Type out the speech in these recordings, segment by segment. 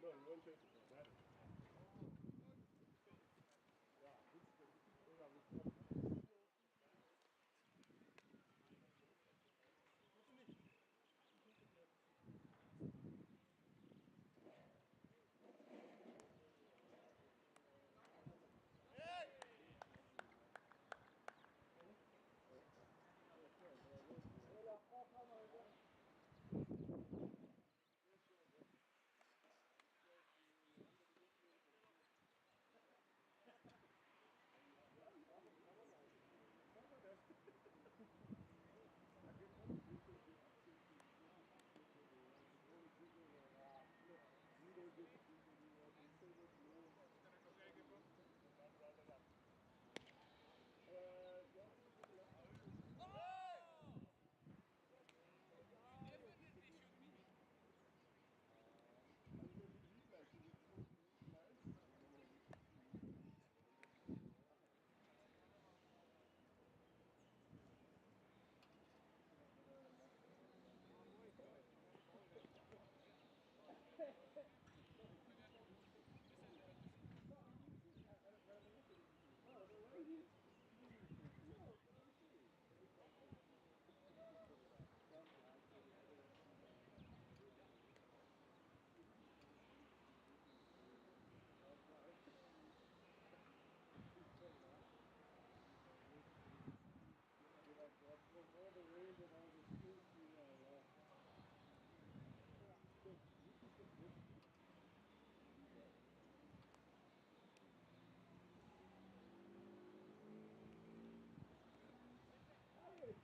No, you won't change it. That is. Yeah,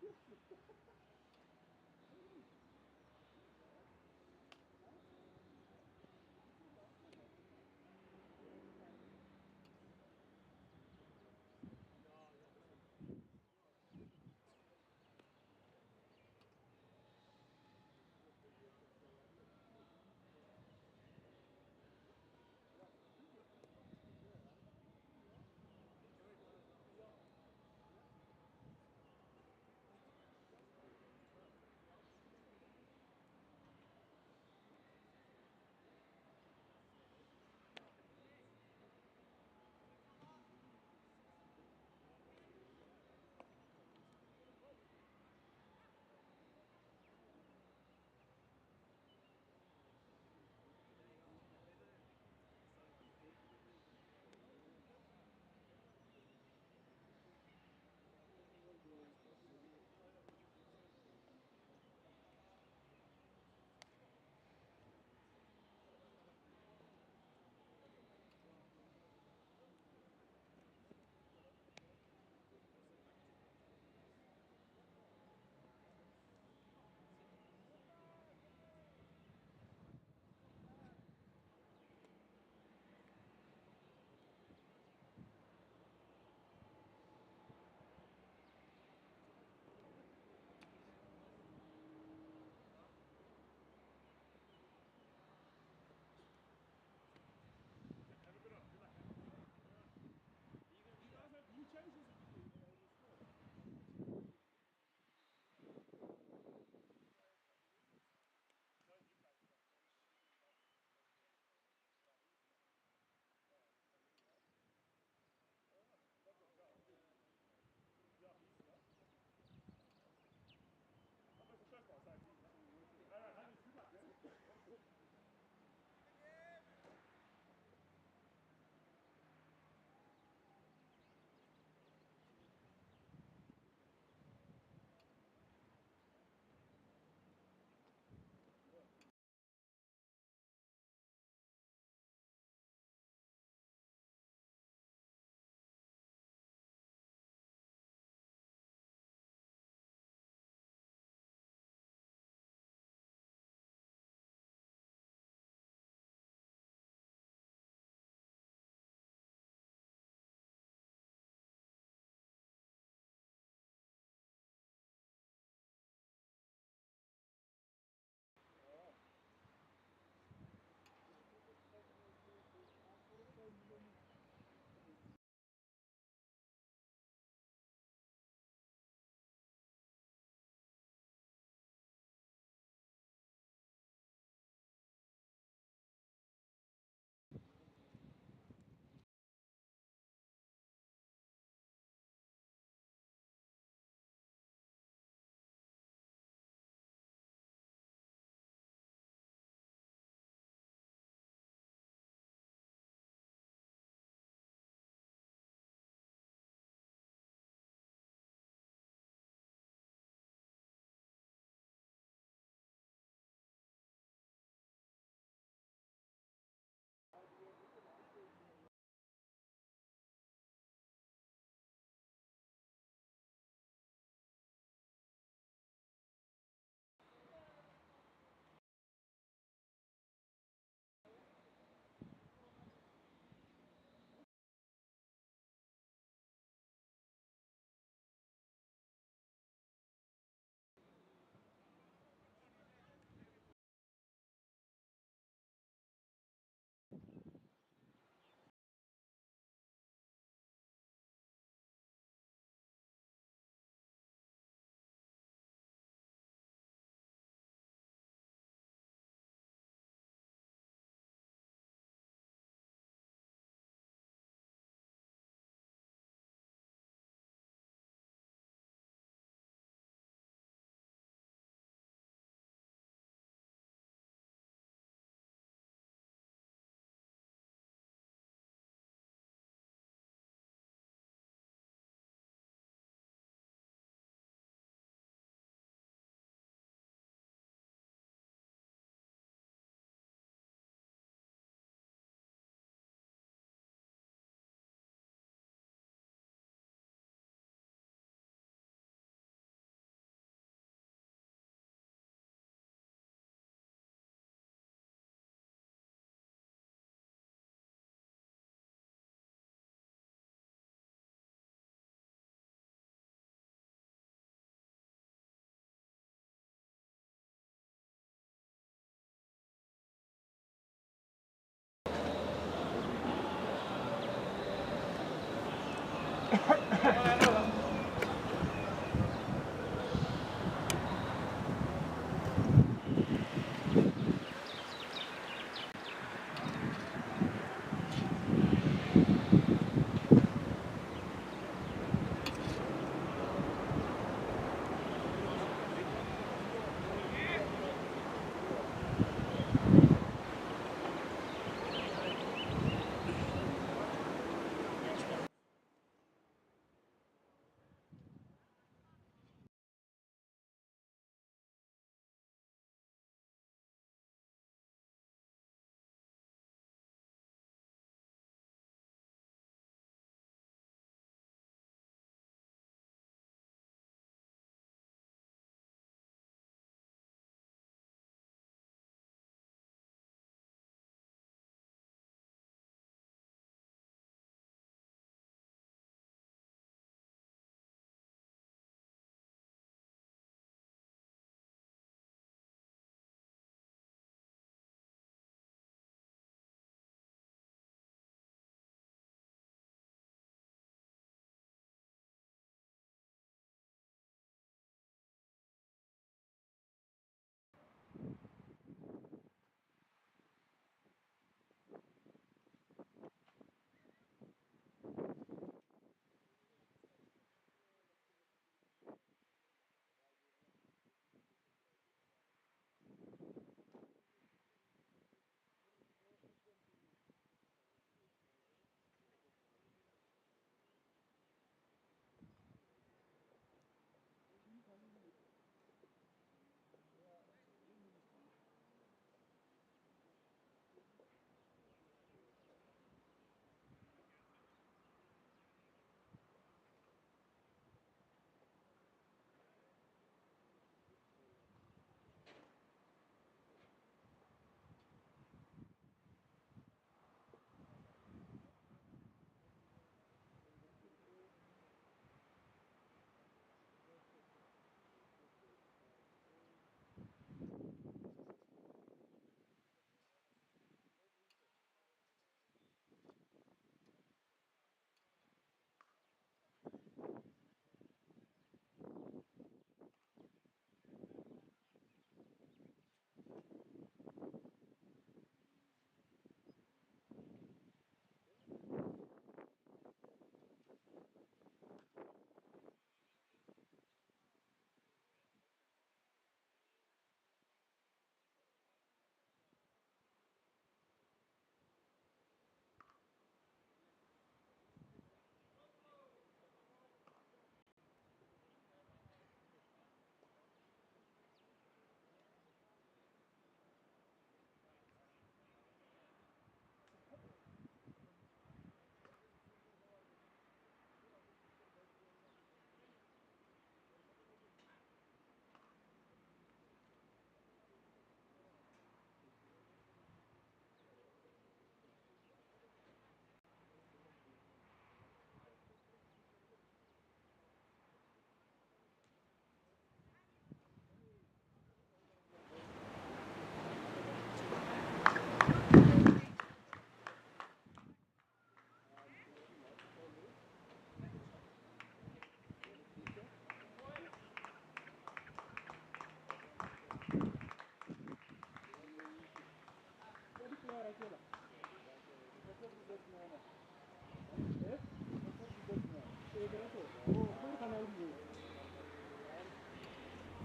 this is the.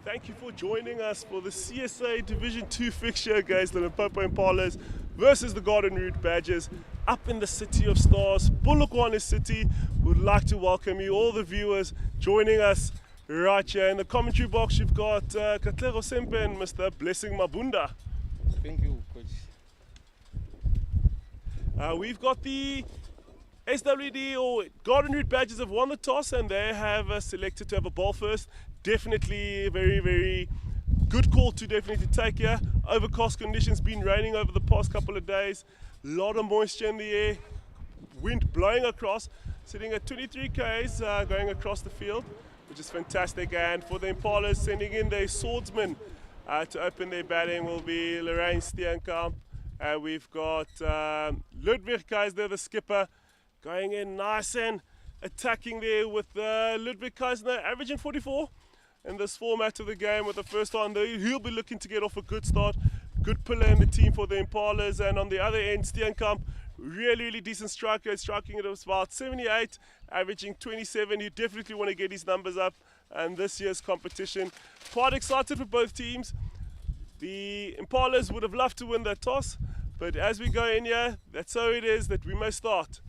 Thank you for joining us for the CSA Division 2 fixture against the Limpopo Impalas versus the Garden Route Badgers up in the City of Stars, Polokwane City. Would like to welcome you, all the viewers joining us right here in the commentary box. You've got Katlego Sempe and Mr. Blessing Mabunda. Thank you, Coach. We've got the SWD or Garden Route Badgers have won the toss and they have selected to have a ball first. Definitely a very, very good call to definitely take here. Overcast conditions, been raining over the past couple of days. A lot of moisture in the air. Wind blowing across, sitting at 23 k's going across the field, which is fantastic. And for the Impalas, sending in their swordsman to open their batting will be Lorraine Steenkamp. We've got Ludwig Keizer, the skipper, going in nice and attacking there with Ludwig Kaisner averaging 44 in this format of the game with the first one. He'll be looking to get off a good start. Good pillar in the team for the Impalas. And on the other end, Steenkamp, really decent striker, striking at about 78, averaging 27. You definitely want to get his numbers up and this year's competition. Quite excited for both teams. The Impalas would have loved to win that toss, but as we go in here, that's so it is that we must start.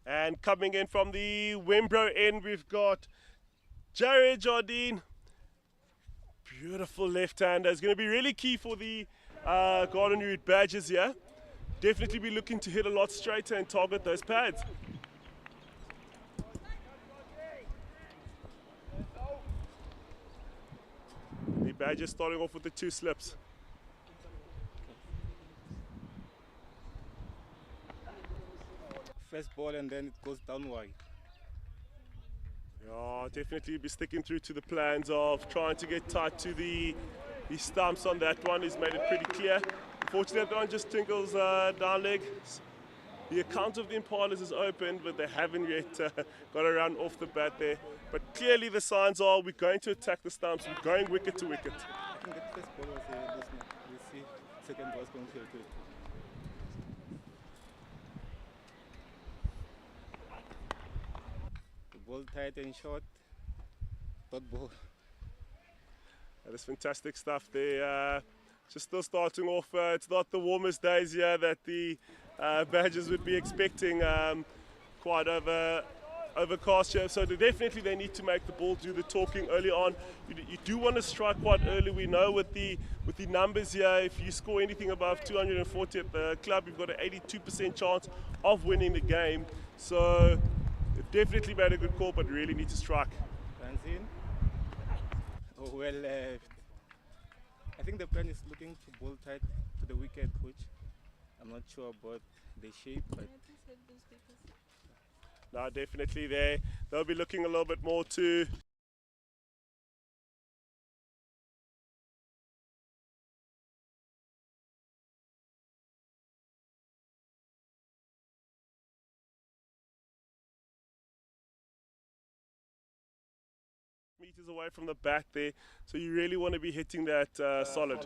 And coming in from the Wenbro end, we've got Jared Jardine. Beautiful left-hander. It's going to be really key for the Garden Route Badgers here. Definitely be looking to hit a lot straighter and target those pads. The Badgers starting off with the 2 slips. First ball and then it goes down wide. Yeah, definitely be sticking through to the plans of trying to get tight to the stumps on that one. He's made it pretty clear. Unfortunately, that one just tinkles down leg. The account of the Impalas is open, but they haven't yet got a run off the bat there. But clearly the signs are we're going to attack the stumps. We're going wicket to wicket. I think that first ball was a loose. We'll see. Second ball is going to it. The ball tight and short. Dot ball. That is fantastic stuff there. Just still starting off. It's not the warmest days here that the Badgers would be expecting. Quite overcast here, so definitely they need to make the ball do the talking early on. You do want to strike quite early. We know with the numbers here, if you score anything above 240 at the club, you've got an 82% chance of winning the game. So they've definitely made a good call, but really need to strike. Runs in. Oh, well left. I think the plan is looking to bowl tight to the wicket, coach. I'm not sure about the shape, but no, definitely they'll be looking a little bit more to meters away from the bat there, so you really want to be hitting that solid.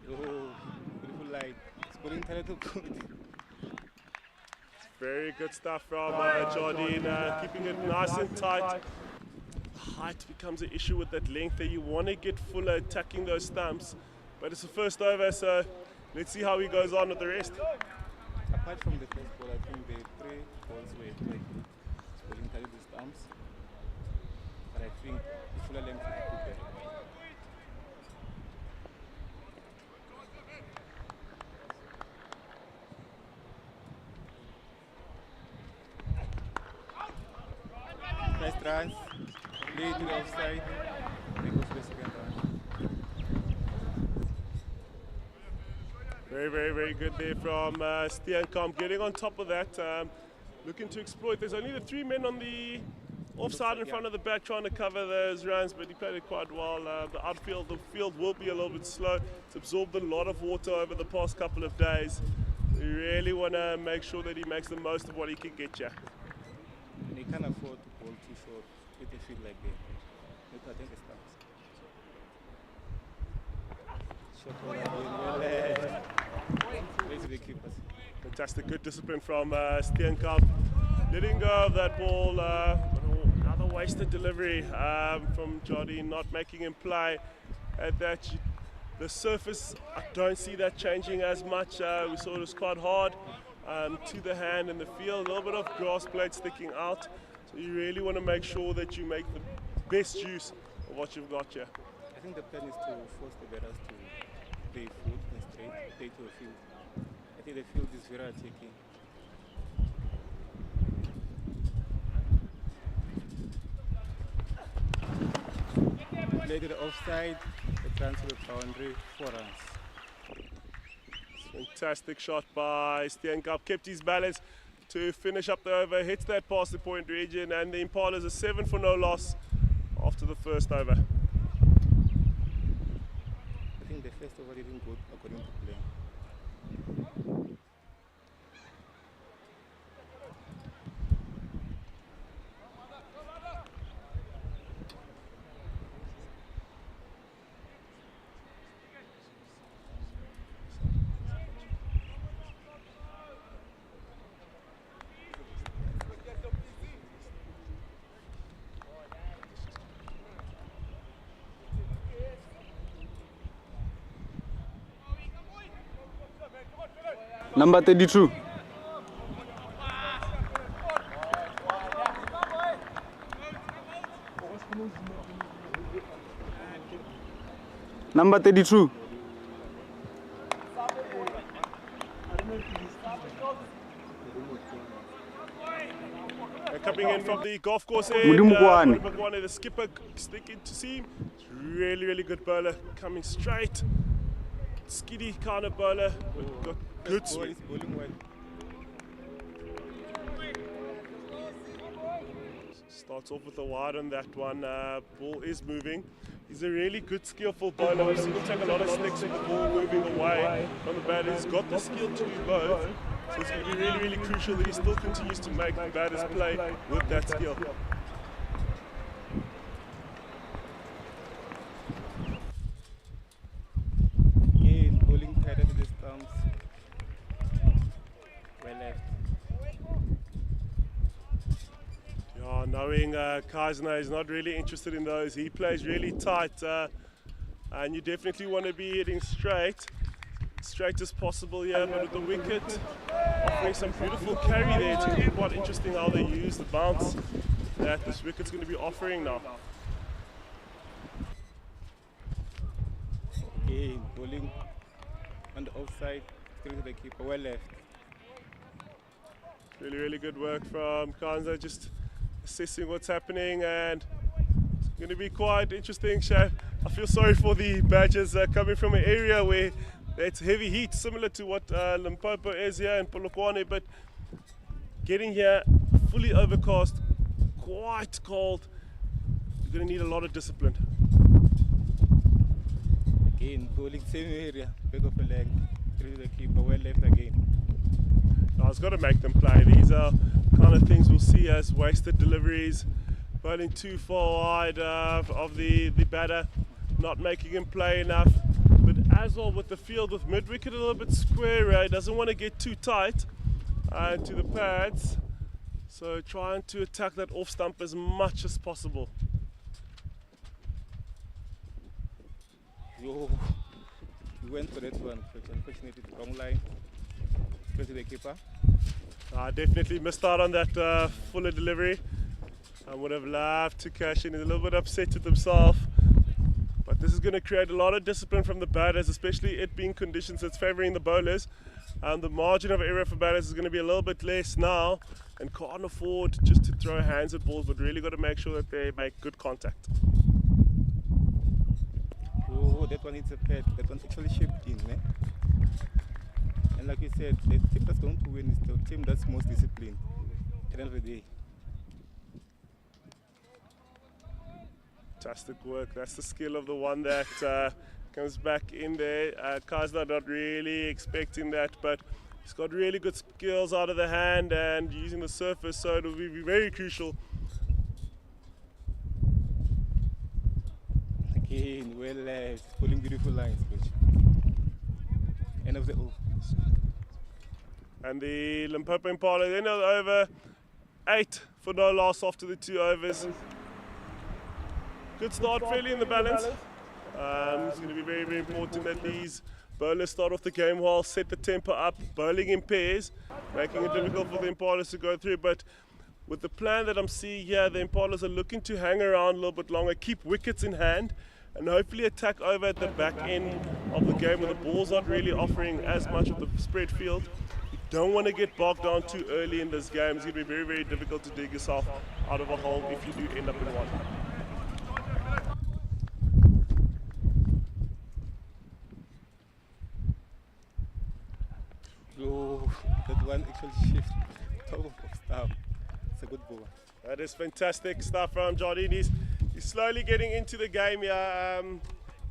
oh, beautiful light. It's bowling tight to good. Very good stuff from Jardine, keeping it nice and tight. Height becomes an issue with that length there. You want to get fuller attacking those stumps, but it's the first over, so let's see how he goes on with the rest. Apart from the first ball, I think the 3 balls were quite good. It's bowling tight the stumps, but I think the fuller length is good there. Nice runs, play to the offside, they go to the second run. Very good there from Steenkamp, getting on top of that, looking to exploit. There's only the 3 men on the offside in front of the bat trying to cover those runs, but he played it quite well. The field will be a little bit slow. It's absorbed a lot of water over the past couple of days. You really want to make sure that he makes the most of what he can get you. And he can't afford to bowl too short with a field like that. Look, I think it starts. Short ball again, well, way to the keepers. Fantastic, good discipline from Steenkamp. Letting go of that ball, another wasted delivery from Jardine, not making him play at that. The surface, I don't see that changing as much. We saw it was quite hard to the hand in the field, a little bit of grass blade sticking out. So you really want to make sure that you make the best use of what you've got here. I think the plan is to force the batters to play full and straight, play to a field. I think the field is very attacking. Play to the offside, the run to the boundary, 4 runs. Fantastic shot by Steenkamp, kept his balance. to finish up the over, hits that past the point region, and the Impalas are 7 for no loss after the first over. I think the first over didn't go according to plan. Number 32. Number 32. Coming in from the golf course end, Polokwane. the skipper sticking to seam. Really, really good bowler coming straight. Skiddy kind of bowler, but got good swing. He's bowling well. Starts off with a wide on that one. Ball is moving. He's a really good, skillful bowler. We've seen him take a lot of sticks with the ball moving away from the batter. He's got the skill to do both. So it's going to be really, really crucial that he still continues to make the batters play with that skill. Again, bowling tighter to the stumps. Well left. Yeah, knowing Kaisner is not really interested in those. He plays really tight, and you definitely want to be hitting straight as possible here, but with the wicket offering some beautiful carry there. It's going to be quite interesting how they use the bounce that this wicket's going to be offering now. Again, bowling on the offside, straight to the keeper, well left. Really, really good work from Kanza, just assessing what's happening, and it's going to be quite interesting. I feel sorry for the Badgers coming from an area where it's heavy heat, similar to what Limpopo is here in Polokwane, but getting here fully overcast, quite cold. You're going to need a lot of discipline. Again, bowling same area, back of the leg, through the keeper, well left again. I was got to make them play. These are kind of things we'll see as wasted deliveries, bowling too far wide of the batter, not making him play enough. But as well with the field, with mid-wicket a little bit square, he doesn't want to get too tight to the pads. So trying to attack that off stump as much as possible. Yo, we went for that one, but unfortunately the wrong line. Straight to the keeper. I definitely missed out on that fuller delivery. I would have loved to cash in. He's a little bit upset with himself. But this is going to create a lot of discipline from the batters, especially it being conditions that's favouring the bowlers. The margin of error for batters is going to be a little bit less now, and can't afford just to throw hands at balls, but really got to make sure that they make good contact. Oh, that one needs a pad. That one's actually shaped in, man. And like you said, the team that's going to win is the team that's most disciplined at the end of the day. Fantastic work. That's the skill of the one that comes back in there. Kaisner not really expecting that, but he's got really good skills out of the hand and using the surface, so it will be very crucial. Again, well left, pulling beautiful lines, coach. End of the over. And the Limpopo Impala, end of the over, 8 for no loss after the 2 overs. Good start, fairly in the balance. It's going to be very, very important that these bowlers start off the game well, set the tempo up, bowling in pairs, making it difficult for the Impalas to go through. But with the plan that I'm seeing here, the Impalas are looking to hang around a little bit longer, keep wickets in hand, and hopefully attack over at the back end of the game where the ball's not really offering as much of the spread field. You don't want to get bogged down too early in this game. It's going to be very, very difficult to dig yourself out of a hole if you do end up in one. Oh, that one actually shift top of stump. It's a good ball. That is fantastic stuff from Jardine. He's slowly getting into the game here,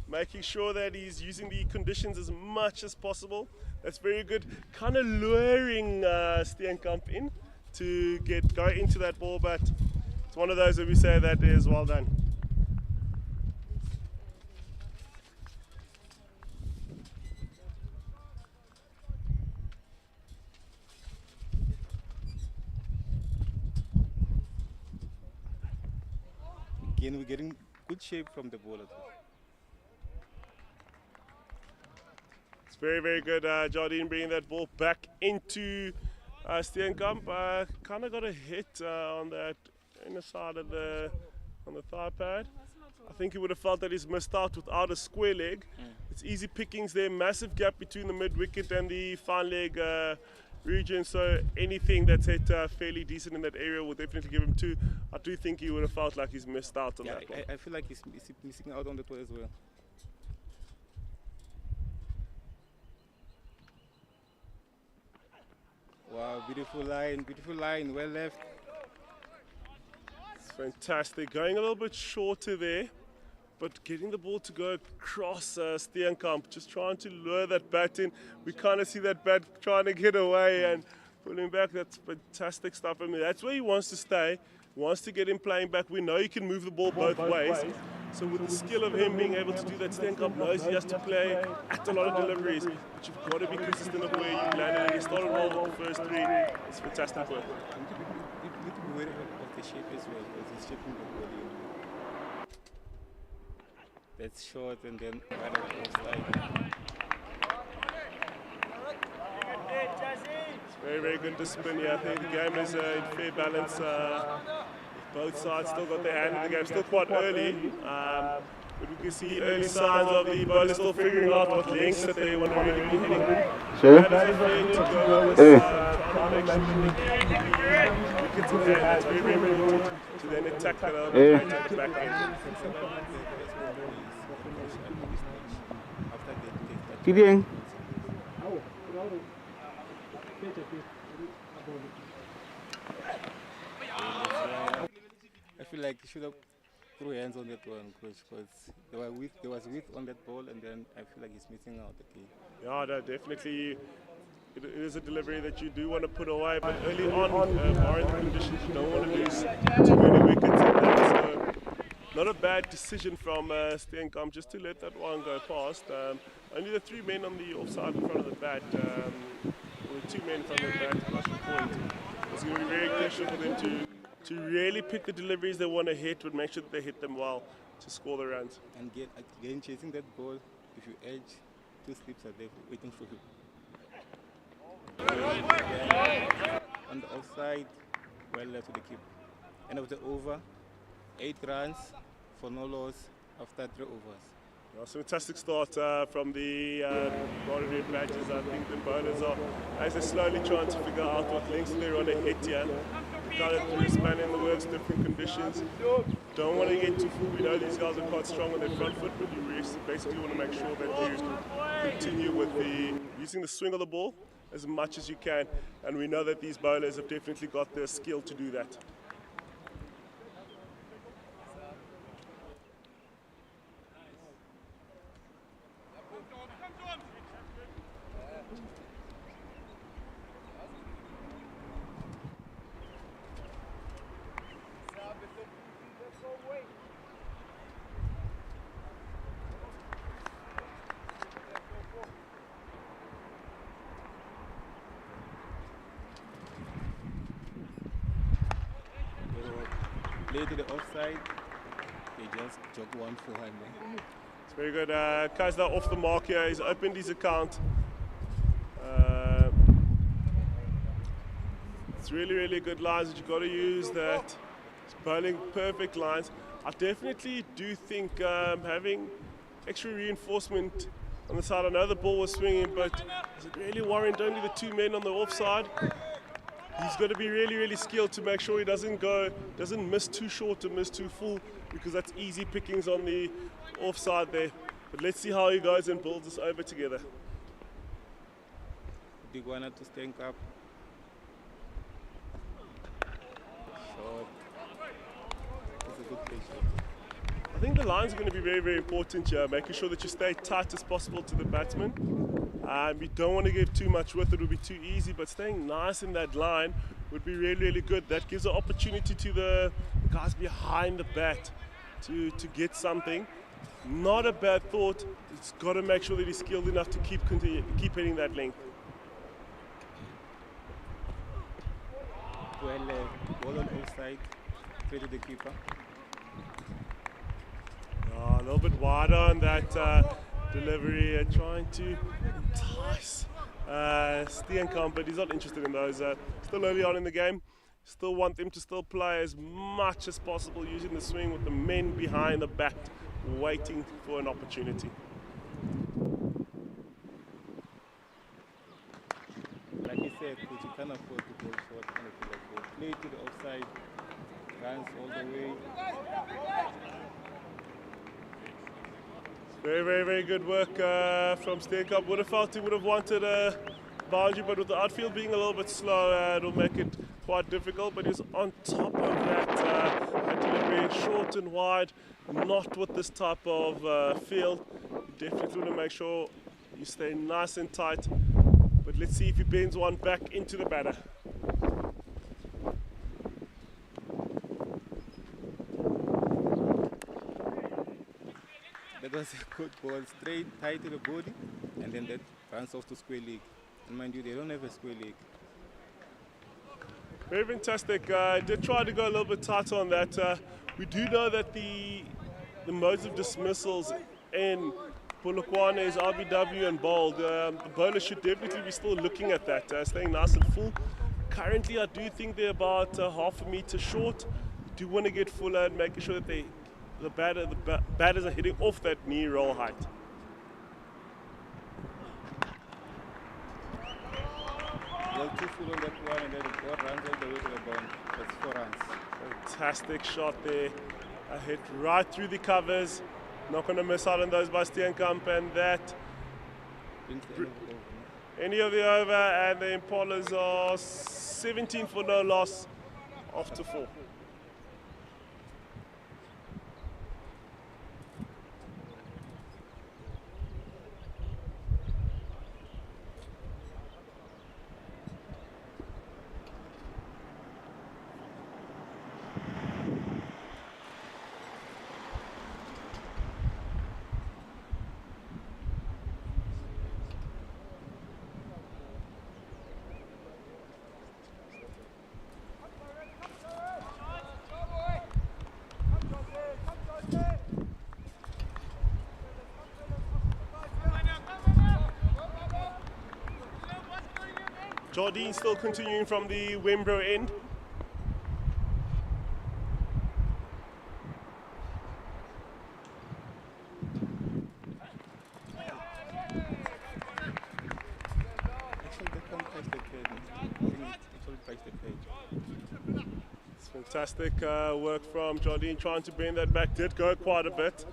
making sure that he's using the conditions as much as possible. That's very good. Kind of luring Steenkamp in to go into that ball, but it's one of those that we say that is well done. Again, we're getting good shape from the ball as well. It's very, very good. Jardine bringing that ball back into Steenkamp. Kind of got a hit on that inner side of on the thigh pad. I think he would have felt that he's missed out without a square leg. It's easy pickings there. Massive gap between the mid wicket and the fine leg region. So anything that's hit fairly decent in that area will definitely give him 2. I do think he would have felt like he's missed out on that one. I feel like he's missing out on the tour as well. Wow, beautiful line, well left. It's fantastic. Going a little bit shorter there, but getting the ball to go across Steenkamp, just trying to lure that bat in. We kind of see that bat trying to get away and pulling back. That's fantastic stuff. I mean, that's where he wants to stay. He wants to get him playing back. We know he can move the ball both ways. So with the skill of him being able to do that, Steenkamp knows he has to play at a lot of deliveries, but you've got to be consistent of where you landed. And he started well with the first 3. It's fantastic work. You need to be aware of the shape as well, because he's shaping the ball in. That's short and then right on the outside. It's very, very good discipline here. I think the game is in fair balance. Both sides still got their hand in the game, still quite early. But we can see early signs of the bowlers still figuring out what lengths that they want to really be hitting. Sure. That is a fair to go with trying to make sure the wickets in hand. That's very, very important to then attack the back end. Kibieng. I feel like you should have threw hands on that one, coach, because there was width on that ball, and then I feel like he's missing out. Okay. Yeah, no, definitely. It is a delivery that you do want to put away, but early on, barring the conditions, you don't want to lose too many wickets. So not a bad decision from Steenkamp just to let that one go past. Only the 3 men on the offside in front of the bat, or the 2 men in front of the bat, plus the point. It's going to be very crucial for them to really pick the deliveries they want to hit, but make sure that they hit them well to score the runs. And again, chasing that ball, if you edge, 2 slips are there waiting for you. On the offside, well left to the keep. End of the over, 8 runs for no loss after 3 overs. It's a fantastic start from the bottom red badges. I think the bowlers are, as they're slowly trying to figure out what lengths they're on a hit here. Kind of through span in the works, different conditions. Don't want to get too full. We know these guys are quite strong on their front foot, but you basically want to make sure that you continue with using the swing of the ball as much as you can. And we know that these bowlers have definitely got the skill to do that. Play to the offside, they just jog 1 for 1. It's very good. Kazda off the mark here. He's opened his account. It's really, really good lines that you've got to use. That it's bowling perfect lines. I definitely do think having extra reinforcement on the side. I know the ball was swinging, but is it really worrying only the 2 men on the offside? He's got to be really, really skilled to make sure he doesn't miss too short or miss too full, because that's easy pickings on the offside there. But let's see how he goes and builds this over together. Big one to Steenkamp. lines are going to be very, very important here, making sure that you stay tight as possible to the batsman. You don't want to give too much width, it would be too easy, but staying nice in that line would be really, really good. That gives an opportunity to the guys behind the bat to get something. Not a bad thought. It's got to make sure that he's skilled enough to keep hitting that length. Well, ball on offside, straight to the keeper. A little bit wider on that delivery, trying to entice Steenkamp, but he's not interested in those. Still early on in the game, still want them to still play as much as possible, using the swing with the men behind the bat, waiting for an opportunity. Like you said, coach, you can't afford to go short on a like that. Play to the offside, runs all the way. Very, very, very good work from Steenkamp. Would have felt he would have wanted a boundary, but with the outfield being a little bit slow, it'll make it quite difficult. But he's on top of that delivery, short and wide, not with this type of field. You definitely want to make sure you stay nice and tight. But let's see if he bends one back into the batter. That was a good ball, straight, tight to the body, and then that runs off to square leg. And mind you, they don't have a square leg. Very fantastic. Did try to go a little bit tighter on that. We do know that the modes of dismissals in Polokwane is RBW and bowled. The bowler should definitely be still looking at that, staying nice and full. Currently, I do think they're about half a meter short. Do want to get fuller and making sure that the batters are hitting off that knee roll height. Well, too full on that one, and then the ball runs all the way to the bound. That's 4 runs. Fantastic shot there. A hit right through the covers. Not going to miss out on those by Steenkamp, and that any of the over, and the Impalas are 17 for no loss after 4. Jardine still continuing from the Wenbro end. Actually, they can't touch the page. I think it actually touched the page. It's fantastic work from Jardine, trying to bend that back. Did go quite a bit.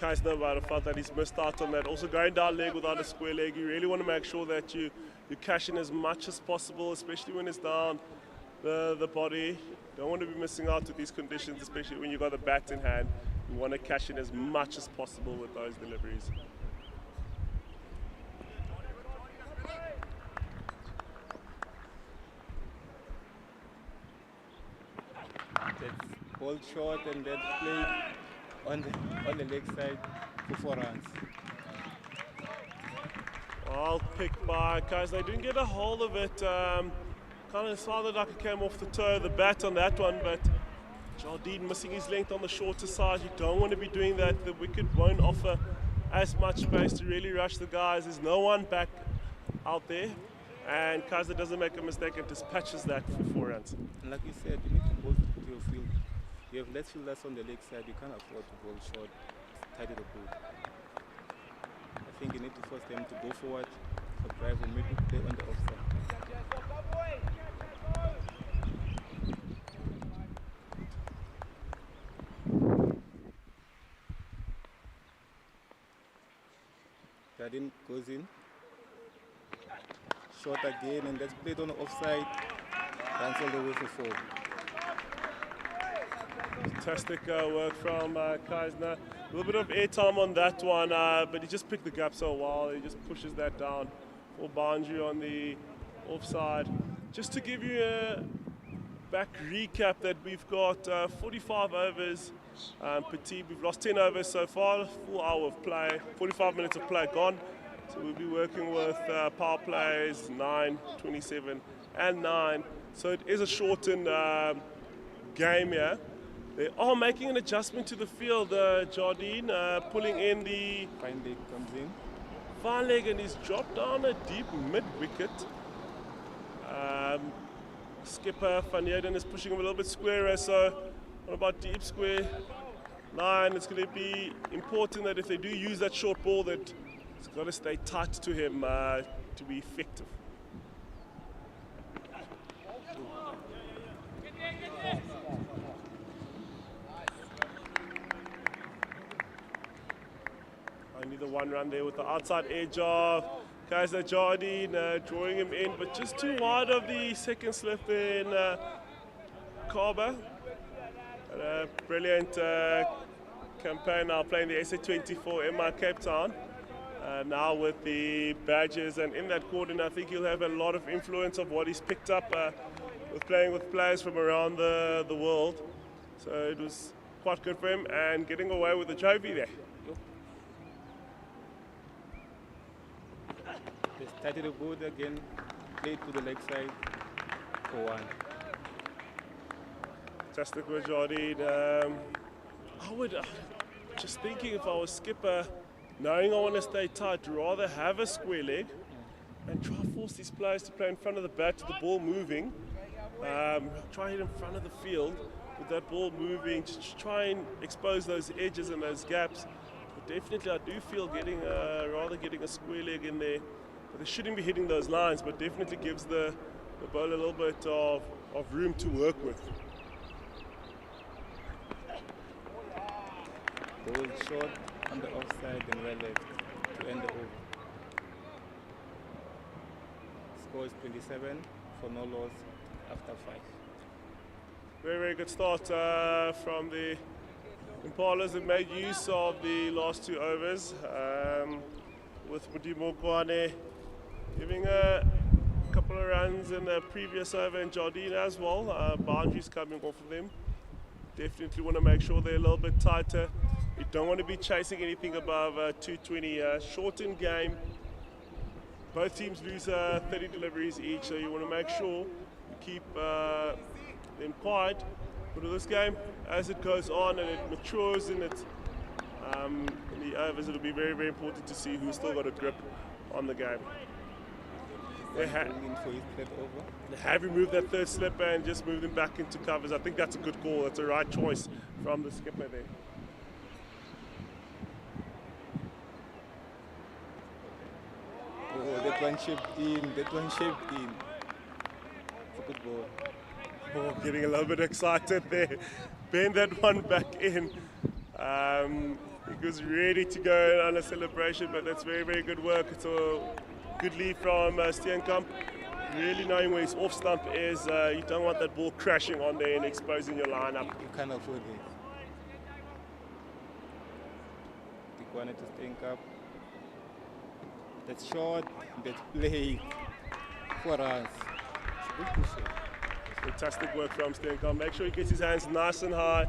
Kaisner might have felt that he's missed out on that. Also going down leg without a square leg, you really want to make sure that you cash in as much as possible, especially when it's down the body. Don't want to be missing out with these conditions, especially when you've got the bat in hand. You want to cash in as much as possible with those deliveries. That's ball short, and that's played on the leg side for 4 runs. Well picked by Kais. They didn't get a hold of it. Kind of sounded like it came off the toe of the bat on that one, but Jardine missing his length on the shorter side. You don't want to be doing that. The wicket won't offer as much space to really rush the guys. There's no one back out there, and Kaiser doesn't make a mistake and dispatches that for 4 runs. And like you said, you need to bowl to your field. You have less fielders on the leg side, you can't afford to bowl short, tight to the ball. I think you need to force them to go forward for drive or maybe play on the offside. Jardine goes in, short again, and that's played on the offside, runs all the way for 4. Fantastic work from Kaisner. A little bit of airtime on that one, but he just picked the gap so well. He just pushes that down for Banju on the offside. Just to give you a back recap that we've got 45 overs per team. We've lost 10 overs so far, full hour of play, 45 minutes of play gone. So we'll be working with power plays 9, 27 and 9. So it is a shortened game here. They are making an adjustment to the field, Jardine, pulling in the Fine leg comes in. fine leg and he's dropped down a deep mid-wicket. Skipper Van Heerden is pushing him a little bit squarer, so what about deep square line? It's going to be important that if they do use that short ball, that it's got to stay tight to him to be effective. Only the one run there with the outside edge of Kaiser Jardine drawing him in, but just too wide of the second slip there in Kaba. Brilliant campaign now playing the SA24 MI Cape Town. Now with the badges and in that corner, I think he'll have a lot of influence of what he's picked up with playing with players from around the world. So it was quite good for him and getting away with the trophy there. They started the board again, played to the leg side for 1. Fantastic with Jardine. I would, just thinking if I was skipper, knowing I want to stay tight, rather have a square leg and try to force these players to play in front of the bat with the ball moving. Try hit in front of the field with that ball moving, to try and expose those edges and those gaps. But definitely I do feel rather getting a square leg in there. But they shouldn't be hitting those lines, but definitely gives the bowler a little bit of room to work with. Ball short on the offside and well left to end the over. Score is 27 for no loss after 5. Very, very good start from the Impalas. Have made use of the last 2 overs with Polokwane giving a couple of runs in the previous over and Jardine as well. Boundaries coming off of them. Definitely want to make sure they're a little bit tighter. You don't want to be chasing anything above 220. Shortened game. Both teams lose 30 deliveries each, so you want to make sure you keep them quiet. But with this game, as it goes on and it matures in the overs, it'll be very, very important to see who's still got a grip on the game. They have removed that third slip and just moved them back into covers. I think that's a good call. That's a right choice from the skipper there. Oh, that one shaped in. That one shaped in. It's a good ball. Oh, getting a little bit excited there. Bend that one back in. He was ready to go on a celebration, but that's very, very good work. It's a good lead from Steenkamp. Really knowing where his off stump is. You don't want that ball crashing on there and exposing your lineup. You can't afford it. Polokwane to Steenkamp. That's short, that's play for us. It's good to say. Fantastic work from Steenkamp. Make sure he gets his hands nice and high.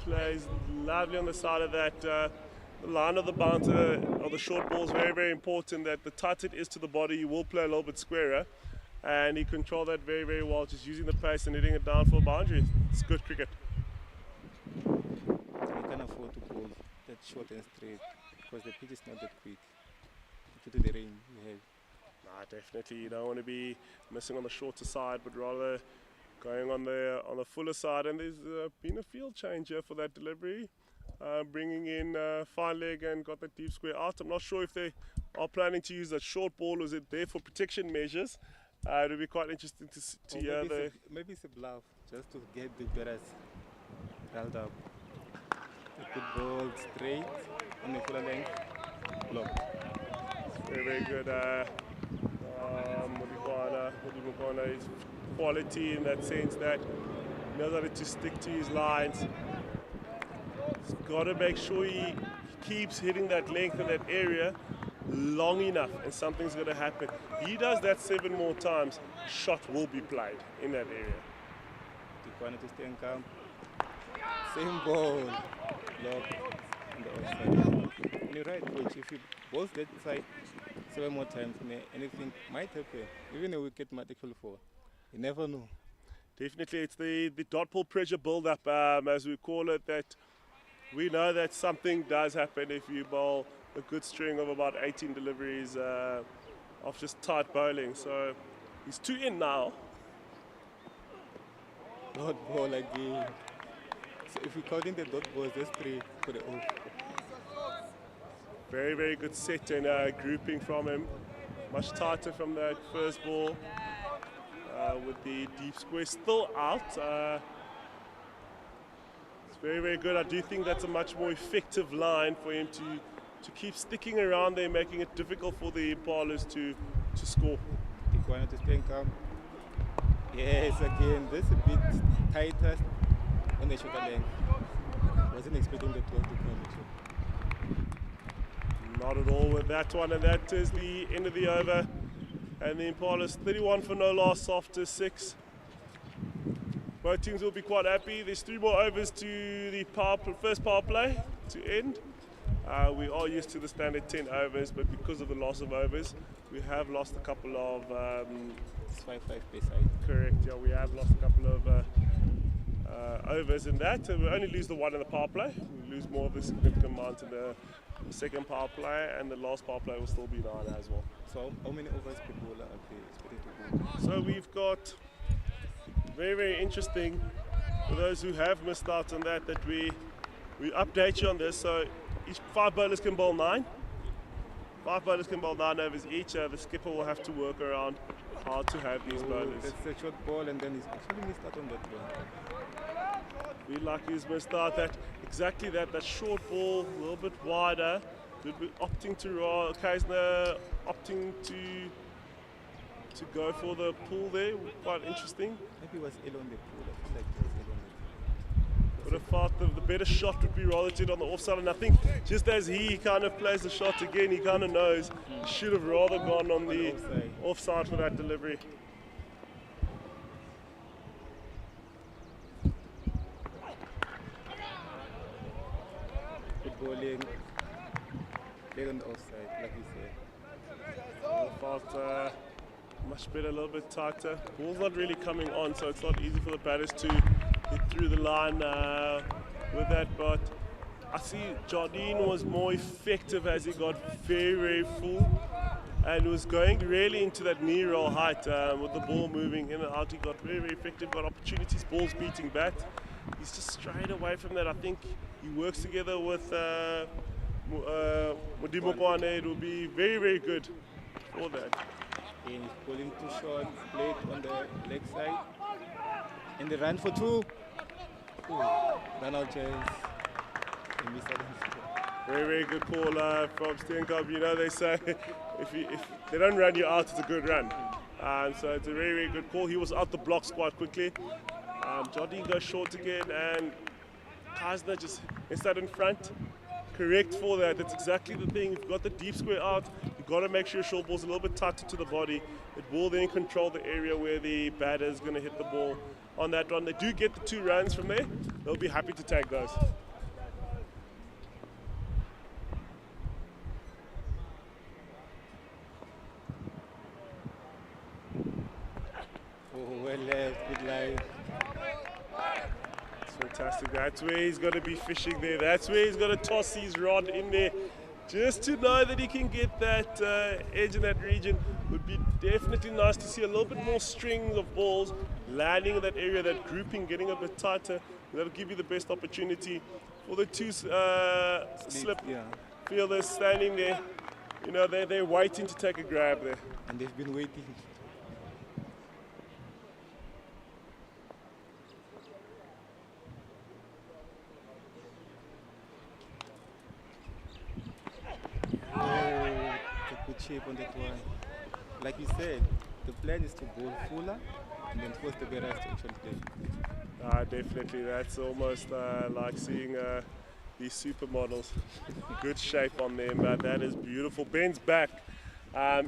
Plays lovely on the side of that. The line of the bouncer or the short ball is very, very important. That the tighter it is to the body, you will play a little bit squarer. And he controlled that very, very well, just using the pace and hitting it down for a boundary. It's good cricket. You can't afford to bowl that short and straight because the pitch is not that quick. Due to the rain you have. Nah, definitely. You don't want to be missing on the shorter side, but rather going on the fuller side. And there's been a field change here for that delivery, bringing in fine leg and got that deep square out. I'm not sure if they are planning to use that short ball or is it there for protection measures. It'll be quite interesting to hear the. Maybe it's a bluff just to get the batters held up. A good ball straight on the fuller length. Block. Very, very good. Polokwane is quality in that sense that knows how to stick to his lines. He's got to make sure he keeps hitting that length of that area long enough, and something's going to happen. He does that 7 more times, shot will be played in that area. Polokwane to stay in calm. Same ball. Lock on the outside. And you're right, coach. If you both that side 7 more times, anything might happen. Even a wicket might actually fall. You never know. Definitely, it's the dot ball pressure build-up, as we call it, that we know that something does happen if you bowl a good string of about 18 deliveries of just tight bowling. So he's 2 in now. Dot ball again. So if you count in the dot balls, there's 3 for the off. Very, very good set and grouping from him. Much tighter from that first ball. With the deep square still out. It's very, very good. I do think that's a much more effective line for him to keep sticking around there, making it difficult for the Impalas to score. Polokwane to stay in calm. Yes, again, this is a bit tighter on the shoulder length. Wasn't expecting the 12 to come. Not at all with that one, and that is the end of the over. And the Impalas 31 for no loss after 6. Both teams will be quite happy. There's 3 more overs to the first power play to end. We are used to the standard 10 overs, but because of the loss of overs, we have lost a couple of... It's 5-5 per side. Correct, yeah, we have lost a couple of overs in that. We only lose the 1 in the power play. We lose more of the significant amount in the second power play, and the last power play will still be 9 as well. So how many overs per bowler are they expected to go? So we've got, very, very interesting, for those who have missed out on that we update you on this. So each 5 bowlers can bowl 9. 5 bowlers can bowl 9 overs each. The skipper will have to work around how to have these bowlers. That's a short ball, and then he's actually missed out on that one. We like he's missed out that exactly that short ball, a little bit wider. We'll be opting to Kaisner opting to go for the pull there. Quite interesting. Maybe it was ill on the pool. I feel like it was ill on the pool. Would have thought the better shot would be rather to on the offside, and I think just as he kind of plays the shot again, he kind of knows he should have rather gone on the offside for that delivery. Good bowling. Played on the offside, like you said. I felt much better, a little bit tighter. Ball's not really coming on, so it's not easy for the batters to get through the line with that. But I see Jardine was more effective as he got very, very full and was going really into that knee roll height with the ball moving in and out. He got very, very effective, got opportunities, balls beating bat. He's just strayed away from that. I think he works together with Polokwane. It will be very, very good for that. And he's pulling 2 shots, played on the leg side. And they ran for 2. Ooh, run out chance. And missed out on the score. Very, very good call from Steenkamp. You know, they say if they don't run you out, it's a good run. So it's a very, very good call. He was out the blocks quite quickly. Jardine goes short again, and Kaisner just instead in front. Correct for that. That's exactly the thing. You've got the deep square out. You've got to make sure your short ball's a little bit tighter to the body. It will then control the area where the batter is going to hit the ball on that run. They do get the 2 runs from there. They'll be happy to take those. Oh, well left, good line. Fantastic. That's where he's going to be fishing there. That's where he's going to toss his rod in there. Just to know that he can get that edge in that region. Would be definitely nice to see a little bit more strings of balls landing in that area, that grouping getting a bit tighter. That'll give you the best opportunity for the 2 slip fielders standing there. You know, they're waiting to take a grab there. And they've been waiting. Shape on that one. Like you said, the plan is to bowl fuller and then force the bearers to actually play. Definitely, that's almost like seeing these supermodels. Good shape on them, that is beautiful. Bends back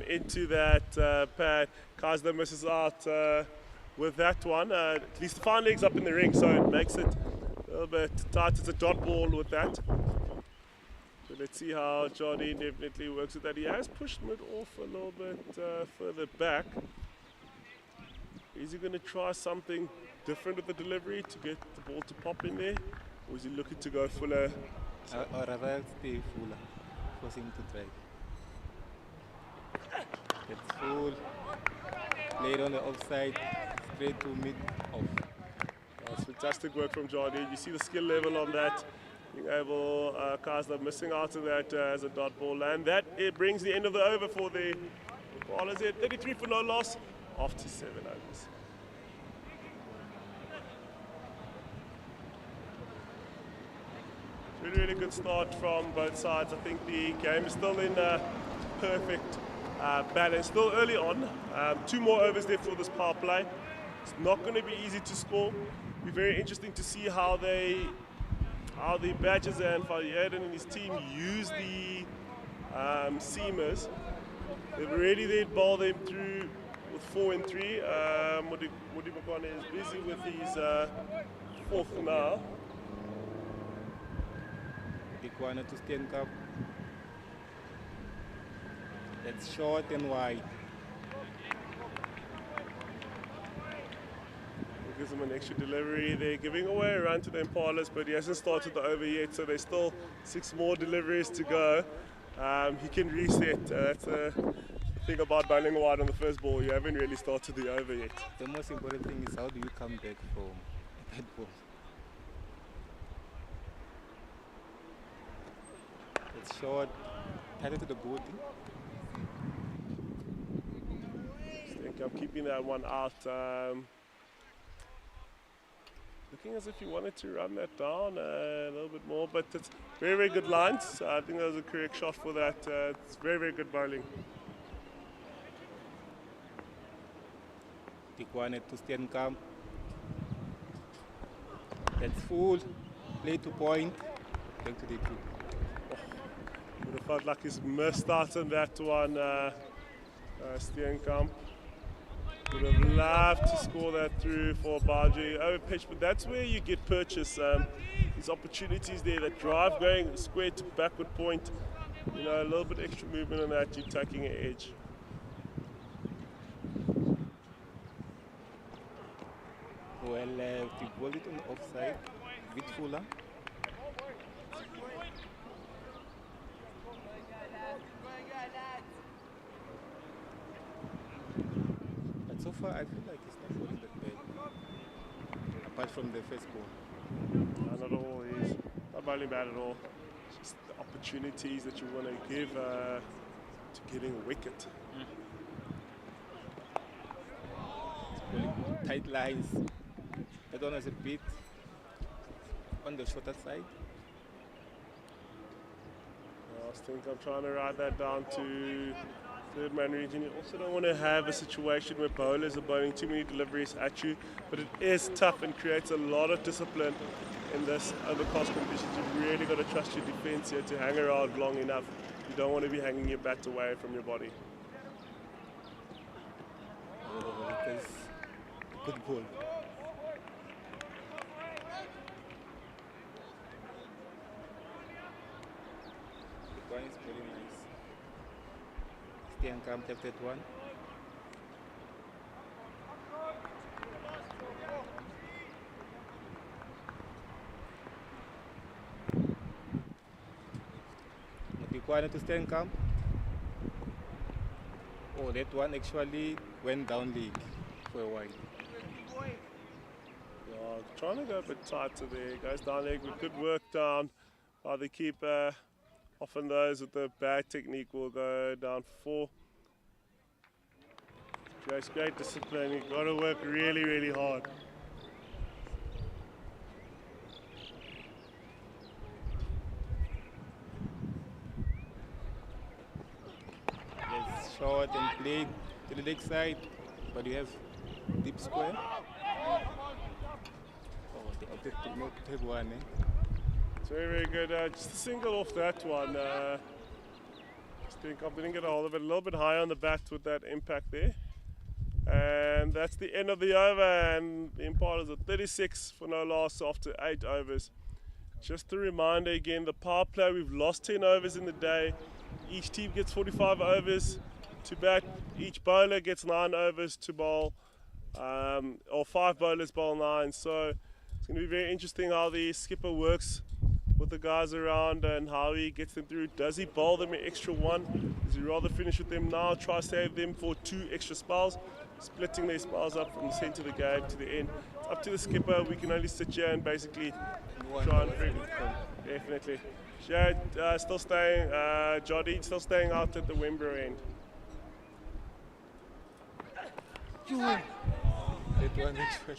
into that pad. Kazda misses out with that one. At least the fine leg's up in the ring, so it makes it a little bit tight. It's a dot ball with that. So let's see how Jardine definitely works with that. He has pushed mid off a little bit further back. Is he going to try something different with the delivery to get the ball to pop in there? Or is he looking to go fuller? Or rather stay fuller, force him to try. It's full. Played on the offside, straight to mid off. That's fantastic work from Jardine. You see the skill level on that. Being able, Kazda missing out of that as a dot ball. And that it brings the end of the over for the Impalas here. 33 for no loss after 7 overs. Really, really good start from both sides. I think the game is still in perfect balance. Still early on. 2 more overs there for this power play. It's not going to be easy to score. It'll be very interesting to see how the Badgers and Fayedan and his team use the seamers. They've already then bowled them through with 4 and 3. Polokwane is busy with his 4th now. Polokwane to Steenkamp. That's short and wide. Gives him an extra delivery. They're giving away a run to the Impalas, but he hasn't started the over yet, so there's still 6 more deliveries to go. He can reset. That's the thing about bowling wide on the first ball. You haven't really started the over yet. The most important thing is how do you come back from that ball? It's short, tighter to the boot. I'm keeping that one out. Looking as if he wanted to run that down a little bit more, but it's very, very good lines. So I think that was a correct shot for that. It's very, very good bowling. Polokwane to Steenkamp. That's full. Play to point. Back to the two. Would have felt like he's missed out on that one, Steenkamp. Would have loved to score that through for Baji over pitch, but that's where you get purchase. These opportunities there, that drive going square to backward point. You know, a little bit extra movement on that, you're taking an edge. Well, we bowled it on the offside, a bit fuller. But so far, I feel like it's not bowling that bad, apart from the first ball. No, not at all. He's not bowling bad at all. It's just the opportunities that you want to give to getting a wicket. It's bowling tight lines. That one was a bit on the shorter side. I think I'm trying to ride that down to third man region. You also don't want to have a situation where bowlers are bowling too many deliveries at you, but it is tough and creates a lot of discipline in this overcast conditions. You've really got to trust your defense here to hang around long enough. You don't want to be hanging your bat away from your body. Oh, it is a good ball. The one is very nice. Steenkamp left that one. Polokwane to Steenkamp. Oh, that one actually went down leg for a while. Yeah, trying to go a bit tighter there. Goes down leg with good work down by the keeper. Often those with the bad technique will go down 4. It's great discipline. You've got to work really, really hard. It's short and played to the leg side, but you have Deep square. Oh, the big one, eh? It's very, very good. Just a single off that one. I didn't get a hold of it. A little bit high on the bat with that impact there. And that's the end of the over. And the Impalas are 36 for no loss after 8 overs. Just a reminder again, the power play, we've lost 10 overs in the day. Each team gets 45 overs to bat. Each bowler gets 9 overs to bowl. Or 5 bowlers bowl 9. So it's going to be very interesting how the skipper works with the guys around and how he gets them through. Does he bowl them an extra 1? Does he rather finish with them now, try save them for 2 extra spells, splitting their spells up from the centre of the game to the end? It's up to the skipper. We can only sit here and basically try and bring. Definitely. Shad still staying, Jody still staying out at the Wenbro end. That one actually.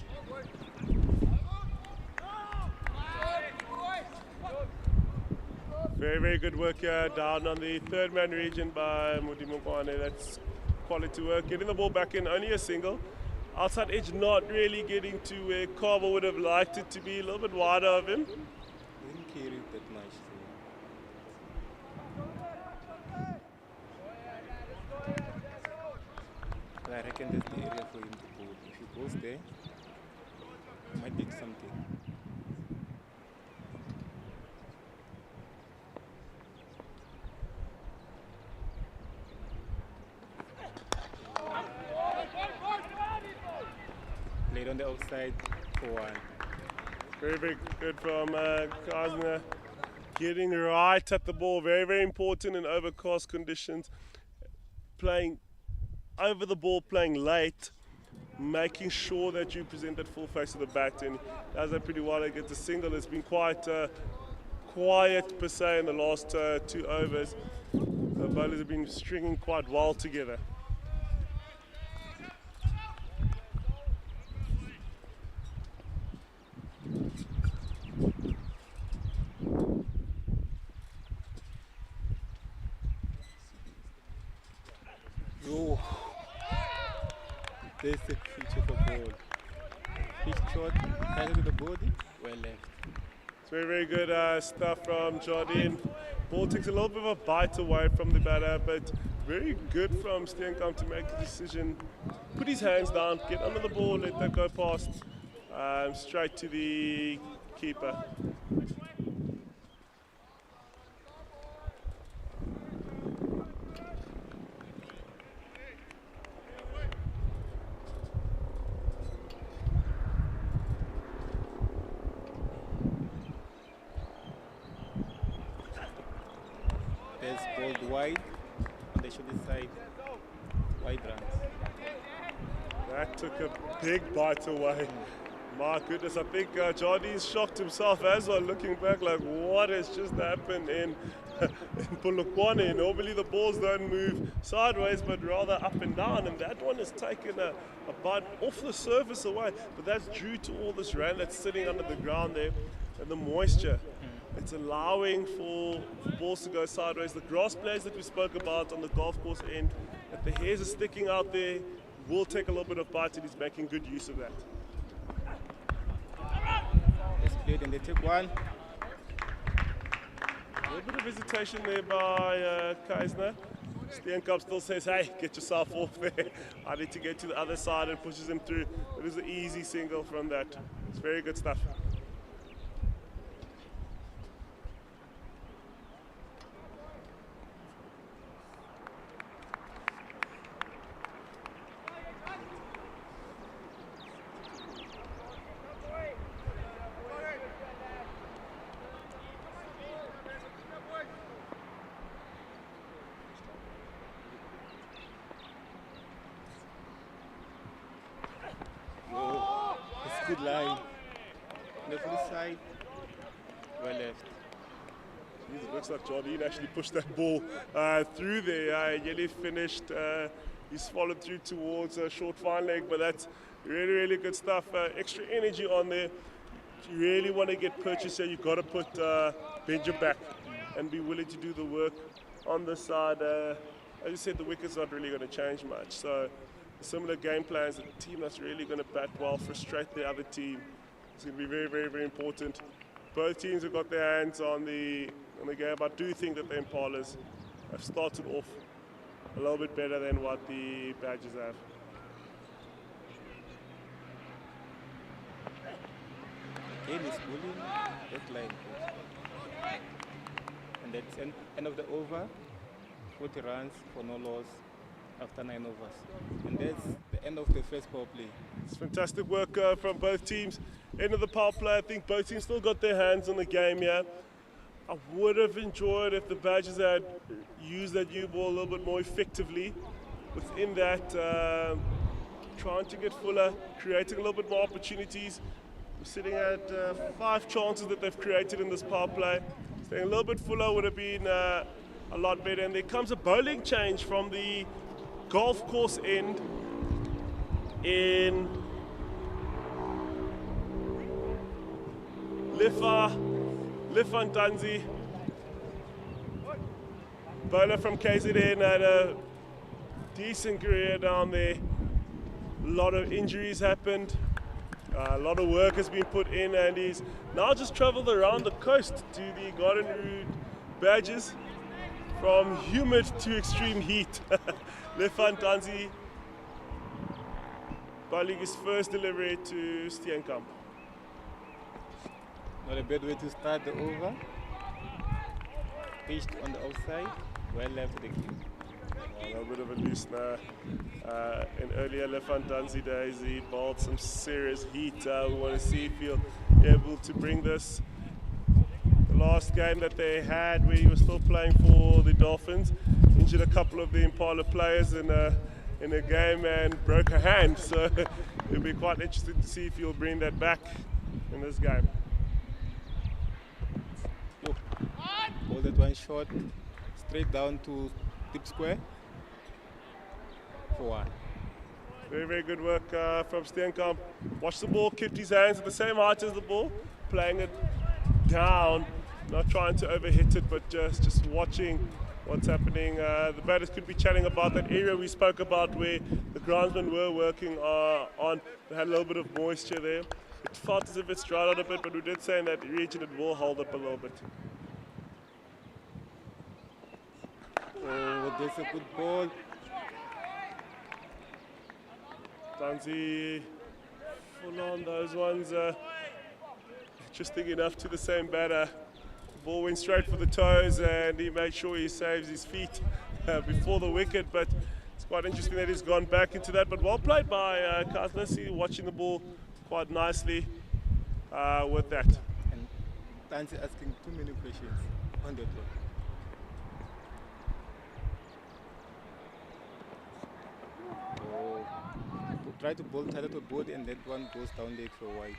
Very, very good work here down on the third man region by Polokwane. That's quality work. Getting the ball back in, only a single. Outside edge not really getting to where Carver would have liked it to be, a little bit wider of him. Didn't carry it that much. But I reckon that's the area for him to bowl. If he goes there, he might get something. Played on the outside for 1. Very, very good from Kazner. Getting right at the ball, very, very important in overcast conditions. Playing over the ball, playing late, making sure that you present that full face of the bat, and does that pretty well. It gets a single. It's been quite quiet per se in the last 2 overs. The bowlers have been stringing quite well together. Oh, there's the pitch of the ball. Pitch short, tight to the body, well left. It's very, very good stuff from Jardine. Ball takes a little bit of a bite away from the batter, but very good from Steenkamp to make the decision. Put his hands down, get under the ball, let that go past, straight to the keeper. There's balled wide on the shoulder side, wide runs. That took a big bite away. My goodness, I think Jardine's shocked himself as well, looking back like what has just happened in Polokwane. Normally the balls don't move sideways but rather up and down, and that one has taken a bite off the surface away, but that's due to all this rain that's sitting under the ground there and the moisture. It's allowing for balls to go sideways. The grass blades that we spoke about on the golf course end, that the hairs are sticking out there, will take a little bit of bite, and he's making good use of that. It's played and they take 1. A little bit of hesitation there by Keisner. Steenkamp still says, hey, get yourself off there. I need to get to the other side, and pushes him through. It is an easy single from that. It's very good stuff. Good line. Left side, well left. It looks like Jardine actually pushed that ball through there. Nearly finished. He's followed through towards a short fine leg, but that's really, really good stuff. Extra energy on there. If you really want to get purchase here, you've got to put Benja back and be willing to do the work on the side. As you said, the wicket's not really going to change much. So similar game plans. A team that's really going to bat well, frustrate the other team. It's going to be very, very, very important. Both teams have got their hands on the game. I do think that the Impalas have started off a little bit better than what the Badgers have. Again, is bowling that line. And that's end of the over, 40 runs for no loss after 9 overs. And that's the end of the first power play. It's fantastic work from both teams. End of the power play, I think both teams still got their hands on the game here. I would have enjoyed if the Badgers had used that U ball a little bit more effectively. Within that, trying to get fuller, creating a little bit more opportunities. We're sitting at 5 chances that they've created in this power play. Staying a little bit fuller would have been a lot better. And there comes a bowling change from the golf course end in Lifantanzi. Bowler from KZN had a decent career down there. A lot of injuries happened. A lot of work has been put in, and he's now just traveled around the coast to the Garden Route Badgers from humid to extreme heat. Lifantanzi bowling his first delivery to Steenkamp. Not a bad way to start the over. Pitched on the outside, well left the game. A little bit of a loosener. In earlier Lifantanzi days, he bowled some serious heat. We want to see if he'll be able to bring this. The last game that they had, where he was still playing for the Dolphins, injured a couple of the Impala players in a game and broke a hand. So it'll be quite interesting to see if he'll bring that back in this game. Look, hold that one shot, straight down to deep square for 1. Very, very good work from Steenkamp. Watch the ball, kept his hands at the same height as the ball, playing it down, not trying to overhit it, but just watching what's happening. The batters could be chatting about that area we spoke about where the groundsmen were working on. They had a little bit of moisture there. It felt as if it's dried out a bit, but we did say in that region it will hold up a little bit. Oh, that's a good ball. Tanzi full on those ones. Interesting enough to the same batter. The ball went straight for the toes and he made sure he saves his feet before the wicket, but it's quite interesting that he's gone back into that. But well played by Kaznasi, watching the ball quite nicely with that. And Tanzi asking too many questions on the clock. Try to bowl tighter to board and that one goes down late for wide.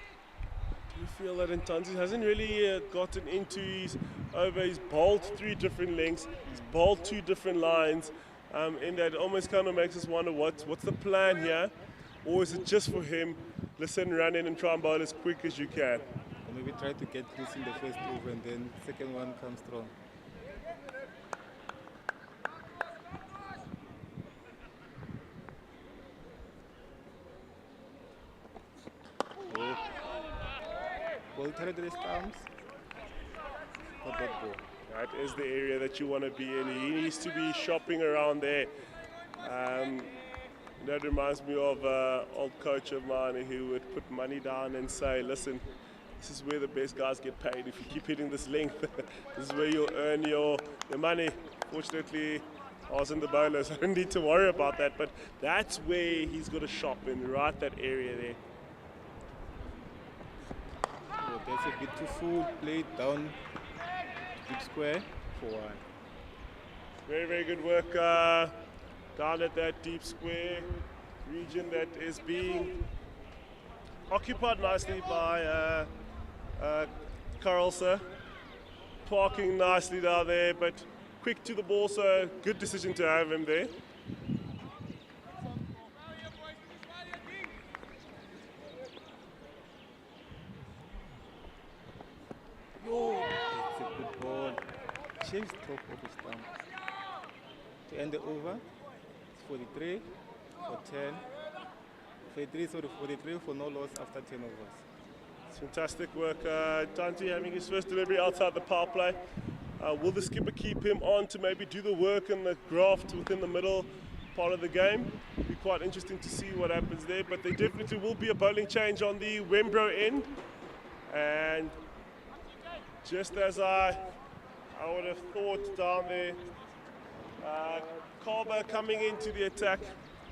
Do you feel that Ntanzi hasn't really gotten into his over? He's bowled 3 different lengths, he's bowled 2 different lines, in that it almost kind of makes us wonder what's the plan here, or is it just for him, listen, run in and try and bowl as quick as you can? Or maybe try to get this in the first over and then second one comes strong. Ball tighter to the stumps. Not that ball. That is the area that you want to be in. He needs to be shopping around there. That reminds me of an old coach of mine who would put money down and say, listen, this is where the best guys get paid. If you keep hitting this length, this is where you'll earn your money. Fortunately, I was in the bowlers. I don't need to worry about that, but that's where he's got to shop in, right that area there. Oh, that's a bit too full. Played down deep square for 1. Very, very good work down at that deep square region that is being occupied nicely by Carlson. Parking nicely down there, but quick to the ball, so good decision to have him there. It's a good ball. Chase top of the stump. To end the over, it's 43. for 10. 43 for no loss after 10 overs. It's fantastic work. Dante having his first delivery outside the power play. Will the skipper keep him on to maybe do the work and the graft within the middle part of the game? It'll be quite interesting to see what happens there, but there definitely will be a bowling change on the Wenbro end. And just as I would have thought down there, Carver coming into the attack.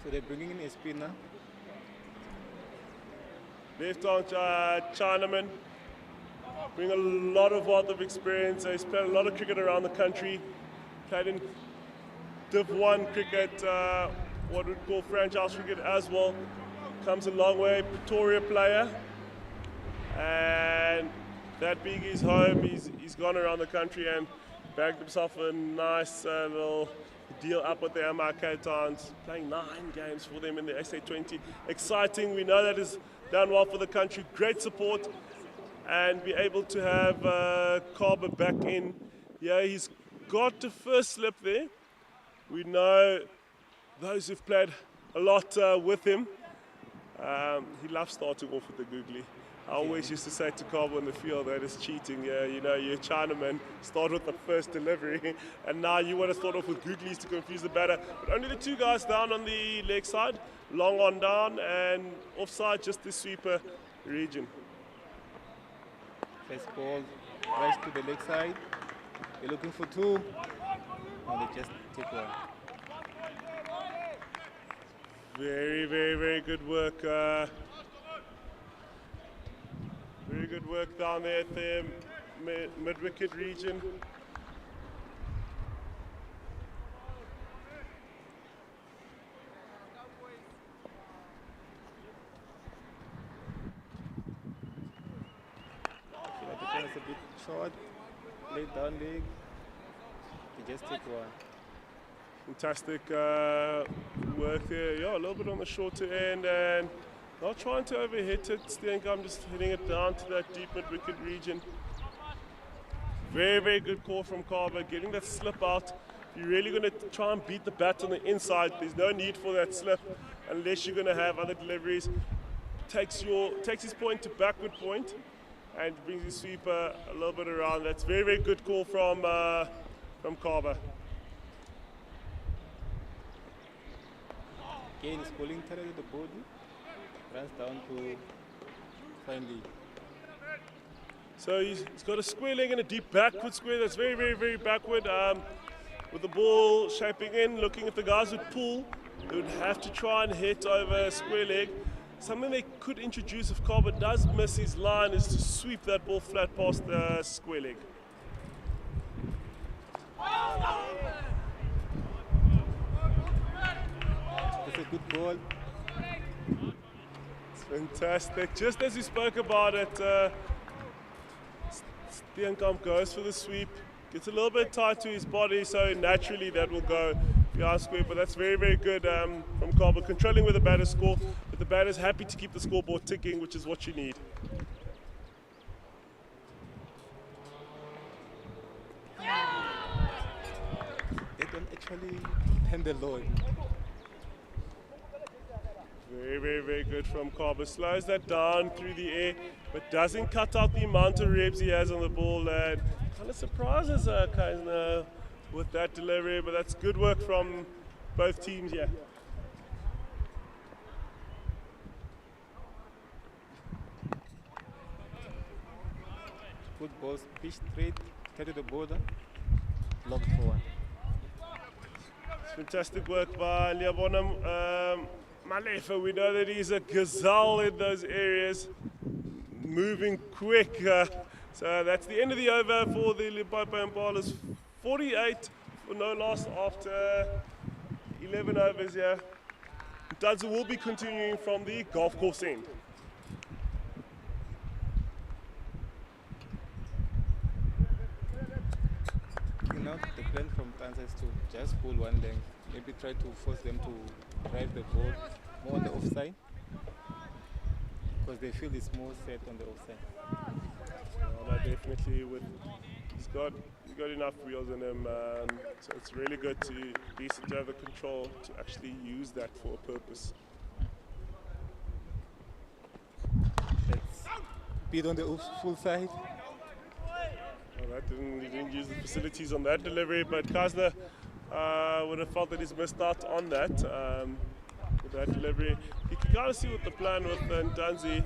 So they're bringing in a spinner. Left arm Chinaman, bring a lot of wealth of experience. He's played a lot of cricket around the country. Played in Div 1 cricket, what we'd call franchise cricket as well. Comes a long way, Pretoria player. And that being his home, he's gone around the country and bagged himself a nice little deal up with the MRK Towns, playing 9 games for them in the SA20. Exciting, we know that is done well for the country, great support, and be able to have Carver back in. Yeah, he's got the first slip there. We know those who've played a lot with him. He loves starting off with the googly. I always used to say to Carver in the field that is cheating. Yeah, you know, you're a Chinaman, start with the first delivery, and now you want to start off with googlies to confuse the batter. But only the 2 guys down on the leg side, long on down, and offside just the sweeper region. First ball, right to the leg side. They're looking for 2, and they just take 1. Very, very, very good work. Very good work down there at the mid-wicket region. I feel like the ball is a bit short, late down leg. They just take 1. Fantastic work there. Yeah, a little bit on the shorter end and not trying to overhit it. I'm just hitting it down to that deep mid-wicket region. Very, very good call from Carver, getting that slip out. If you're really going to try and beat the bat on the inside, there's no need for that slip unless you're going to have other deliveries. Takes his point to backward point and brings his sweeper a little bit around. That's very, very good call from Carver. Again, he's pulling territory to the body. Runs down to finally. So he's got a square leg and a deep backward square that's very, very, very backward. With the ball shaping in, looking if the guys would pull, they would have to try and hit over a square leg. Something they could introduce if Carver does miss his line is to sweep that ball flat past the square leg. That's a good ball. Fantastic. Just as we spoke about it, Steenkamp goes for the sweep, gets a little bit tight to his body, so naturally that will go behind square. But that's very, very good from Carver, controlling where the batters score, but the batter's happy to keep the scoreboard ticking, which is what you need. They don't actually handle low. Very, very, very good from Carver. Slows that down through the air, but doesn't cut out the amount of reps he has on the ball. And kind of surprises Kaisner with that delivery, but that's good work from both teams here. Good balls, pitch straight, carry the border, locked for 1. It's fantastic work by Liabona Malefa. We know that he's a gazelle in those areas, moving quick. So that's the end of the over for the Limpopo Impalas. 48 for no loss after 11 overs here. Duds will be continuing from the golf course end. You know, the plan from Tanzania is to just pull 1 length, maybe try to force them to drive the ball more on the offside, because they feel it's more set on the offside. Well, definitely with he's got enough wheels in him, so it's really good to decent to have the control to actually use that for a purpose. Let's beat on the full side. Well, he didn't use the facilities on that delivery, but Kasner would have felt that he's missed out on that with that delivery. You can kind of see what the plan with Ntanzi,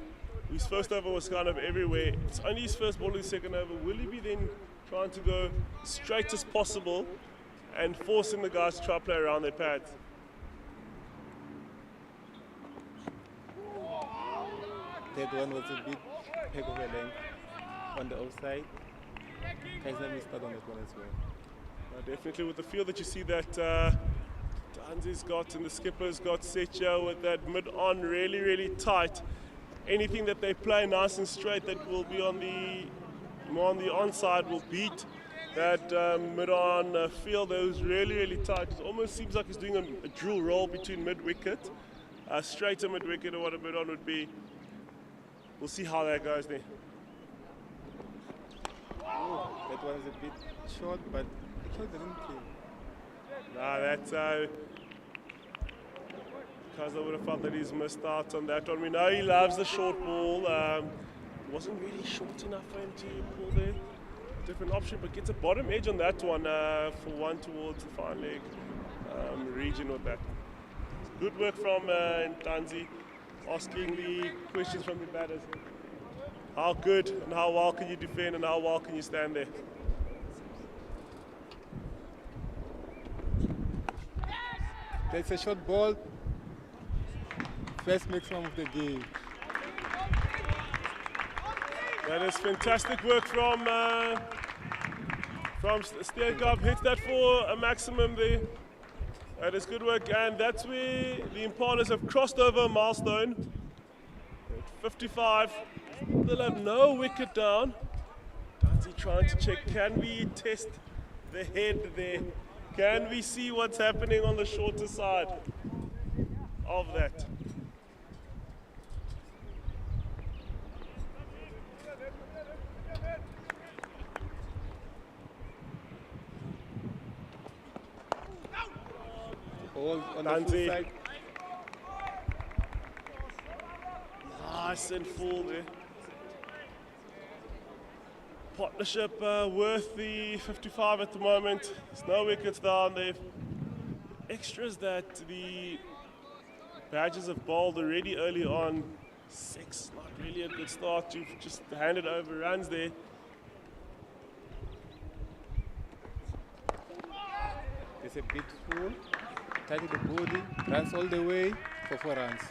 whose first over was kind of everywhere. It's only his first ball in his second over. Will he be then trying to go straight as possible and forcing the guys to try to play around their pads? That one was a bit peg of a length on the outside. Kaiser missed out on that one as well. Definitely with the feel that you see that Danzi's got and the skipper's got Setja with that mid-on really, really tight. Anything that they play nice and straight that will be on the more on the onside will beat that mid-on field that was really, really tight. It almost seems like he's doing a dual roll between mid-wicket, straight to mid-wicket or what a mid-on would be. We'll see how that goes there. Oh, that one is a bit short, but the shot didn't kill. Nah, that's because I would have felt that he's missed out on that one. We know he loves the short ball. Wasn't really short enough for him to pull there. Different option, but gets a bottom edge on that one for one towards the fine leg region with that. Good work from Ntanzi, asking the questions from the batters. How good and how well can you defend and how well can you stand there? That's a short ball. First maximum of the game. That is fantastic work from Steenkamp. Hits that for a maximum there. That is good work, and that's where the Impalas have crossed over a milestone. At 55, they'll have no wicket down. Danzi trying to check, can we test the head there? Can we see what's happening on the shorter side of that? All on the full side. Nice and full there. Partnership worth the 55 at the moment. There's no wickets down. They've extras that the Badgers have bowled already early on. 6, not really a good start. You've just handed over runs there. It's a bit full. Tighten the body, runs all the way for 4 runs.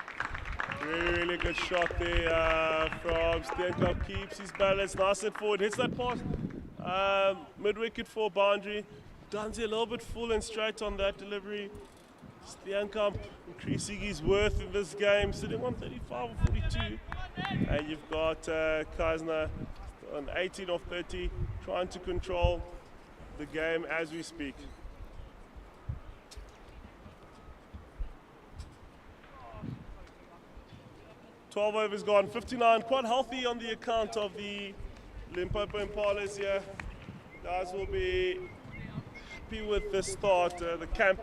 Really, really good shot there from Steenkamp. Keeps his balance nice and forward. Hits that pass mid-wicket for boundary. Danzi a little bit full and straight on that delivery. Steenkamp increasing his worth in this game, sitting on 35 or 42. And you've got Kasner on 18 of 30, trying to control the game as we speak. Twelve overs gone, 59, quite healthy on the account of the Limpopo Impalas here. Guys will be happy with the start. The camp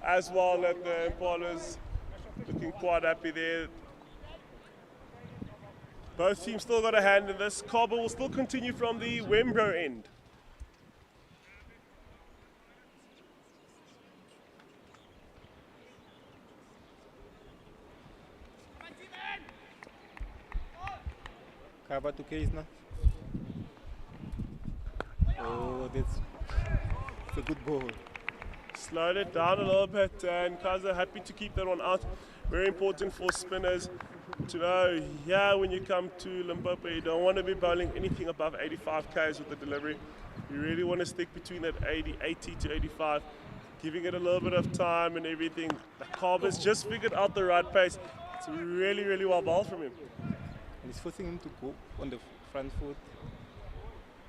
as well at the Impalas looking quite happy there. Both teams still got a hand in this. Kaba will still continue from the Wenbro end. Cover to Keisner. Oh, that's a good ball. Slowed it down a little bit, and Kaza happy to keep that one out. Very important for spinners to know, yeah, when you come to Limpopo, you don't want to be bowling anything above 85 Ks with the delivery. You really want to stick between that 80 to 85, giving it a little bit of time and everything. The Kaba's just figured out the right pace. It's really, really well bowled from him. And he's forcing him to go on the front foot.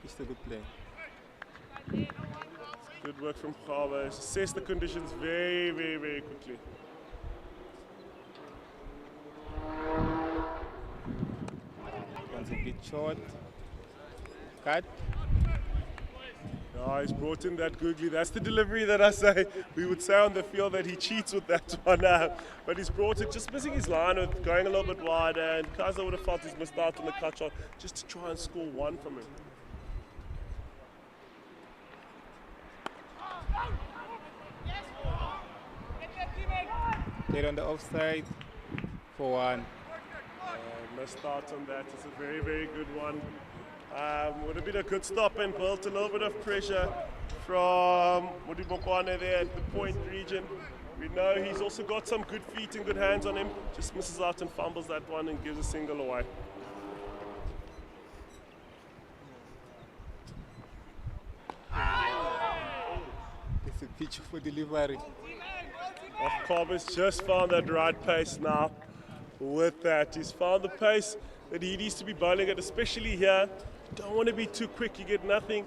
It's a good play. Good work from Kaba. Assess the conditions very, very, very quickly. One's a bit short. Cut. Oh, he's brought in that googly. That's the delivery that I say. We would say on the field that he cheats with that one. But he's brought it, just missing his line with going a little bit wide. And Kaiser would have felt he's missed out on the cut shot just to try and score one from him. Played on the offside for one. Missed out on that. It's a very, very good one. Would have been a good stop and built a little bit of pressure from Polokwane there at the point region. We know he's also got some good feet and good hands on him. Just misses out and fumbles that one and gives a single away. It's a pitch for delivery. Carver's just found that right pace now. With that, he's found the pace that he needs to be bowling at, especially here. Don't want to be too quick, you get nothing.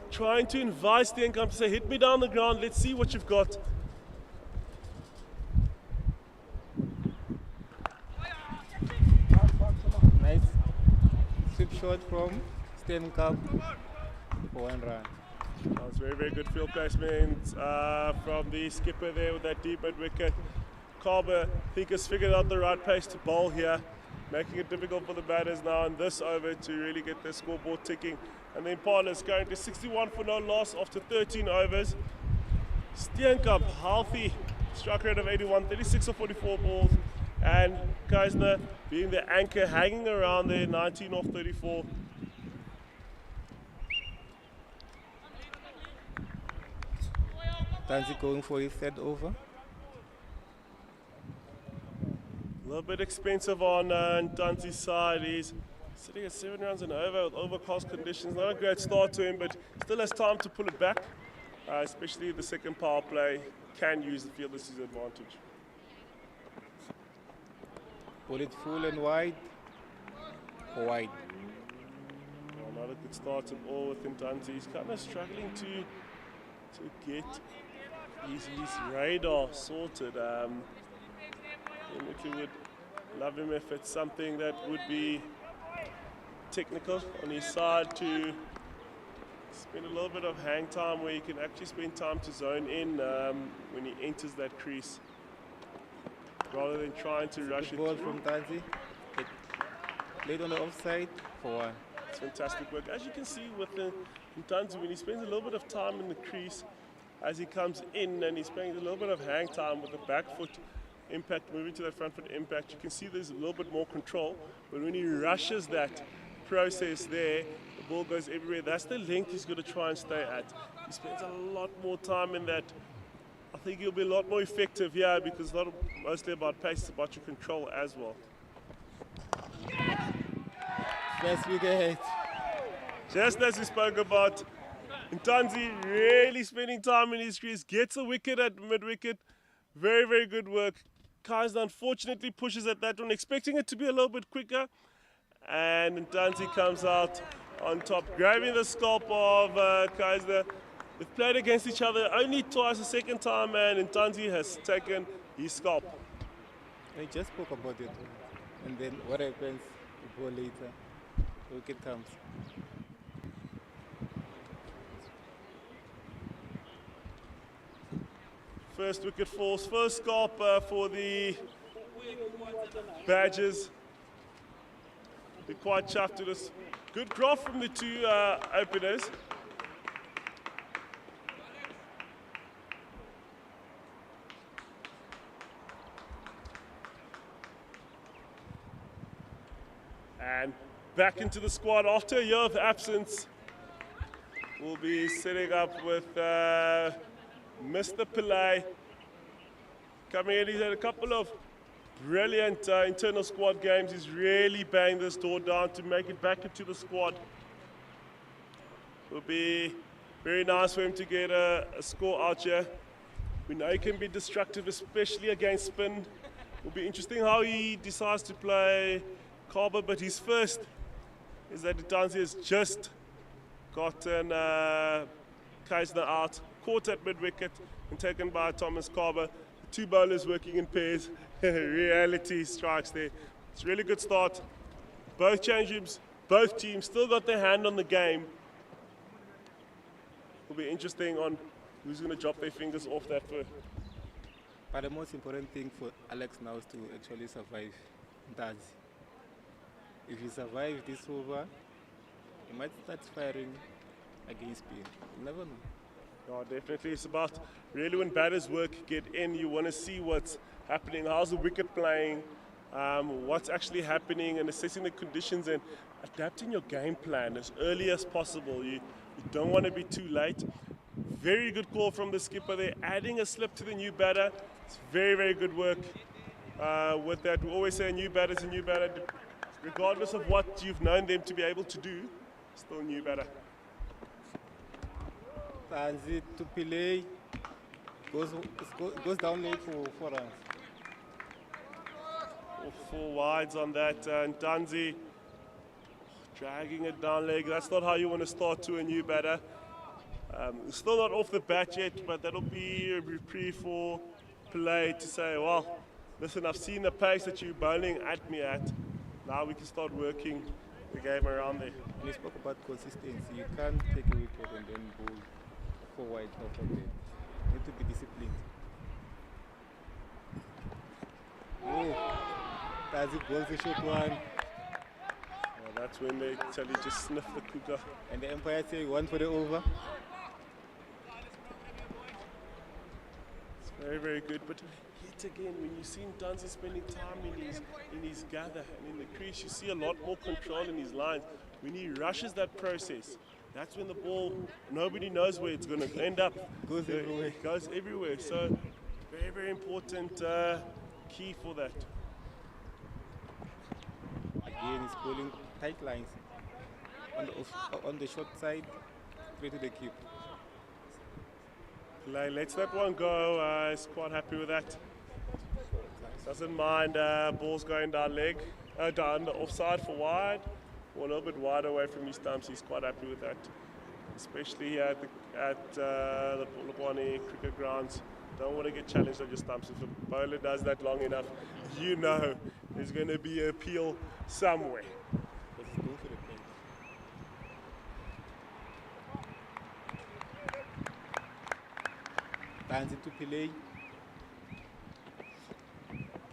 Trying to invite the income to say, hit me down the ground, let's see what you've got. Nice sweep shot from Steenkamp for 1 run. That was very, very good field placement from the skipper there with that deep mid wicket. Carver, I think, has figured out the right pace to bowl here, making it difficult for the batters now in this over to really get their scoreboard ticking. And the Impalas currently 61 for no loss after 13 overs. Steenkamp, healthy, strike rate of 81, 36 of 44 balls. And Keisner being the anchor, hanging around there, 19 off 34. Tanzi going for his third over. A little bit expensive on Tanzi's side. He's sitting at 7 runs and over with overcast conditions. Not a great start to him, but still has time to pull it back. Especially the second power play can use the field as his advantage. Pull it full and wide. Wide. Well, not a good start at all with Tanzi. He's kind of struggling to get his radar sorted. We would love him if it's something that would be technical on his side, to spend a little bit of hang time where he can actually spend time to zone in when he enters that crease, rather than trying to rush it Ball through. from Tanzi. Played on the offside for 1. It's fantastic work. As you can see with Tanzi, when he spends a little bit of time in the crease, as he comes in and he's spending a little bit of hang time with the back foot impact, moving to that front foot impact, you can see there's a little bit more control. But when he rushes that process there, the ball goes everywhere. That's the length he's going to try and stay at. He spends a lot more time in that. I think he'll be a lot more effective here, because it's not mostly about pace, it's about your control as well. First wicket. Just as we spoke about, Tanzi really spending time in his crease, gets a wicket at mid-wicket. Very, very good work. Kaiser unfortunately pushes at that one, expecting it to be a little bit quicker. And Tanzi comes out on top, grabbing the scalp of Kaiser. They've played against each other only twice, the second time, and Tanzi has taken his scalp. I just spoke about it. And then what happens? The ball later. The wicket comes. First wicket falls, first scalp for the Badgers. They're quite chuffed with this. Good graft from the two openers. And back into the squad after a year of absence. We'll be setting up with Mr. Pillay coming in. He's had a couple of brilliant internal squad games. He's really banged this door down to make it back into the squad. Will be very nice for him to get a score out here. We know he can be destructive, especially against spin. Will be interesting how he decides to play Carver, but his first is that Tanzi has just gotten Keisner out, caught at mid-wicket and taken by Thomas Carver. The two bowlers working in pairs. Reality strikes there. It's a really good start. Both change rooms, both teams still got their hand on the game. will be interesting on who's going to drop their fingers off that first. But the most important thing for Alex now is to actually survive that. If you survive this over, you might start firing against spin. You never know. No, definitely. It's about really when batters work, get in, you want to see what's happening, how's the wicket playing, what's actually happening, and assessing the conditions and adapting your game plan as early as possible. You don't want to be too late. Very good call from the skipper there, adding a slip to the new batter. It's very, very good work with that. We always say a new batter is a new batter. Regardless of what you've known them to be able to do, still a new batter. Tanzi to Pillay goes down late for 4 runs. 4 wides on that, and Tanzi dragging it down leg. That's not how you want to start to a new batter. Still not off the bat yet, but that'll be a reprieve for Pillay to say, well, listen, I've seen the pace that you're bowling at me at. Now we can start working the game around there. And you spoke about consistency. You can't take a wicket and then bowl 4 wide off of there. You need to be disciplined. Oh, Tazi bowls a short one. Well, that's when they tell you just sniff the cooker. And the umpire say 1 for the over. It's very, very good. But yet again, when you see Tanzi spending time in his gather and in the crease, you see a lot more control in his lines. When he rushes that process, that's when the ball, nobody knows where it's going to end up. Goes everywhere. It goes everywhere. So very, very important key for that. Again, he's bowling tight lines. On the short side, straight to the keep. Pillay lets that one go. He's quite happy with that. Doesn't mind balls going down leg, down the offside for wide, or a little bit wide away from his stumps. He's quite happy with that, especially here at the Polokwane cricket grounds. Don't want to get challenged on your stumps. If a bowler does that long enough, you know there's going to be an appeal somewhere. Let's go for the play. Tanzi to Pillay.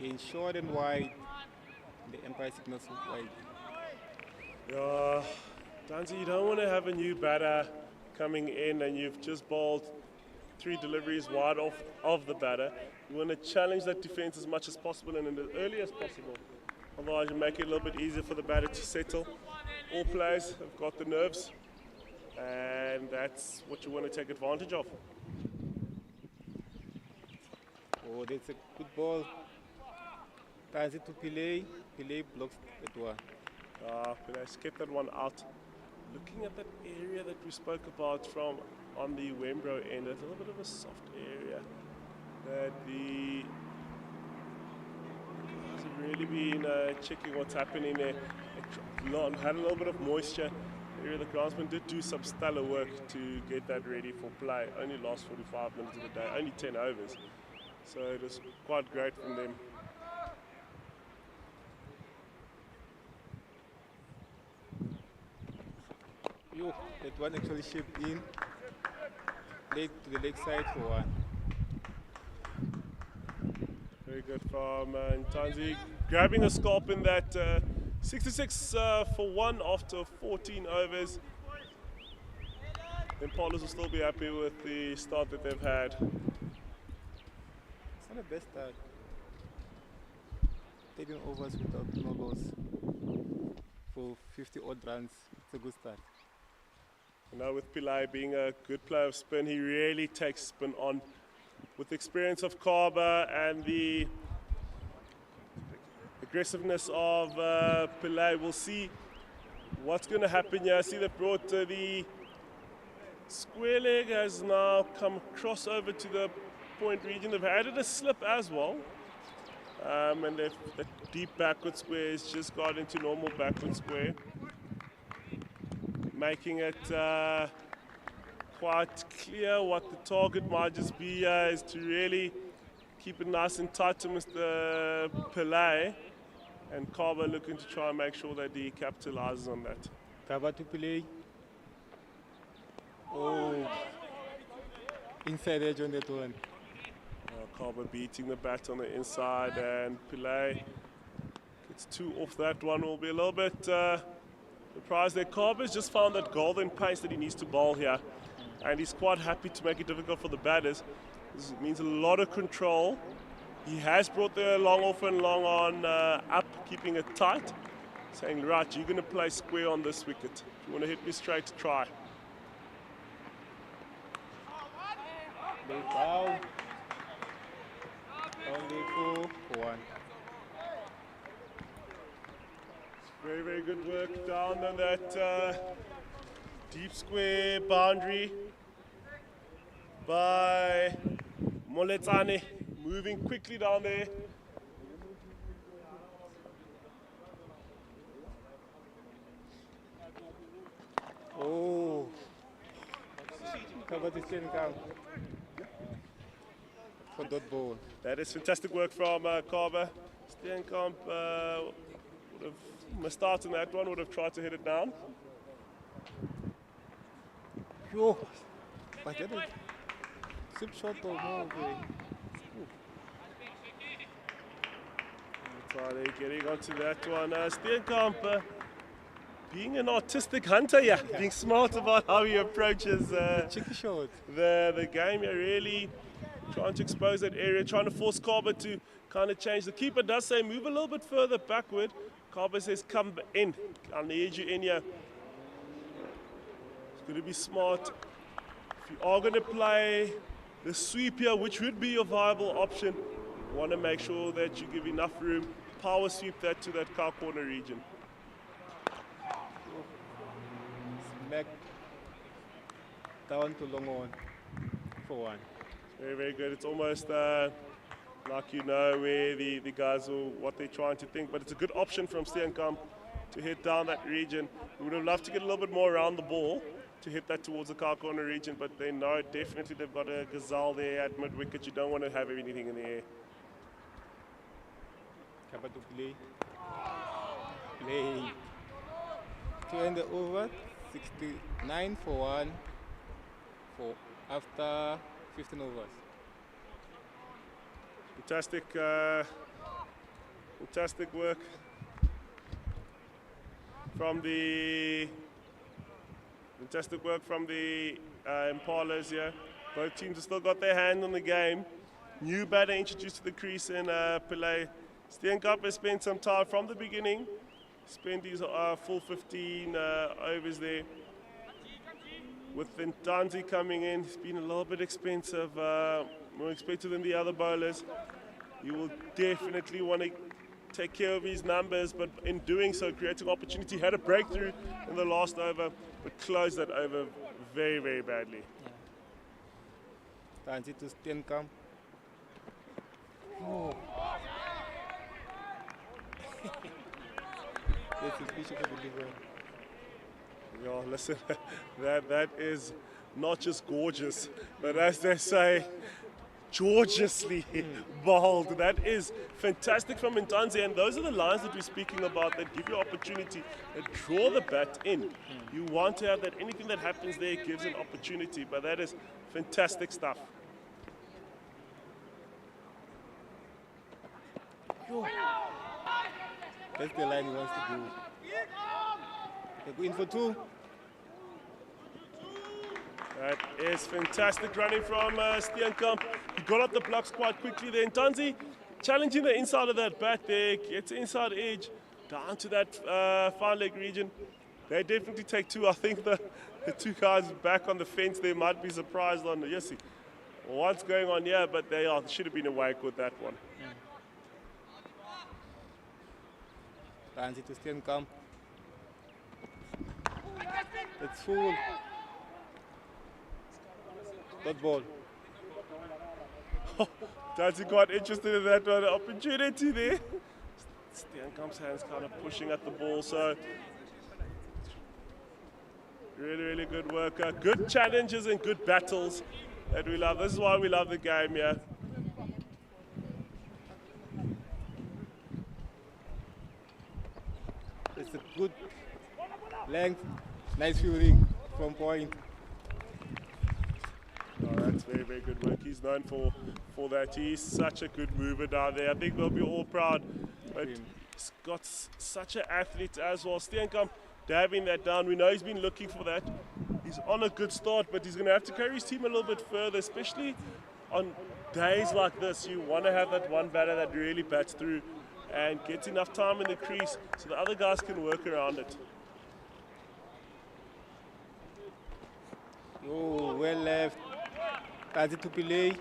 Again, short and wide. The umpire signals wide. Yeah, Tanzi, you don't want to have a new batter coming in and you've just bowled 3 deliveries wide of the batter. You want to challenge that defense as much as possible and as early as possible. Otherwise, you make it a little bit easier for the batter to settle. All players have got the nerves, and that's what you want to take advantage of. Oh, that's a good ball. Tanzi to Pillay. Pillay blocks that one. Let's get that one out. Looking at that area that we spoke about from on the Wenbro end, it's a little bit of a soft area that the guys have really been checking what's happening there. It had a little bit of moisture. The area the groundsman did do some stellar work to get that ready for play. Only last 45 minutes of the day, only 10 overs. So it was quite great from them. Yo, that one actually shaped in. Leg to the leg side for 1. Very good from Tanzi. Grabbing a scalp in that 66 for 1 after 14 overs. Impalas will still be happy with the start that they've had. It's not the best start. 13 overs without no loss for 50 odd runs. It's a good start. Now with Pillay being a good player of spin, he really takes spin on. With the experience of Kaba and the aggressiveness of Pillay, we'll see what's going to happen here. I see they've brought the square leg has now come across over to the point region. They've added a slip as well. And the deep backward square has just got into normal backward square, making it quite clear what the target might just be is to really keep it nice and tight to Mr. Pillay, and Kaba looking to try and make sure that he capitalizes on that. Kaba to Pillay. Oh, Inside edge on that one. Carver beating the bat on the inside, and Pillay gets 2 off that one. Will be a little bit surprised there. Carver's just found that golden pace that he needs to bowl here, and he's quite happy to make it difficult for the batters. This means a lot of control. He has brought the long off and long on up, keeping it tight, saying, right, you're going to play square on this wicket. If you want to hit me straight, try. They down. Only 4 1. Very, very good work down on that deep square boundary by Moletsane, moving quickly down there. Oh. Cover the Steenkamp. For dot ball. That is fantastic work from Carver. Steenkamp would have missed out on that one, would have tried to hit it down. Yo. But that is sip shot or no way. They're getting onto that one. Steenkamp being an artistic hunter, yeah, being smart about how he approaches Cheeky shot. the game. You're really trying to expose that area, trying to force Carver to kind of change. The keeper does say move a little bit further backward. Carver says come in. On the edge, you in here. It's going to be smart. If you are going to play the sweep here, which would be a viable option, you want to make sure that you give enough room. Power sweep that to that car corner region. Smack down to long on for 1. Very, very good. It's almost like you know where the guys are, what they're trying to think, but it's a good option from Steenkamp to hit down that region. We would have loved to get a little bit more around the ball to hit that towards the car corner region, but they know definitely they've got a gazelle there at mid-wicket. You don't want to have anything in the air. Cover to play. Play. To end the over. 69 for 1 for after 15 overs. Fantastic work from the Impalas here. Both teams have still got their hand on the game. New batter introduced to the crease in Pillay. Steenkamp has spent some time from the beginning. Spent his full 15 overs there. With Ntanzi coming in, it's been a little bit expensive, more expensive than the other bowlers. You will definitely want to take care of his numbers, but in doing so, creating opportunity. Had a breakthrough in the last over, but closed that over very, very badly. Ntanzi to Steenkamp. Oh. That's a fish of the liver. Yeah, listen, that is not just gorgeous, but as they say, gorgeously bowled. That is fantastic from Ntanzi, and those are the lines that we're speaking about that give you opportunity, that draw the bat in. You want to have that, anything that happens there gives an opportunity, but that is fantastic stuff. That's the line he wants to go. They go in for 2. That is fantastic running from Steenkamp. He got up the blocks quite quickly there. Ntanzi challenging the inside of that bat there, gets inside edge, down to that fine leg region. They definitely take 2. I think the 2 guys back on the fence there might be surprised on yes, what's going on here, but they should have been awake with that one. Ntanzi to Steenkamp. It's full. Dot ball. Ntanzi quite interested in that one. Opportunity there. Steenkamp's hands kind of pushing at the ball, so really, really good work. Good challenges and good battles that we love. This is why we love the game, yeah. It's a good length, nice fielding from point. All right. That's very, very good work. He's known for that. He's such a good mover down there. I think they'll be all proud. But he's got such an athlete as well. Steenkamp dabbing that down. We know he's been looking for that. He's on a good start, but he's going to have to carry his team a little bit further, especially on days like this. You want to have that one batter that really bats through and gets enough time in the crease so the other guys can work around it. Oh, well left. Pass it to Pillay.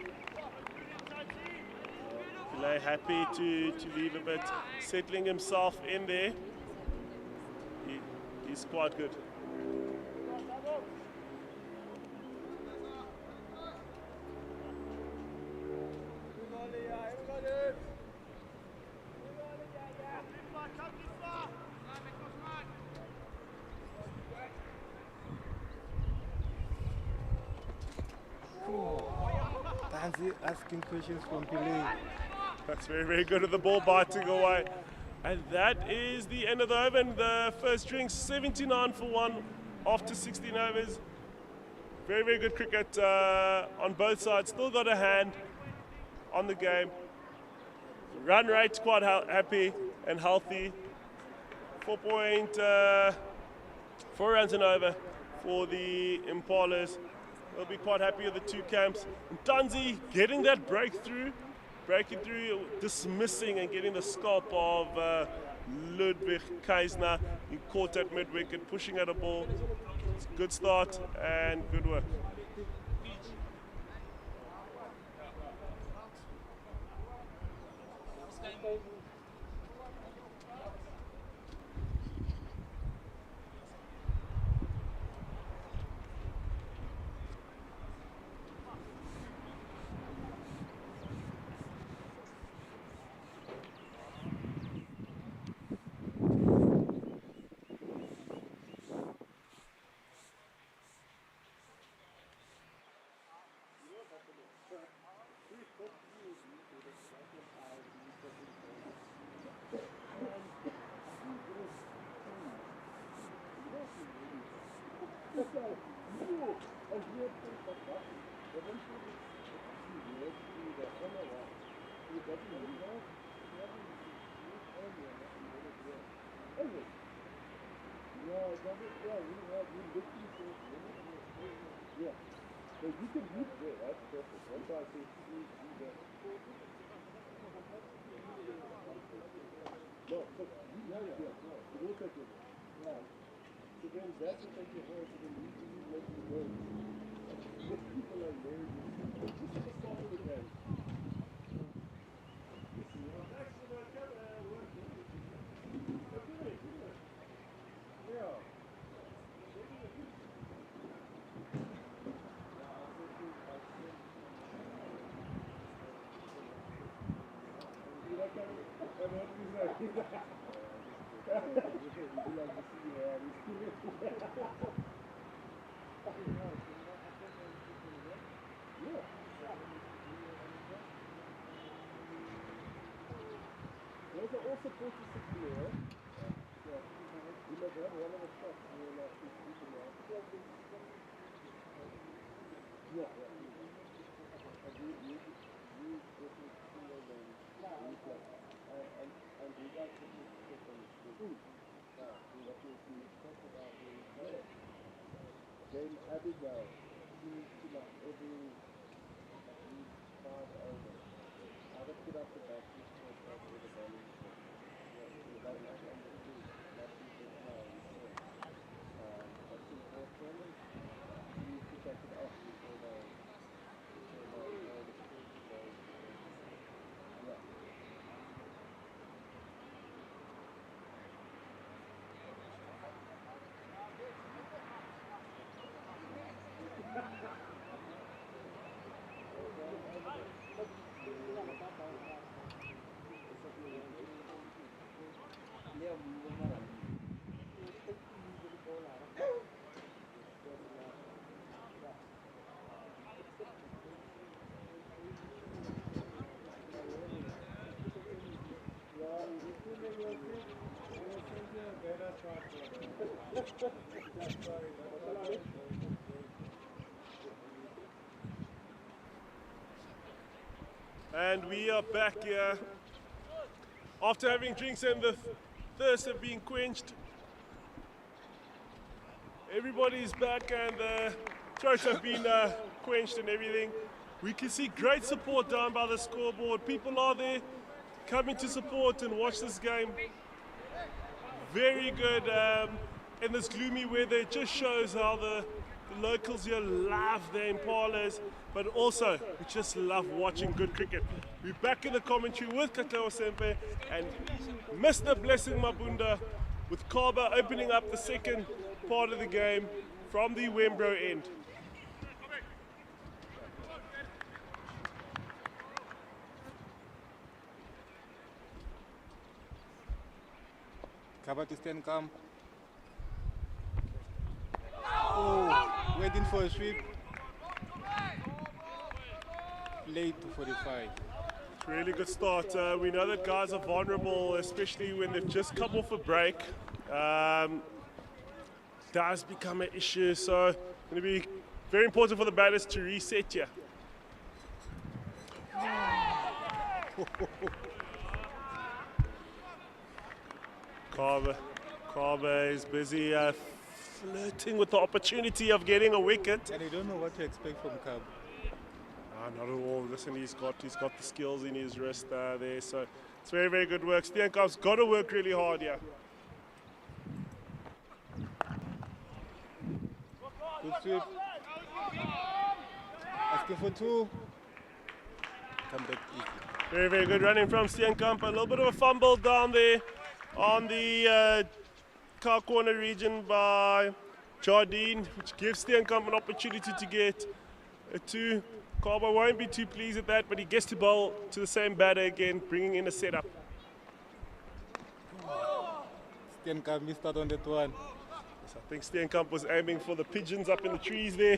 Pillay happy to leave a bit, settling himself in there. He's quite good. Asking questions from Pillay. That's very, very good at the ball biting away. And that is the end of the over. And the first drinks, 79 for 1 after 16 overs. Very, very good cricket on both sides. Still got a hand on the game. Run rate quite happy and healthy. 4.4 runs and over for the Impalas. They'll be quite happy with the two camps. And Tanzi getting that breaking through, dismissing and getting the scalp of Ludwig Keisner. He caught that mid-wicket, pushing at a ball. It's a good start and good work. So you can use it, that's perfect. That's why I say use that. No, so you know it, yeah, no. It will take it. Yeah. So then that's what take your hands, so then you let it go. What people are very good. This is the start of the game. Yeah. Those are all supporters of the air. You know, they have one of the shots where like these people are. Yeah, yeah. And you definitely see them and you guys can just on the food. Yeah, so that you talk about the then Abigail, she like every 5 overs. I would put up the back with the bowling. That is on the food. That is the time. But in Portland, you need to take it off before the yeah. And we are back here after having drinks and the thirst have been quenched. Everybody's back and the throats have been quenched and everything. We can see great support down by the scoreboard. People are there coming to support and watch this game. Very good in this gloomy weather. It just shows how the locals here love their Impalas, but also we just love watching good cricket. We're back in the commentary with Katao Sempe and Mr. Blessing Mabunda with Kaba opening up the second part of the game from the Wenbro end. Cover to stand calm. Oh, waiting for a sweep. Late to 45. Really good start. We know that guys are vulnerable, especially when they've just come off a break. Does become an issue, so it's going to be very important for the batters to reset here. Carver is busy flirting with the opportunity of getting a wicket. And you don't know what to expect from Cab. Not at all. Listen, he's got the skills in his wrist there, so it's very, very good work. Steenkamp's got to work really hard here. Good sweep. Asking for two. Come back easy. Very, very good running from Steenkamp. A little bit of a fumble down there on the car corner region by Jardine, which gives Steenkamp an opportunity to get a two. Carver won't be too pleased at that, but he gets to bowl to the same batter again, bringing in a setup. Steenkamp missed out on that one. I think Steenkamp was aiming for the pigeons up in the trees there.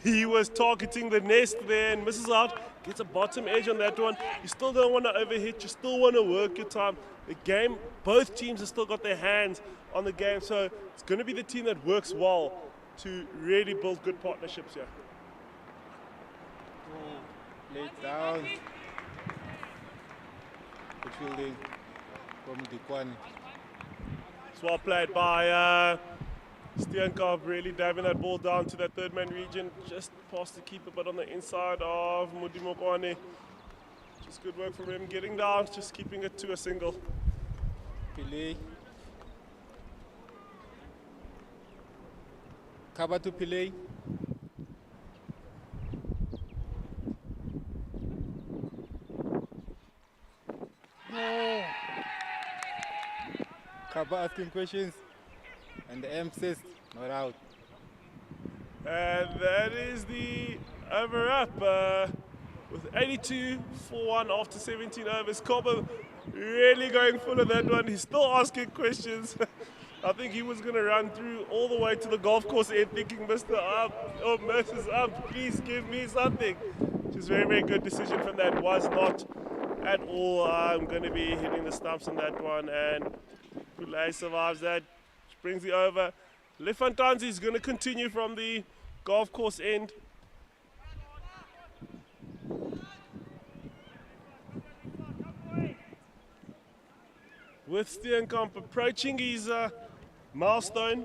He was targeting the nest there and misses out. Gets a bottom edge on that one. You still don't want to overhit. You still want to work your time. The game, both teams have still got their hands on the game. So it's going to be the team that works well to really build good partnerships here. Late down. Good fielding from Polokwane. It's well played by Steenkamp, really diving that ball down to that third man region, just past the keeper, but on the inside of Polokwane. Just good work from him, getting down, just keeping it to a single. Pillay. Cover to Pillay. No. Cover asking questions. And the M says, not out. And that is the over up with 82 for 1 after 17 overs. Cobber really going full of that one. He's still asking questions. I think he was going to run through all the way to the golf course end thinking, Mr. Up or Mrs. Up, please give me something. Which is a very, very good decision from that. Was not at all going to be hitting the stumps on that one. And Pillay survives that. Brings the over. Lefantanzi is going to continue from the golf course end. With Steenkamp approaching his milestone,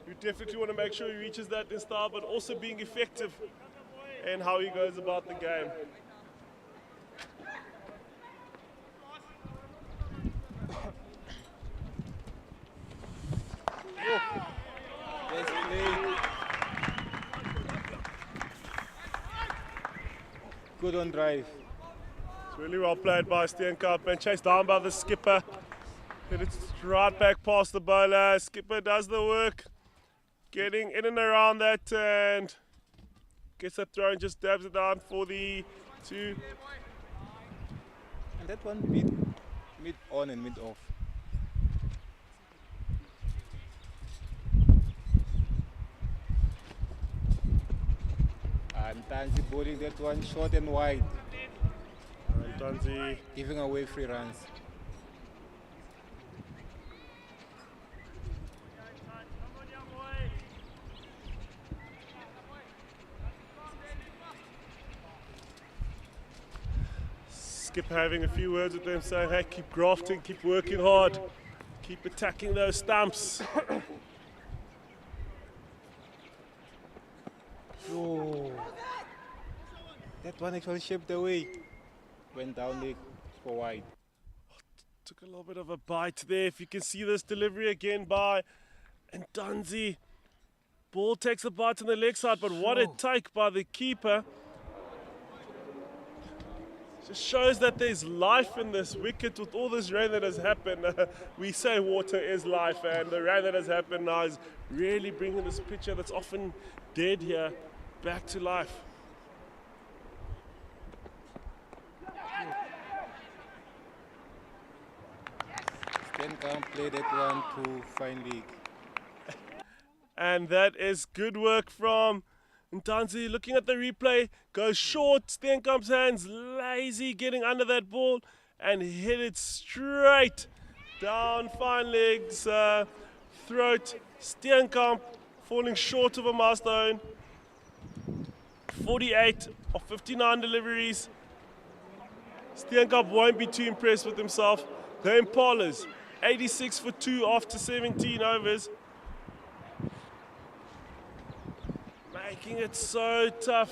you definitely want to make sure he reaches that in style, but also being effective in how he goes about the game. Yes, play. Good on drive. It's really well played by Steenkamp and chased down by the skipper. Hit it right back past the bowler. Skipper does the work, getting in and around that and gets that throw and just dabs it down for the two. And that one mid on and mid off. And Tanzi bowling that one short and wide. And Tanzi giving away free runs. skipper having a few words with them, saying, hey, keep grafting, keep working hard, keep attacking those stumps. Oh, that one actually shaped away. Went down there for wide. Took a little bit of a bite there. If you can see this delivery again by Ntanzi. Ball takes a bite on the leg side, but what a take by the keeper. Just shows that there's life in this wicket with all this rain that has happened. We say water is life, and the rain that has happened now is really bringing this picture that's often dead here back to life. Then can't play that one to fine league. And that is good work from Ntanzi. Looking at the replay, goes short, Steenkamp's hands lazy, getting under that ball and hit it straight down fine legs, throat. Steenkamp falling short of a milestone. 48 of 59 deliveries. Steenkamp won't be too impressed with himself. The Impalas, 86 for 2 after 17 overs. Making it so tough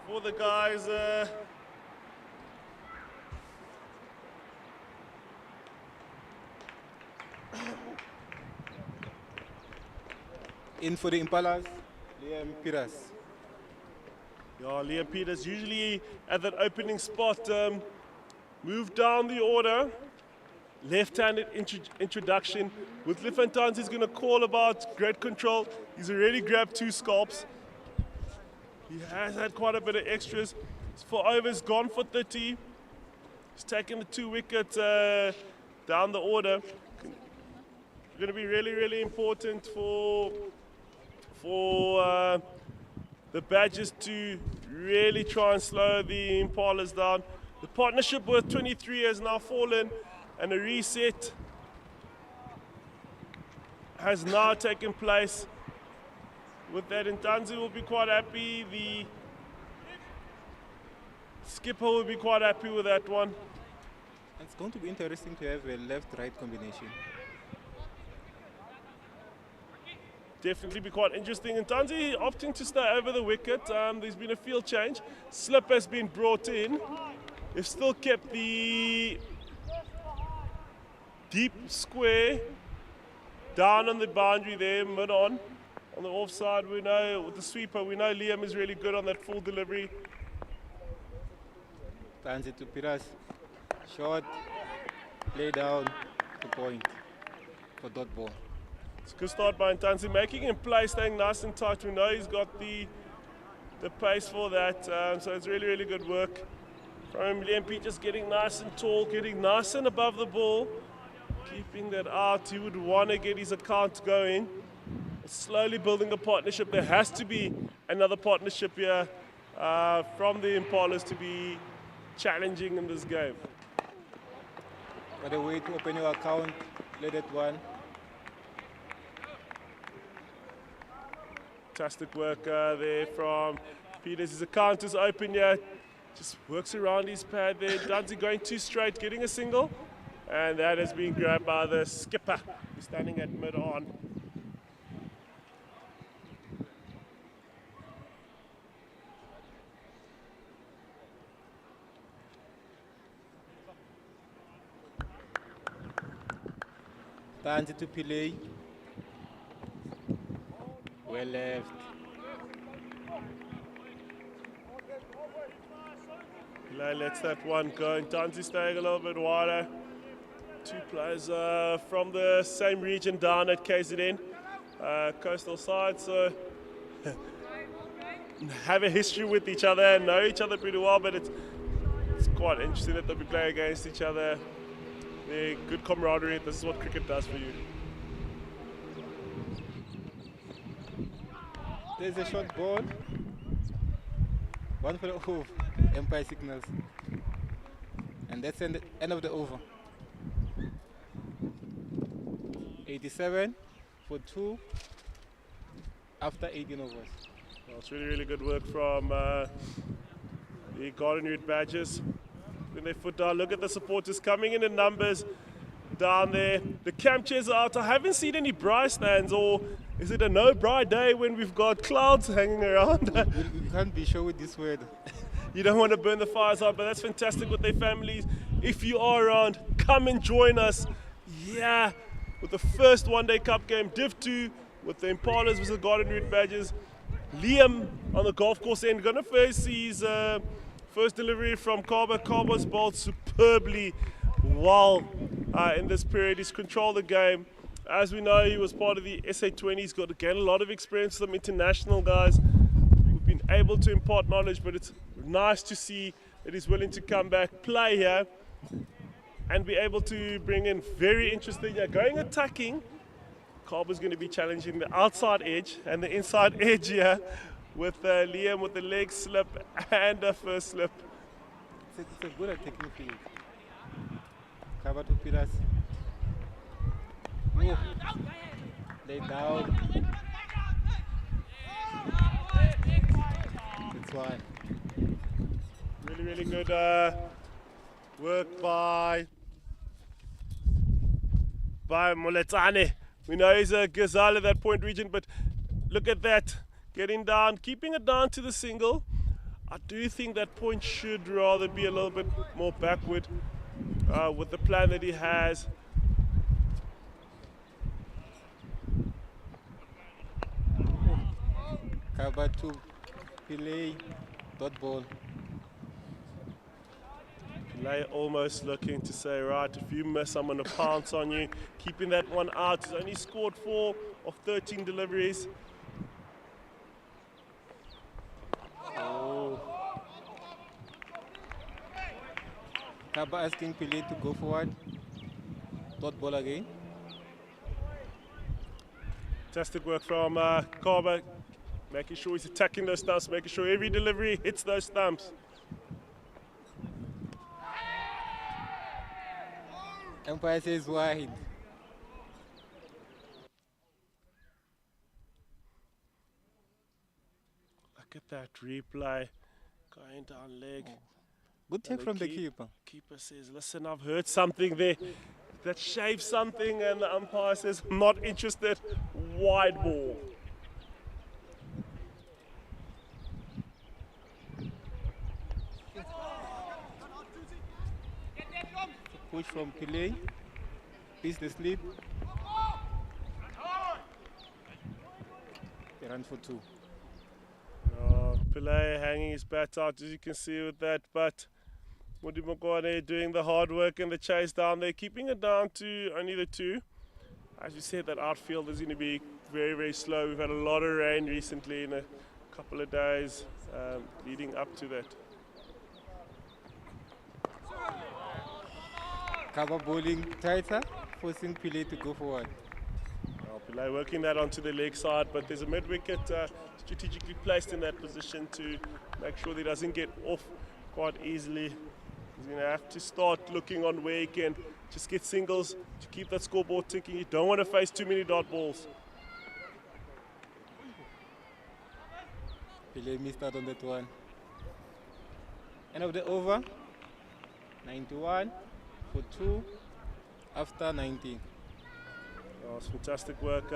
for the guys. In for the Impalas, Liam Peters. Yeah, Liam Peters usually at that opening spot. Move down the order. Left-handed introduction. With Ntanzi, he's going to call about great control. He's already grabbed 2 scalps. He has had quite a bit of extras. His 4 overs gone for 30. He's taken the 2 wickets down the order. Going to be really, really important for the Badgers to really try and slow the Impalas down. The partnership with 23 has now fallen, and a reset has now taken place. With that, Ntanzi will be quite happy. The skipper will be quite happy with that one. It's going to be interesting to have a left-right combination. Definitely be quite interesting. Ntanzi opting to stay over the wicket. There's been a field change. Slip has been brought in. They've still kept the deep square down on the boundary there, mid-on. On the offside, we know with the sweeper, we know Liam is really good on that full delivery. Tanzi to Peters. Short, play down to point for dot ball. It's a good start by Ntanzi, making him play, staying nice and tight. We know he's got the pace for that, so it's really, really good work from Liam Peters, getting nice and tall, getting nice and above the ball, keeping that out. He would want to get his account going. Slowly building a partnership. There has to be another partnership here from the Impalas to be challenging in this game. What a way to open your account, let it one. Fantastic work there from Peters. His account is open yet. Just works around his pad there. Ntanzi going too straight, getting a single. And that has been grabbed by the skipper, who's standing at mid-on. Tanzi to Pillay. Well left. Lets that one go. Ntanzi staying a little bit wider. 2 players from the same region down at KZN, coastal side, so have a history with each other and know each other pretty well, but it's quite interesting that they'll be playing against each other. They're good camaraderie. This is what cricket does for you. There's a short ball. One for the over. Empire signals. And that's the end of the over. 87 for 2 after 18 overs. Well, it's really, really good work from the Garden Route Badgers. When they foot down, look at the supporters coming in numbers down there. The camp chairs are out. I haven't seen any braai stands, or is it a no braai day when we've got clouds hanging around? You can't be sure with this weather. You don't want to burn the fires out, but that's fantastic with their families. If you are around, come and join us. Yeah, with the first one-day cup game, Div 2, with the Impalas versus Garden Route Badgers. Liam on the golf course end, gonna face his first delivery from Kaba. Kaba's bowled superbly well in this period. He's controlled the game. As we know, he was part of the SA20. He's got to gain a lot of experience with some international guys. We've been able to impart knowledge, but it's nice to see that he's willing to come back, play here, and be able to bring in very interesting. Yeah, going attacking. Kaba's going to be challenging the outside edge and the inside edge here with Liam with the leg slip and a first slip. It's a good attacking field. Cover to Pilas. Lay down. That's why. Really, really good work by Moletsane. We know he's a gazelle at that point region, but look at that. Getting down, keeping it down to the single. I do think that point should rather be a little bit more backward with the plan that he has. Cover to Pile. Dot ball. Pile almost looking to say, right, if you miss, I'm going to pounce on you. Keeping that one out. He's only scored 4 of 13 deliveries. Oh. Kaba asking Pile to go forward. Dot ball again. Fantastic work from Kaba. Making sure he's attacking those stumps, making sure every delivery hits those stumps. Umpire says wide. Look at that replay. Going down leg. Good take from the keeper. Keeper says, listen, I've heard something there. That shaves something, and the umpire says, I'm not interested. Wide ball. Push from Pile. Piece the slip. They run for 2. Pile hanging his bat out, as you can see with that, but Modimokoane doing the hard work and the chase down there, keeping it down to only the 2. As you said, that outfield is going to be very, very slow. We've had a lot of rain recently in a couple of days leading up to that. Cover bowling tighter, forcing Pile to go forward. Pile working that onto the leg side, but there's a mid-wicket strategically placed in that position to make sure that he doesn't get off quite easily. He's going to have to start looking on where he can just get singles to keep that scoreboard ticking. You don't want to face too many dot balls. Pile missed out on that one. End of the over. 91 for 2 after 19. Oh, it's fantastic work.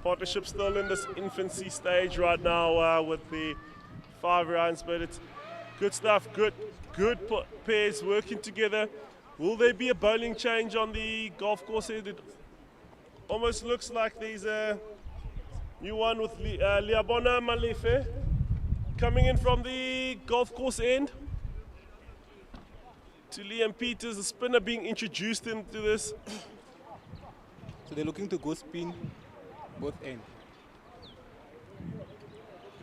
Partnership still in this infancy stage right now with the 5 runs, but it's good stuff. Good pairs working together. Will there be a bowling change on the golf course? It almost looks like there's a new one with Liabona Malefe coming in from the golf course end. To Liam Peters, the spinner being introduced into this. So they're looking to go spin both ends.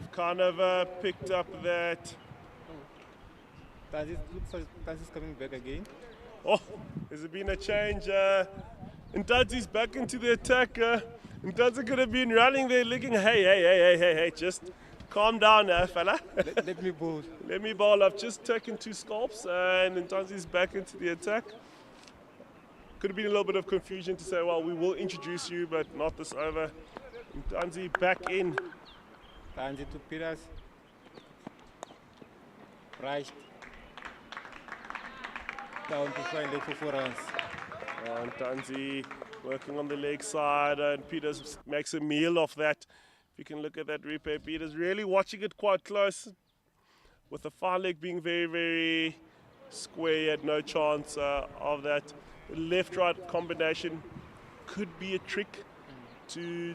We've kind of picked up that. Looks like Taz is coming back again. Oh, has there been a change? Ntadzi's back into the attack. Ntadzi could have been running there looking, hey, just calm down now, fella. Let me bowl. Let me bowl. I've just taken 2 scalps and Ntadzi's back into the attack. Could have been a little bit of confusion to say, well, we will introduce you, but not this over. Ntadzi back in. Tanzi to Pilas. Priced. Down to find leg for 4 runs. And Tanzi working on the leg side, and Peters makes a meal of that. If you can look at that replay, Peters really watching it quite close, with the far leg being very, very square. He had no chance of that. The left-right combination could be a trick to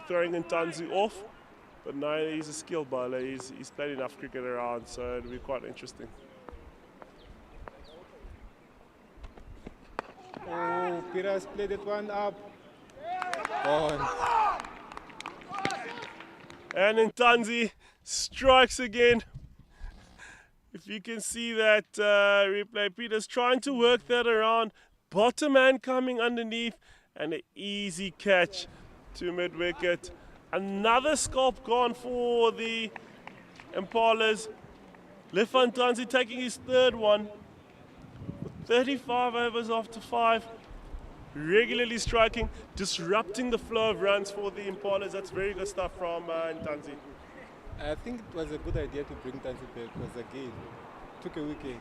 throwing Ntanzi off, but no, he's a skilled bowler. He's played enough cricket around, so it'll be quite interesting. Oh, Piras played that one up. Gone. And Ntanzi strikes again. If you can see that replay, Peter's trying to work that around. Bottom hand coming underneath, and an easy catch to mid-wicket. Another scalp gone for the Impalas. Lefan Ntanzi taking his third one. 35 overs after 5. Regularly striking, disrupting the flow of runs for the Impalas. That's very good stuff from Ntanzi. I think it was a good idea to bring Tanzi back because again, took a wicket.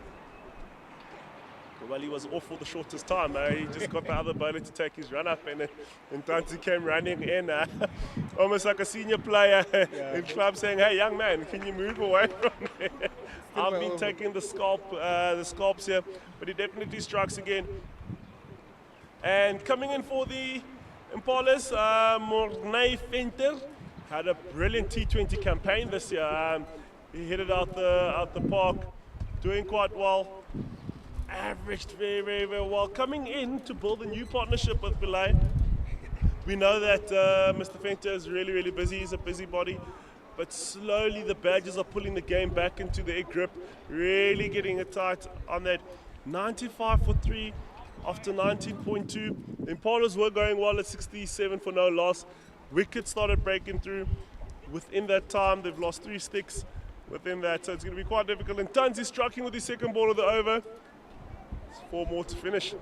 Well, he was off for the shortest time. He just got the other bowler to take his run up, and Ntanzi came running in, almost like a senior player in club, saying, "Hey, young man, can you move away from there?" I've been taking the scalps here, but he definitely strikes again. And coming in for the Impalas, Mornay Venter had a brilliant T20 campaign this year. He hit it out the park, doing quite well. Averaged very, very, very well. Coming in to build a new partnership with Belay. We know that Mr. Venter is really, really busy. He's a busybody. But slowly the Badgers are pulling the game back into their grip, really getting it tight on that. 95 for 3 after 19.2. The Impalas were going well at 67 for no loss. Wickets started breaking through. Within that time, they've lost 3 sticks within that, so it's going to be quite difficult. And Ntanzi striking with his second ball of the over. It's 4 more to finish. I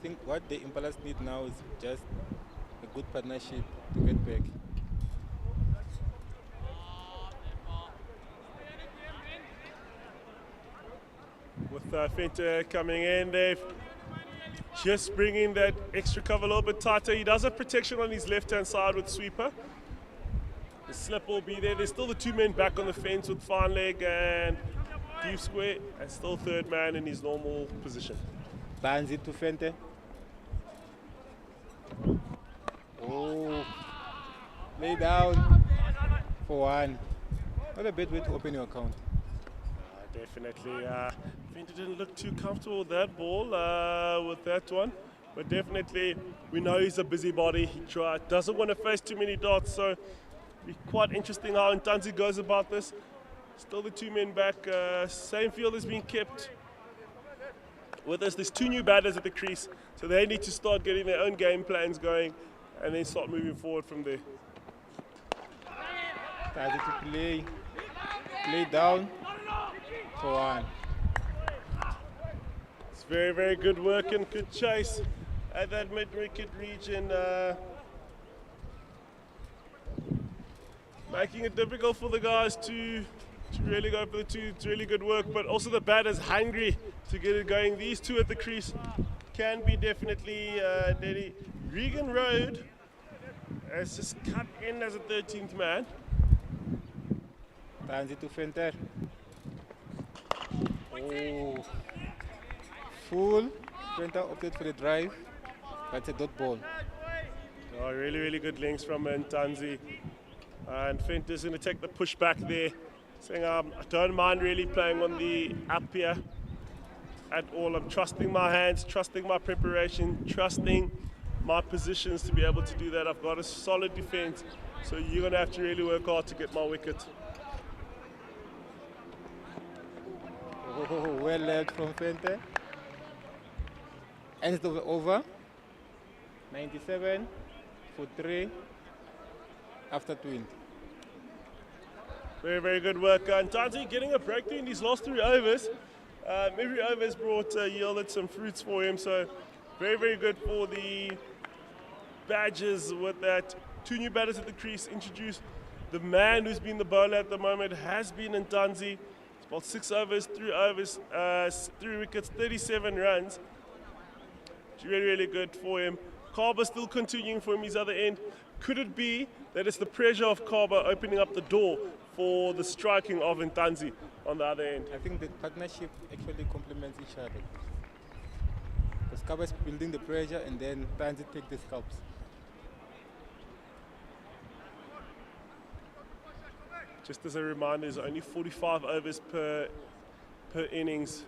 think what the Impalas need now is just a good partnership to get back. With Venter coming in, they've just bringing that extra cover a little bit tighter. He does have protection on his left-hand side with sweeper. The slip will be there. There's still the 2 men back on the fence with fine leg and deep square, and still third man in his normal position. Banzi to Venter. Oh, lay down for 1. Not a bad way to open your account. Definitely. Venter didn't look too comfortable with that ball, with that one. But definitely, we know he's a busybody. He doesn't want to face too many dots, so it'll be quite interesting how Ntanzi goes about this. Still the 2 men back. Same field has been kept with us. There's 2 new batters at the crease, so they need to start getting their own game plans going and then start moving forward from there. Started to play down for 1. It's very, very good work and good chase at that mid-wicket region, making it difficult for the guys to really go for the 2. It's really good work, but also the batters hungry to get it going. These 2 at the crease can be definitely deadly. Regan Road has just cut in as a 13th man. Tanzi to Venter. Oh, full. Venter opted for the drive, but it's a dot ball. Oh, really, really good links from Ntanzi. And Venter's going to take the push back there, saying, I don't mind really playing on the up here at all. I'm trusting my hands, trusting my preparation, trusting my positions to be able to do that. I've got a solid defense, so you're going to have to really work hard to get my wicket. Oh, well led from Venter. Ends of the over. 97 for 3 after 20. Very, very good work. Ntanzi getting a breakthrough in these last 3 overs. Every over has yielded some fruits for him, so very, very good for the Badgers with that. 2 new batters at the crease introduced. The man who's been the bowler at the moment has been Ntanzi. He's About 6 overs, 3 wickets, 37 runs. It's really, really good for him. Kaba still continuing from his other end. Could it be that it's the pressure of Kaba opening up the door for the striking of Ntanzi on the other end? I think the partnership actually complements each other. Because Kaba is building the pressure and then Tanzi take the scalps. Just as a reminder, there's only 45 overs per innings.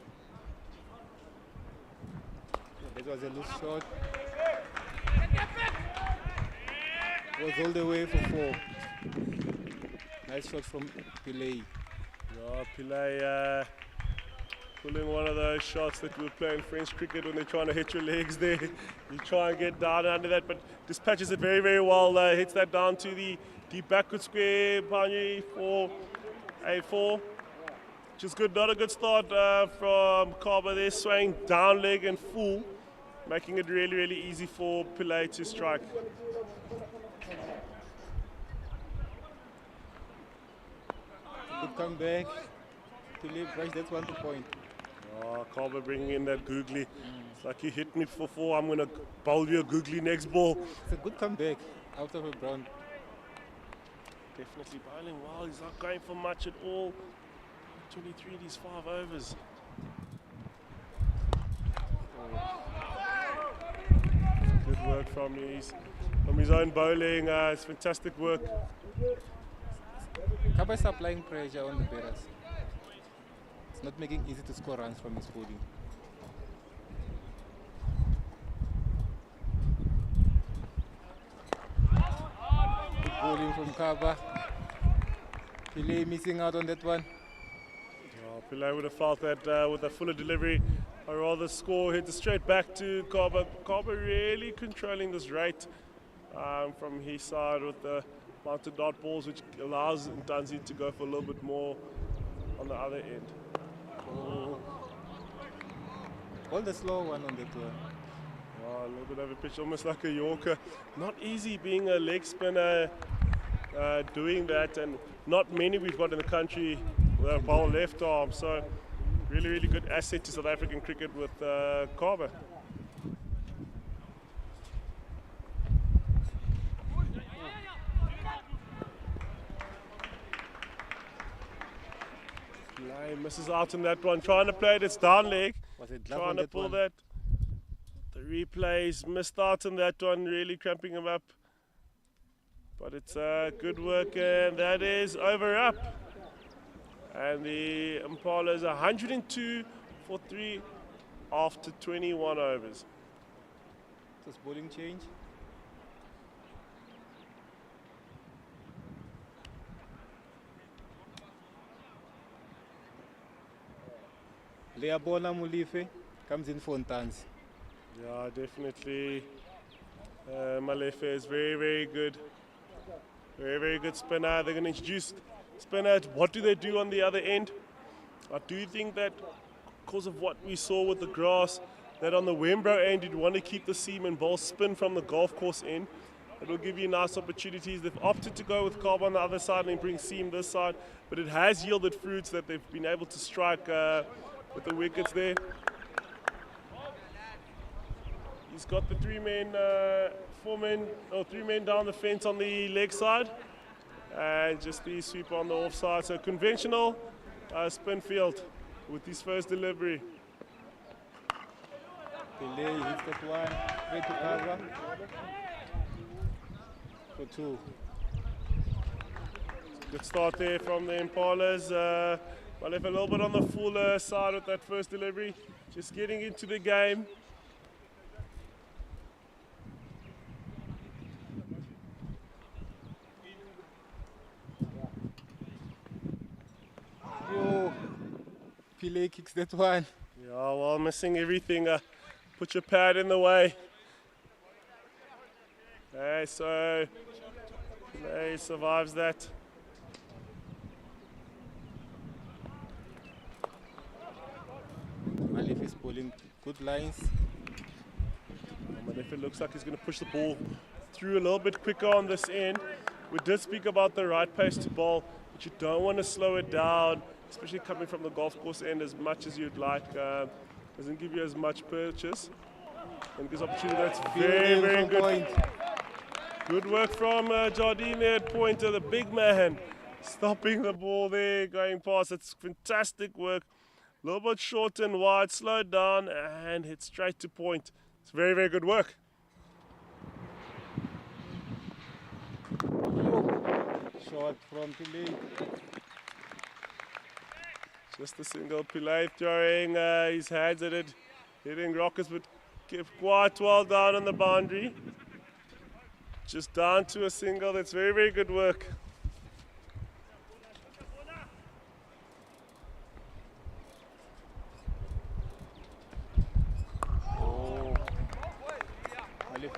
That was a loose shot. Was all the way for 4. Nice shot from Pillay. Yeah, Pillay pulling one of those shots that we play in French cricket when they're trying to hit your legs there. You try and get down under that, but dispatches it very, very well. Hits that down to the deep backward square, Panyi for A4. Which is good, not a good start from Kaba there, swaying down leg and full, making it really, really easy for Pillay to strike. Good comeback. Pillay brushed that one to point. Oh, Kaba bringing in that googly. It's like you hit me for 4, I'm going to bowl you a googly next ball. It's a good comeback out of a ground. Definitely bowling well, he's not going for much at all. 23 these 5 overs. Good work from his own bowling. It's fantastic work. Kaba is applying pressure on the batters. It's not making it easy to score runs from his bowling. Good bowling from Kaba. Pillay missing out on that one. Oh, Pillay would have felt that with a fuller delivery, a rather score hit straight back to Kaba. Kaba really controlling this rate from his side with the mounted dot balls, which allows Ntanzi to go for a little bit more on the other end. Oh. All the slow one on that one. Oh, a little bit over pitch, almost like a Yorker. Not easy being a leg spinner doing that, and not many we've got in the country with a bowl left arm. So really, really good asset to South African cricket with Kaba. Misses out on that one, trying to play it, it's down leg, trying to pull that. The replays missed out on that one, really cramping him up. But it's good work, and that is over up. And the Impalas 102 for 3 after 21 overs. Just bowling change. Leabola Mulife comes in for Ntanzi. Yeah, definitely. Malefe is very, very good. Very, very good spinner. They're going to introduce spinner. What do they do on the other end? I do think that because of what we saw with the grass, that on the Wenbro end, you'd want to keep the seam and ball spin from the golf course end. It will give you nice opportunities. They've opted to go with Kaba on the other side and bring seam this side, but it has yielded fruits that they've been able to strike with the wickets there. He's got the 3 men, 3 men down the fence on the leg side, and just the sweeper on the off side. So conventional spin field with his first delivery. Pillay hits that one, straight to Kaba for 2. Good start there from the Impalas. Well, left a little bit on the fuller side with that first delivery, just getting into the game. Yo, Pillay kicks that one. Yeah, well, missing everything. Put your pad in the way. Okay, so Pillay survives that. Malif is bowling good lines. If it looks like he's going to push the ball through a little bit quicker on this end. We did speak about the right pace to bowl, but you don't want to slow it down especially coming from the golf course end as much as you'd like. Doesn't give you as much purchase. And gives opportunity. That's very, very good. Point. Good work from Jardine there at pointer, the big man. Stopping the ball there, going past. It's fantastic work. A little bit short and wide, slowed down and hit straight to point. It's very, very good work. Shot from Pillay. Just a single. Pillay throwing his hands at it, hitting rockets, but kept quite well down on the boundary. Just down to a single. That's very, very good work.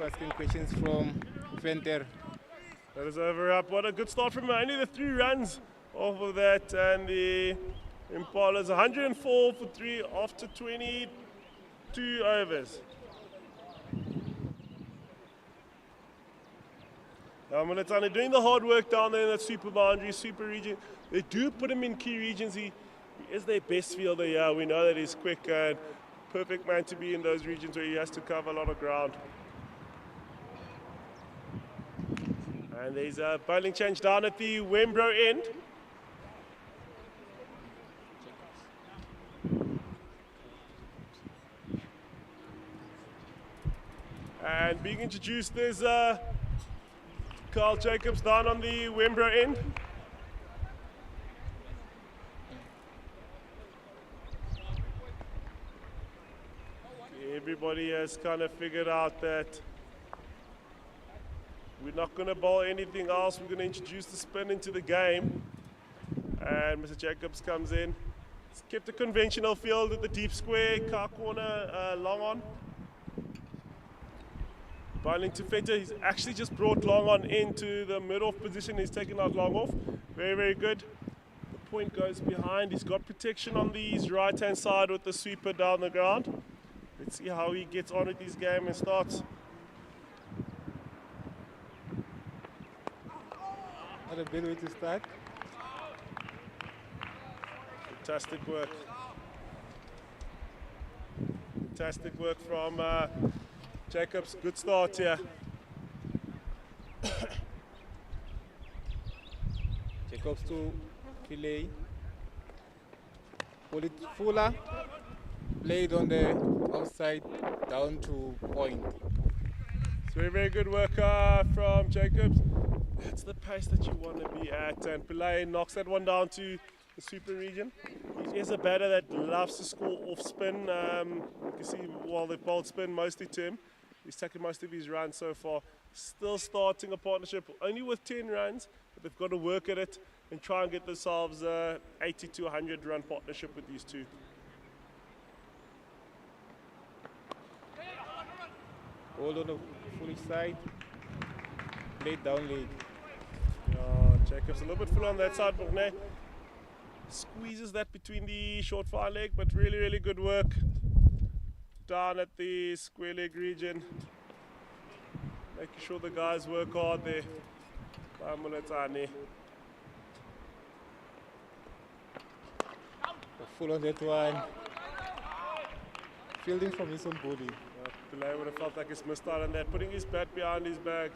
Asking questions from Venter. That is over up. What a good start from only the 3 runs off of that. And the Impalas 104 for 3 after 22 overs. Mulatani doing the hard work down there in that super boundary, super region. They do put him in key regions. He is their best fielder. Yeah, we know that he's quick and perfect man to be in those regions where he has to cover a lot of ground. And there's a bowling change down at the Wenbro end. And being introduced, there's Carl Jacobs down on the Wenbro end. Everybody has kind of figured out that we're not going to bowl anything else. We're going to introduce the spin into the game. And Mr. Jacobs comes in. He's kept a conventional field at the deep square, car corner, long on. Bowling to Venter. He's actually just brought long on into the mid-off position. He's taken out long off. Very, very good. The point goes behind. He's got protection on his right-hand side with the sweeper down the ground. Let's see how he gets on with his game and starts. Not a bad way to start. Fantastic work. Fantastic work from Jacobs. Good start here. Jacobs to Pillay. Pull it fuller. Played on the outside down to point. It's very, very good work from Jacobs. That's the pace that you want to be at. And Pillay knocks that one down to the super region. He is a batter that loves to score off spin. You can see while they've bowled spin mostly to him, he's taken most of his runs so far. Still starting a partnership only with 10 runs, but they've got to work at it and try and get themselves a 80 to 100 run partnership with these two. Hold on the foolish side. Played down leg. Jacobs a little bit full on that side, but no, squeezes that between the short fire leg, but really, really good work down at the square leg region. Making sure the guys work hard there. Full on that one. Fielding from his own body. Pillay would have felt like he's missed out on that, putting his bat behind his back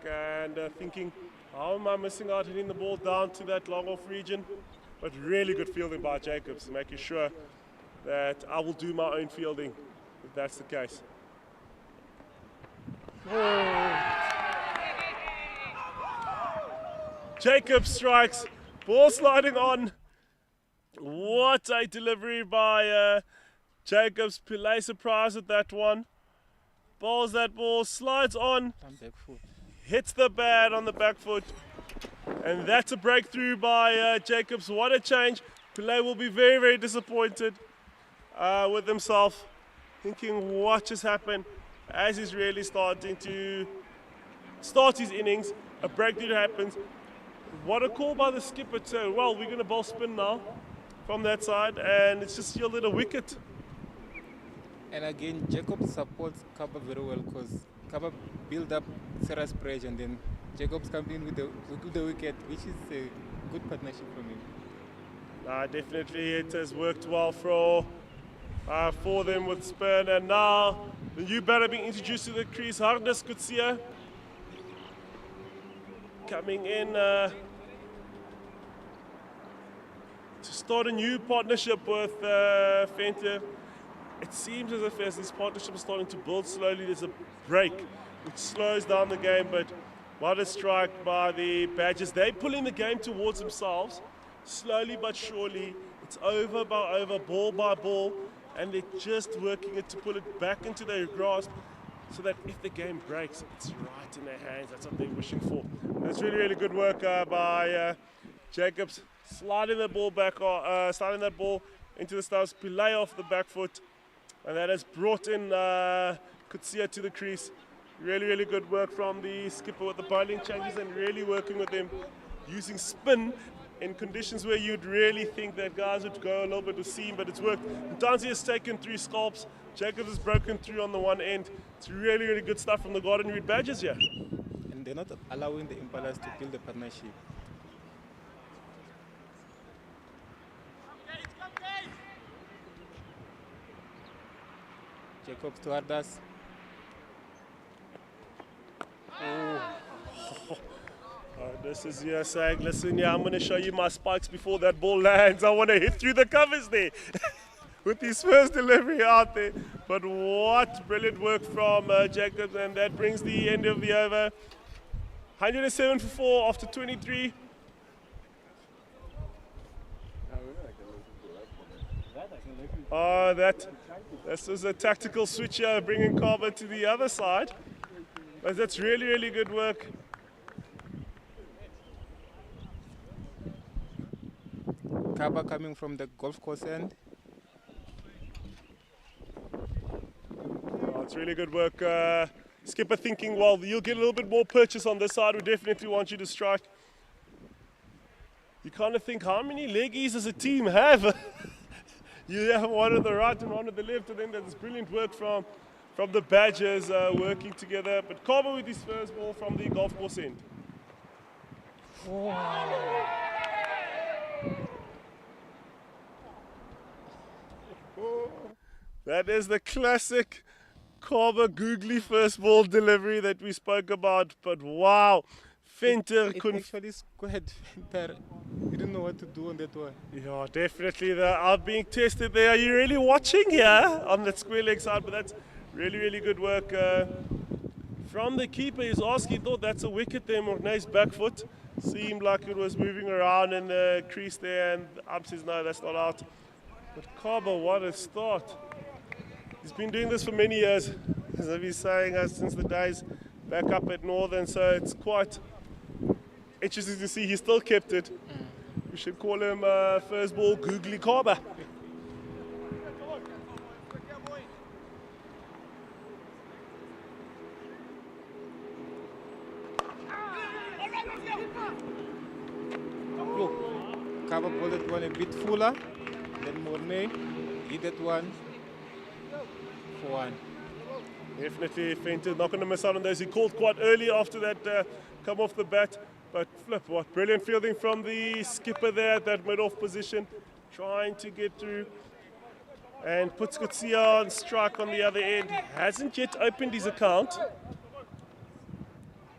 and thinking, how am I missing out hitting the ball down to that long off region? But really good fielding by Jacobs, making sure that I will do my own fielding if that's the case. Jacobs strikes, ball sliding on. What a delivery by Jacobs. Pillay surprised at that one. Bowls that ball, slides on, hits the bat on the back foot. And that's a breakthrough by Jacobs. What a change. Pillay will be very, very disappointed with himself, thinking what just happened as he's really starting to start his innings. A breakthrough happens. What a call by the skipper too. Well, we're going to bowl spin now from that side, and it's just yielded a wicket. And again, Jacob supports Kaba very well because Kaba build up serious pressure, and then Jacobs comes in with the wicket, which is a good partnership from him. Definitely it has worked well for them with spin, and now the new batter being introduced to the crease, Hardes Kutsia, coming in to start a new partnership with Venter. It seems as if as this partnership is starting to build slowly, there's a break which slows down the game, but what a strike by the Badgers. They're pulling the game towards themselves, slowly but surely. It's over by over, ball by ball, and they're just working it to pull it back into their grasp so that if the game breaks, it's right in their hands. That's what they're wishing for. That's really, really good work by Jacobs, sliding the ball back, sliding that ball into the stumps, Pillay off the back foot, and that has brought in Kutsia to the crease. Really, really good work from the skipper with the bowling changes and really working with them, using spin in conditions where you'd really think that guys would go a little bit with seam, but it's worked. Ntanzi has taken 3 scalps. Jacobs has broken through on the one end. It's really, really good stuff from the Garden Reed Badgers here. And they're not allowing the Impalas to build a partnership. Jacobs to Ardas. This is here saying, listen, yeah, I'm going to show you my spikes before that ball lands. I want to hit through the covers there with his first delivery out there. But what brilliant work from Jacobs, and that brings the end of the over. 107 for 4 after 23. This is a tactical switch here, bringing Kaba to the other side. But that's really, really good work. Kaba coming from the golf course end. It's really good work. Skipper thinking, well, you'll get a little bit more purchase on this side. We definitely want you to strike. You kind of think, how many leggies does a team have? You have one on the right and one on the left, and then there's brilliant work from the Badgers working together. But Kaba with his first ball from the golf course end. That is the classic Kaba googly first ball delivery that we spoke about. But wow, Venter couldn't. Actually squared Venter. He didn't know what to do on that one. Yeah, definitely. They are being tested there. Are you really watching here on that square leg side? But that's really, really good work from the keeper. He's asking, he thought that's a wicket there. Mornay's back foot seemed like it was moving around in the crease there, and the ump says no, that's not out. But Kaba, what a start. He's been doing this for many years, as I've been saying, since the days back up at Northern, so it's quite interesting to see he still kept it. We should call him first ball googly Kaba. Look, Kaba pulled that one a bit fuller. Then Mornay hit that one for 1. Definitely Venter not going to miss out on those. He called quite early after that come off the bat. But flip, what brilliant fielding from the skipper there at that mid-off position, trying to get through and puts Kutsia on strike on the other end. Hasn't yet opened his account.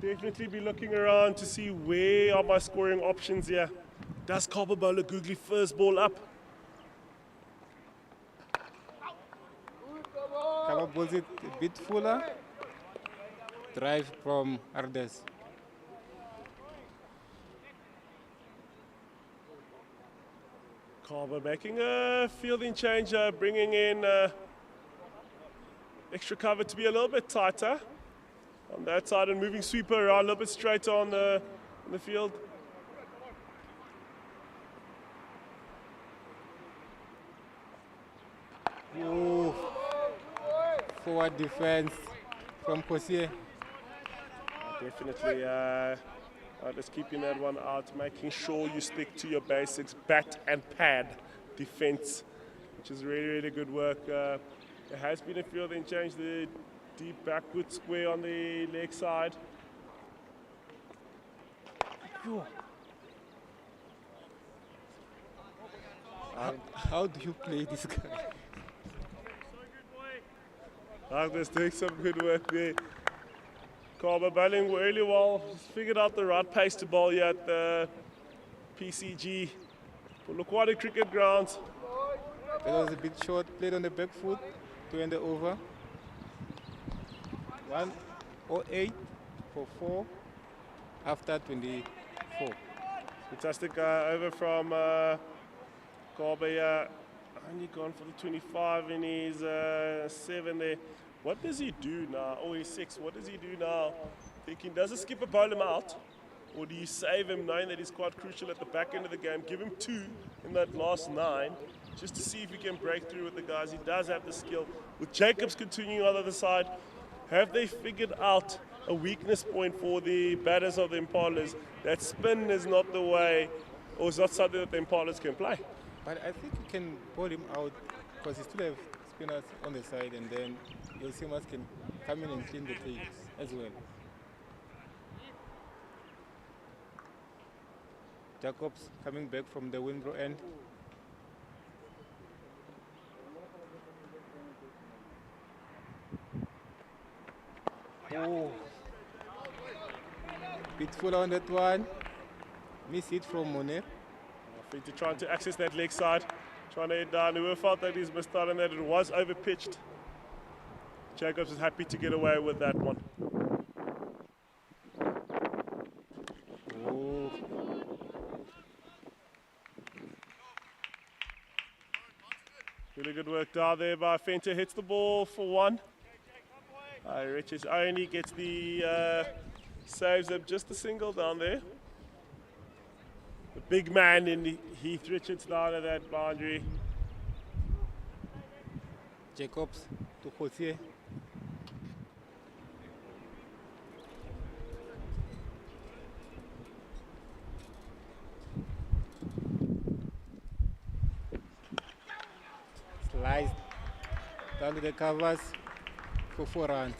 Definitely be looking around to see where are my scoring options here. Does Kaba bowl a googly first ball up? Kaba bowls it a bit fuller. Drive from Ardes. Kaba making a fielding change, bringing in extra cover to be a little bit tighter on that side and moving sweeper around a little bit straighter on the field. Ooh. Forward defense from Kosier. Definitely just keeping that one out, making sure you stick to your basics, bat and pad defense, which is really, really good work. There has been a fielding change, the deep backward square on the leg side. How do you play this guy? Douglas doing some good work there. Carver bowling really well. He's figured out the right pace to bowl here at the PCG Polokwane cricket grounds. That was a bit short, played on the back foot to end the over. 108 for 4 after 24. Fantastic over from Carver here. Only gone for the 25 in his 7 there. What does he do now? Oh, he's 6. What does he do now? Thinking, does a skipper bowl him out? Or do you save him knowing that he's quite crucial at the back end of the game? Give him 2 in that last 9 just to see if he can break through with the guys. He does have the skill. With Jacobs continuing on the other side, have they figured out a weakness point for the batters of the Impalas? That spin is not the way, or is not something that the Impalas can play. But I think you can bowl him out because he still have spinners on the side, and then your seamers can come in and clean the tails as well. Jacobs coming back from the Wenbro end. Oh, bit full on that one. Miss it from Monet. I think they're trying to access that leg side, trying to head down. Whoever felt that he's missed out on that, it was overpitched. Jacobs is happy to get away with that one. Oh. Really good work down there by Fenter. Hits the ball for 1. Richards only gets the saves up just a single down there. The big man in Heath Richards down at that boundary. Jacobs to Gauthier. Sliced down to the covers for 4 runs.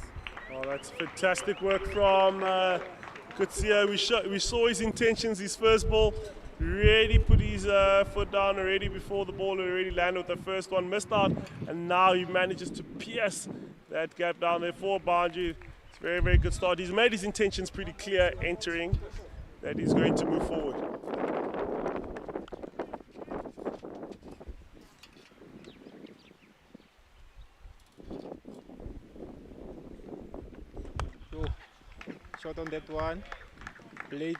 Oh, that's fantastic work from Kutsia. We saw his intentions, his first ball. Really put his foot down already before the ball already landed with the first one. Missed out, and now he manages to pierce that gap down there for boundary. It's a very, very good start. He's made his intentions pretty clear entering that he's going to move forward. Shot on that one, played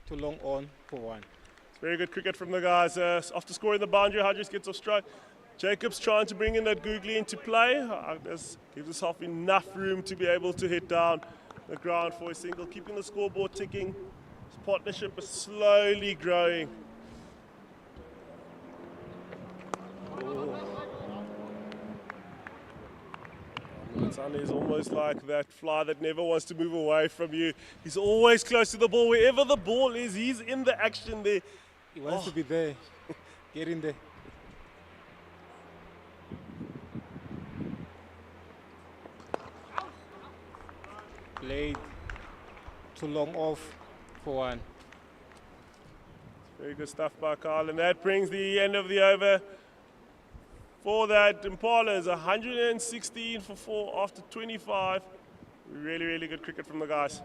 too long on for 1. It's very good cricket from the guys. After scoring the boundary, Hodges gets off strike. Jacobs trying to bring in that googly into play. Gives himself enough room to be able to hit down the ground for a single, keeping the scoreboard ticking. His partnership is slowly growing. Son is almost like that fly that never wants to move away from you. He's always close to the ball. Wherever the ball is, he's in the action there. He wants to be there. Get in there. Played too long off for 1. Very good stuff by Carl, and that brings the end of the over. For that, Impalas 116 for 4 after 25. Really, really good cricket from the guys.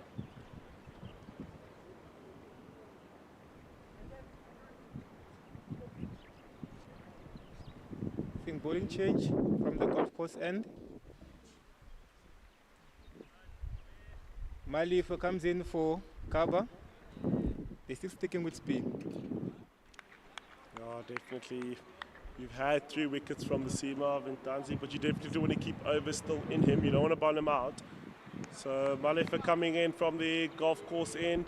I think bowling change from the golf course end. Malifa comes in for cover. They're still sticking with speed. Oh, definitely. You've had 3 wickets from the Seema of Ntanzi, but you definitely want to keep over still in him. You don't want to bowl him out. So Malifa coming in from the golf course end.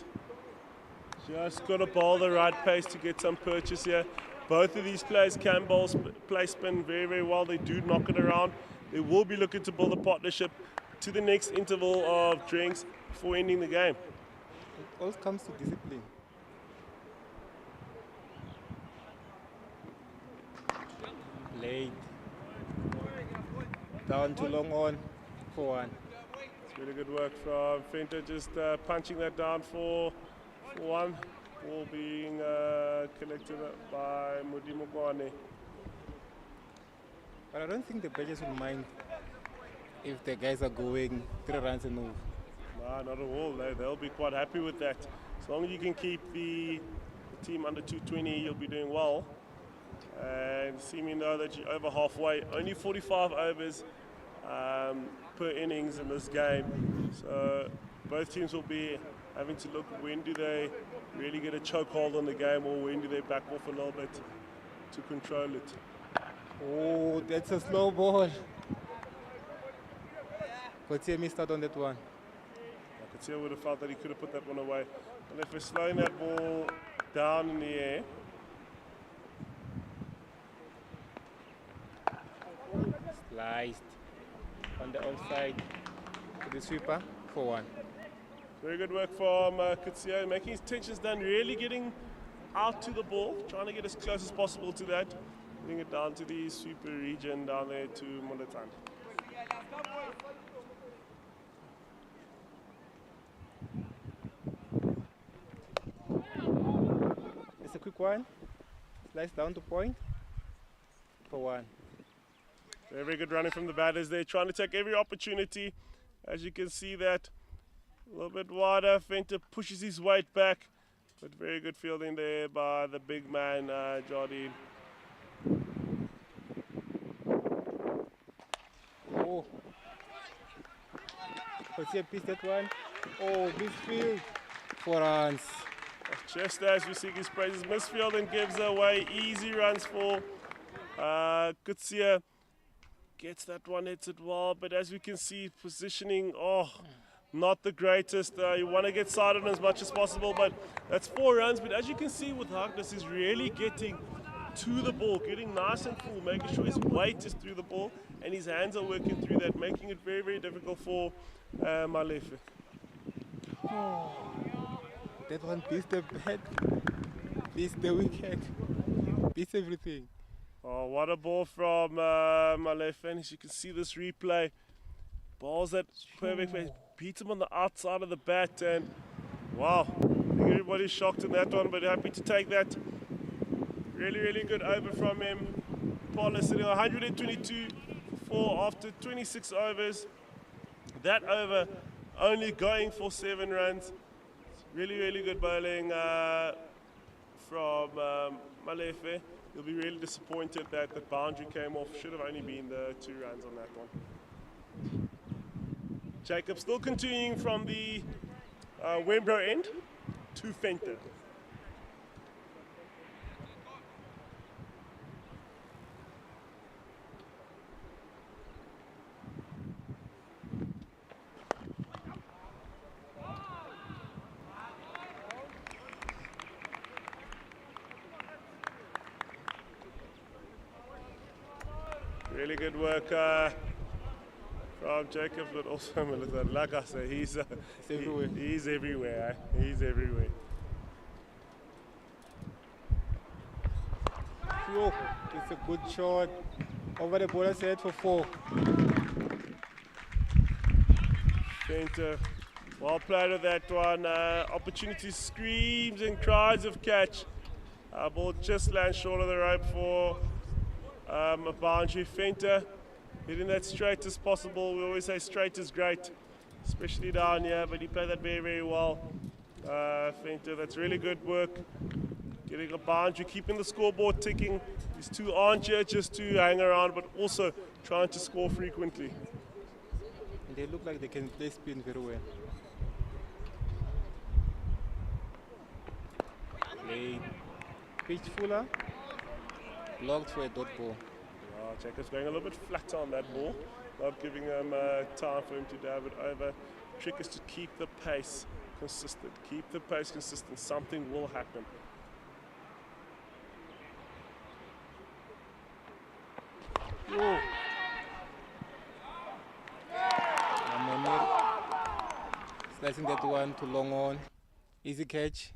Just got to bowl the right pace to get some purchase here. Both of these players can bowl play spin very, very well. They do knock it around. They will be looking to build a partnership to the next interval of drinks before ending the game. It all comes to discipline. Played down too long on for 1. It's really good work from Fenter, just punching that down for 1. Ball being collected by Polokwane. But I don't think the badgers will mind if the guys are going 3 runs and move. Nah, not at all. They'll be quite happy with that. As long as you can keep the team under 220, you'll be doing well. And seeming though that you're over halfway, only 45 overs per innings in this game. So both teams will be having to look when do they really get a chokehold on the game or when do they back off a little bit to control it. Oh, that's a slow ball. Kotier missed out on that one. Kotier would have felt that he could have put that one away. And if we're slowing that ball down in the air, Sliced on the outside to the sweeper for 1. very good work from Kotier, making his tensions down, really getting out to the ball, trying to get as close as possible to that, getting it down to the sweeper region down there to Molatan. It's a quick one. Slice down to point for 1. Very, very good running from the batters there, trying to take every opportunity. As you can see that, a little bit wider, Venter pushes his weight back, but very good fielding there by the big man, Jardine. Oh. Kotier pieced that one. Oh, misfield. 4 runs. Just as we sing his praises, misfield and gives away easy runs for Kotier. Gets that one hit well, but as we can see, positioning, not the greatest. You want to get side on as much as possible, but that's 4 runs. But as you can see with Harkness, he's really getting to the ball, getting nice and full, making sure his weight is through the ball, and his hands are working through that, making it very, very difficult for Malefe. That one beats the bat, beats the wicket, beats everything. Oh, what a ball from Malefe. And as you can see this replay, balls that perfect place, beats him on the outside of the bat, and wow, I think everybody's shocked in that one, but happy to take that. Really, really good over from him. Impalas sitting on 122 for after 26 overs. That over only going for 7 runs. Really, really good bowling from Malefe. He'll be really disappointed that the boundary came off. Should have only been the 2 runs on that one. Jacob still continuing from the Wenbro end to Venter. Really good work from Jacob, but also Melissa. Like I say, he's everywhere. He's everywhere. He's everywhere. Yo, it's a good shot. Over the bowler's head for 4. Venter, well played with that one. Opportunity screams and cries of catch. Ball just lands short of the rope for a boundary. Venter hitting that straight as possible. We always say straight is great, especially down here, but he played that very, very well. Venter, that's really good work. Getting a boundary, keeping the scoreboard ticking. These 2 aren't here just to hang around, but also trying to score frequently. They look like they can play spin very well. Played pitch fuller, blocked for a dot ball. Jacob's going a little bit flat on that ball, not giving him time for him to dive it over. Trick is to keep the pace consistent. Keep the pace consistent. Something will happen. Whoa. Slicing that one to long on. Easy catch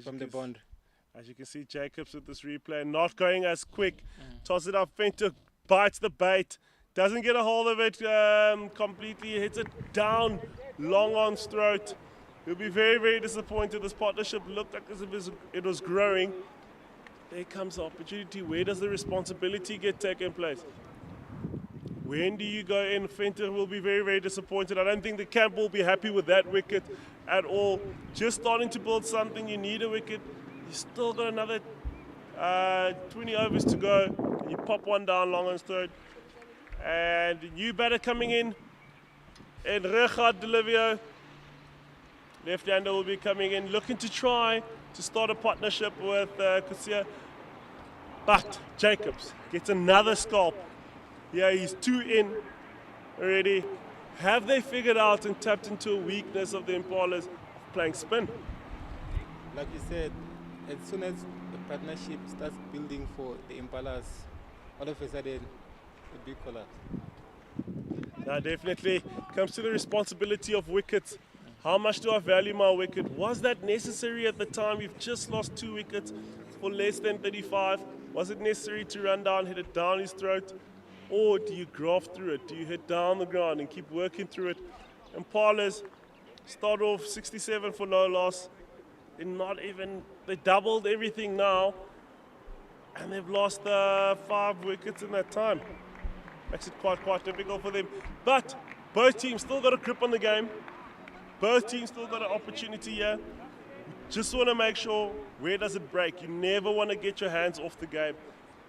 from the boundary. As you can see, Jacobs with this replay not going as quick. Toss it up, Venter bites the bait. Doesn't get a hold of it completely. Hits it down long on's throat. He'll be very, very disappointed. This partnership looked like as if it was growing. There comes the opportunity. Where does the responsibility get taken place? When do you go in? Venter will be very, very disappointed. I don't think the camp will be happy with that wicket at all. Just starting to build something. You need a wicket. You still got another 20 overs to go. You pop one down long on third. And a new batter coming in. And Richard Delivio. Left-hander will be coming in, looking to try to start a partnership with Kusia. But Jacobs gets another scalp. Yeah, he's 2 in already. Have they figured out and tapped into a weakness of the Impalas of playing spin? Like you said, as soon as the partnership starts building for the Impalas, all of a sudden, a big collapse. Now, definitely comes to the responsibility of wickets. How much do I value my wicket? Was that necessary at the time? You've just lost 2 wickets for less than 35. Was it necessary to run down, hit it down his throat? Or do you graft through it? Do you hit down the ground and keep working through it? Impalas start off 67 for no loss. They doubled everything now. And they've lost 5 wickets in that time. Makes it quite difficult for them. But both teams still got a grip on the game. Both teams still got an opportunity here. Just want to make sure, where does it break? You never want to get your hands off the game.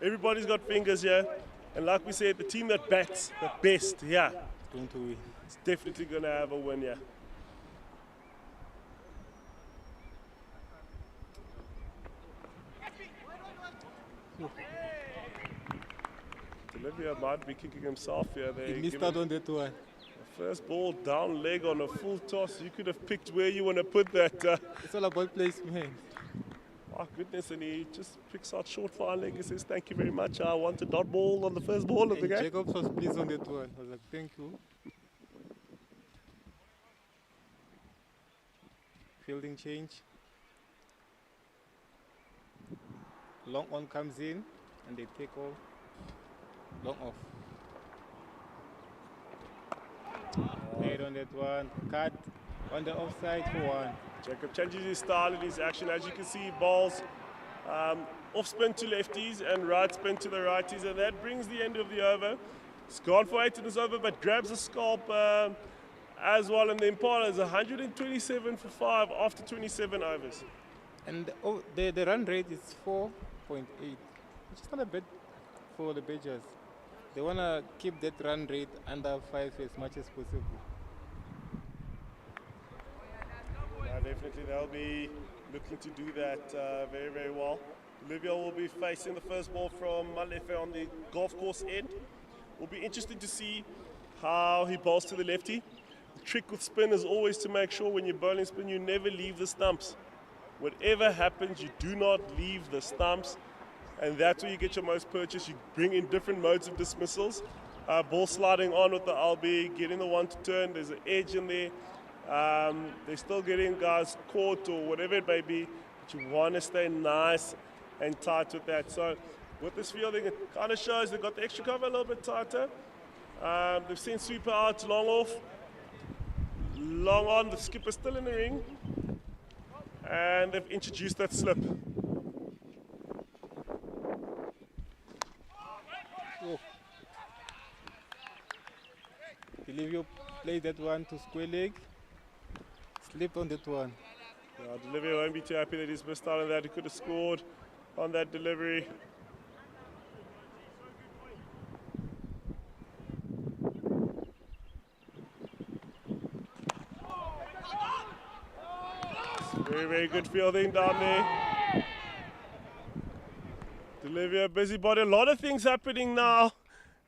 Everybody's got fingers here. And like we said, the team that bats the best here, It's going to win. it's definitely going to have a win here. Olivia might be kicking himself here. He missed out on that one. First ball down leg on a full toss. You could have picked where you want to put that. It's all about placement. Oh goodness, and he just picks out short fly leg. He says, "Thank you very much. I want a dot ball on the first ball of the And game." Jacobs was pleased on that one. I was like, thank you. Fielding change. Long on comes in and they take off. Long off. Played on that one. Cut on the offside for 1. Jacob changes his style and his action. As you can see, he bowls off spin to lefties and right spin to the righties, and that brings the end of the over. It's gone for 8 in this over, but grabs a scalp as well. And the Impala is 127 for 5 after 27 overs. And the run rate is 4.8, which is not a bad for the Badgers. They want to keep that run rate under 5 as much as possible. Yeah, definitely they'll be looking to do that very, very well. Olivia will be facing the first ball from Malefe on the golf course end. Will be interesting to see how he bowls to the lefty. The trick with spin is always to make sure when you're bowling spin, you never leave the stumps. Whatever happens, you do not leave the stumps. And that's where you get your most purchase. You bring in different modes of dismissals. Ball sliding on with the LB, getting the one to turn. There's an edge in there. They're still getting guys caught or whatever it may be. But you want to stay nice and tight with that. So with this fielding, it kind of shows they've got the extra cover a little bit tighter. They've sent sweeper out, long off. Long on, the skipper's still in the ring. And they've introduced that slip. Delivio played that one to square leg. Slipped on that one. Yeah, Delivio won't be too happy that he's missed out on that. He could have scored on that delivery. Very, very good fielding down there. Delivio, busybody. A lot of things happening now.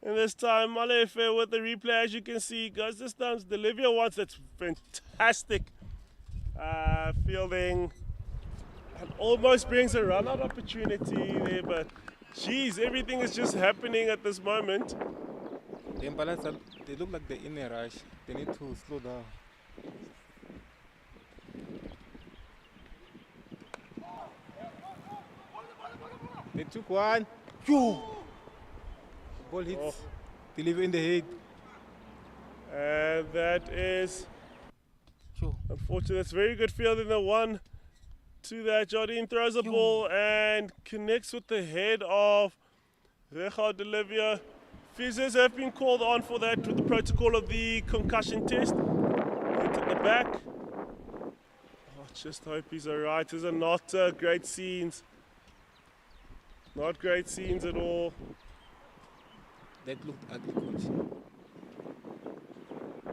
And this time, Malefe with the replay, as you can see, goes this time. Delivio wants that's fantastic fielding. And almost brings a run-out opportunity there, but geez, everything is just happening at this moment. The Impalas, they look like they're in a rush. They need to slow down. They took one. Ball hits Delivio in the head. And that is Unfortunately, that's very good fielding. The one to that. Jardine throws a ball and connects with the head of Recha Delivia. Physios have been called on for that with the protocol of the concussion test. Hit at the back. Oh, just hope he's alright. These are not great scenes. Not great scenes at all. That looked ugly, coach.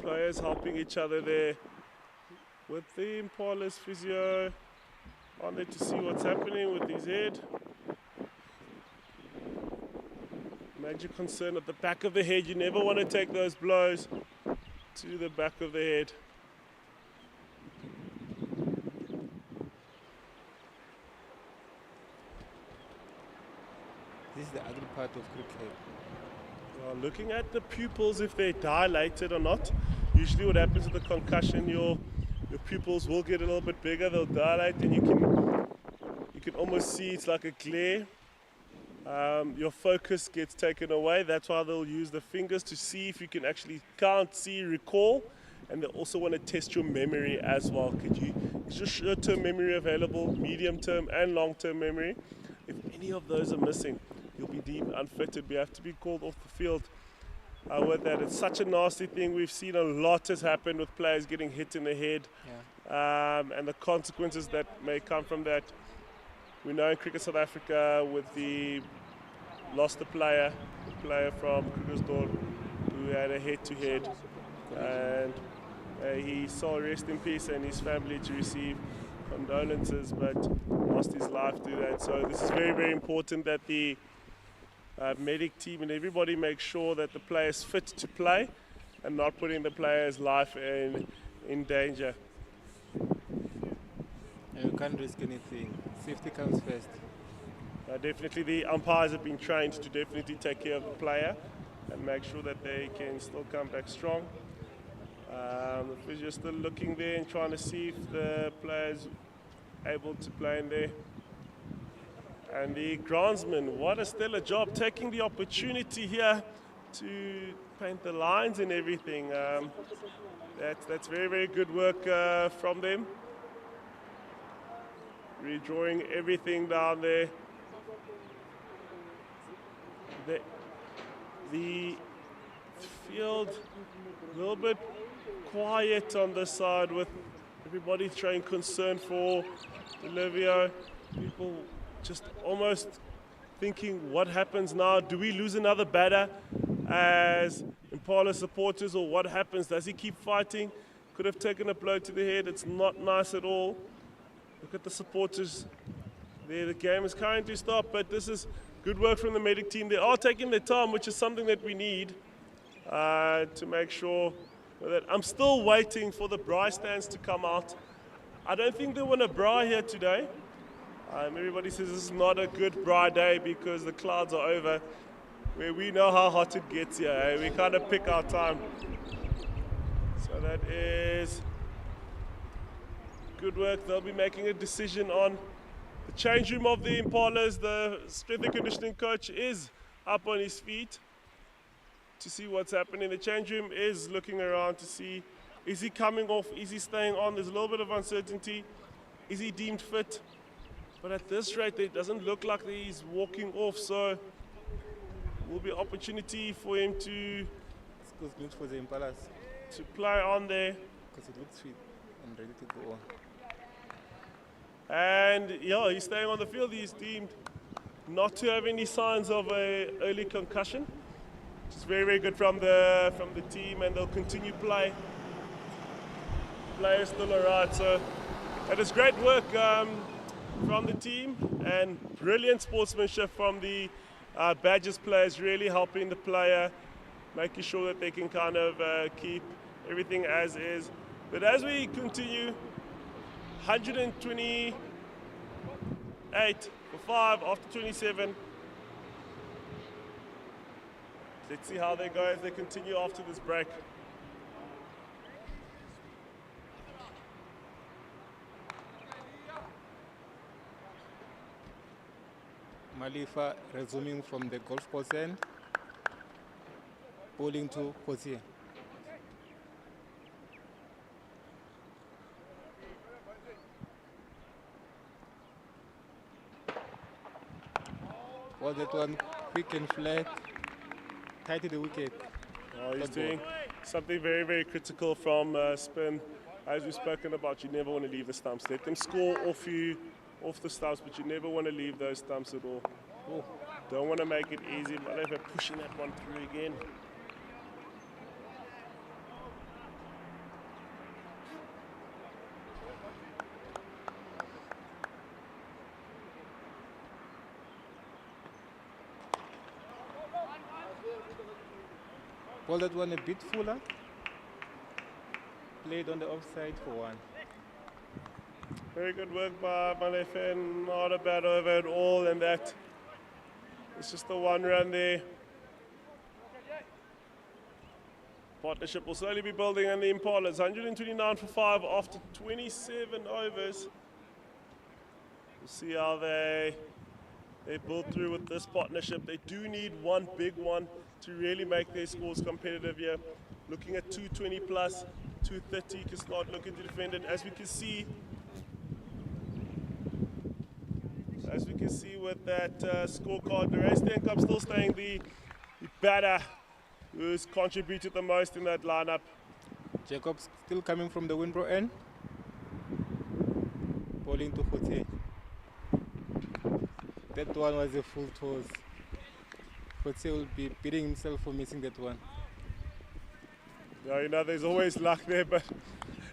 Players helping each other there. With the Impalas physio on there to see what's happening with his head. Major concern at the back of the head. You never want to take those blows to the back of the head. This is the ugly part of cricket. Well, looking at the pupils, if they're dilated or not. Usually what happens with the concussion, your pupils will get a little bit bigger, they'll dilate, and you can almost see it's like a glare. Your focus gets taken away. That's why they'll use the fingers to see if you can actually count, see, recall, and they also want to test your memory as well. Is your short-term memory available, medium-term and long-term memory? If any of those are missing, you'll be deemed unfitted. We have to be called off the field. With that, it's such a nasty thing. We've seen a lot has happened with players getting hit in the head, and the consequences that may come from that. We know in Cricket South Africa with the lost a player from Krugersdorp who had a head-to-head, and he saw rest in peace and his family to receive condolences, but lost his life to that. So this is very, very important that the medic team and everybody make sure that the player is fit to play and not putting the player's life in danger. And you can't risk anything. Safety comes first. Definitely the umpires have been trained to definitely take care of the player and make sure that they can still come back strong. The physio is still looking there and trying to see if the player's able to play in there. And the groundsman, what a stellar job, taking the opportunity here to paint the lines and everything. That's very, very good work from them. Redrawing everything down there. The field a little bit quiet on this side with everybody showing concern for Olivia. People just almost thinking, what happens now? Do we lose another batter as Impala supporters, or what happens? Does he keep fighting? Could have taken a blow to the head. It's not nice at all. Look at the supporters there. The game is currently stopped, but this is good work from the medic team. They are taking their time, which is something that we need to make sure that I'm still waiting for the braai stands to come out. I don't think they want a braai here today. Everybody says this is not a good braai day because the clouds are over. Where we know how hot it gets here. We kind of pick our time. So that is good work. They'll be making a decision on the change room of the Impalas. The strength and conditioning coach is up on his feet to see what's happening. The change room is looking around to see, is he coming off? Is he staying on? There's a little bit of uncertainty. Is he deemed fit? But at this rate, it doesn't look like he's walking off. So will be opportunity for him to Good for the Impalas. To play on there. Because it looks fit and ready to go on. And yeah, he's staying on the field. He's deemed not to have any signs of a early concussion. Which is very, very good from the team, and they'll continue play. Play is still alright. So that is great work from the team and brilliant sportsmanship from the Badgers players, really helping the player, making sure that they can kind of keep everything as is. But as we continue, 128 for 5 after 27. Let's see how they go as they continue after this break. Malifa resuming from the golf course end, bowling to Kosie. Was that one quick and flat? Tight to the wicket. Oh, he's Good ball. doing something very, very critical from spin. As we've spoken about, you never want to leave the stumps. Let them score off the stumps, but you never want to leave those stumps at all. Oh, Don't want to make it easy, but they're pushing that one through again. ball that one a bit fuller. Played on the offside for 1. Very good work by Malefe, not a bad over at all, and that it's just the 1 run there. Partnership will slowly be building, and the Impalas 129 for 5 after 27 overs. We'll see how they build through with this partnership. They do need one big one to really make their scores competitive here. Looking at 220 plus, 230 can start looking to defend it. As we can see with that scorecard, the race tank up still staying the batter who's contributed the most in that lineup. Jacobs still coming from the Wenbro end. Bowling to Hote. That one was a full toss. Hote will be beating himself for missing that one. Yeah, you know, there's always luck there, but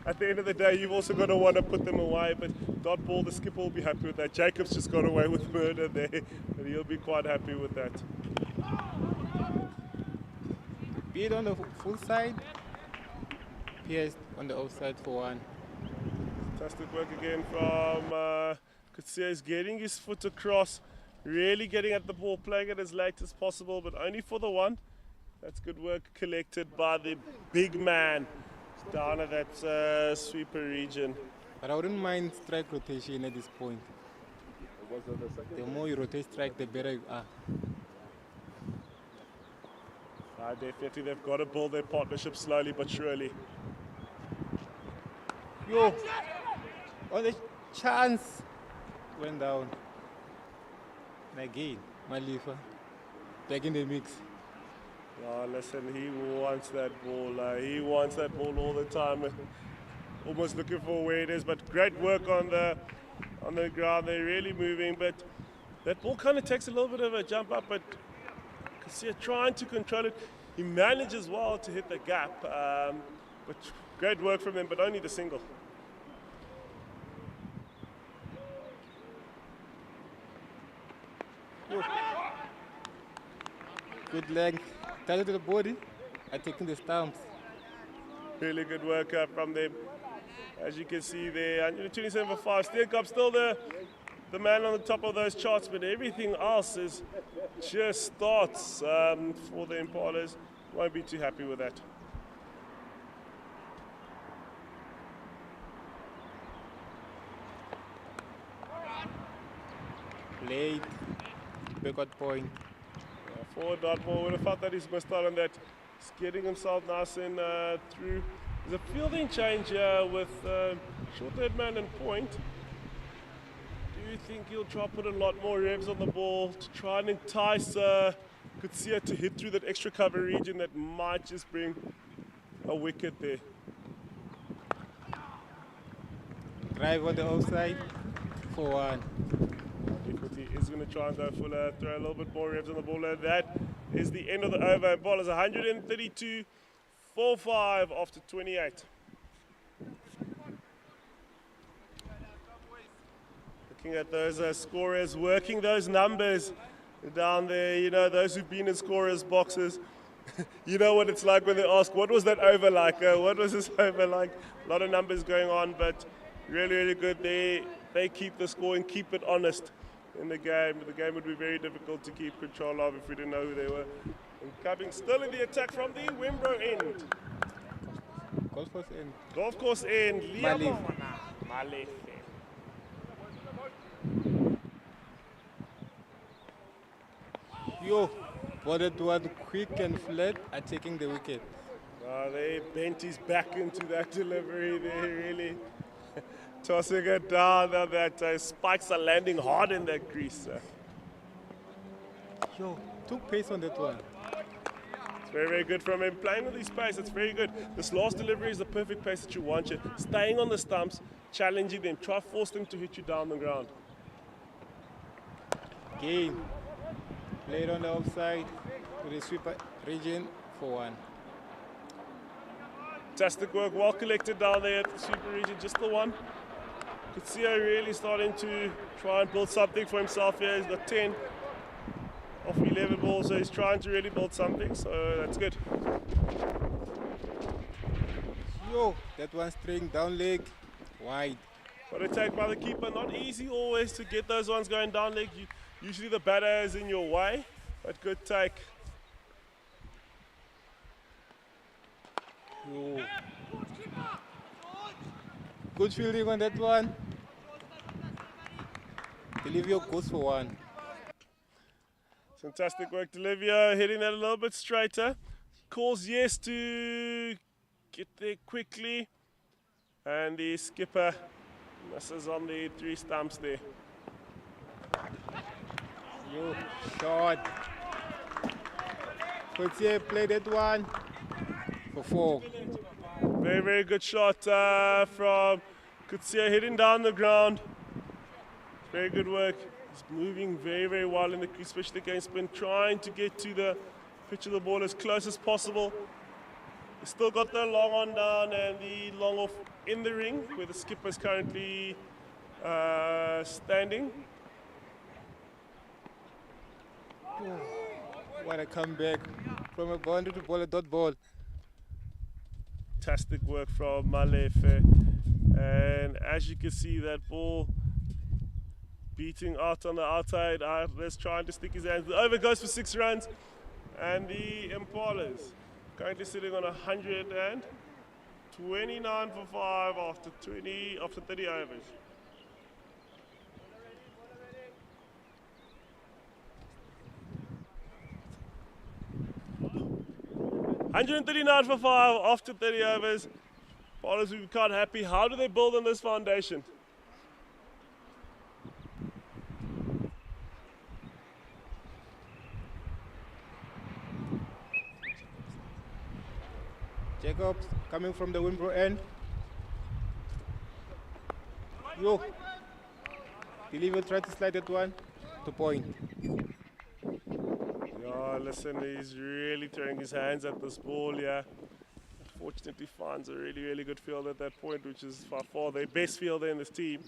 at the end of the day, you've also got to want to put them away. But dot ball, the skipper will be happy with that. Jacobs just got away with murder there, and he'll be quite happy with that. Beat on the full side. Pierced on the offside for 1. Fantastic work again from Kutsia. He's getting his foot across, really getting at the ball, playing it as late as possible, but only for the 1. That's good work collected by the big man down at that sweeper region. But I wouldn't mind strike rotation at this point. The more you rotate strike, the better you are. Definitely, they've got to build their partnership slowly but surely. Yo, on the chance, went down. And again, Malifa, back in the mix. Oh, listen, he wants that ball. He wants that ball all the time. Almost looking for where it is, but great work on the ground. They're really moving, but that ball kind of takes a little bit of a jump up, but Kasia trying to control it. He manages well to hit the gap, but great work from him, but only the single. Yo. Good length. Tight to the body, taking the stumps. Really good work from them. As you can see there, 127 for 5. Steenkamp still the man on the top of those charts, but everything else is just starts for the Impalas. Won't be too happy with that. Late, backward point. Forward dot ball, would have felt that he's missed out on that. He's getting himself nice and through. There's a fielding change with short-haired man and point. Do you think he'll try to put a lot more revs on the ball to try and entice Kutsia to hit through that extra cover region that might just bring a wicket there? Drive on the outside for 1. He is going to try and go fuller, throw a little bit more revs on the ball. And that is the end of the over. Ball is 132 for 5 after 28. Looking at those scorers, working those numbers down there. You know, those who've been in scorers' boxes, you know what it's like when they ask, what was that over like? What was this over like? A lot of numbers going on, but really, really good. They keep the score and keep it honest in the game. The game would be very difficult to keep control of if we didn't know who they were. And coming still in the attack from the Wenbro end. Golf course end. Golf course end. Malefe. Malefe. Yo, ball that one quick and flat, taking the wicket. They bent his back into that delivery there, really. Tossing it down, that spikes are landing hard in that crease. Yo, took pace on that one. It's very, very good from him. Playing with his pace, it's very good. This last delivery is the perfect pace that you want. You staying on the stumps, challenging them. Try force them to hit you down the ground. Game. Played on the offside to the sweeper region for 1. Fantastic work, well collected down there at the sweeper region, just the one. CSA really starting to try and build something for himself here. He's got 10 off 11 balls, so he's trying to really build something, so that's good. Yo, that one string down leg, wide. Got a take by the keeper, not easy always to get those ones going down leg. Usually the batter is in your way, but good take. Yo. Good fielding on that one. Delivio goes for 1. Fantastic work, Delivio, hitting that a little bit straighter. Calls yes to get there quickly. And the skipper misses on the 3 stumps there. Yo, shot. Coetzee played that one for 4. Very, very good shot from Coetzee, hitting down the ground. Very good work. He's moving very, very well in the crease, especially against spin, trying to get to the pitch of the ball as close as possible. He's still got the long on down and the long off in the ring, where the skipper is currently standing. What a comeback from a boundary to ball, a dot ball. Fantastic work from Malefe. And as you can see, that ball beating out on the outside. Let's trying to stick his hands. The over goes for 6 runs. And the Impalas currently sitting on 129 for 5 after 30 overs. $139 for 5 after 30 overs. Bowlers will be quite happy. How do they build on this foundation? Jacobs coming from the Wenbro end. Yo. Deliver, try to slide that one to point. Yeah, listen, he's really throwing his hands at this ball here. Unfortunately, finds a really, really good field at that point, which is by far their best fielder in this team.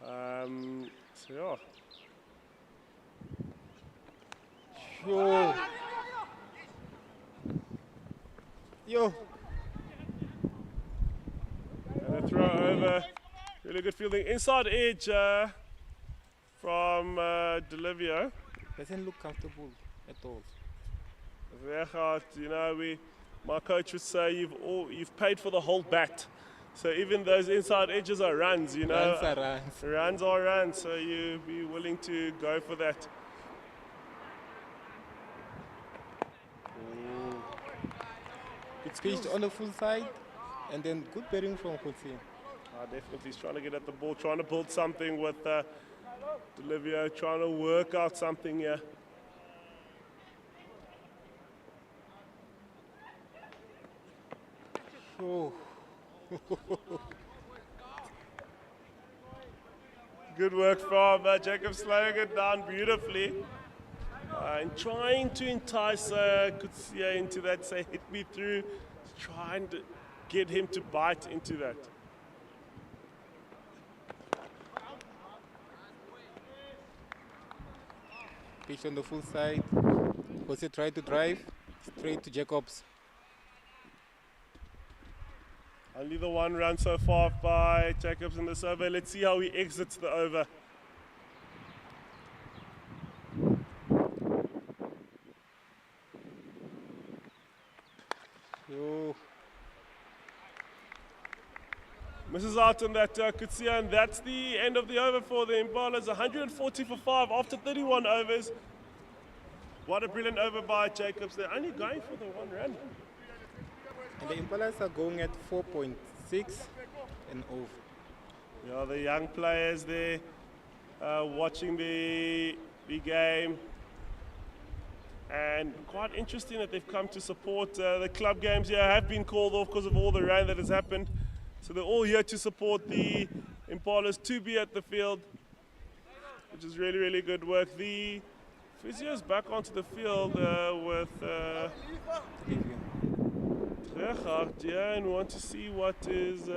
So yeah. Yo. Yo. And a throw over. Really good fielding. Inside edge from Delivio. Doesn't look comfortable at all. You know, my coach would say you've paid for the whole bat. So even those inside edges are runs, you know. Runs are runs. Runs are runs, so you be willing to go for that. It's pitched on the full side, and then good batting from Coetzee. Definitely, he's trying to get at the ball, trying to build something with Delivio, trying to work out something here. Oh. Good work from Jacob, slowing it down beautifully. And trying to entice Coetzee into that, say, hit me through, trying to get him to bite into that. Pitch on the full side. Coetzee tried to drive straight to Jacobs. Only the 1 run so far by Jacobs in this over. Let's see how he exits the over. Yo. Misses out on that Coetzee, and that's the end of the over for the Impalas. 140 for 5 after 31 overs. What a brilliant over by Jacobs. They're only going for the 1 run. And the Impalas are going at 4.6 and over. Yeah, the young players there watching the game. And quite interesting that they've come to support the club games here. Have been called off because of all the rain that has happened. So they're all here to support the Impalas to be at the field, which is really, really good work. The physio's back onto the field with Gerhard, yeah, and we want to see what is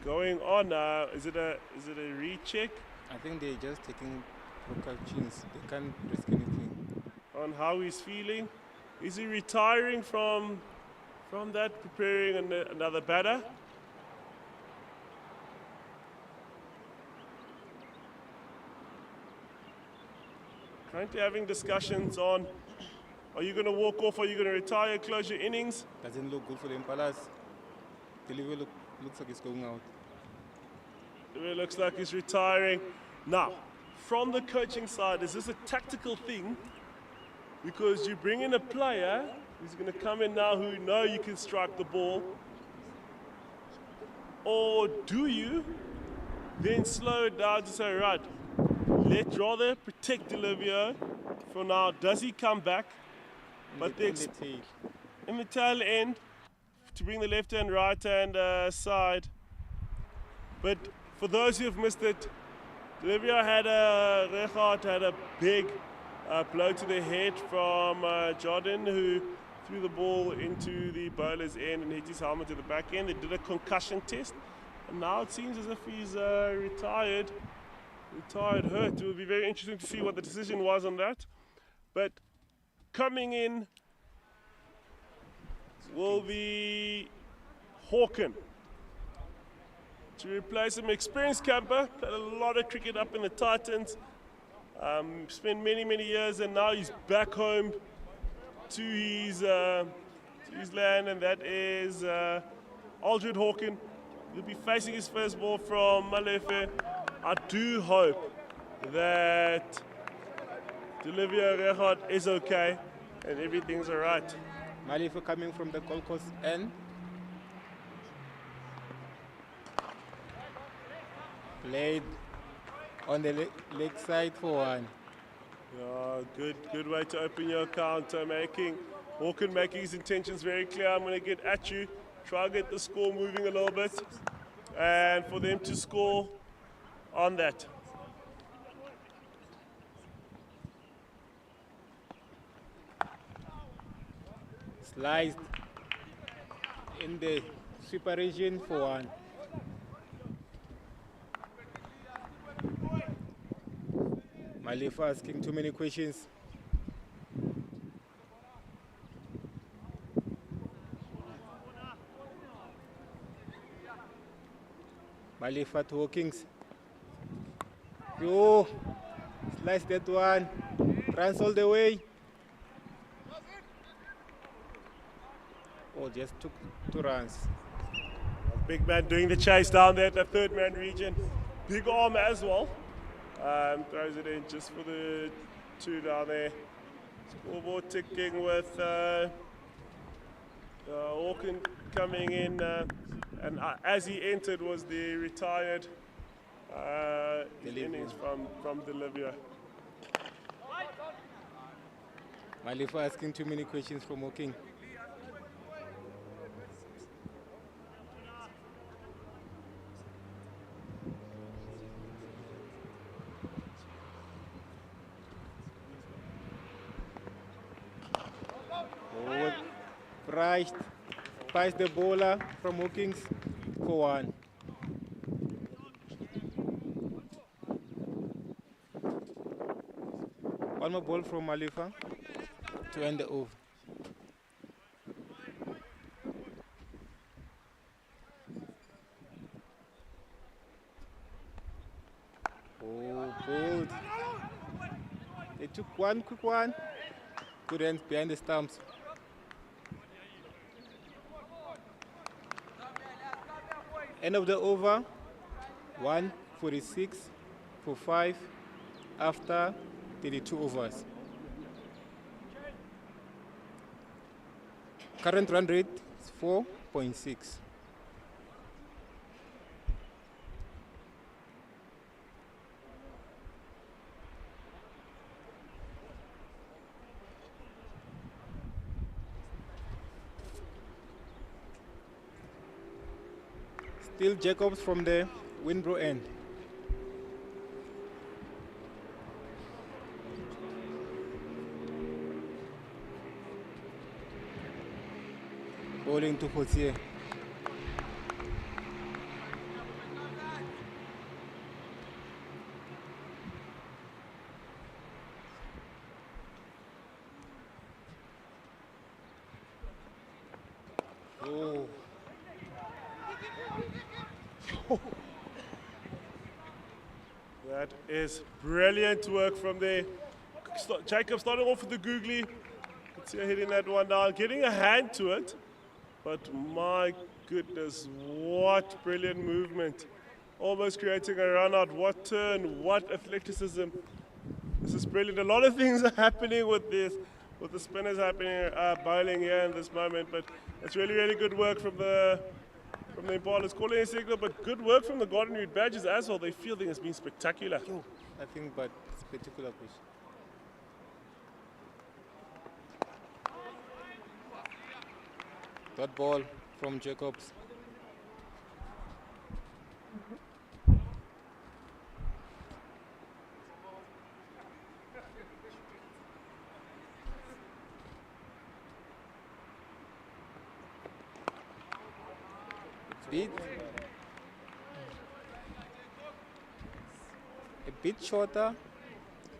going on. Is it a recheck I think they're just taking precautions. They can't risk anything. on how he's feeling? Is he retiring from that, preparing another batter? Currently having discussions on, are you going to walk off, are you going to retire, close your innings? Doesn't look good for the Impalas. Delivery looks like it's going out. It looks like he's retiring. Now, from the coaching side, is this a tactical thing? Because you bring in a player who's going to come in now who know you can strike the ball. Or do you then slow it down to say, right, let's rather protect Delivio for now. Does he come back? But in the tail end, to bring the left and right hand side. But for those who have missed it, Delivio had a big blow to the head from Jordan, who threw the ball into the bowler's end and hit his helmet to the back end. They did a concussion test, and now it seems as if he's retired hurt. It will be very interesting to see what the decision was on that. But coming in will be Hawken to replace an experienced camper. Played a lot of cricket up in the Titans. Spent many years, and now he's back home to his land, and that is Aldred Hawken. He'll be facing his first ball from Malefe. I do hope that Delivio Rehard is okay and everything's all right. Malefe coming from the Gold Coast end. Played on the leg side for one. Yeah, good way to open your counter, Hawken making his intentions very clear. I'm going to get at you, try to get the score moving a little bit, and for them to score on that. Sliced in the sweeper region for one. Malefe asking too many questions. Malefe to Hawkins. Yo, slice that one. Runs all the way. Oh, just took 2 runs. Big man doing the chase down there at the third man region. Big arm as well. Throws it in just for the 2 down there. Scoreboard ticking with Hawken coming in, and as he entered was the retired innings from Delivio. Malefe asking too many questions from Hawking. Priced the bowler from Hawkins for one. One more ball from Malefe to end the over. Oh, bold. They took one quick one. Good ends behind the stumps. End of the over, 146 for 5 after 32 overs. Current run rate is 4.6. Still Jacobs from the Wenbro end. Bowling to Gautier. Oh. That is brilliant work from there. Jacob starting off with the googly. Let's see her hitting that one down, getting a hand to it. But my goodness, what brilliant movement. Almost creating a run out. What turn, what athleticism. This is brilliant. A lot of things are happening with this, with the spinners happening, bowling here in this moment. But it's really, really good work from the Impalas. Calling a signal, but good work from the Golden Reed Badgers as well. Their fielding has been spectacular. I think, but spectacular push. Dot ball from Jacobs. A bit shorter.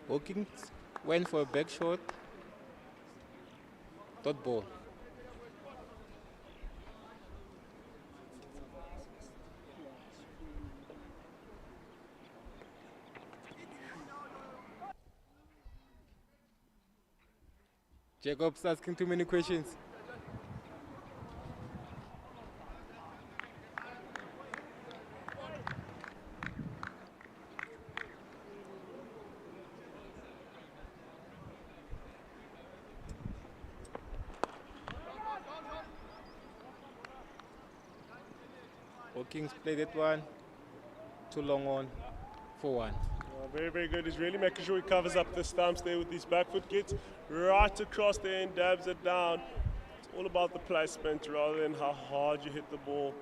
Hawkins went for a back shot. Dot ball. Jacob's asking too many questions. Kings played that one. Too long on for one. Very, very good. He's really making sure he covers up the stumps there with his back foot. Gets right across there and dabs it down. It's all about the placement rather than how hard you hit the ball.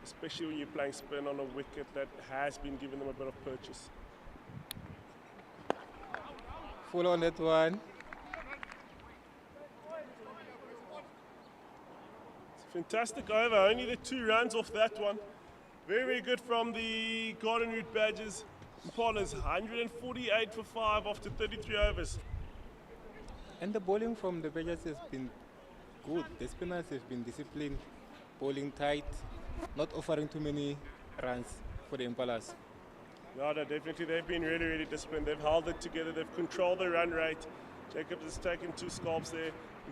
Especially when you're playing spin on a wicket that has been giving them a bit of purchase. Full on that one. Fantastic over, only the 2 runs off that one. Very, very good from the Golden Root Badgers. Impalas 148 for 5 after 33 overs. And the bowling from the Badgers has been good. The spinners have been disciplined, bowling tight, not offering too many runs for the Impalas. No, definitely they've been really, really disciplined. They've held it together, they've controlled the run rate. Jacobs has taken 2 scalps there.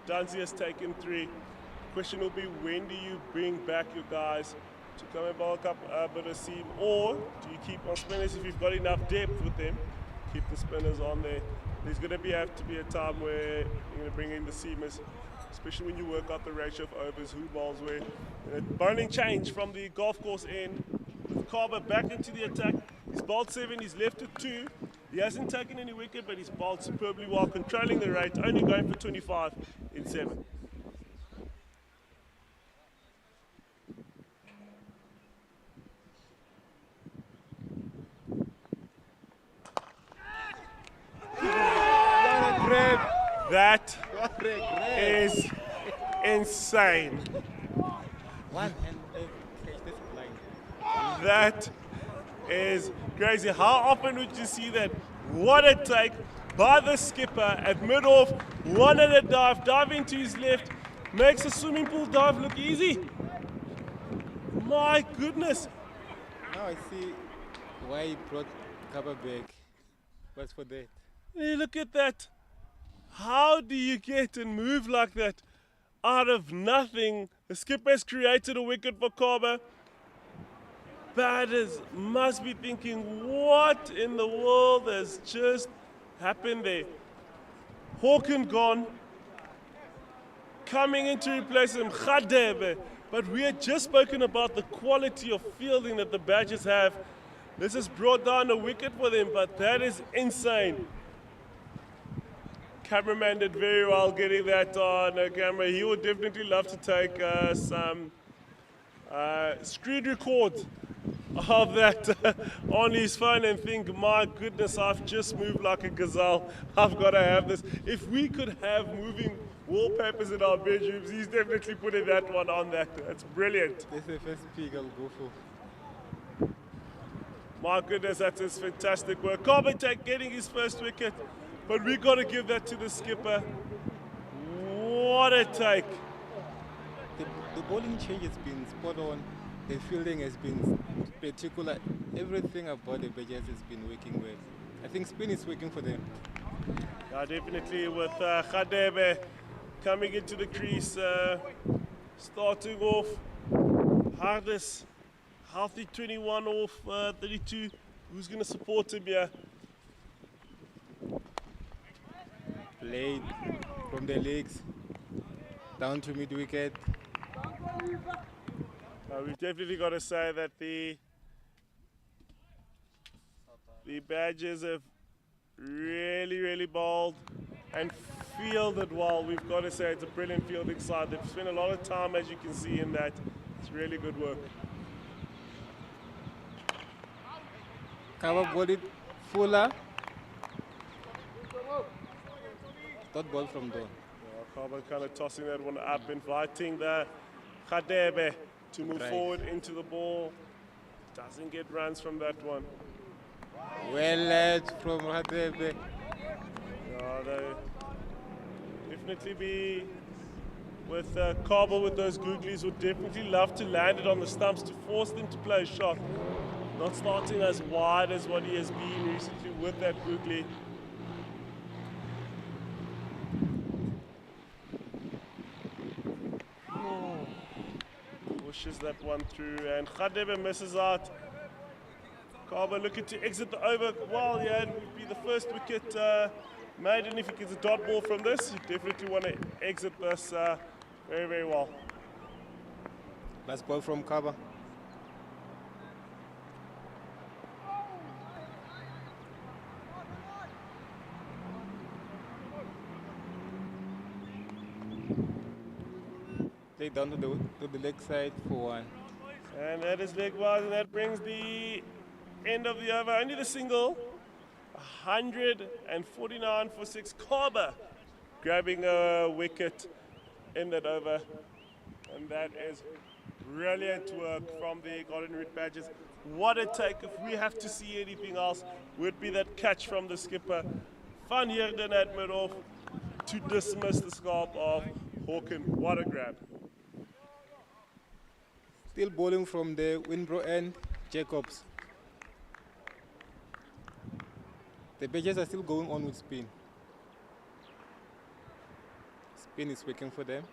Danzi has taken 3. Question will be, when do you bring back your guys to come and bulk up a bit of seam, or do you keep on spinners if you've got enough depth with them? Keep the spinners on there. There's going to have to be a time where you're going to bring in the seamers, especially when you work out the ratio of overs, who bowls where. Bowling change from the golf course end with Carver back into the attack. He's bowled 7, he's left at 2. He hasn't taken any wicket, but he's bowled superbly while controlling the rate, only going for 25 in 7. That is insane. That is crazy. How often would you see that? What a take by the skipper at mid-off, 1-handed dive, dive into his left, makes a swimming pool dive look easy. My goodness. Now I see why he brought cover back. Was for that. Hey, look at that. How do you get and move like that out of nothing? The skipper has created a wicket for Kaba. Batters must be thinking, what in the world has just happened there? Hawken gone. Coming in to replace him, Khadebe. But we had just spoken about the quality of fielding that the Badgers have. This has brought down a wicket for them, but that is insane. Cameraman did very well getting that on camera. He would definitely love to take some screen record of that on his phone and think, my goodness, I've just moved like a gazelle. I've got to have this. If we could have moving wallpapers in our bedrooms, he's definitely putting that one on that. That's brilliant. That's the first pick I'll go for. My goodness, that is fantastic work. Carpenter getting his first wicket, but we got to give that to the skipper. What a take. The bowling change has been spot on. The fielding has been spectacular. Everything about the Badgers has been working well. I think spin is working for them. Yeah, definitely with Khadebe coming into the crease, starting off. Hardest, healthy 21 off 32. Who's going to support him here? Played from the legs down to mid wicket. We've definitely got to say that the Badgers have really bowled and fielded well. We've got to say it's a brilliant fielding side. They've spent a lot of time, as you can see in that. It's really good work. Cover bowled it fuller. Dot ball from Dawn. Carbon kind of tossing that one up, inviting the Khadebe to move forward into the ball. Doesn't get runs from that one. Well led from Khadebe. Yeah, they definitely be with Carbon with those googlies would definitely love to land it on the stumps to force them to play a shot. Not starting as wide as what he has been recently with that googly. Pushes that one through and Khadebe misses out. Karma looking to exit the over well, yeah, and would be the first wicket made, and if he gets a dot ball from this, you definitely want to exit this very well. Last ball from Kaba. Play down to the leg side for one. And that is leg wise, and that brings the end of the over. Only the single. 149 for 6. Kaba grabbing a wicket in that over. And that is brilliant work from the Golden Root Badgers. What a take. If we have to see anything else, would be that catch from the skipper. Van Heerden at mid-off to dismiss the scalp of Hawken. What a grab. Still bowling from the Wenbro end, Jacobs. The Badgers are still going on with spin. Spin is working for them.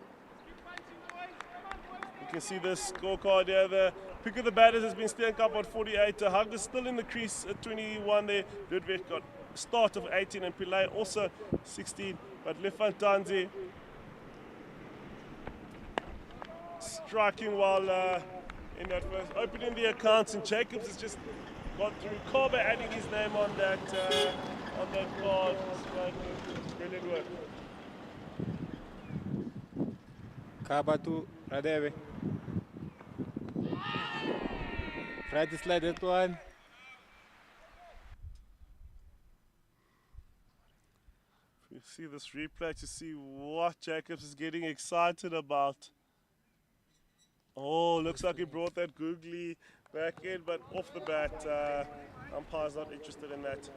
You can see the scorecard here. The pick of the batters has been Steenkamp up at 48. Hug is still in the crease at 21 there. Ludwig got a start of 18 and Pillay also 16. But Lefantanzi striking while in that first. Opening the accounts, and Jacobs has just got through. Kaba adding his name on that card. Brilliant work. Kaba to Radebe. Try to slide that one. You see this replay to see what Jacobs is getting excited about. Oh, looks like he brought that googly back in, but off the bat, umpire's not interested in that.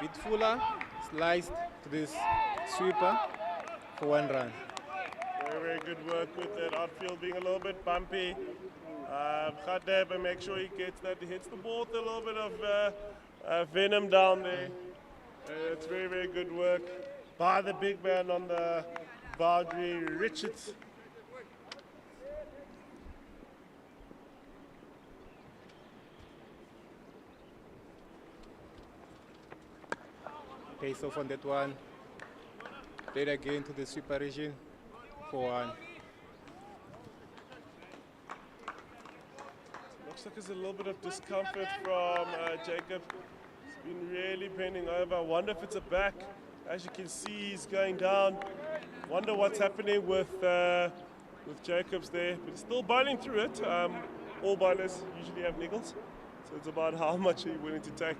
Bit fuller, sliced to this sweeper for 1 run. Very good work with that outfield being a little bit bumpy. Khadebe, make sure he gets that. He hits the ball with a little bit of venom down there. It's very good work by the big man on the boundary, Richards. Pace off on that one. Played again to the sweeper region for 1. Looks like there's a little bit of discomfort from Jacob. He's been really bending over. I wonder if it's a back. As you can see, he's going down. Wonder what's happening with Jacobs there, but he's still bowling through it. All bowlers usually have niggles, so it's about how much are you willing to take.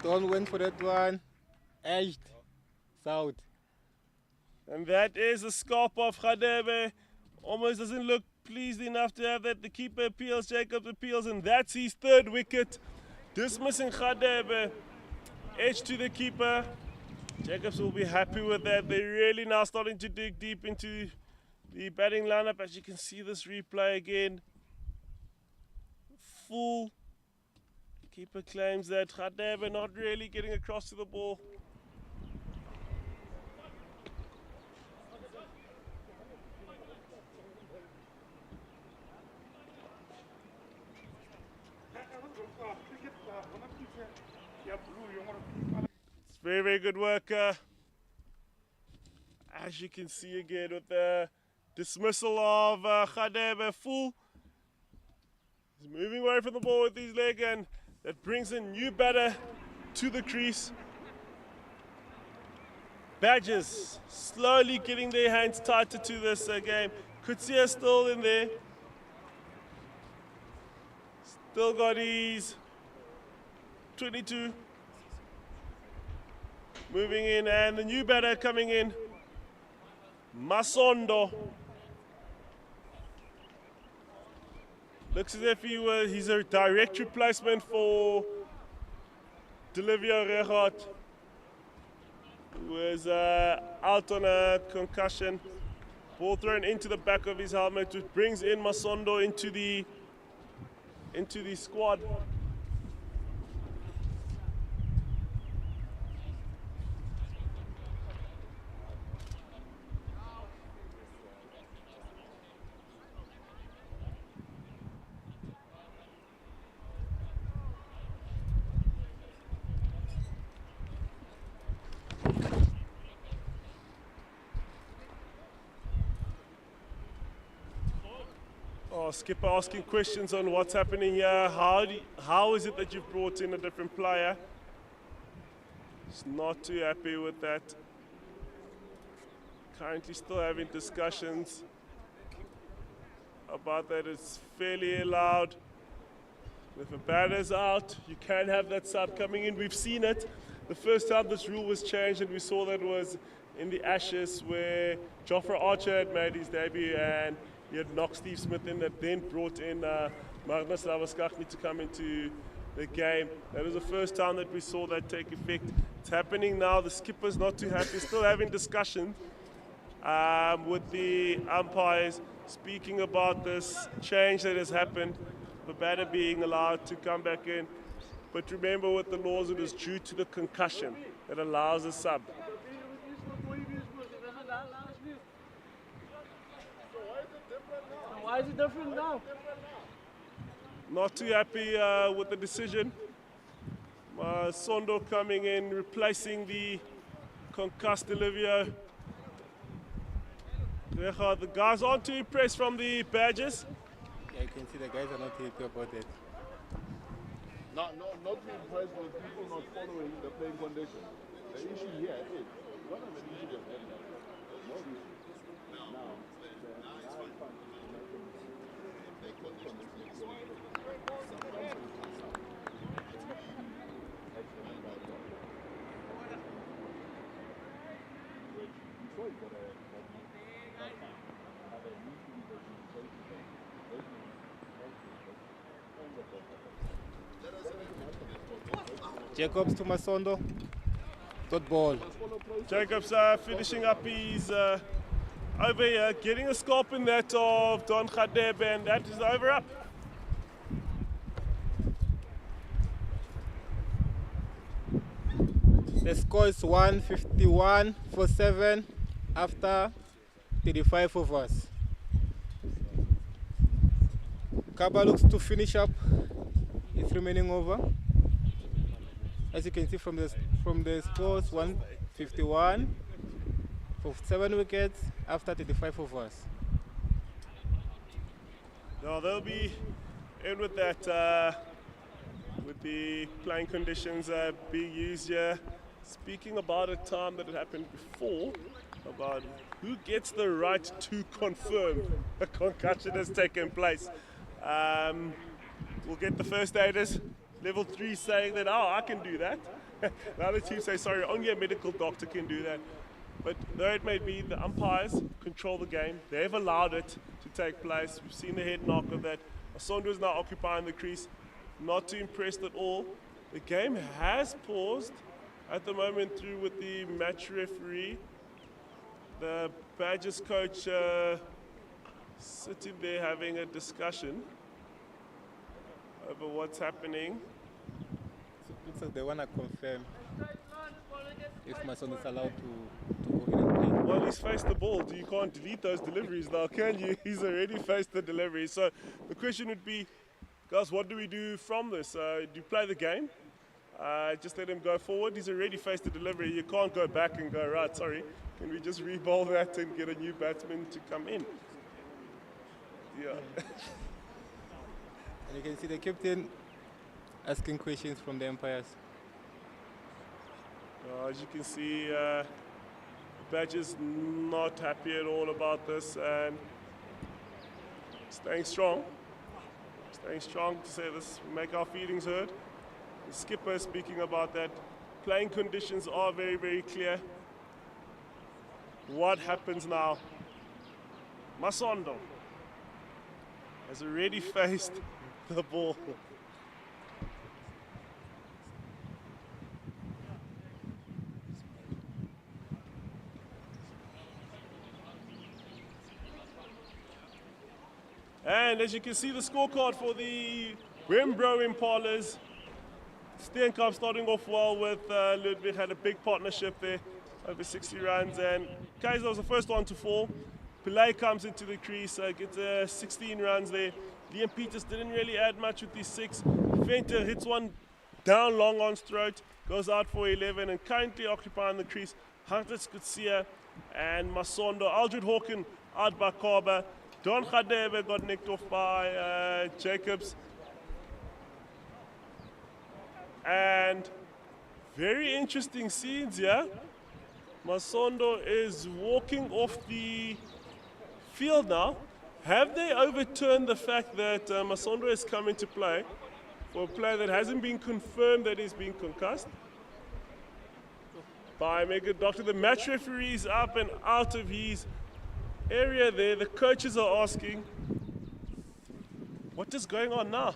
Don't went for that one. Edged. South. And that is the scarp of Radebe. Almost doesn't look pleased enough to have that. The keeper appeals, Jacobs appeals, and that's his third wicket. Dismissing Radebe. Edge to the keeper. Jacobs will be happy with that. They're really now starting to dig deep into the batting lineup. As you can see this replay again. Full. Keeper claims that Radebe not really getting across to the ball. It's very, very good work. As you can see again with the dismissal of Radebe full. He's moving away from the ball with his leg, and that brings a new batter to the crease. Badgers slowly getting their hands tighter to this game. Kutsia still in there. Still got his 22. Moving in, and the new batter coming in, Masondo. Looks as if he's a direct replacement for Delivio Regot, who was out on a concussion. Ball thrown into the back of his helmet, which brings in Masondo into the squad. Skipper asking questions on what's happening here. How is it that you've brought in a different player? He's not too happy with that. Currently still having discussions about that. It's fairly allowed. If a batter's out, you can have that sub coming in. We've seen it. The first time this rule was changed, and we saw that was in the Ashes, where Jofra Archer had made his debut, and he had knocked Steve Smith in, that then brought in Magnus Lavaskachny to come into the game. That was the first time that we saw that take effect. It's happening now. The skipper's not too happy. Still having discussions with the umpires, speaking about this change that has happened, the batter being allowed to come back in. But remember, with the laws, it is due to the concussion that allows a sub. Why is it different now? Not too happy with the decision. Sondo coming in, replacing the concussed Olivia. The guys aren't too impressed from the Badgers. Yeah, you can see the guys are not happy about it. Not be impressed with people not following the playing condition. The issue here is, one of the issues of that, no issue. Now, Jacobs to Masondo. Dot ball. Jacobs finishing up his over here, getting a scarp in that of Don Radebe, and that is the over up. The score is 151 for 7 after 35 overs. Kaba looks to finish up its remaining over. As you can see from the scores, 151 For 7 wickets after 35 overs. Now they'll be in with that, with the playing conditions being used here. Speaking about a time that it happened before, about who gets the right to confirm a concussion has taken place. We'll get the first aiders, level 3 saying that, oh, I can do that. The other team say, sorry, only a medical doctor can do that. But though it may be, the umpires control the game. They've allowed it to take place. We've seen the head knock of that. Masondo is now occupying the crease. Not too impressed at all. The game has paused at the moment through with the match referee. The Badgers coach sitting there having a discussion over what's happening. So it looks like they want to confirm if Masondo is allowed to go in and play. Well, he's faced the ball. You can't delete those deliveries now, can you? He's already faced the delivery. So the question would be, guys, what do we do from this? Do you play the game? Just let him go forward. He's already faced the delivery. You can't go back and go, right, sorry. Can we just re-bowl that and get a new batsman to come in? Yeah. And you can see the captain asking questions from the umpires. As you can see, Badger's not happy at all about this and staying strong. Staying strong to say this, make our feelings heard. The skipper speaking about that. Playing conditions are very, very clear. What happens now? Masondo has already faced the ball. And as you can see, the scorecard for the Wenbro Impalas. Steenkamp starting off well with Ludwig, had a big partnership there, over 60 runs, and Kaiser was the first one to fall. Pillay comes into the crease, gets 16 runs there. Liam Peters didn't really add much with these 6. Venter hits one down long on's throat, goes out for 11, and currently occupying the crease, Hunter Skutsia and Masondo. Aldred Hawken out by Kaba. Don Khadebe got nicked off by Jacobs. And very interesting scenes here. Masondo is walking off the field now. Have they overturned the fact that Masondo has come into play for a player that hasn't been confirmed that he's been concussed? By Mega Doctor, the match referee is up and out of his area there. The coaches are asking, what is going on now?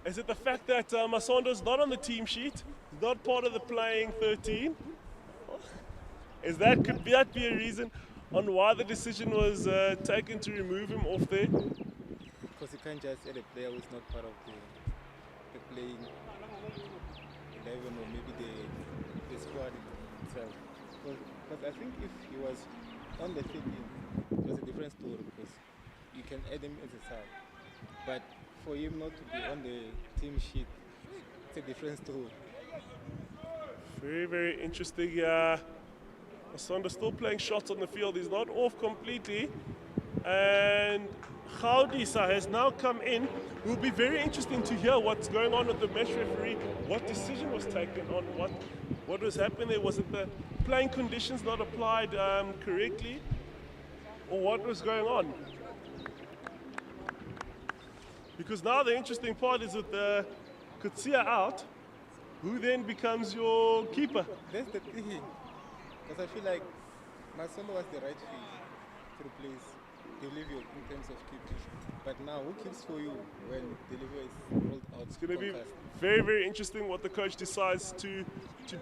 Is it the fact that Masondo's not on the team sheet, not part of the playing 13? Could that be a reason on why the decision was taken to remove him off there? Because you can't just add a player who's not part of the playing 11 or maybe the squad itself. Because I think if he was on the 13, it was a different story because you can add him as a sub. But for him not to be on the team sheet, it's a different story. Very, very interesting. Masondo still playing shots on the field. He's not off completely. And Gaudisa has now come in. It will be very interesting to hear what's going on with the match referee, what decision was taken on what was happening there. Was it the playing conditions not applied correctly? Or what was going on? Because now the interesting part is with the Kutsia out, who then becomes your keeper? That's the thing. Because I feel like Masondo was the right fit to replace Delivio in terms of keeping. But now, who keeps for you when Delivio is rolled out? It's going to be very, very interesting what the coach decides to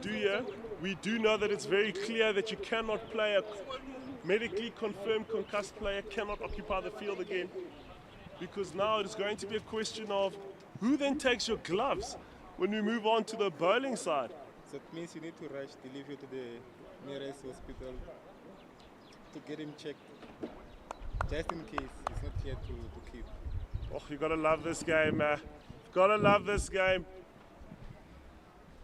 do here. We do know that it's very clear that you cannot play a medically confirmed concussed player, cannot occupy the field again. Because now it's going to be a question of who then takes your gloves when we move on to the bowling side. So it means you need to rush Delivio to the nearest hospital to get him checked, just in case he's not here to keep. Oh, you gotta love this game, man. Gotta love this game.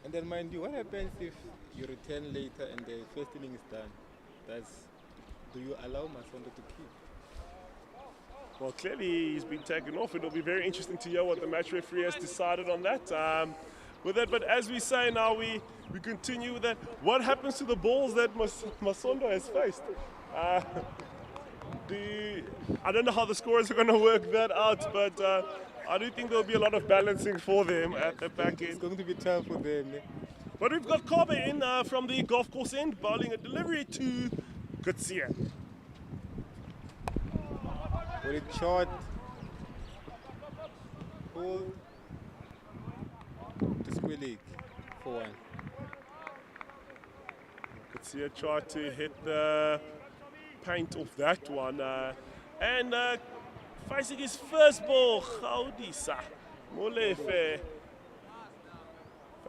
And then mind you, what happens if you return later and the first inning is done? Do you allow Masondo to keep? Well, clearly he's been taken off. It'll be very interesting to hear what the match referee has decided on that. With that, but as we say now, we continue with that. What happens to the balls that Masondo has faced? I don't know how the scorers are going to work that out, but I do think there'll be a lot of balancing for them at the back It's end. going to be tough for them. But we've got Kobe in from the golf course end, bowling a delivery to Gutsia. With it short, hold to square leg for one. Gutsia tried to hit the paint off that one. And facing his first ball, Gaudisa Molefe.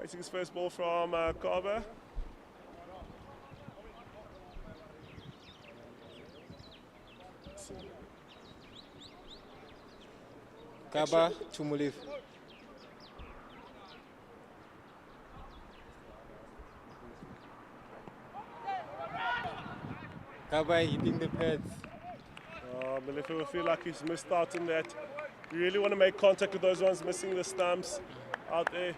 Facing his first ball from Kobe. Kaba Chumulev. Kaba hitting the pads. Molefe will feel like he's missed out on that. You really want to make contact with those ones missing the stumps out there.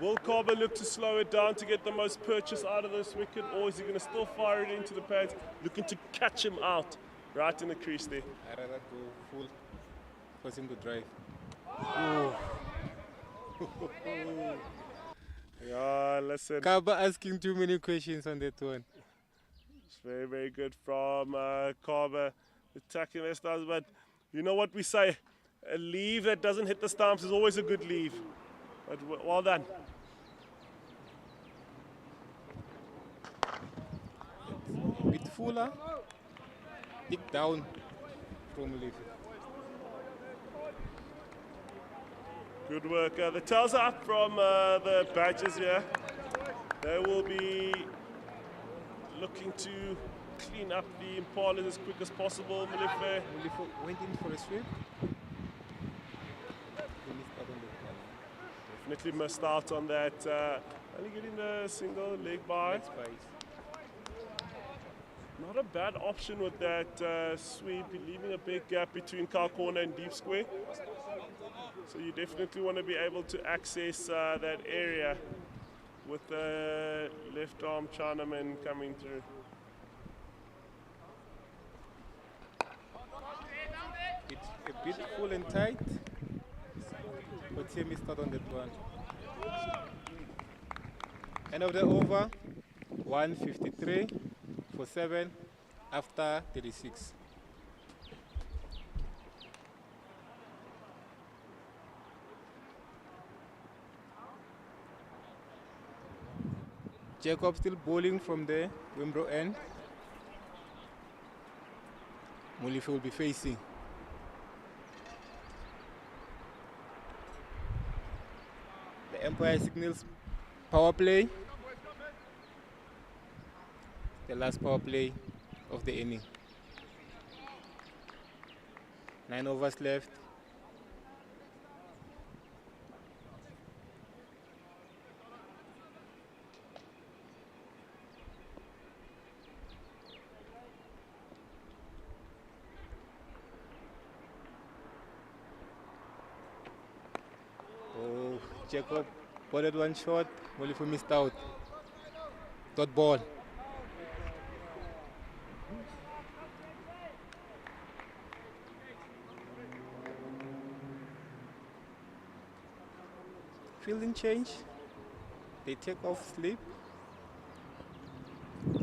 Will Kobe look to slow it down to get the most purchase out of this wicket, or is he going to still fire it into the pads, looking to catch him out right in the crease there? I'd rather go full, force him to drive. Yeah, listen. Kaba asking too many questions on that one. It's very, very good from Kobe attacking their stumps, but you know what we say, a leave that doesn't hit the stumps is always a good leave. But well done. A bit fuller. Dig down from Leaf. Good work. The tails are up from the badges here. They will be looking to clean up the Impalas as quick as possible. Molefe Went in for a sweep. definitely missed out on that. Only getting the single leg by. Not a bad option with that sweep, leaving a big gap between car corner and deep square. So you definitely want to be able to access that area with the left arm Chinaman coming through. It's a bit full and tight, but he missed out on that one. End of the over, 153 for 7 after 36. Jacob still bowling from the Wenbro end. Molefe will be facing. The umpire signals power play. The last power play of the inning. 9 overs left. Oh, Jacob bowled one shot. Molefe missed out. Dot ball. Fielding change. They take off slip.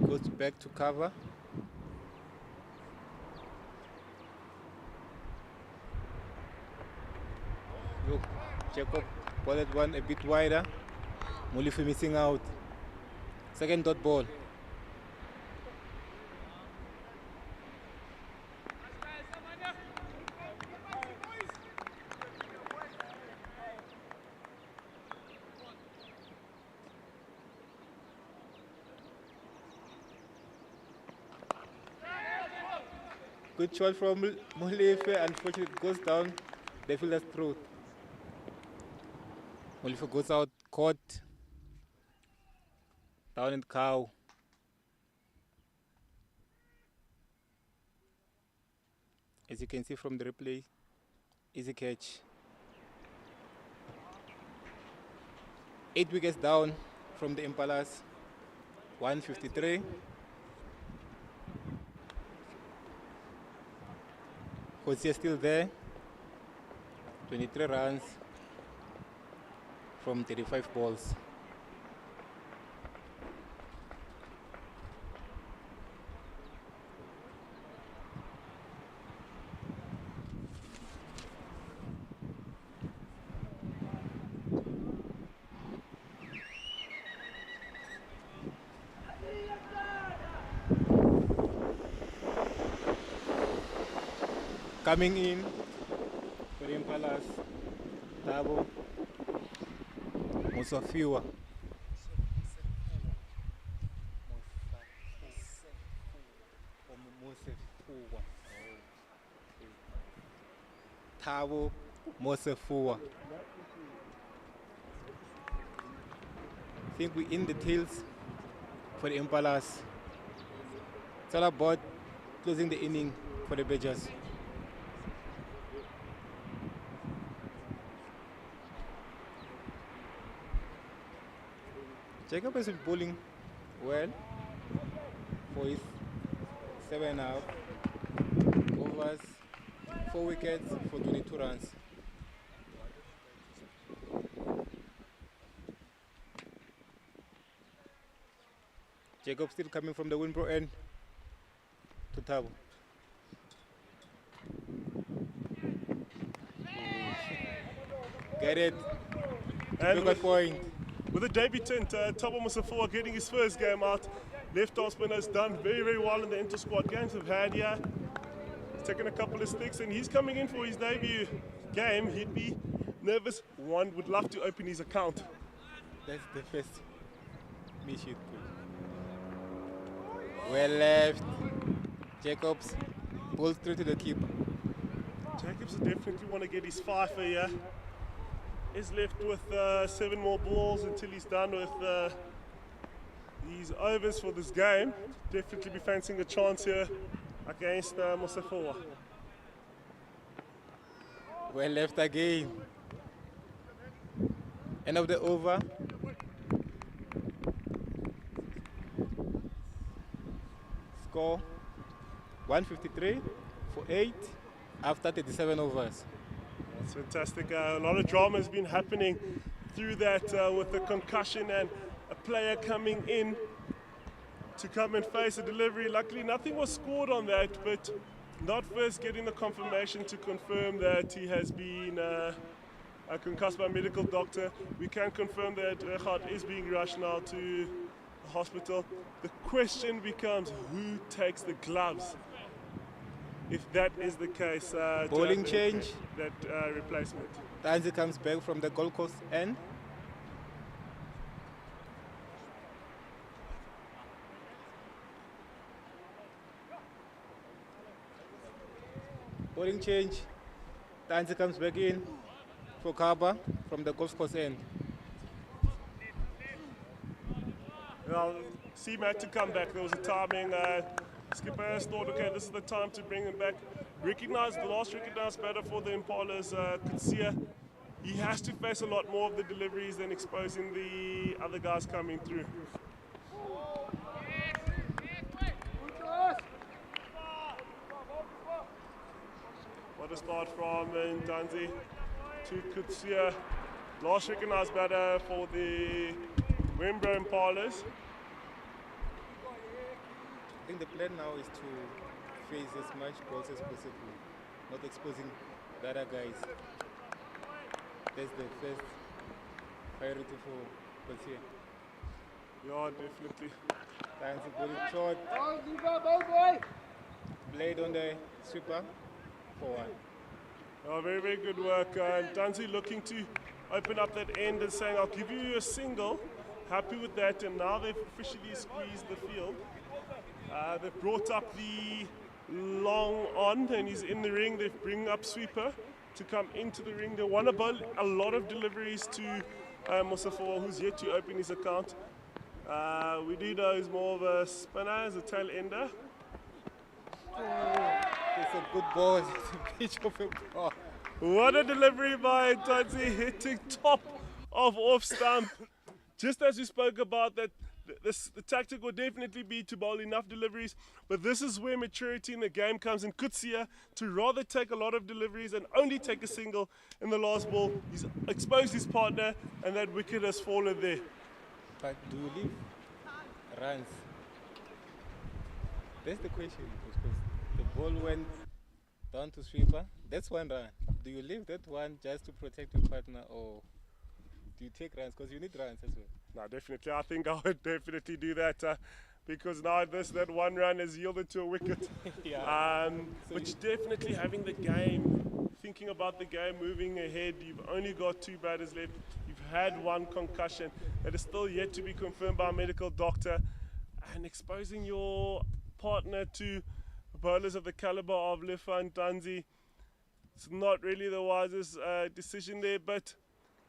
Goes back to cover. Look, Jacob bowled one a bit wider. Molefe missing out. Second dot ball. Good shot from Molefe. Unfortunately, it goes down the fielder's throat. Molefe goes out, caught Down and cow. As you can see from the replay, easy catch. 8 wickets down from the Impalas. 153. Jose still there. 23 runs from 35 balls. Coming in for the Impalas, Tabo, Musafiwa. Tabo Mosefua. I think we're in the tails for the Impalas. It's all about closing the inning for the Badgers. Jacob has been bowling well for his 7.5 overs, 4 wickets for 22 runs. Jacob still coming from the Wenbro end to Tabo. Get it. And Good point. with the debutant, Thabo Mosefua getting his first game out. Left-arm spinner has done very, very well in the inter-squad games we've had here. He's taken a couple of sticks and he's coming in for his debut game. He'd be nervous. One would love to open his account. That's the first mission. Well left. Jacobs pulls through to the keeper. Jacobs will definitely want to get his fifer here. He's left with 7 more balls until he's done with these overs for this game. Definitely be fancying a chance here against Mosefua. Well left again. End of the over. Score 153 for 8 after 37 overs. That's fantastic. A lot of drama has been happening through that with the concussion and a player coming in to come and face a delivery. Luckily, nothing was scored on that, but not first getting the confirmation to confirm that he has been concussed by a medical doctor. We can confirm that Regardt is being rushed now to the hospital. The question becomes, who takes the gloves? If that is the case, Bowling change. That replacement. Tanzi comes back from the Gold Coast end. Bowling change. Tanzi comes back in for Kaba from the Gold Coast end. Well, C-Mac to come back. There was a timing. Skipper thought, okay, this is the time to bring him back. The last recognized batter for the Impalas, Kutsia. He has to face a lot more of the deliveries than exposing the other guys coming through. What a start from Ntanzi to Kutsia. Last recognized batter for the Wenbro Impalas. I think the plan now is to face as much balls as possible, not exposing the other guys. That's the first priority for Kosia. Yeah, definitely. Thanks for putting short. Blade on the sweeper for 1. Oh, very, very good work. Ntanzi looking to open up that end and saying, I'll give you a single. Happy with that, and now they've officially squeezed the field. They've brought up the long on, and he's in the ring. They've bring up sweeper to come into the ring. They want to bowl a lot of deliveries to Mosefua, who's yet to open his account. We do know he's more of a spinner, as a tail ender. It's a good ball. It's a pitch of a ball. What a delivery by Tanzi, hitting top of off stump. Just as we spoke about that, the tactic would definitely be to bowl enough deliveries, but this is where maturity in the game comes in. Kutsia to rather take a lot of deliveries and only take a single in the last ball. He's exposed his partner, and that wicket has fallen there. But do you leave runs? That's the question, because the ball went down to sweeper. That's one run. Do you leave that one just to protect your partner, or do you take runs? Because you need runs as well. No, definitely. I think I would definitely do that because now that one run has yielded to a wicket. Yeah. Which definitely having the game, thinking about the game, moving ahead. You've only got 2 batters left. You've had 1 concussion that is still yet to be confirmed by a medical doctor, and exposing your partner to bowlers of the caliber of Lifa and Tanzi. It's not really the wisest decision there, but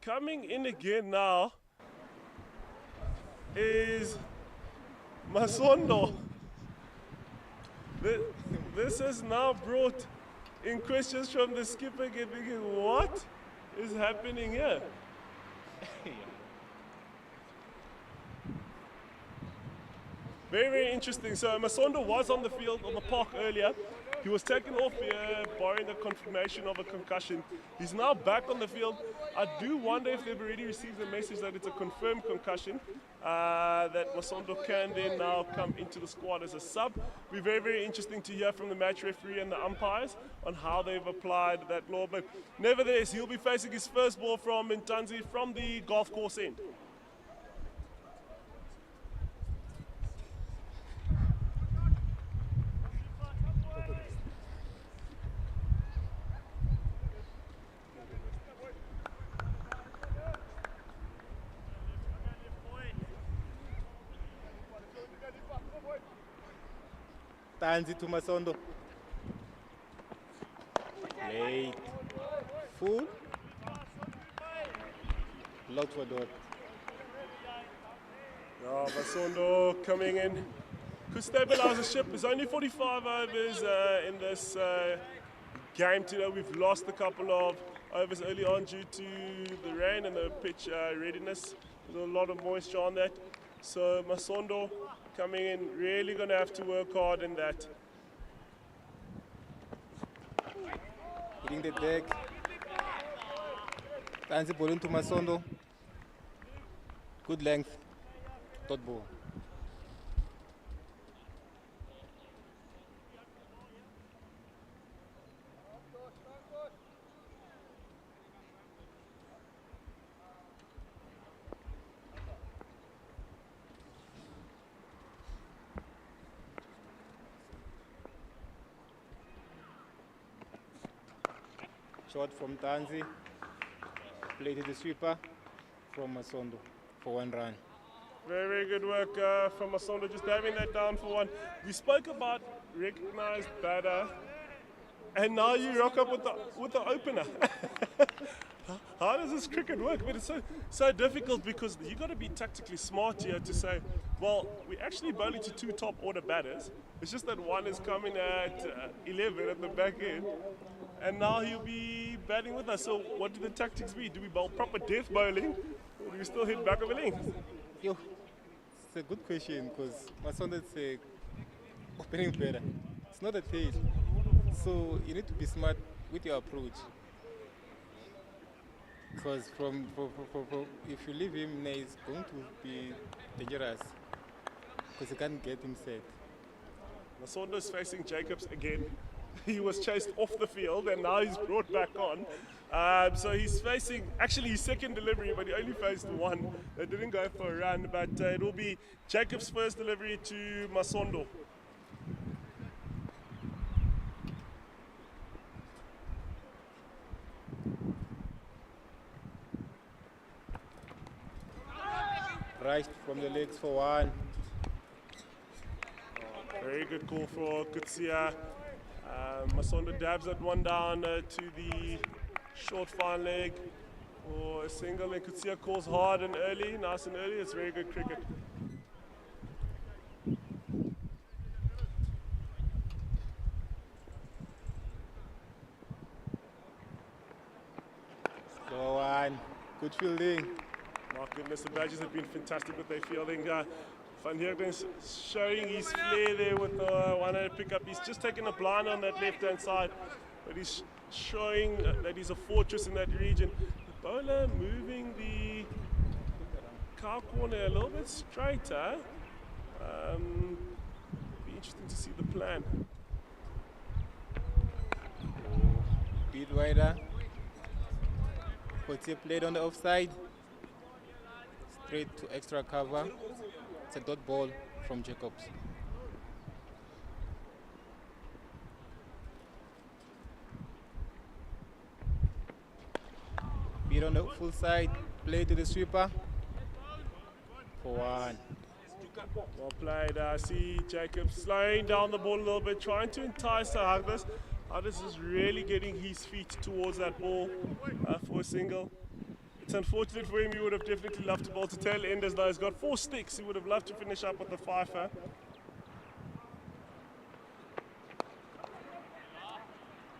coming in again now is Masondo. This has now brought in questions from the skipper again, thinking, what is happening here? Very, very interesting. So Masondo was on the field, on the park earlier. He was taken off here, barring the confirmation of a concussion. He's now back on the field. I do wonder if they've already received the message that it's a confirmed concussion, that Masondo can then now come into the squad as a sub. It'll be very, very interesting to hear from the match referee and the umpires on how they've applied that law. But nevertheless, he'll be facing his first ball from Ntanzi from the golf course end. Tanzi to Masondo. Late. Full. Lot for dot. Masondo coming in. Could stabilize the ship. There's only 45 overs in this game today. We've lost a couple of overs early on due to the rain and the pitch readiness. There's a lot of moisture on that. So Masondo coming in, really going to have to work hard in that. Hitting the deck. Tanzi ball into Masondo. Good length. Dot ball. Shot from Tanzi, played to the sweeper from Masondo for 1 run. Very, very good work from Masondo, just having that down for 1. We spoke about recognized batter, and now you rock up with the opener. How does this cricket work? But it's so difficult because you got to be tactically smart here to say, well, we actually bowling to 2 top order batters. It's just that one is coming at 11 at the back end, and now he'll be batting with us. So what do the tactics be? Do we bowl proper death bowling, or do we still hit back of a length? Yo, it's a good question because Masondo is a opening batter. It's not a tail. So you need to be smart with your approach. Because if you leave him, he's going to be dangerous because he can't get him set. Masondo is facing Jacobs again. He was chased off the field and now he's brought back on. So he's facing actually his second delivery, but he only faced 1. They didn't go for a run, but it will be Jacobs' first delivery to Masondo. Right from the legs for 1. Very good call for Kutsia. Masondo dabs that one down to the short fine leg for a single, and Kutsia calls hard and early, nice and early. It's very good cricket. Good fielding. My goodness, the Badgers have been fantastic with their fielding. Van Heerden's showing his flair there with the one-handed pickup. He's just taken a blind on that left-hand side, but he's showing that he's a fortress in that region. The bowler moving the cow corner a little bit straighter. Be interesting to see the plan. Bit wider. Cotier played on the offside. Straight to extra cover. It's a dot ball from Jacobs. Beat on the full side. Play to the sweeper. For 1. Well played. See Jacobs slowing down the ball a little bit, trying to entice Hagdas. Hagdas is really getting his feet towards that ball for a single. It's unfortunate for him. He would have definitely loved to bowl to tail end as though he's got 4 sticks. He would have loved to finish up with the fifer.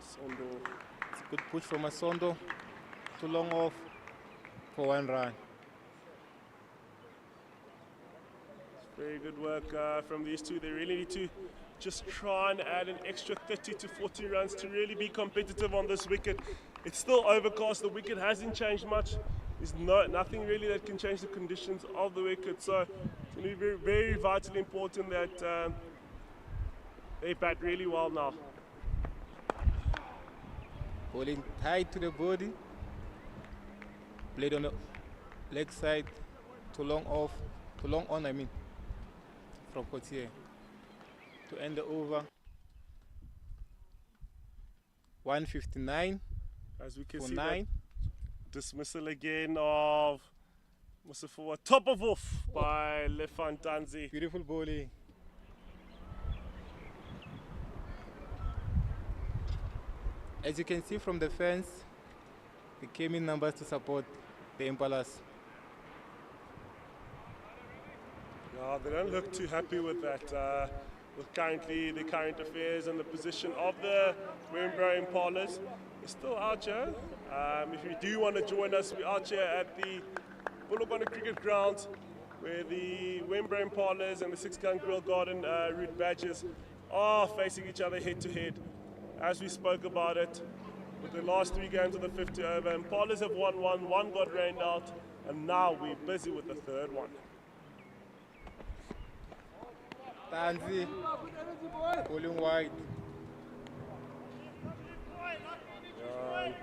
Sondo. It's a good push from Masondo. Too long off for 1 run. Very good work from these two. They really need to just try and add an extra 30 to 40 runs to really be competitive on this wicket. It's still overcast. The wicket hasn't changed much. There's nothing really that can change the conditions of the wicket. So it's going to be very, very vitally important that they bat really well now. Bowling tight to the body. Played on the leg side. Too long off. Too long on, I mean. From Cotier. To end the over. 159. As we can for see 9. Dismissal again of Musafuwa. Top of off by Lefan Tanzi. Beautiful bowling. As you can see from the fans, they came in numbers to support the Impalas. No, they don't look too happy with that. With currently the current affairs and the position of the Wenbro Impalas. They're still out here. If you do want to join us, we're out here at the Polokwane Cricket Ground, where the Wenbro Impalas and the 6-gun Grill Garden Route Badgers are facing each other head to head. As we spoke about it, with the last 3 games of the 50 over, Impalas have won 1 got rained out, and now we're busy with the 3rd one. Tanzi, bowling wide.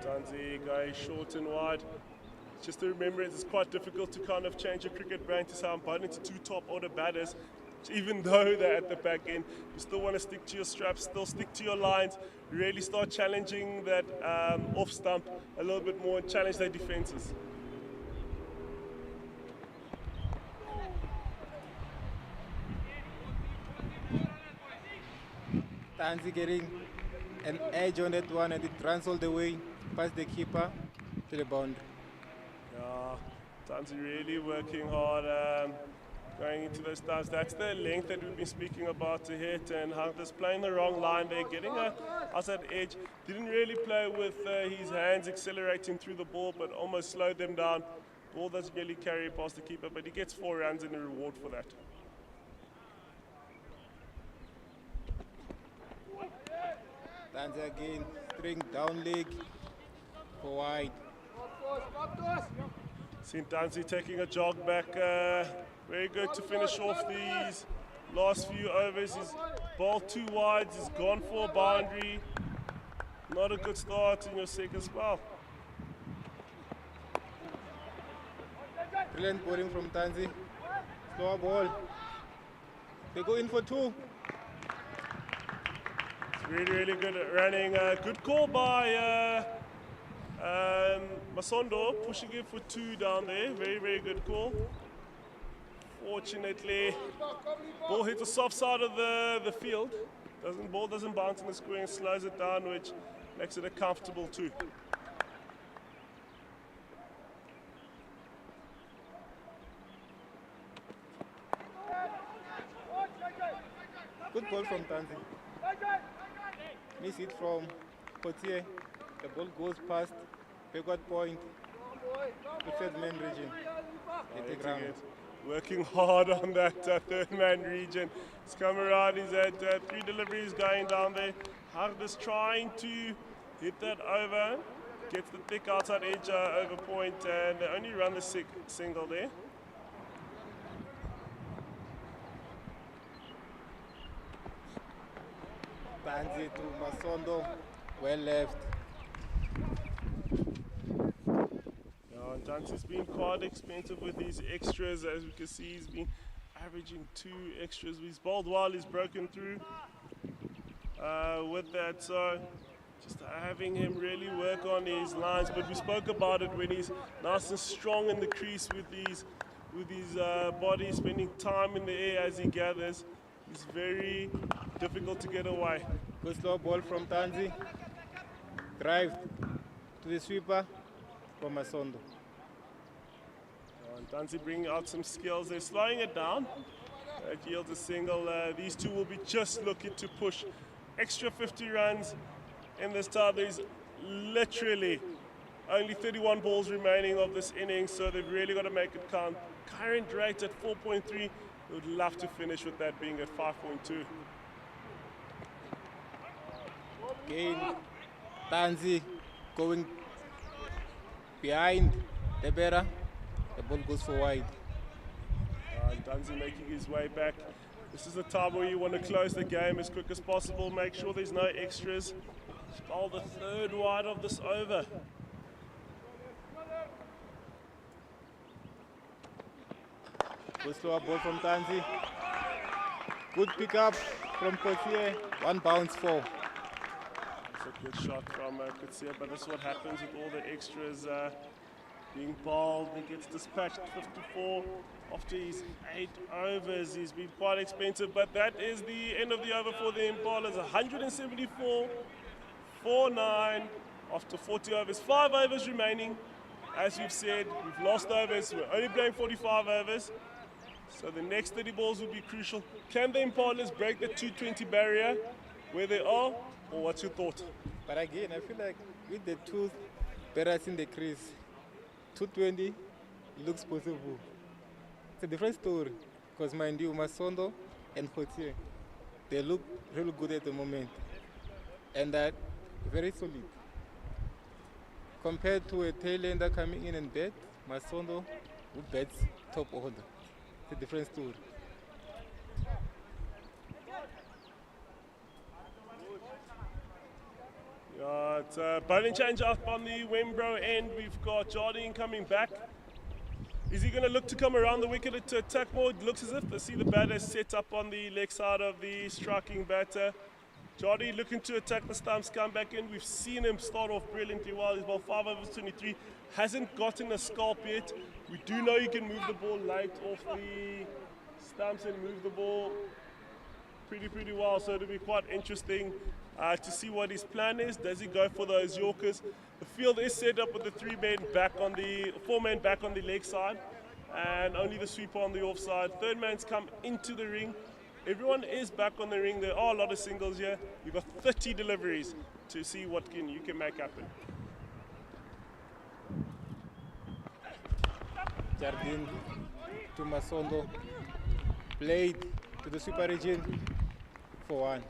Tanzi going short and wide. Just to remember, it's quite difficult to kind of change a cricket brand to say I'm bowling to 2 top order batters. Even though they're at the back end, you still want to stick to your straps, still stick to your lines, really start challenging that off stump a little bit more and challenge their defenses. Tanzi getting an edge on that one, and it runs all the way past the keeper to the boundary. Yeah, Tanzi really working hard, going into those stumps. That's the length that we've been speaking about to hit, and Hunter's playing the wrong line there, getting a outside edge. Didn't really play with his hands accelerating through the ball, but almost slowed them down. Ball doesn't really carry past the keeper, but he gets 4 runs in a reward for that. Tanzi again, string down leg for wide. Seen Tanzi taking a jog back. Very good to finish off these last few overs. He's bowled 2 wides, he's gone for a boundary. Not a good start in your 2nd spell. Brilliant bowling from Tanzi. Slower ball. They go in for 2. Really, really good at running. Good call by Masondo, pushing it for 2 down there. Very, very good call. Fortunately, ball hits the soft side of the field. Ball doesn't bounce in the square and slows it down, which makes it a comfortable 2. Good ball from Tanzi. Miss it from Cotier. The ball goes past backward point the third man region. They take Hitting round. it. Working hard on that third man region. He's come around, he's had 3 deliveries going down there. Hardus trying to hit that over. Gets the thick outside edge over point, and they only run the single there. Banzi to Masondo. Well left. Dante's been quite expensive with these extras. As we can see, he's been averaging 2 extras. He's bowled while he's broken through with that. So just having him really work on his lines. But we spoke about it when he's nice and strong in the crease with his body, spending time in the air as he gathers. He's very difficult to get away. Good slow ball from Tanzi. Drive to the sweeper from Masondo. Tanzi bringing out some skills. They're slowing it down. That yields a single. These two will be just looking to push extra 50 runs in this time. There's literally only 31 balls remaining of this innings, so they've really got to make it count. Current rate at 4.3. Would love to finish with that being at 5.2. Again, Tanzi going behind Lebera. The ball goes for wide. Tanzi making his way back. This is the time where you want to close the game as quick as possible. Make sure there's no extras. Bowl the 3rd wide of this over. Good slower ball from Tanzi. Good pickup from Kotier. 1 bounce 4. It's a good shot from Kutsia, but this is what happens with all the extras being bowled. He gets dispatched 54 after his 8 overs. He's been quite expensive, but that is the end of the over for the Impalas. 174, 4-9 after 40 overs. 5 overs remaining. As we've said, we've lost overs. We're only playing 45 overs. So the next 30 balls will be crucial. Can the Impalas break the 220 barrier where they are, or what's your thought? But again, I feel like with the 2 barriers in the crease, 220 looks possible. It's a different story, because mind you, Masondo and Kotier, they look really good at the moment, and that very solid. Compared to a tail-ender coming in and bat, Masondo who bats top order. It's a different story. It's a bowling change up on the Wenbro end. We've got Jardine coming back. Is he going to look to come around the wicket to attack more? It looks as if they see the batter set up on the leg side of the striking batter. Jardine looking to attack the stumps, come back in. We've seen him start off brilliantly well. He's bowled 5 overs 23. Hasn't gotten a scalp yet. We do know he can move the ball late off the stumps and move the ball pretty well. So it'll be quite interesting to see what his plan is. Does he go for those Yorkers? The field is set up with the 4-man back on the leg side, and only the sweeper on the offside. 3rd man's come into the ring. Everyone is back on the ring. There are a lot of singles here. You've got 30 deliveries to see what you can make happen. Jardine to Masondo. Played to the super region for 1.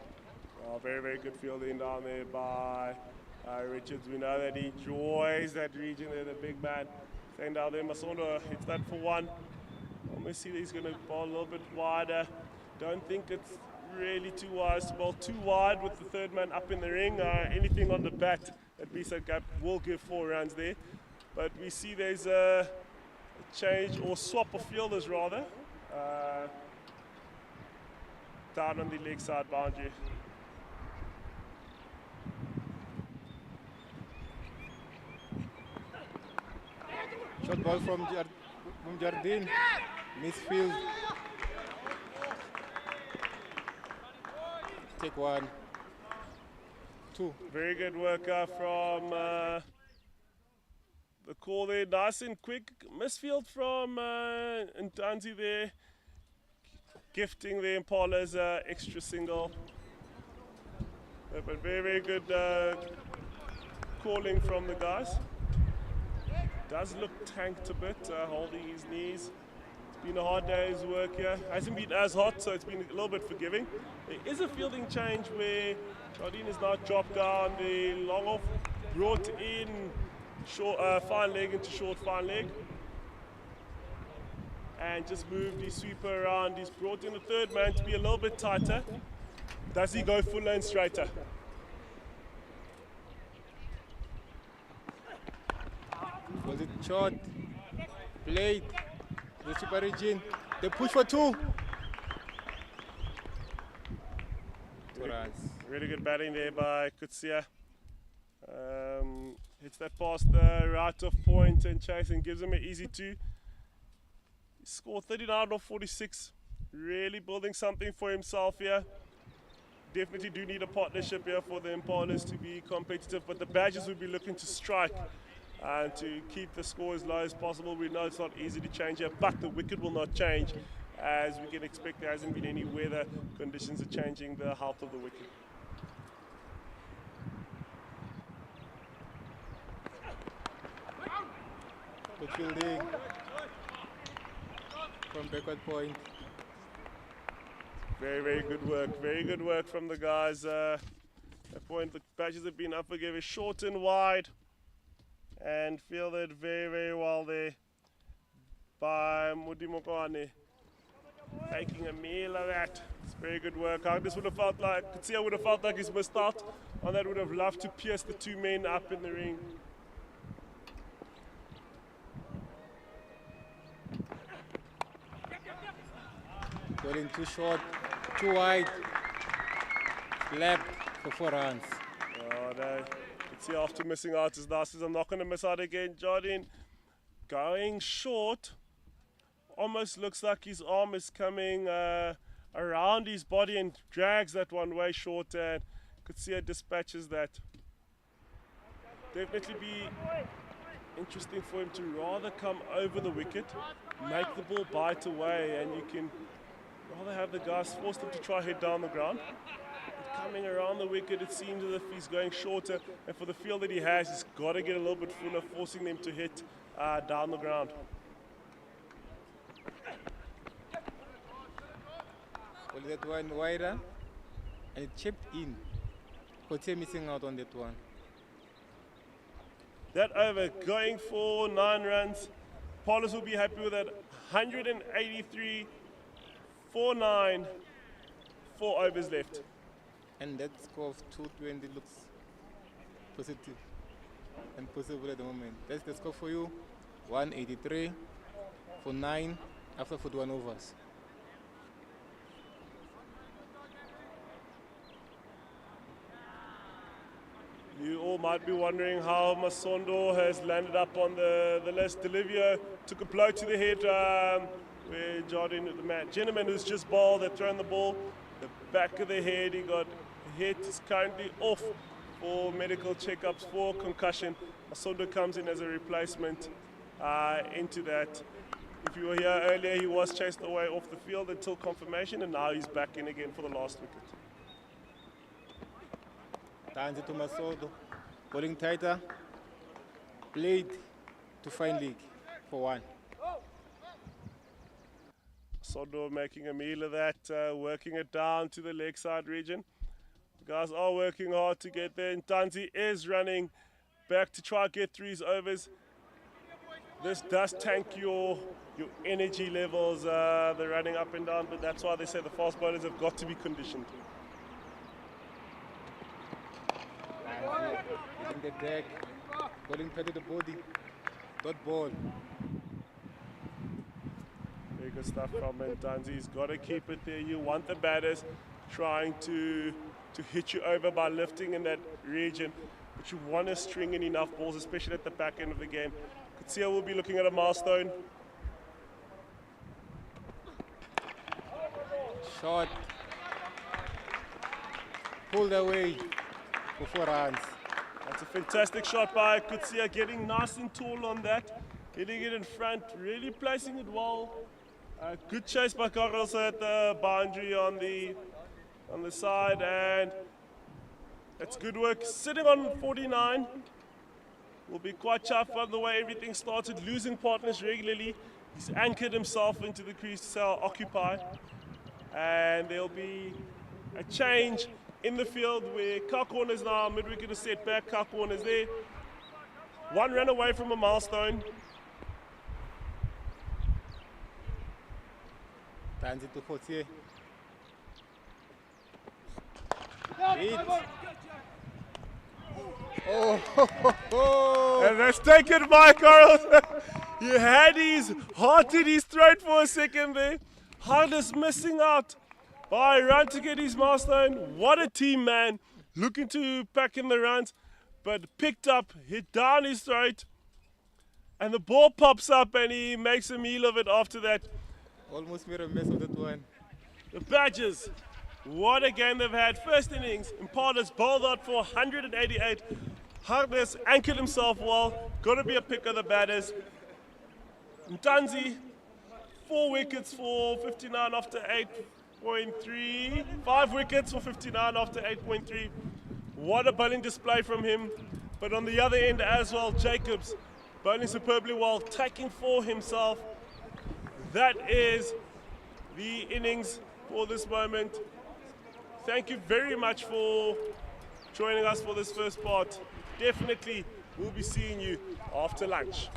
Oh, very good fielding down there by Richards. We know that he enjoys that region there, the big man. Staying down there, Masondo hits that for 1. Almost see that he's going to bowl a little bit wider. Don't think it's really too wise to bowl too wide with the 3rd man up in the ring. Anything on the bat at least a gap will give 4 runs there. But we see there's a change or swap of fielders rather down on the leg side boundary. Short ball from Jardine. Misfield. Take 1. 2. Very good work from the call there. Nice and quick. Misfield from Ntanzi there. Gifting the Impalas extra single. But very good calling from the guys. does look tanked a bit, holding his knees. It's been a hard day's work here. Hasn't been as hot, so it's been a little bit forgiving. There is a fielding change where Jardine has now dropped down the long off, brought in short, fine leg into short fine leg, and just moved his sweeper around. He's brought in the third man to be a little bit tighter. Does he go full lane straighter? Was it short? Played. The super region. They push for 2. 2 runs. Really good batting there by Kutsia. Hits that past the right of point and chase and gives him an easy 2. He scored 39 off 46. Really building something for himself here. Definitely do need a partnership here for the Impalas to be competitive, but the Badgers will be looking to strike and to keep the score as low as possible. We know it's not easy to change here, but the wicket will not change. As we can expect, there hasn't been any weather conditions are changing the health of the wicket. Good fielding from backward point. Very, very good work. Very good work from the guys. That point, the Badgers have been up again, short and wide, and fielded very, very well there by Polokwane. Taking a meal of that. It's very good work. This would have felt like, Kutsia would have felt like he's missed out on that. Would have loved to pierce the 2 men up in the ring. Going too short, too wide. Left for 4 runs. Oh no. Kutsia after missing out is now says I'm not going to miss out again. Jardine going short. Almost looks like his arm is coming around his body and drags that one way short, and Kutsia dispatches that. Definitely be interesting for him to rather come over the wicket, make the ball bite away, and you can rather have the guys force them to try head down the ground. But coming around the wicket, it seems as if he's going shorter, and for the field that he has, he's got to get a little bit fuller, forcing them to hit down the ground. Well, that one wider, and it chipped in. Kote missing out on that one. That over going for 9 runs. Paulus will be happy with that. 183 for 9, 4 overs left. And that score of 220 looks positive and possible at the moment. That's the score for you. 183 for 9 after 41 overs. You all might be wondering how Masondo has landed up on the list. Delivio took a blow to the head where Jardine, the gentleman who's just bowled, had thrown the ball. The back of the head, he got hit. He's currently off for medical checkups for concussion. Masondo comes in as a replacement into that. If you were here earlier, he was chased away off the field until confirmation, and now he's back in again for the last wicket. Tanzi to Masondo, bowling tighter, played to fine league for 1. Sondo making a meal of that, working it down to the leg side region. The guys are working hard to get there, and Tanzi is running back to try and get through his overs. This does tank your energy levels, the running up and down, but that's why they say the fast bowlers have got to be conditioned. Hitting the deck, bowling tight to the body, dot ball. Very good stuff from Tanzi. He's got to keep it there. You want the batters trying to hit you over by lifting in that region, but you want to string in enough balls, especially at the back end of the game. Kutsia will be looking at a milestone. Shot, pulled away for 4 runs. That's a fantastic shot by Kutsia, getting nice and tall on that, hitting it in front, really placing it well. Good chase by Carlos at the boundary on the side, and that's good work. Sitting on 49. will be quite tough on the way everything started, losing partners regularly. He's anchored himself into the crease to occupy. And there'll be a change in the field where Kakorn is now mid-wicket is set back. Kakorn is there. One run away from a milestone. Tanzi to Khotsie. And that's taken by Carlos. He had his heart in his throat for a second there. Hardest missing out by a run to get his milestone. What a team, man. Looking to pack in the runs, but picked up, hit down his throat. And the ball pops up and he makes a meal of it after that. Almost made a mess of that one. The Badgers, what a game they've had. First innings, Impalas bowled out for 188. Harkness anchored himself well. Got to be a pick of the batters. Mtanzi, 4 wickets for 59 after 8.3. 5 wickets for 59 after 8.3. What a bowling display from him. But on the other end as well, Jacobs bowling superbly well, taking for himself. That is the innings for this moment. Thank you very much for joining us for this first part. Definitely, we'll be seeing you after lunch.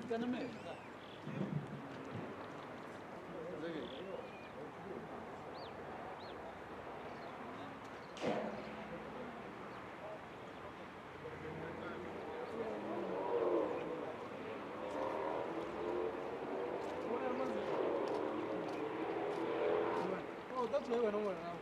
Oh, that's why we're not going to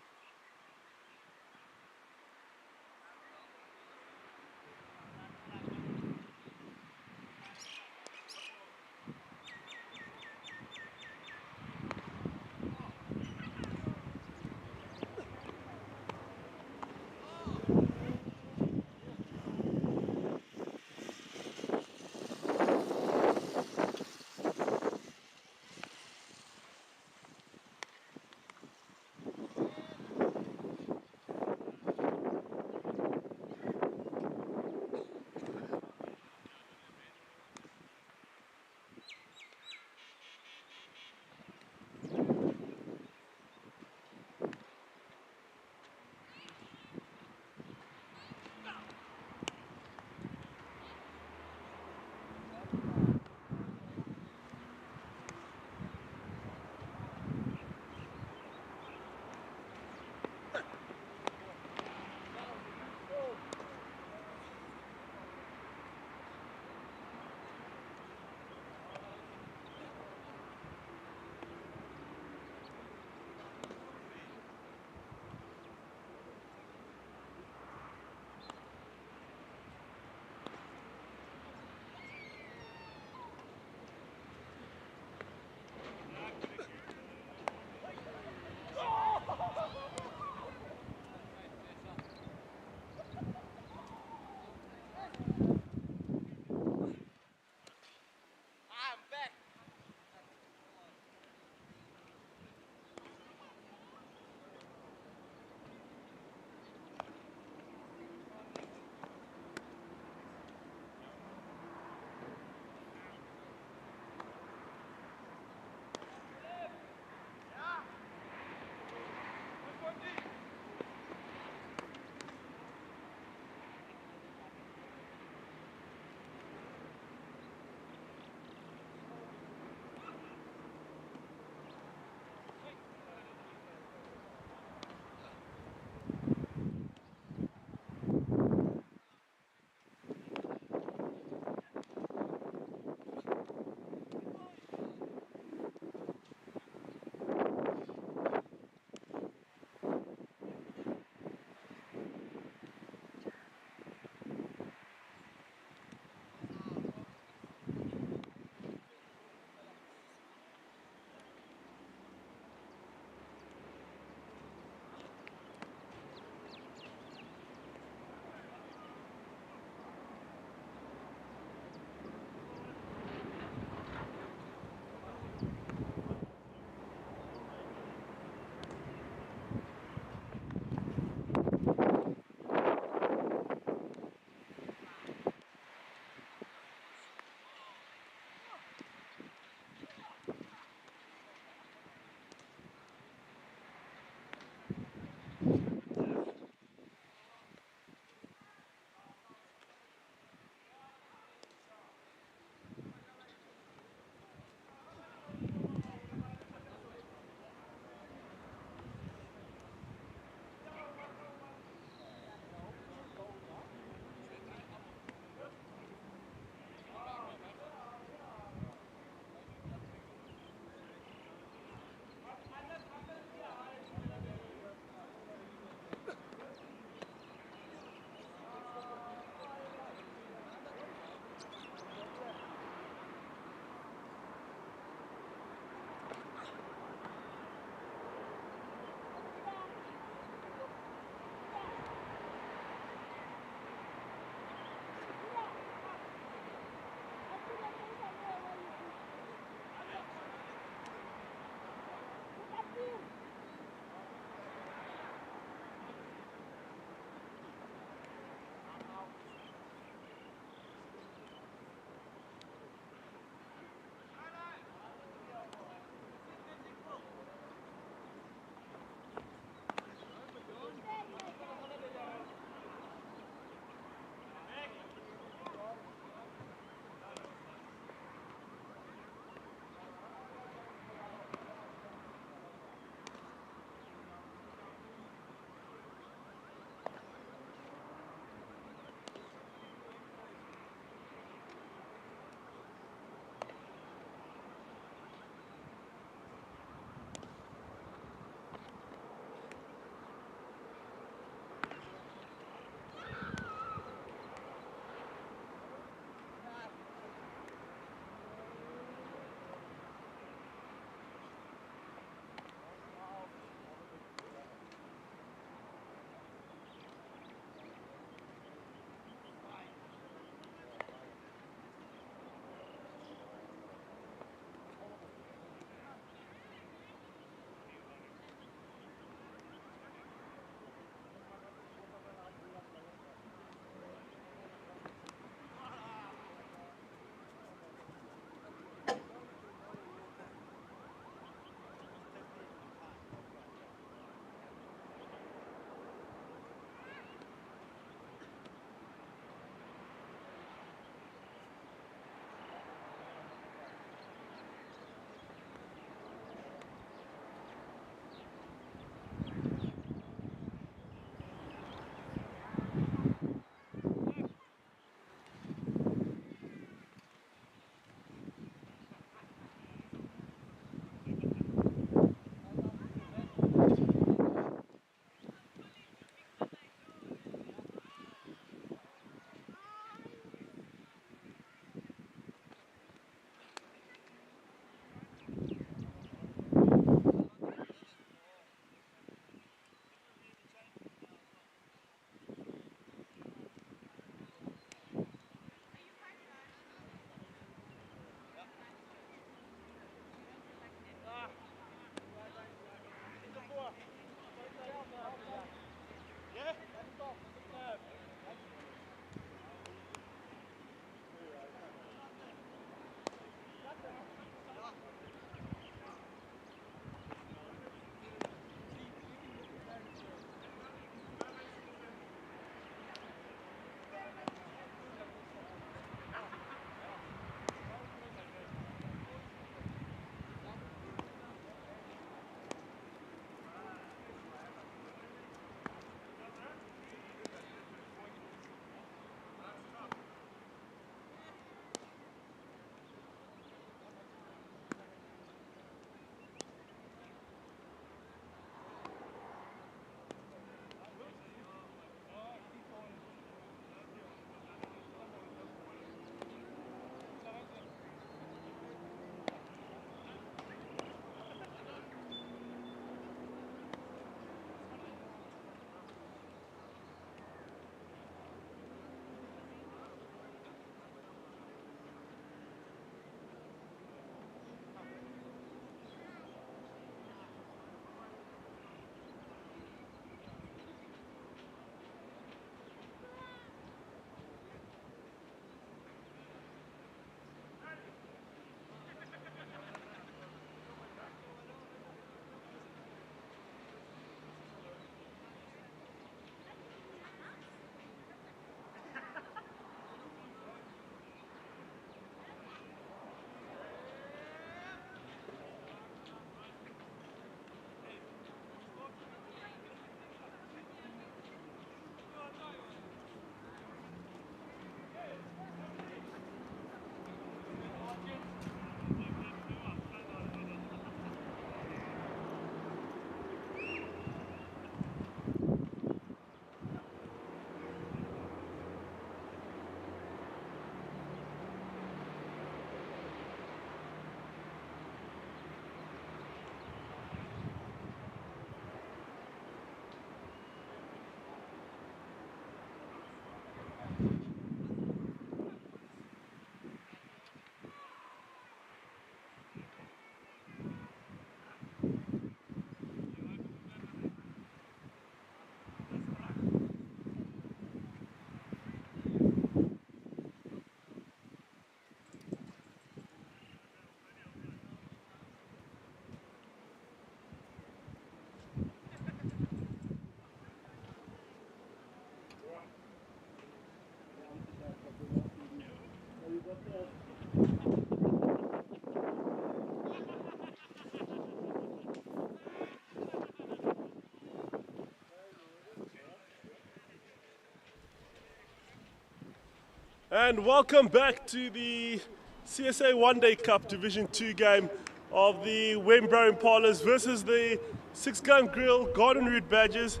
And welcome back to the CSA One Day Cup Division 2 game of the Wenbro Impalas versus the Six Gun Grill Garden Route Badgers.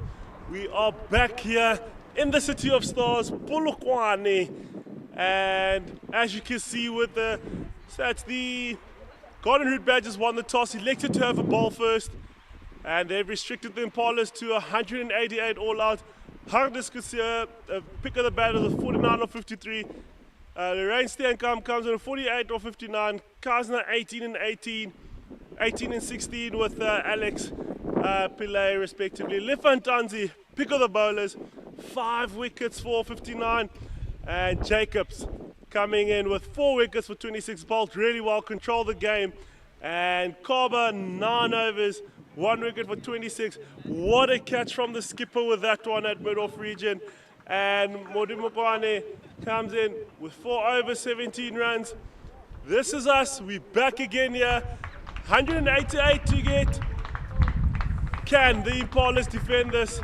We are back here in the City of Stars, Polokwane. And as you can see with the stats, the Garden Route Badgers won the toss, elected to have a ball first. And they've restricted the Impalas to 188 all out. Hardiskus here, pick of the batters of 49 or 53. Lorraine Steenkamp comes in at 48 or 59. Kazna 18 and 18. 18 and 16 with Alex Pillay respectively. Lifantanzi, pick of the bowlers. 5 wickets for 59. And Jacobs coming in with 4 wickets for 26. Bowled really well, controlled the game. And Kaba, 9 overs. 1 wicket for 26. What a catch from the skipper with that one at mid-off region. And Modimokwane comes in with 4 overs, 17 runs. This is us. We're back again here. 188 to get. Can the Impalas defend this?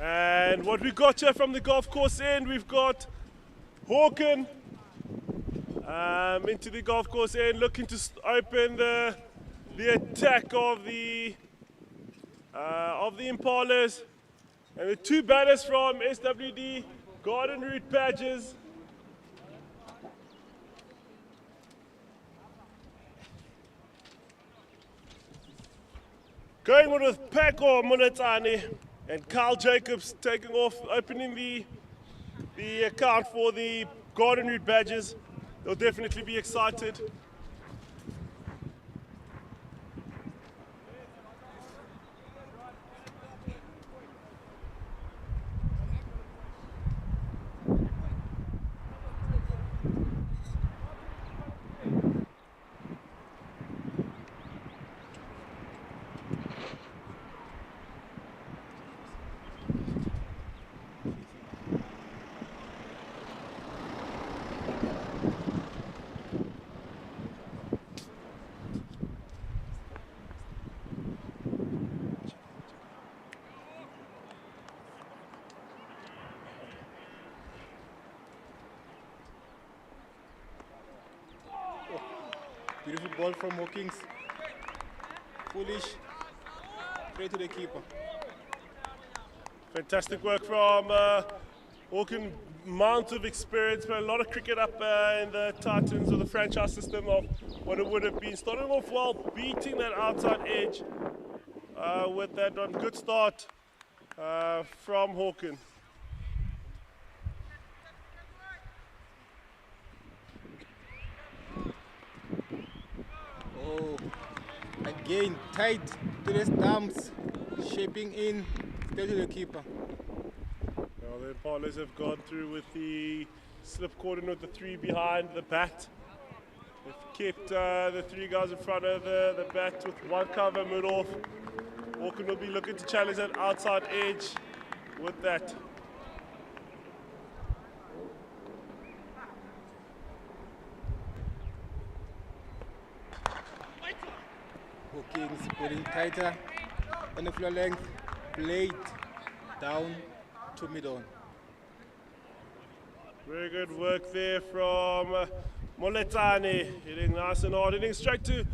And what we got here from the golf course end, we've got Hawken into the golf course end, looking to open the attack of the Impalas. And the 2 batters from SWD, Garden Route Badgers. Going on with Peko Munetani. And Carl Jacobs taking off, opening the account for the Garden Route Badgers. They'll definitely be excited. Beautiful ball from Hawkins. Foolish. Straight to the keeper. Fantastic work from Hawken. Amount of experience, played a lot of cricket up in the Titans or the franchise system of what it would have been. Starting off well, beating that outside edge with that one. Good start from Hawken. Oh, again tight to the stumps, shaping in, straight to the keeper. Well, the Impalas have gone through with the slip cordon with the 3 behind the bat. They've kept the 3 guys in front of the bat with 1 cover mid-off. Hawken will be looking to challenge that outside edge with that. Hawkins pulling tighter on the floor length, blade down to mid-on. Very good work there from Moletani, hitting nice and hard, hitting straight to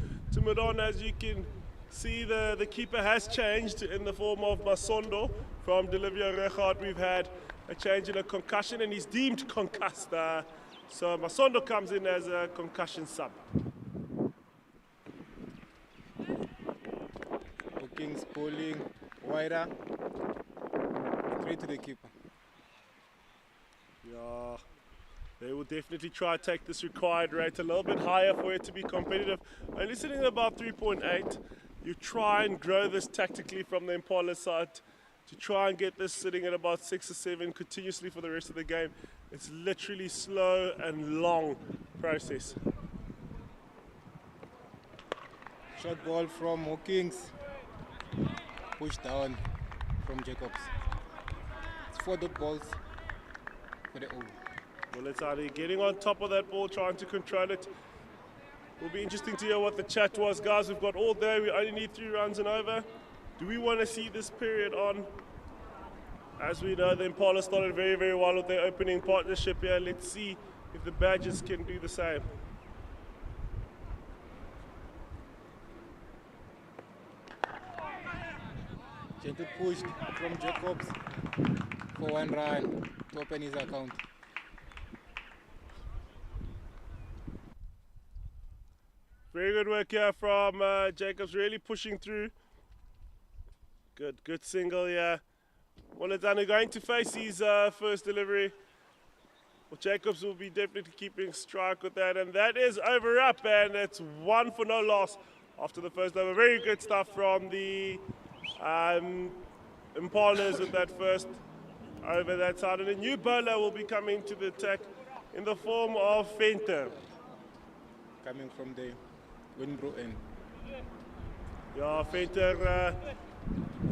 mid-on. As you can see, the keeper has changed in the form of Masondo from Delivia Rechard. We've had a change in a concussion and he's deemed concussed. So Masondo comes in as a concussion sub. Hawkins pulling wider, straight to the keeper. Yeah, they will definitely try to take this required rate a little bit higher for it to be competitive. Only sitting at about 3.8. You try and grow this tactically from the Impala side to try and get this sitting at about 6 or 7 continuously for the rest of the game. It's literally slow and long process. Short ball from Hawkins, pushed down from Jacobs. It's 4 dot balls for the over. Moletsani getting on top of that ball, trying to control it. Will be interesting to hear what the chat was, guys. We've got all day. We only need 3 runs and over. Do we want to see this period on? As we know, the Impalas started very, very well with their opening partnership here. Let's see if the Badgers can do the same. Gentle pushed from Jacobs for 1 run to open his account. Very good work here from Jacobs, really pushing through. Good single here. Moletsani going to face his first delivery. Well, Jacobs will be definitely keeping strike with that, and that is over up, and it's 1 for no loss after the first over. Very good stuff from the Impalas with that first over that side, and a new bowler will be coming to the attack in the form of Venter. Coming from the Wenbro end. Yeah, Venter,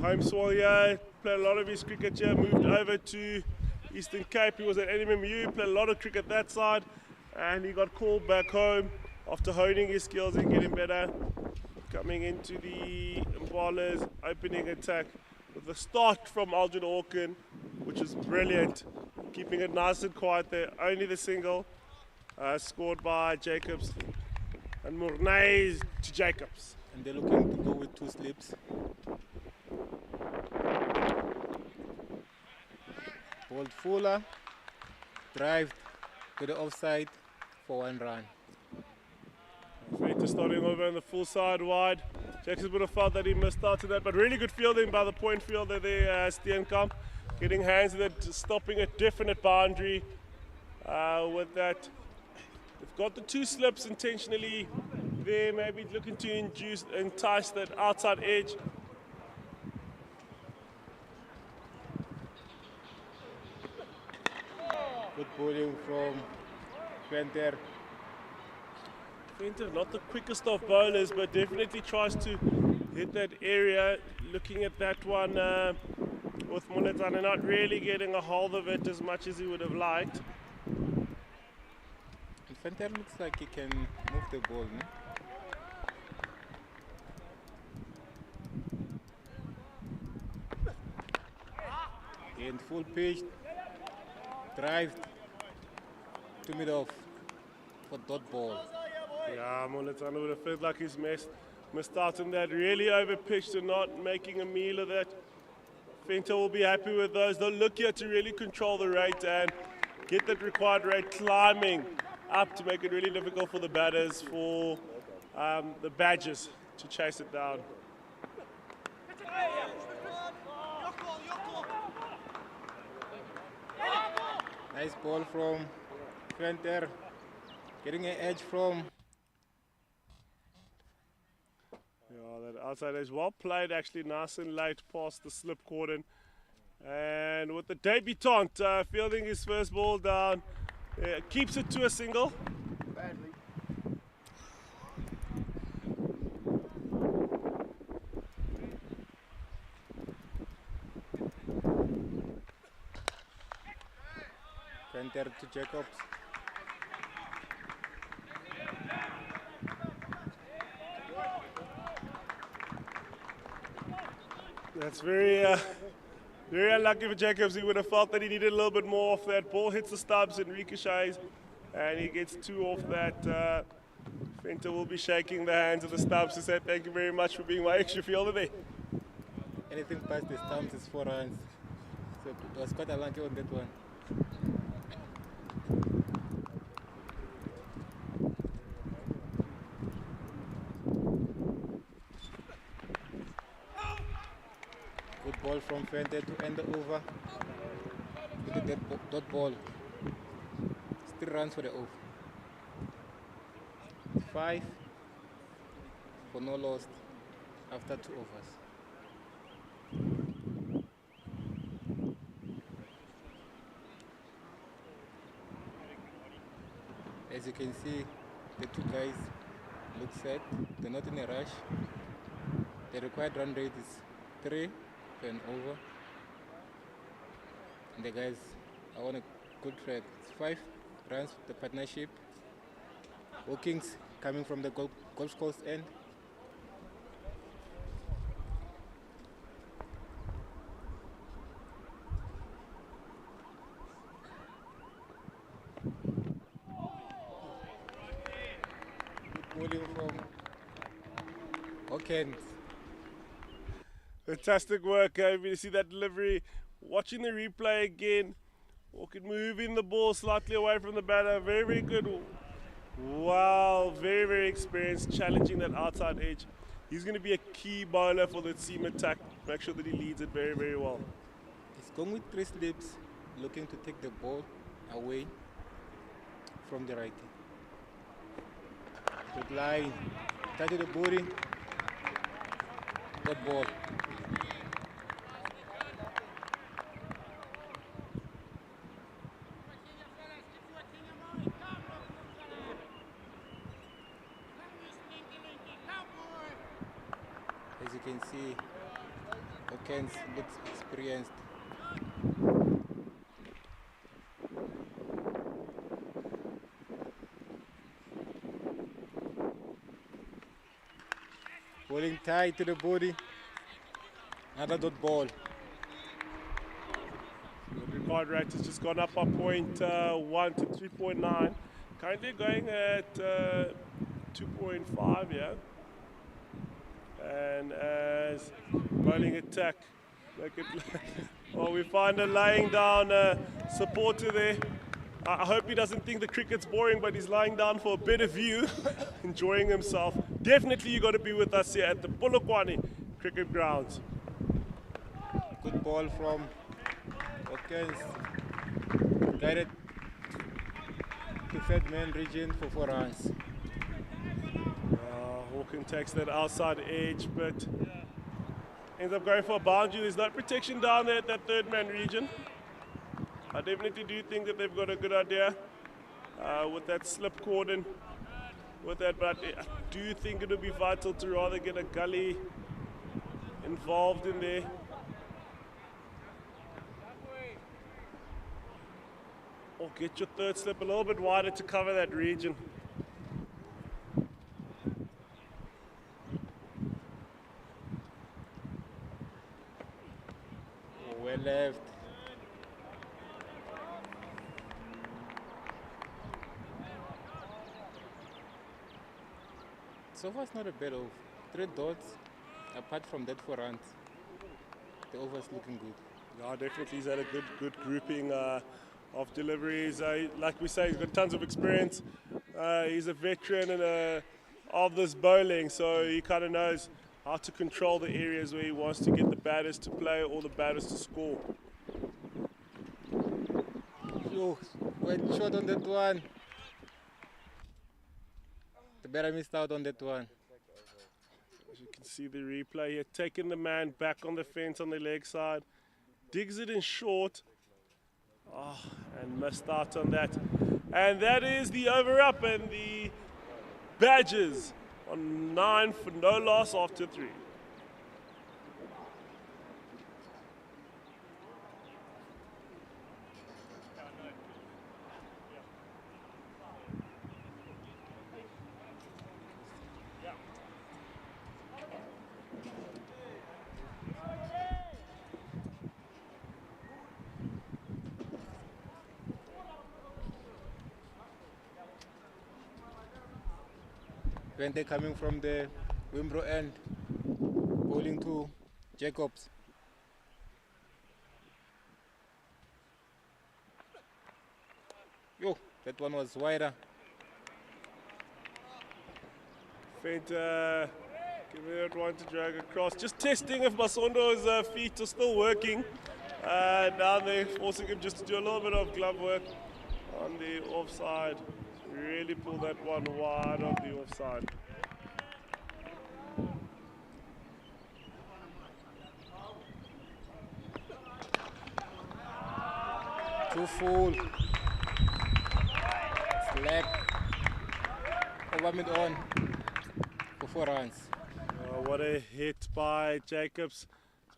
home soil here, played a lot of his cricket here, moved over to Eastern Cape. He was at NMMU, played a lot of cricket that side, and he got called back home after honing his skills and getting better. Coming into the Impalas opening attack with a start from Aldrin Hawken, which is brilliant, keeping it nice and quiet there. Only the single scored by Jacobs, and Mornay to Jacobs. And they're looking to go with 2 slips. Bowled Fuller, drive to the offside for 1 run. Venter starting over on the full side wide. Jackson would have felt that he missed out to that, but really good fielding by the point fielder there, Steenkamp. Getting hands in it, stopping a definite boundary with that. They've got the 2 slips intentionally there, maybe looking to entice that outside edge. Good bowling from Venter. Venter, not the quickest of bowlers, but definitely tries to hit that area. Looking at that one with Moletsani not really getting a hold of it as much as he would have liked. And Venter looks like he can move the ball, no? In full pitch, drive to mid off for dot ball. Yeah, Moletsani would have felt like he's missed out on that. Really overpitched and not making a meal of that. Venter will be happy with those. They'll look here to really control the rate and get that required rate climbing up to make it really difficult for the batters, for the Badgers to chase it down. Nice ball from Venter, getting an edge from. Yeah, that outside edge, well played actually, nice and late past the slip cordon. And with the debutant fielding his first ball down, keeps it to a single. Badly. Venter to Jacobs. That's very unlucky for Jacobs. He would have felt that he needed a little bit more off that. Ball hits the stubs and ricochets, and he gets 2 off that. Venter will be shaking the hands of the stubs to say thank you very much for being my extra fielder there. Anything past the stumps is 4 runs. So it was quite unlucky on that one. Good ball from Venter to end the over with the dot ball. Still runs for the off. 5 for no loss after 2 overs. As you can see, the 2 guys look set. They're not in a rush. The required run rate is 3 for an over. And the guys are on a good track. It's 5 runs the partnership. Walkings coming from the Gulf Coast end. Good bowling from Hawkins. Fantastic work. You see that delivery. Watching the replay again. Walking moving the ball slightly away from the batter. Very, very good. Wow, very, very experienced, challenging that outside edge. He's going to be a key bowler for the seam attack. Make sure that he leads it very, very well. He's going with 3 slips, looking to take the ball away from the righty. Good line, touch the body, good ball. As you can see, Hawkins looks experienced. Bowling tight to the body. Another dot ball. The record rate has just gone up by 0.1 to 3.9. Currently going at 2.5, yeah. And as bowling attack, well, we find a laying down supporter there. I hope he doesn't think the cricket's boring, but he's lying down for a better view, enjoying himself. Definitely you got to be with us here at the Polokwane cricket grounds. Good ball from Hawkins. Guided to third man region for 4 runs. Hawkins takes that outside edge, but ends up going for a boundary. There's no protection down there at that third man region. I definitely do think that they've got a good idea with that slip cordon, with that, but I do think it would be vital to rather get a gully involved in there. Or get your third slip a little bit wider to cover that region. Well left. So far it's not a bad over. 3 dots, apart from that 4 runs. The over's looking good. Yeah, definitely he's had a good grouping of deliveries. Like we say, he's got tons of experience. He's a veteran and of this bowling, so he kind of knows how to control the areas where he wants to get the batters to play or the batters to score. Yo, went short on that one. The batter missed out on that one. As you can see the replay here, taking the man back on the fence on the leg side. Digs it in short. Oh, and missed out on that. And that is the over up, and the Badgers on 9 for no loss after 3. When they're coming from the Wenbro end, bowling to Jacobs. Yo, that one was wider. Faint, give me that one to drag across. Just testing if Masondo's feet are still working. Now they're forcing him just to do a little bit of glove work on the offside. Really pull that one wide on the offside. Too full. Slap. Over mid on for 4 runs. Oh, what a hit by Jacobs.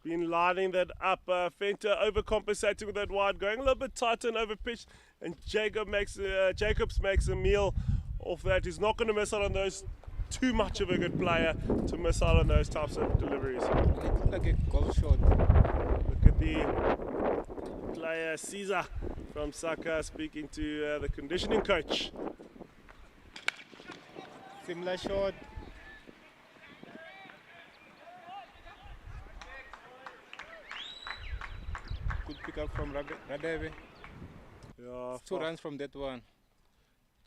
He's been lining that up. Fenter overcompensating with that wide, going a little bit tighter and over pitch. and Jacobs makes a meal off that. He's not going to miss out on those. Too much of a good player to miss out on those types of deliveries. It's like a golf shot. Look at the player Caesar from Saka speaking to the conditioning coach. Similar shot. Good pick up from Radebe. Yeah, 2 runs from that one.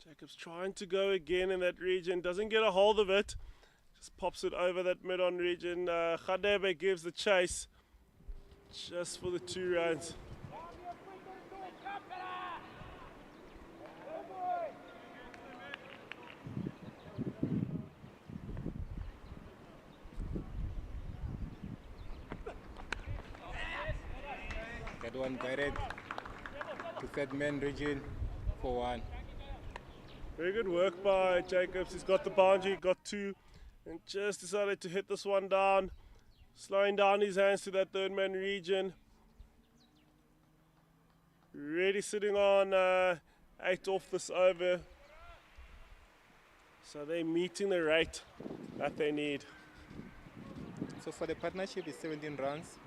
Jacobs trying to go again in that region, doesn't get a hold of it, just pops it over that mid-on region. Radebe gives the chase just for the 2 runs. That one guided to third man region for 1. Very good work by Jacobs. He's got the boundary, got 2, and just decided to hit this one down, slowing down his hands to that third man region. Really sitting on 8 off this over. So they're meeting the rate that they need. So for the partnership is 17 runs.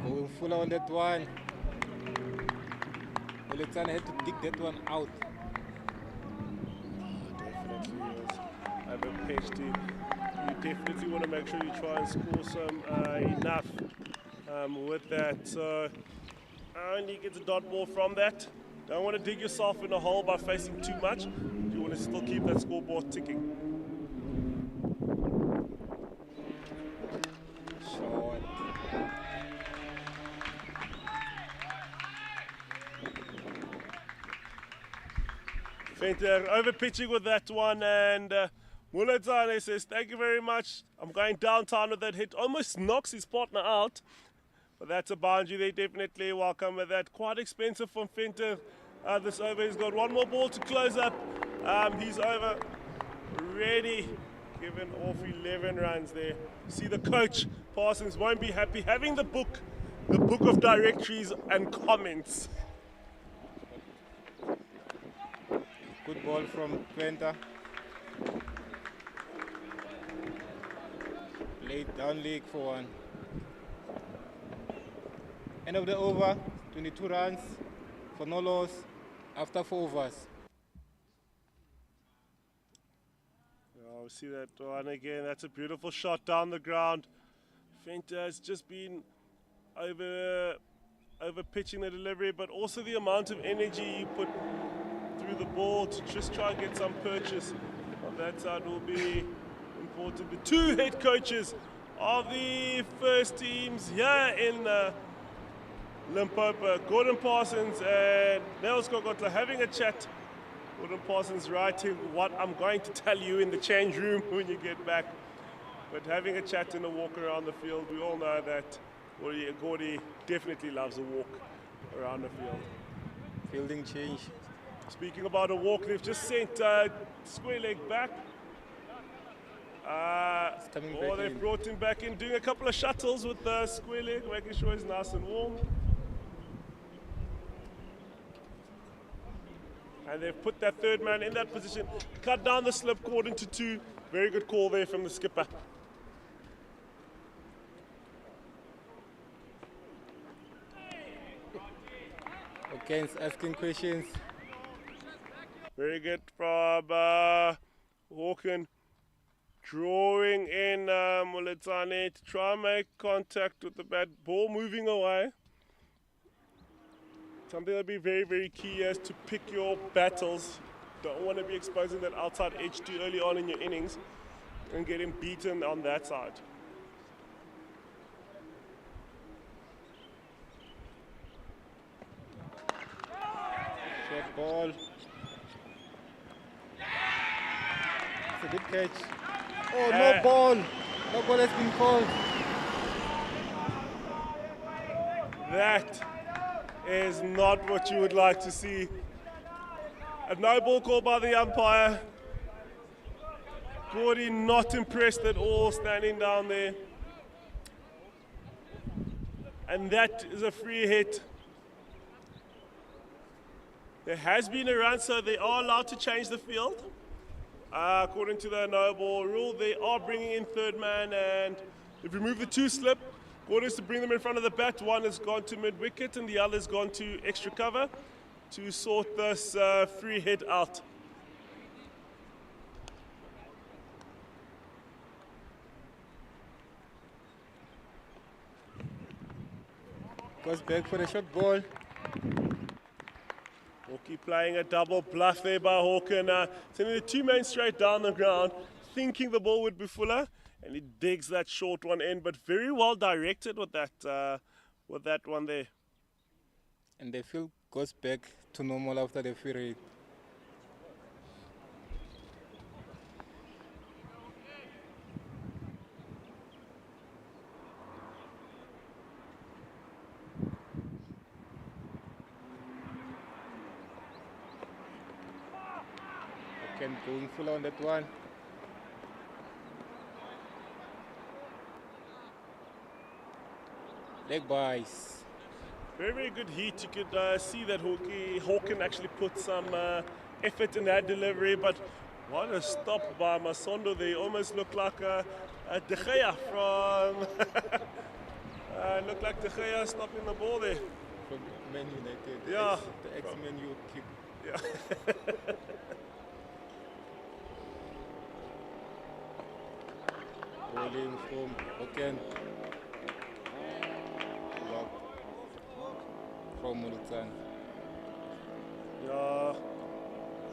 Going full on that one. Alexander had to dig that one out. Definitely was overpitched. You definitely want to make sure you try and score some enough with that. So only gets a dot ball from that. Don't want to dig yourself in a hole by facing too much. You want to still keep that scoreboard ticking. Short. Venter over pitching with that one, and Mulatane says, thank you very much. I'm going downtown with that hit. Almost knocks his partner out. But that's a boundary. They definitely welcome with that. Quite expensive from Venter. This over, he's got 1 more ball to close up. He's over. Ready. Given off 11 runs there. See the coach, Parsons, won't be happy having the book of directories and comments. Good ball from Twenta. Laid down leg for 1. End of the over, 22 runs for no loss after 4 overs. Oh, we see that one again. That's a beautiful shot down the ground. Venter has just been over pitching the delivery, but also the amount of energy you put through the ball to just try and get some purchase on that side will be important. The 2 head coaches of the first teams here in Limpopo, Gordon Parsons and Nels Kokotla, having a chat. Gordon Parsons writing what I'm going to tell you in the change room when you get back. But having a chat and a walk around the field, we all know that Gordy definitely loves a walk around the field. Fielding change. Speaking about a walk, they've just sent square leg back. They've brought him back in, doing a couple of shuttles with the square leg, making sure he's nice and warm. And they've put that third man in that position, cut down the slip cord into 2. Very good call there from the skipper. Okay, asking questions. Very good from Hawken. Drawing in Mulatane to try and make contact with the bat. Ball moving away. Something that'll be very, very key is to pick your battles. Don't want to be exposing that outside edge too early on in your innings and getting beaten on that side. Short ball. It's a good catch. Oh, no ball. No ball has been called. That is not what you would like to see. A no ball call by the umpire. Gordy not impressed at all standing down there. And that is a free hit. There has been a run, so they are allowed to change the field. According to the no ball rule, they are bringing in third man, and they've removed the two slip. Gordy is to bring them in front of the bat. One has gone to mid wicket, and the other has gone to extra cover to sort this free hit out. Goes back for the short ball. Hawkey playing a double bluff there by Hawken, sending the two men straight down the ground, thinking the ball would be fuller, and he digs that short one in, but very well directed with that one there. And the field goes back to normal after the free hit. Going full on that one. Leg buys. Very, very good heat. You could see that Hawken actually put some effort in that delivery, but what a stop by Masondo. They almost look like a De Gea from... looked like De Gea stopping the ball there. From Man United. Yeah. The ex-Man U keep. Yeah. Bowling from Hawken. From Multan. Yeah,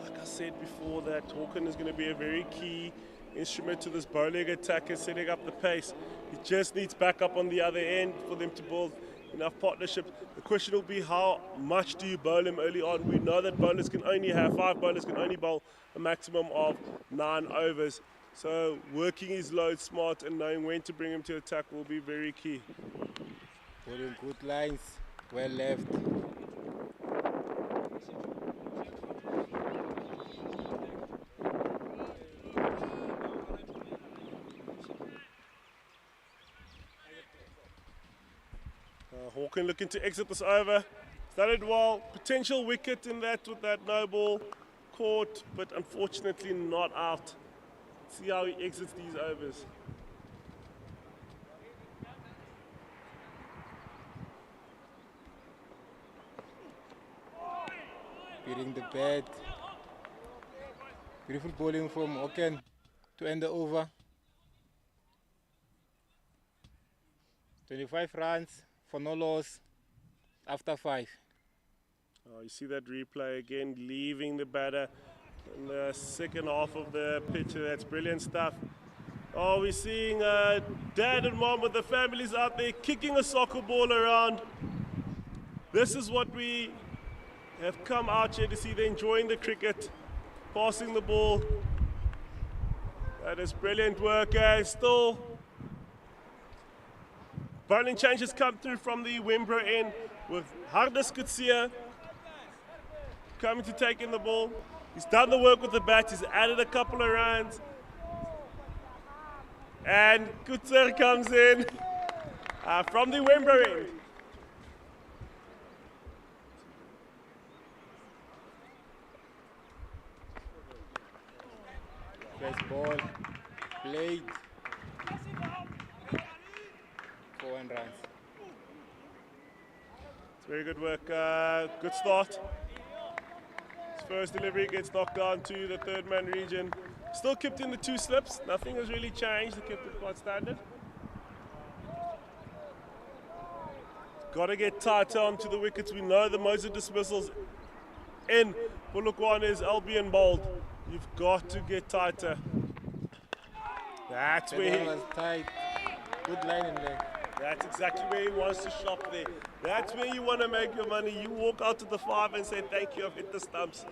like I said before, that Hawken is going to be a very key instrument to this bowling attack and setting up the pace. He just needs backup on the other end for them to build enough partnership. The question will be, how much do you bowl him early on? We know that bowlers can only have 5 bowlers can only bowl a maximum of 9 overs. So working his load smart and knowing when to bring him to attack will be very key. Putting good lines, well left. Hawken looking to exit this over. Started well, potential wicket in that with that no ball caught, but unfortunately not out. See how he exits these overs. Beating the bat. Beautiful bowling from Hawken to end the over. 25 runs for no loss after 5. Oh, you see that replay again, leaving the batter in the second half of the pitch. That's brilliant stuff. Oh, we're seeing dad and mom with the families out there kicking a soccer ball around. This is what we have come out here to see. They're enjoying the cricket, passing the ball. That is brilliant work, and still bowling changes come through from the Wenbro end with Hardus Kutsia coming to take in the ball. He's done the work with the bat, he's added a couple of runs. And Kutser comes in from the Wenbro end. First ball, played. 4 runs. It's very good work, good start. His first delivery gets knocked down to the third man region. Still kept in the 2 slips, nothing has really changed, they kept it quite standard. Got to get tighter onto the wickets. We know the most of dismissals in Polokwane is Albion bowled. You've got to get tighter. That's where he was tight. Good line in there. That's exactly where he wants to shop there. That's where you want to make your money. You walk out to the 5 and say, thank you, I've hit the stumps.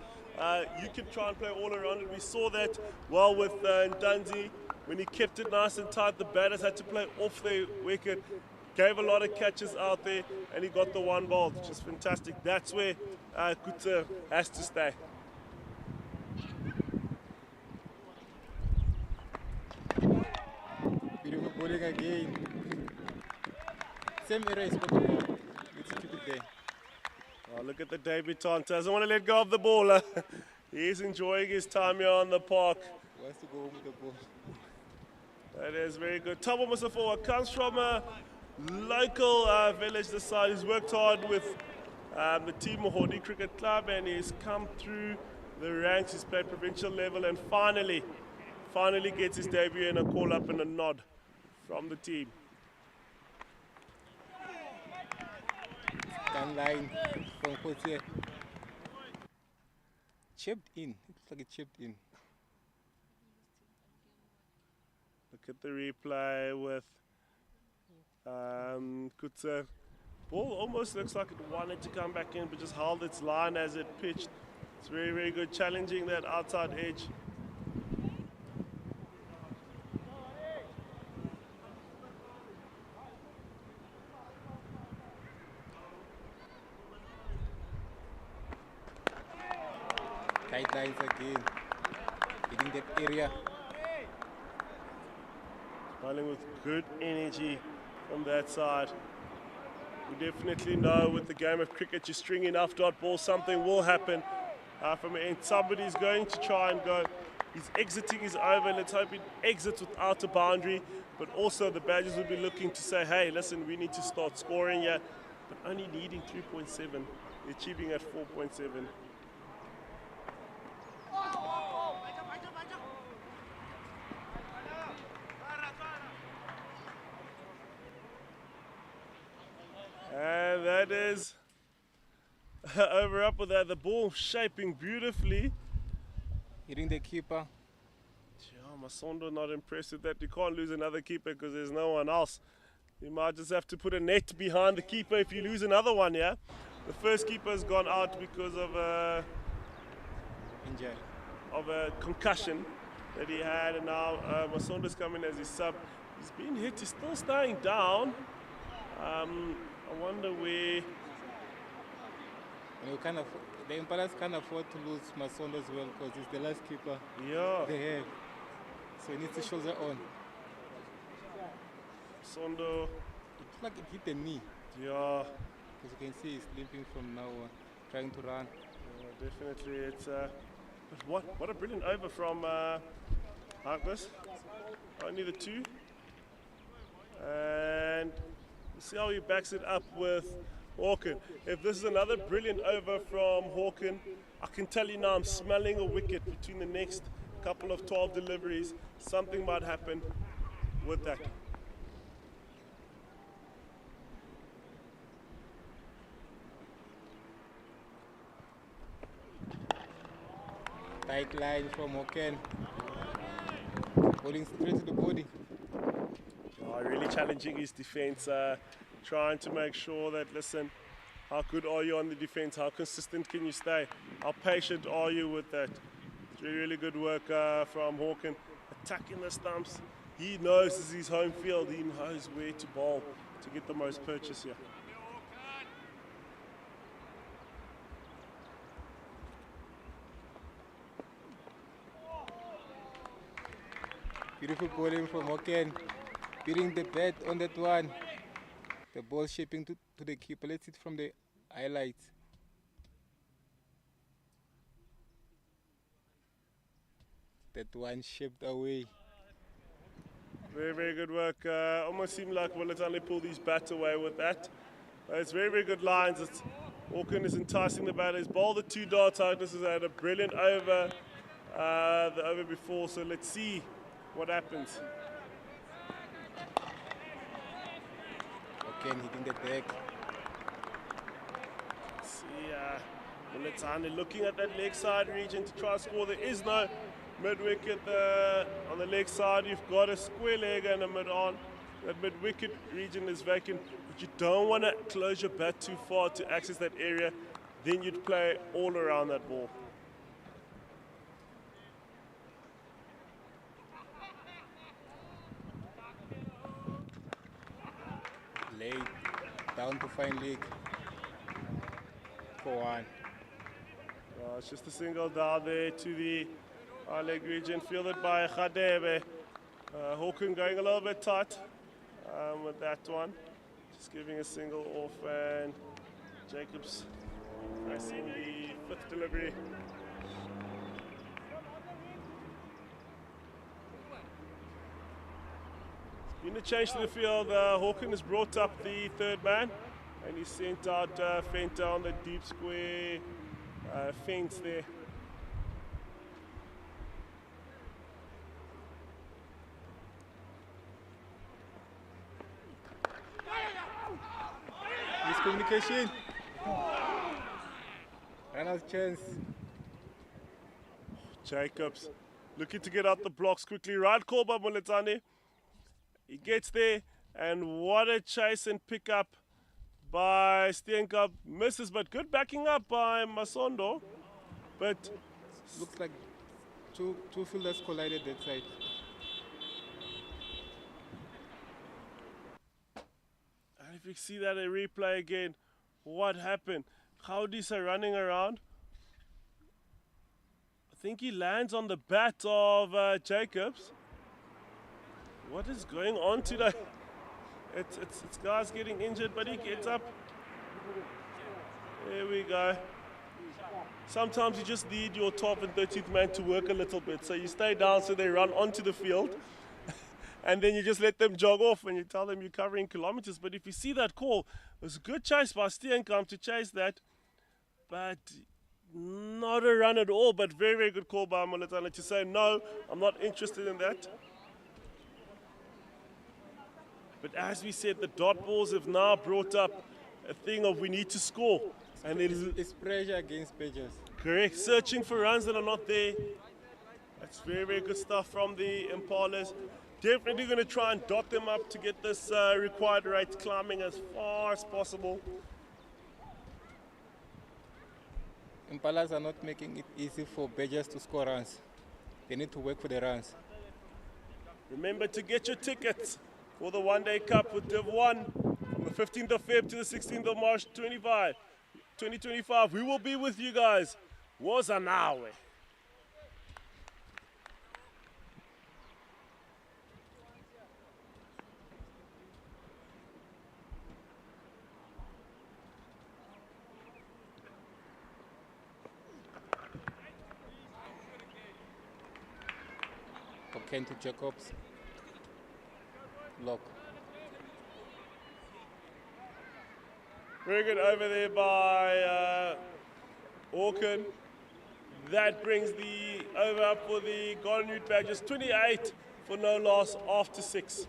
You can try and play all around it. We saw that well with Ntanzi. When he kept it nice and tight, the batters had to play off their wicket. Gave a lot of catches out there, and he got the 1 ball, which is fantastic. That's where Kutser has to stay. Bowling again. Same area is spoke about. Let's keep it there. Oh, look at the debutant. Doesn't want to let go of the ball. He's enjoying his time here on the park. Wants to go home with the ball. That is very good. Thabo Musafoa comes from a local village this side. He's worked hard with the team Mohodi Cricket Club and he's come through the ranks. He's played provincial level and finally gets his debut and a call up and a nod from the team. Gun line from Kotier. Chipped in. It looks like it chipped in. Look at the replay with Kutser. Ball almost looks like it wanted to come back in, but just held its line as it pitched. It's very, very good, challenging that outside edge. Tight lines again. Hitting that area. Smiling with good energy from that side. We definitely know with the game of cricket, you string enough dot balls, something will happen from an end. Somebody's going to try and go. He's exiting his over. Let's hope it exits without a boundary. But also the Badgers will be looking to say, hey, listen, we need to start scoring here. But only needing 3.7. They're achieving at 4.7. And that is over up with that. The ball shaping beautifully. Hitting the keeper. Yeah, Masondo not impressed with that. You can't lose another keeper because there's no one else. You might just have to put a net behind the keeper if you lose another one, yeah? The first keeper's gone out because of Injury. of a concussion that he had, and now Masondo's coming as his sub. He's been hit, he's still staying down. I wonder where. And the Impalas can't afford to lose Masondo as well because he's the last keeper Yeah, they have. So he needs to shoulder on. Masondo, It's like it hit the knee. yeah, As you can see, he's limping from now on, trying to run. yeah, definitely. It's but what a brilliant over from Marcus. Only the two, and see how he backs it up with Hawken. If this is another brilliant over from Hawken, I can tell you now I'm smelling a wicket between the next couple of 12 deliveries. Something might happen with that. Tight line from Hawken. Bowling straight to the body. Oh, really challenging his defense, trying to make sure that, listen, how good are you on the defense? How consistent can you stay? How patient are you with that? It's really, really good work from Hawken. Attacking the stumps. He knows this is his home field. He knows where to bowl to get the most purchase here. Beautiful bowling from Hawken. Beating the bat on that one. The ball shaping to the keeper. Let's see it from the highlights. That one shaped away. Very, very good work. Almost seemed like Waletanle pulled his bat away with that. It's very, very good lines. Hawken is enticing the batters. Bowled the two darts out. This has had a brilliant over the over before. So let's see what happens. Hawken hitting the deck. See, Waletanle looking at that leg side region to try and score. There is no mid-wicket on the leg side. You've got a square leg and a mid-on. That mid-wicket region is vacant, but you don't want to close your bat too far to access that area. Then you'd play all around that ball. Late. Down to fine leg. For one. It's just a single down there to the leg region, fielded by Khadebe. Hawken going a little bit tight with that one. Just giving a single off, and Jacobs facing the fifth delivery. Been a change to the field. Hawken has brought up the third man, and he sent out Fenta on the deep square fence there. Miscommunication. Runner's chance. Jacobs looking to get out the blocks quickly. Right call by Moletane. He gets there, and what a chase and pick up by Steenkamp. Misses, but good backing up by Masondo. But Looks like two fielders collided that side. and if you see that a replay again, what happened? Gaudisa running around. I think he lands on the bat of Jacobs. What is going on today? It's guys getting injured, but he gets up. There we go. Sometimes you just need your 12th and 13th man to work a little bit. So you stay down so they run onto the field. And then you just let them jog off and you tell them you're covering kilometers. But if you see that call, it was a good chase by Steenkamp to chase that. But not a run at all, but very, very good call by Moletane to say, no, I'm not interested in that. But as we said, the dot balls have now brought up a thing of we need to score. And It's pressure against Pages. correct, searching for runs that are not there. That's very, very good stuff from the Impalas. Definitely going to try and dot them up to get this required rate climbing as far as possible. Impalas are not making it easy for Pages to score runs. They need to work for the runs. Remember to get your tickets for the One Day Cup with Div 1 from the 15th of Feb to the 16th of March 2025. We will be with you guys. Woza nawe. Okay, to Jacobs. Lock. Very good over there by Auckland. That brings the over up for the Golden Route Badgers. 28 for no loss after 6.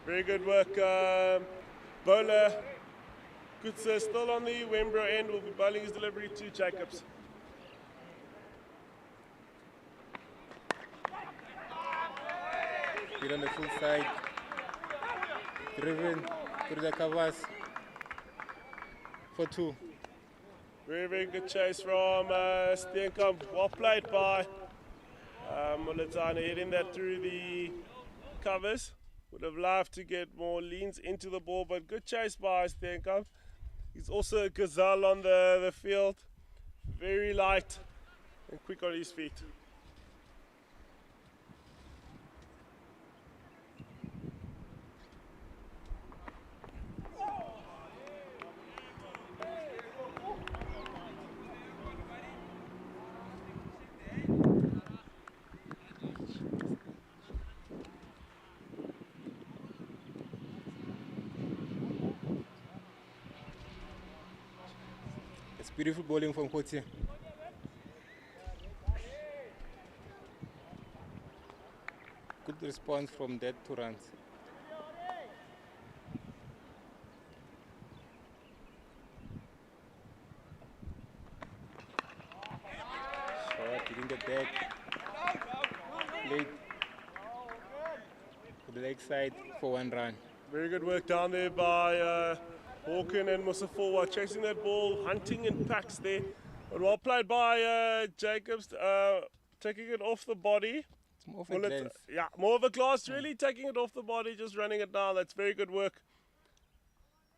Very good work, bowler. Kutsa still on the Wenbro end, will be bowling his delivery to Jacobs. Get on the full side. Driven to the covers for 2. Very, very good chase from Steenkamp. Well played by Moletane, hitting that through the covers. Would have loved to get more leans into the ball, but good chase by Steenkamp. He's also a gazelle on the field. Very light and quick on his feet. It's beautiful bowling from Kotsi. Good response from that 2 runs. Short hitting the back. Late to the leg side for 1 run. Very good work down there by Hawken and Musafowa, chasing that ball, hunting in packs there. But well played by Jacobs, taking it off the body. It's more of a glance. Yeah, more of a glass, really taking it off the body, just running it down. That's very good work.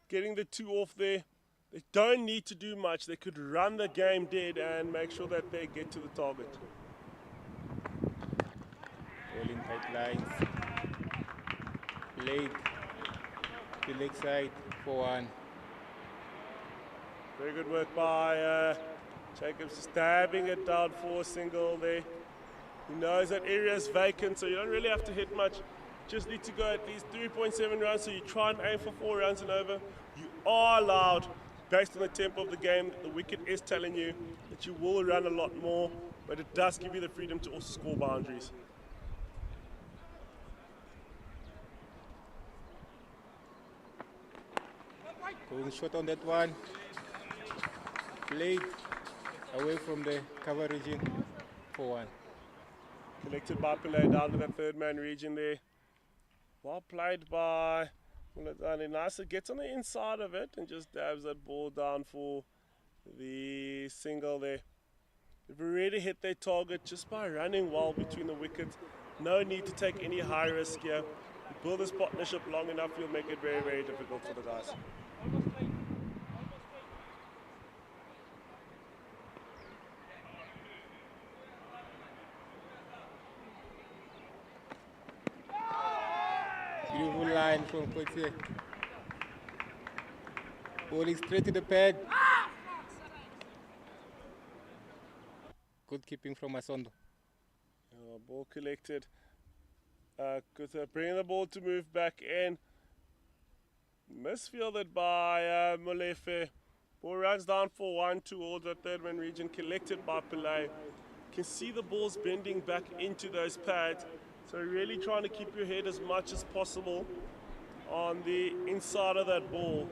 Getting the two off there. They don't need to do much. They could run the game dead and make sure that they get to the target. Bowling tight lines. Played to leg side for 1. Very good work by Jacobs, stabbing it down for a single there. He knows that area is vacant, so you don't really have to hit much. Just need to go at least 3.7 runs, so you try and aim for 4 runs and over. You are allowed, based on the tempo of the game, the wicket is telling you that you will run a lot more, but it does give you the freedom to also score boundaries. Going short on that one. Played away from the cover region for 1. Collected by Pele down to that third man region there. Well played by Nice. Gets on the inside of it and just dabs that ball down for the single there. They've already hit their target just by running well between the wickets. No need to take any high risk here. You build this partnership long enough, you'll make it very, very difficult for the guys. Beautiful line from Kote. Bowling straight to the pad. Good keeping from Asondo. Ball collected. Bringing the ball to move back in. Misfielded by Molefe. Ball runs down for 1 towards the third man region, collected by Pele. Can see the balls bending back into those pads. So really trying to keep your head as much as possible on the inside of that ball.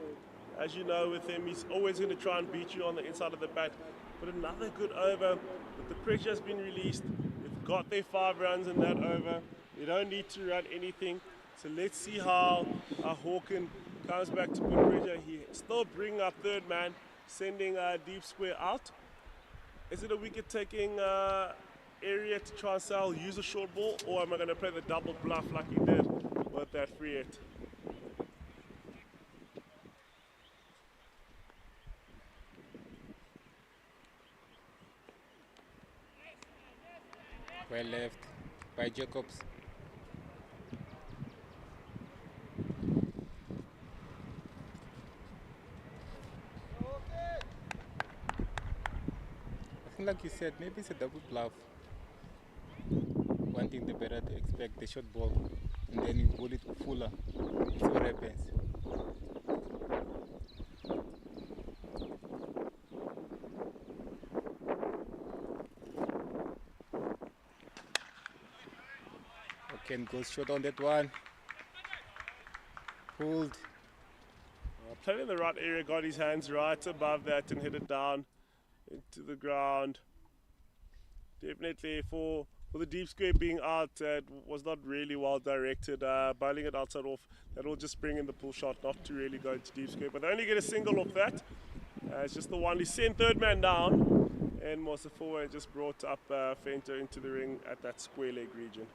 As you know with him, he's always going to try and beat you on the inside of the bat. But another good over, but the pressure has been released. They've got their 5 runs in that over. They don't need to run anything. So let's see how Hawken comes back to put pressure. He still bring up third man, sending a deep square out. Is it a wicket taking area to try and sell, use a short ball, or am I going to play the double bluff like he did with that free hit? Well left by Jacobs. I think like you said, maybe it's a double bluff. Wanting the batter to expect the short ball and then you bowl it fuller. See what happens. Ken goes short on that one. Pulled. Played in the right area, got his hands right above that and hit it down into the ground. Definitely for the deep square being out, it was not really well directed. Bowling it outside off, that will just bring in the pull shot, not to really go into deep square. But they only get a single off that. It's just the one. He sent third man down, and Mosafoa just brought up Fento into the ring at that square leg region.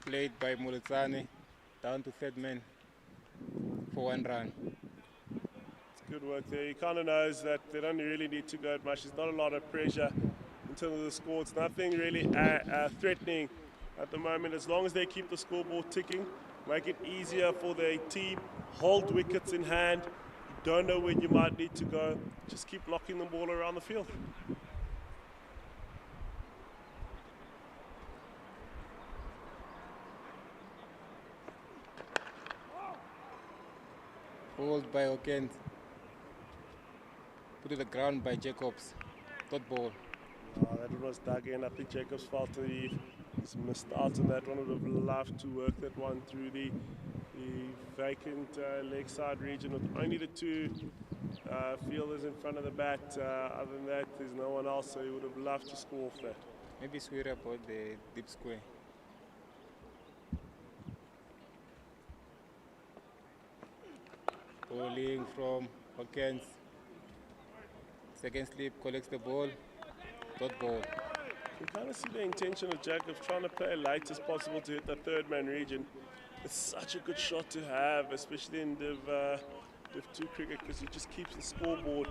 Played by Mulitsane, down to third man for 1 run. It's good work there. He kind of knows that they don't really need to go at much. There's not a lot of pressure in terms of the score. It's nothing really threatening at the moment. As long as they keep the scoreboard ticking, make it easier for their team, hold wickets in hand. You don't know when you might need to go. Just keep locking the ball around the field. Bowled by O'Kent. Put to the ground by Jacobs. Dot ball. That one was dug in. I think Jacobs felt he's missed out on that one. Would have loved to work that one through the vacant leg side region with only the 2 fielders in front of the bat. Other than that, there's no one else, so he would have loved to score off that. Maybe swear about the deep square. Bowling from Hawkins. Second slip, collects the ball. Dot ball. You kind of see the intention of Jack of trying to play light as possible to hit the third man region. It's such a good shot to have, especially in Div 2 cricket, because it just keeps the scoreboard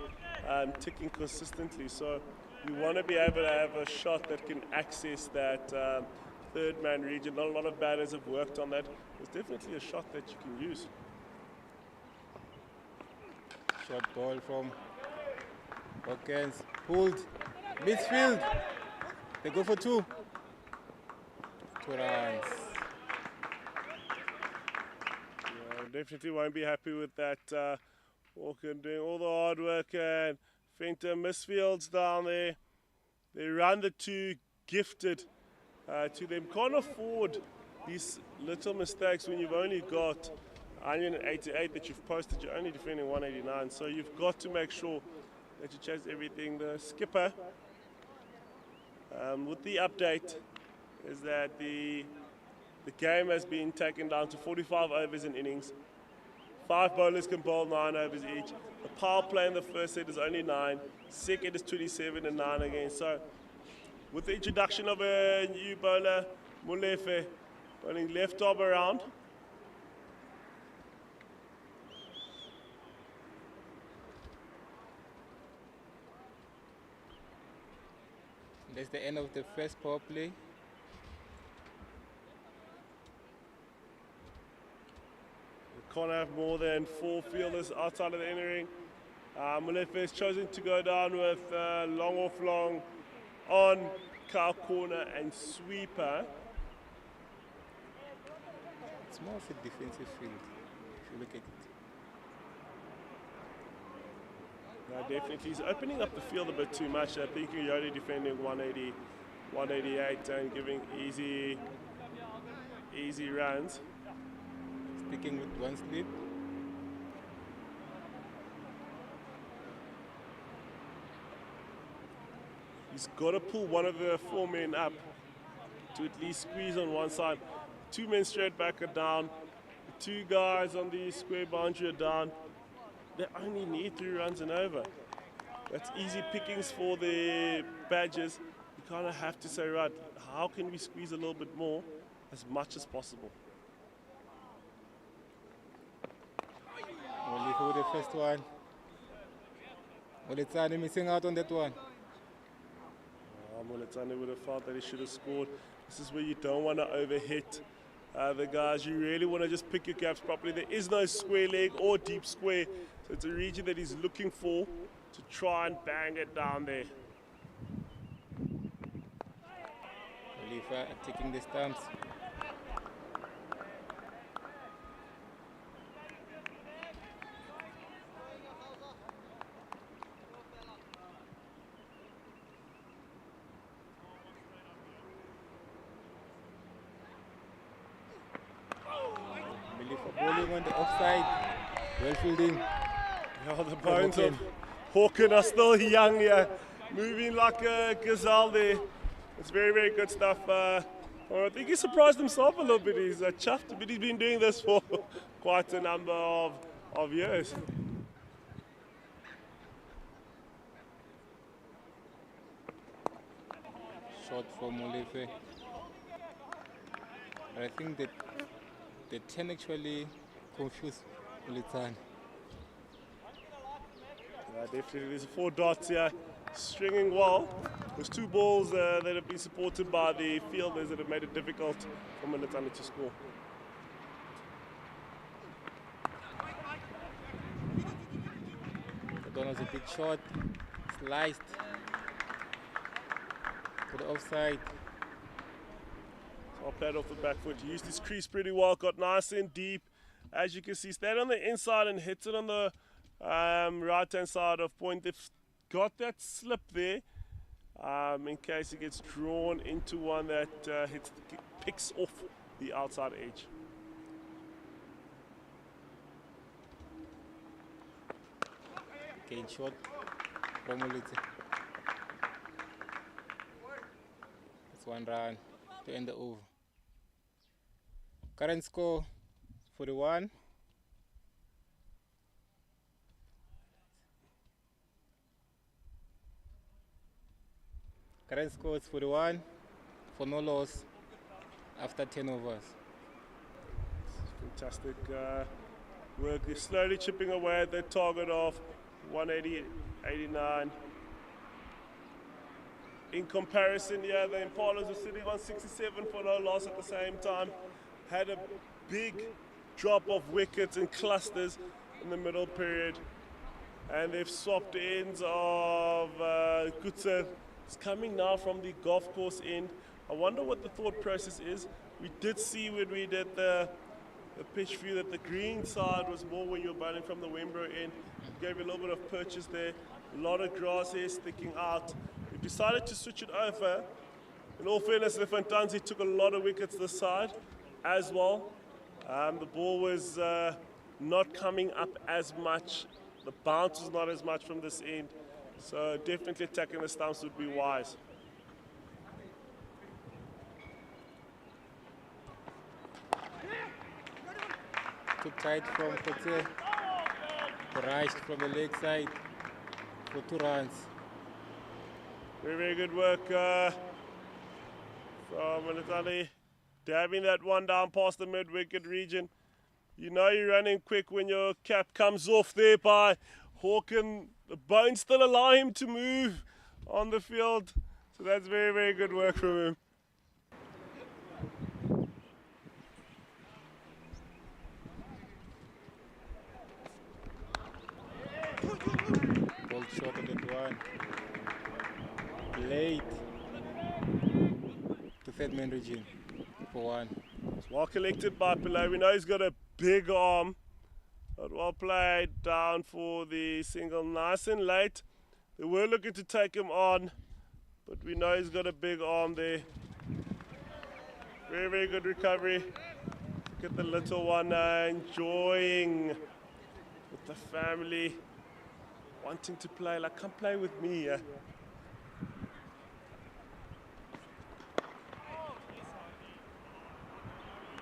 ticking consistently. So you want to be able to have a shot that can access that third man region. Not a lot of batters have worked on that. It's definitely a shot that you can use. Short ball from Hawkins. Pulled. Midfield. They go for 2. 2 runs. Yeah, definitely won't be happy with that. Walker doing all the hard work and Fenter misfields down there. They run the 2 gifted to them. Can't afford these little mistakes when you've only got 188 that you've posted. You're only defending 189, so you've got to make sure that you chase everything. The skipper, with the update, is that the game has been taken down to 45 overs in innings. 5 bowlers can bowl 9 overs each. The power play in the first set is only 9. Second is 27 and 9 again. So with the introduction of a new bowler, Molefe, bowling left arm around. That's the end of the first power play. Can't have more than 4 fielders outside of the inner ring. Molefe has chosen to go down with long off long on cow corner and sweeper. It's more of a defensive field if you look at it. No, definitely. He's opening up the field a bit too much. I think you're only defending 180, 188 and giving easy runs. Sticking with 1 slip. He's got to pull one of the 4 men up to at least squeeze on one side. 2 men straight back are down. The 2 guys on the square boundary are down. They only need 3 runs and over. That's easy pickings for the Badgers. You kind of have to say, right, how can we squeeze a little bit more as much as possible? Only for the first one. Moletsane missing out on that one. Moletsane would have felt that he should have scored. This is where you don't want to overhit the guys. You really want to just pick your gaps properly. There is no square leg or deep square, so it's a region that he's looking for to try and bang it down there. Oliver taking the stumps. Bowling on the offside, well fielding. Yeah, the bones of Hawken are still young here, moving like a gazelle there. It's very, very good stuff. I think he surprised himself a little bit. He's chuffed, but he's been doing this for quite a number of years. Shot from Molefe. I think that the 10 actually confused Moletsane. Definitely, there's 4 dots here, stringing well. There's 2 balls that have been supported by the fielders that have made it difficult for Moletsane to score. That one was a big shot, sliced for the offside. So I played off the back foot. He used his crease pretty well, got nice and deep. As you can see, stayed on the inside and hits it on the right-hand side of point. They've got that slip there in case it gets drawn into one that picks off the outside edge. Again shot from Moletsane. That's 1 run to end the over. Current score 41. Run scores 41 for no loss after 10 overs. Fantastic work. They're slowly chipping away at their target of 180, 89. In comparison, yeah, the Impalas were sitting on 67 for no loss at the same time. Had a big drop of wickets and clusters in the middle period. And they've swapped ends of Kutse. It's coming now from the golf course end. I wonder what the thought process is. We did see when we did the pitch view that the green side was more when you're bowling from the Wenbro end. It gave you a little bit of purchase there. A lot of grass here sticking out. We decided to switch it over. In all fairness, the Fantanzi took a lot of wickets this side as well. The ball was not coming up as much. The bounce was not as much from this end. So definitely attacking the stumps would be wise. Too tight from Kote. Rushed from the leg side for 2 runs. Very, very good work from Militani. Dabbing that one down past the mid-wicket region. You know you're running quick when your cap comes off there by Hawken. The bones still allow him to move on the field. So that's very, very good work from him. Ball short on that one. Late to third man region for 1. It's well collected by Pillay. We know he's got a big arm. But well played down for the single. Nice and late. They were looking to take him on. But we know he's got a big arm there. Very, very good recovery. Look at the little one enjoying with the family. Wanting to play, like, come play with me.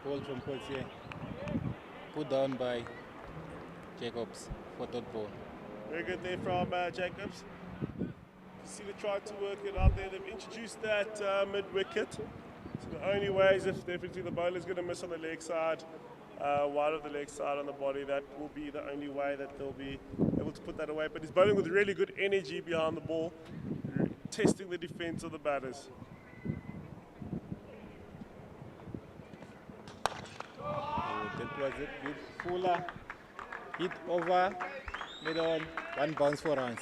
Ball from Kote. Put down by Jacobs for dot ball. Very good there from Jacobs. You see they tried to work it out there. They've introduced that mid-wicket. So the only way is if definitely the bowler's going to miss on the leg side, wide of the leg side on the body. That will be the only way that they'll be able to put that away. But he's bowling with really good energy behind the ball, testing the defense of the batters. Oh, that was it. Fuller hit over, mid on, 1 bounce for runs.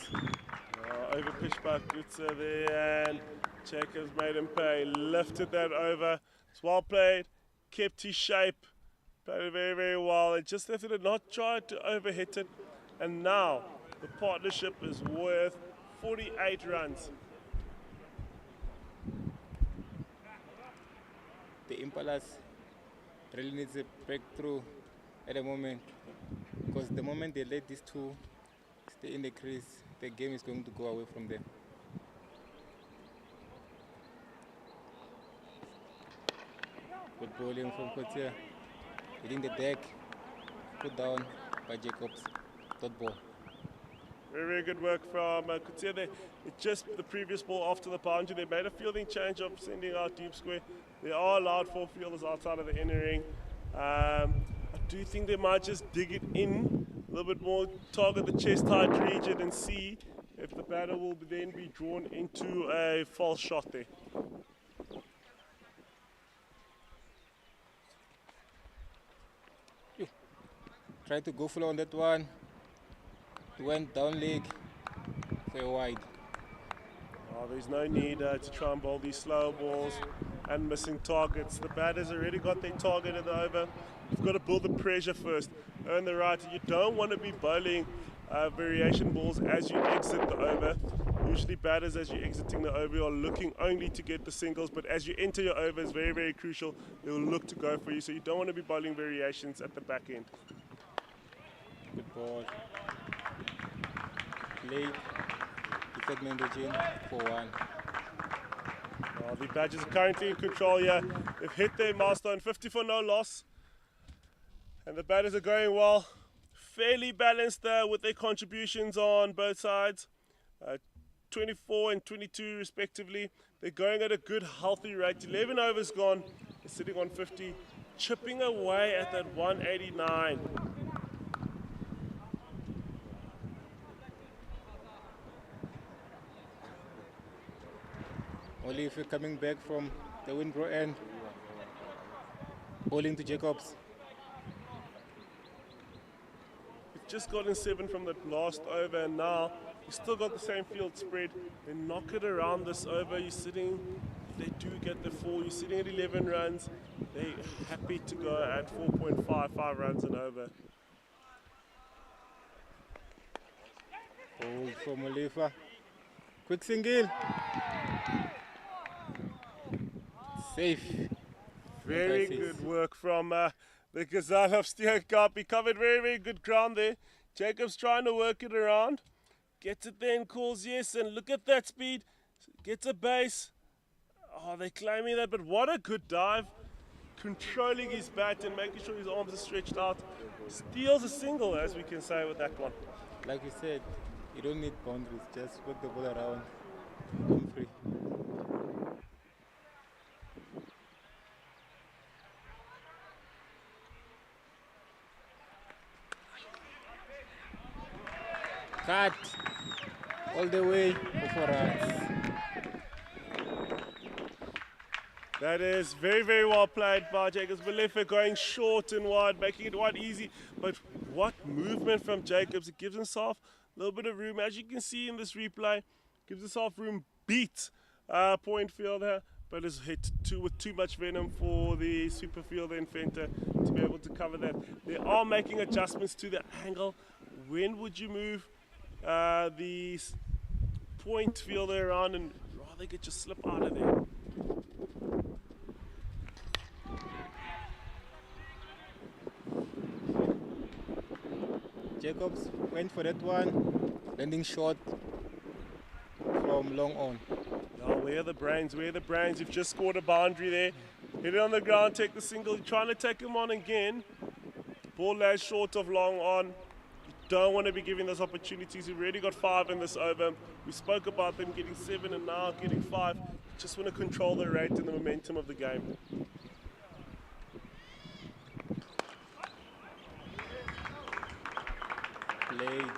Over pitch by Gutsa there, and Jacobs made him pay. Lifted that over. It's well played, kept his shape, played it very, very well. It just left it, not tried to overhit it. And now the partnership is worth 48 runs. The Impalas really needs a breakthrough at the moment, because the moment they let these two stay in the crease, the game is going to go away from them. Good bowling from Kotia, hitting the deck, put down by Jacobs, dot ball. Very, very good work from Kutia there. It's just the previous ball after the boundary. They made a fielding change of sending out deep square. They are allowed 4 fielders outside of the inner ring. I do think they might just dig it in a little bit more, target the chest height region and see if the batter will then be drawn into a false shot there. Tried to go full on that one. He went down leg, fair wide. Oh, there's no need to try and bowl these slow balls and missing targets. The batter's already got their target in the over. You've got to build the pressure first, earn the right. You don't want to be bowling variation balls as you exit the over. Usually batters, as you're exiting the over, are looking only to get the singles, but as you enter your over, it's very, very crucial. They will look to go for you, so you don't want to be bowling variations at the back end. Good ball. Late. Third man region for 1. The Badgers are currently in control here. They've hit their milestone, 50 for no loss. And the batters are going well. Fairly balanced with their contributions on both sides. 24 and 22 respectively. They're going at a good healthy rate. 11 overs gone. They're sitting on 50, chipping away at that 189. Only if you're coming back from the Wenbro end, bowling to Jacobs. He's just gotten 7 from that last over, and now he's still got the same field spread. They knock it around this over. You're sitting, if they do get the 4, you're sitting at 11 runs. They're happy to go at 4.55 runs and over. Hold from Olifa. Quick single. Safe. Very good work from the Gazelle of Steenkamp. He covered very, very good ground there. Jacobs trying to work it around. Gets it then, calls yes, and look at that speed. Gets a base. Oh, they're claiming that, but what a good dive. Controlling his bat and making sure his arms are stretched out. Steals a single, as we can say with that one. Like you said, you don't need boundaries, just work the ball around. I'm free. Cut all the way for runs. That is very, very well played by Jacobs. Malefa going short and wide, making it wide easy. But what movement from Jacobs. It gives himself a little bit of room. As you can see in this replay, gives himself room, beat point fielder, but is hit with too much venom for the super fielder and Fenter to be able to cover that. They are making adjustments to the angle. When would you move the point fielder around and rather get your slip out of there? Jacobs went for that one, landing short from long on. Oh, where are the brains? Where are the brains? You've just scored a boundary there. Hit it on the ground, take the single. You're trying to take him on again. Ball lays short of long on. You don't want to be giving those opportunities. You've already got 5 in this over. We spoke about them getting 7 and now getting 5. You just want to control the rate and the momentum of the game. Played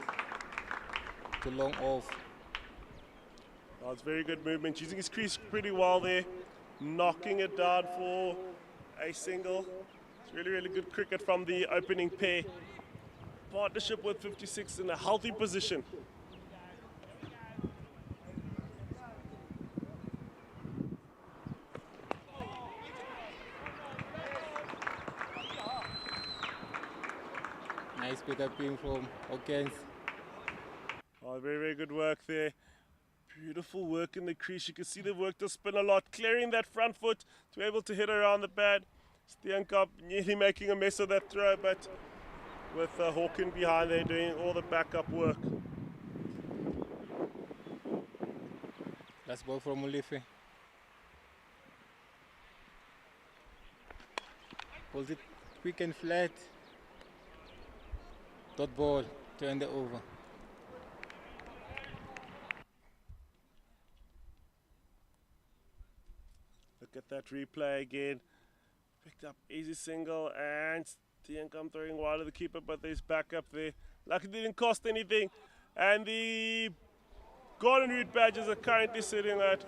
too long off. Oh, it's very good movement. Using his crease pretty well there. Knocking it down for a single. It's really, really good cricket from the opening pair. Partnership with 56 in a healthy position. Nice pick-up in from Hawkins. Oh, very, very good work there. Beautiful work in the crease. You can see they've worked the spin a lot, clearing that front foot to be able to hit around the pad. Steenkamp nearly making a mess of that throw, but with Hawkins behind there doing all the backup work. Last ball from Mulife. Pulls it quick and flat. Dot ball to end the over. Look at that replay again. Picked up easy single and Steenkamp throwing wide of the keeper, but there's backup there. Lucky it didn't cost anything. And the Golden Root Badgers are currently sitting at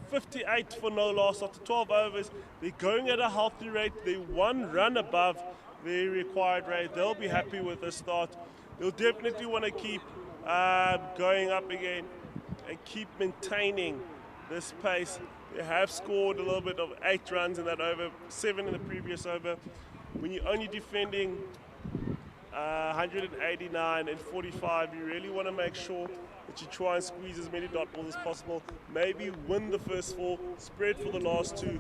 58 for no loss after 12 overs. They're going at a healthy rate. They're 1 run above the required rate. They'll be happy with the start. They'll definitely want to keep going up again and keep maintaining this pace. They have scored a little bit of 8 runs in that over, 7 in the previous over. When you're only defending 189 and 45, you really want to make sure that you try and squeeze as many dot balls as possible. Maybe win the first 4, spread for the last 2.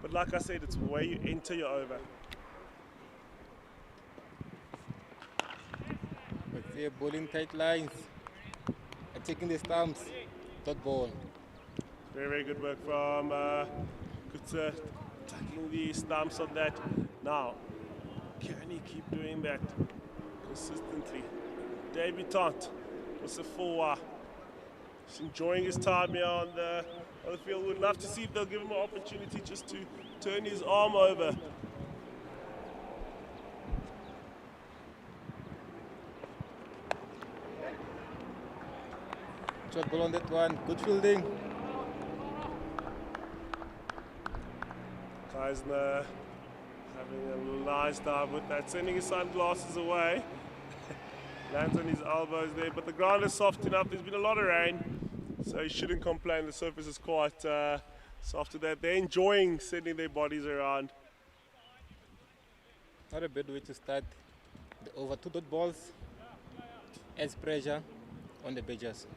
But like I said, it's the way you enter your over. But they're bowling tight lines. Attacking the stumps. Dot ball. Very, very good work from Kutsa, attacking the stumps on that. Now, can he keep doing that consistently? Debutant was a 4. Just enjoying his time here on the field. Would love to see if they'll give him an opportunity just to turn his arm over. Short ball on that one. Good fielding. Keisner having a nice dive with that, sending his sunglasses away. Lands on his elbows there, but the ground is soft enough. There's been a lot of rain, so he shouldn't complain. The surface is quite soft to that. They're enjoying sending their bodies around. Not a bad way to start. The over 2 dot balls adds pressure on the Badgers.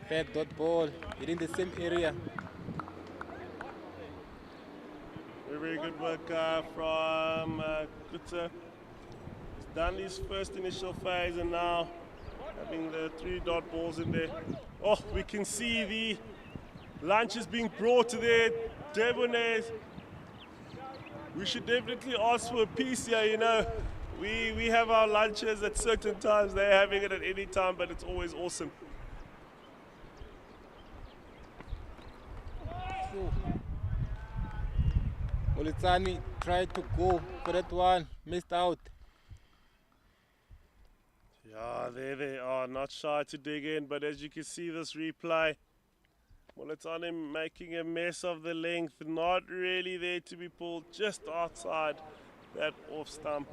Third dot ball, hitting the same area. Very good work from Kutsa. He's done his first initial phase and now having the 3 dot balls in there. Oh, we can see the lunches being brought to there. Debonair. We should definitely ask for a piece here, you know. We have our lunches at certain times. They're having it at any time, but it's always awesome. Olitsani tried to go for that one, missed out. Yeah, there they are, not shy to dig in, but as you can see this replay, Molotani making a mess of the length, not really there to be pulled, just outside that off stump.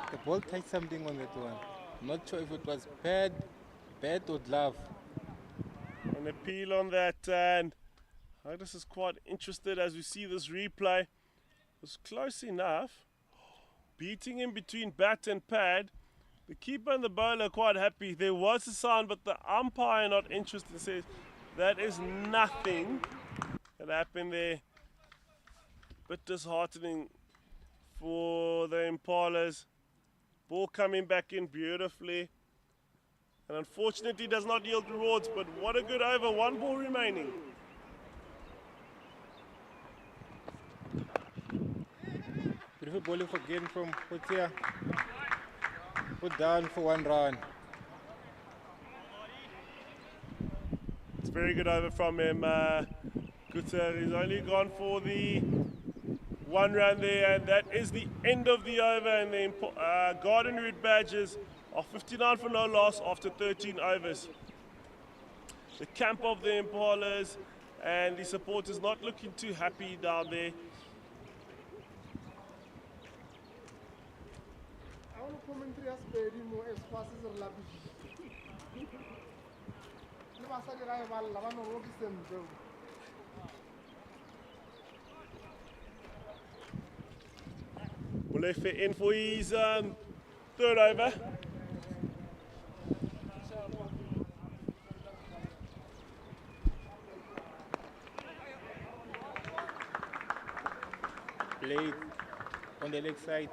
The ball touched something on that one. Not sure if it was pad, bat or glove. An appeal on that, and Hydus is quite interested as we see this replay. It was close enough. Beating in between bat and pad. The keeper and the bowler are quite happy. There was a sign, but the umpire not interested, says that is nothing that happened there. Bit disheartening for the Impalas. Ball coming back in beautifully. And unfortunately does not yield rewards, but what a good over, 1 ball remaining. Beautiful bowling for gain from Potia. Put down for 1 run. It's very good over from him. Guter is only gone for the 1 run there, and that is the end of the over. And the Garden Route Badgers are 59 for no loss after 13 overs. The camp of the Impalas and the supporters not looking too happy down there. I want to commentary as very more as fast as a lavish. Molefe in for his 3rd over. Played on the leg side.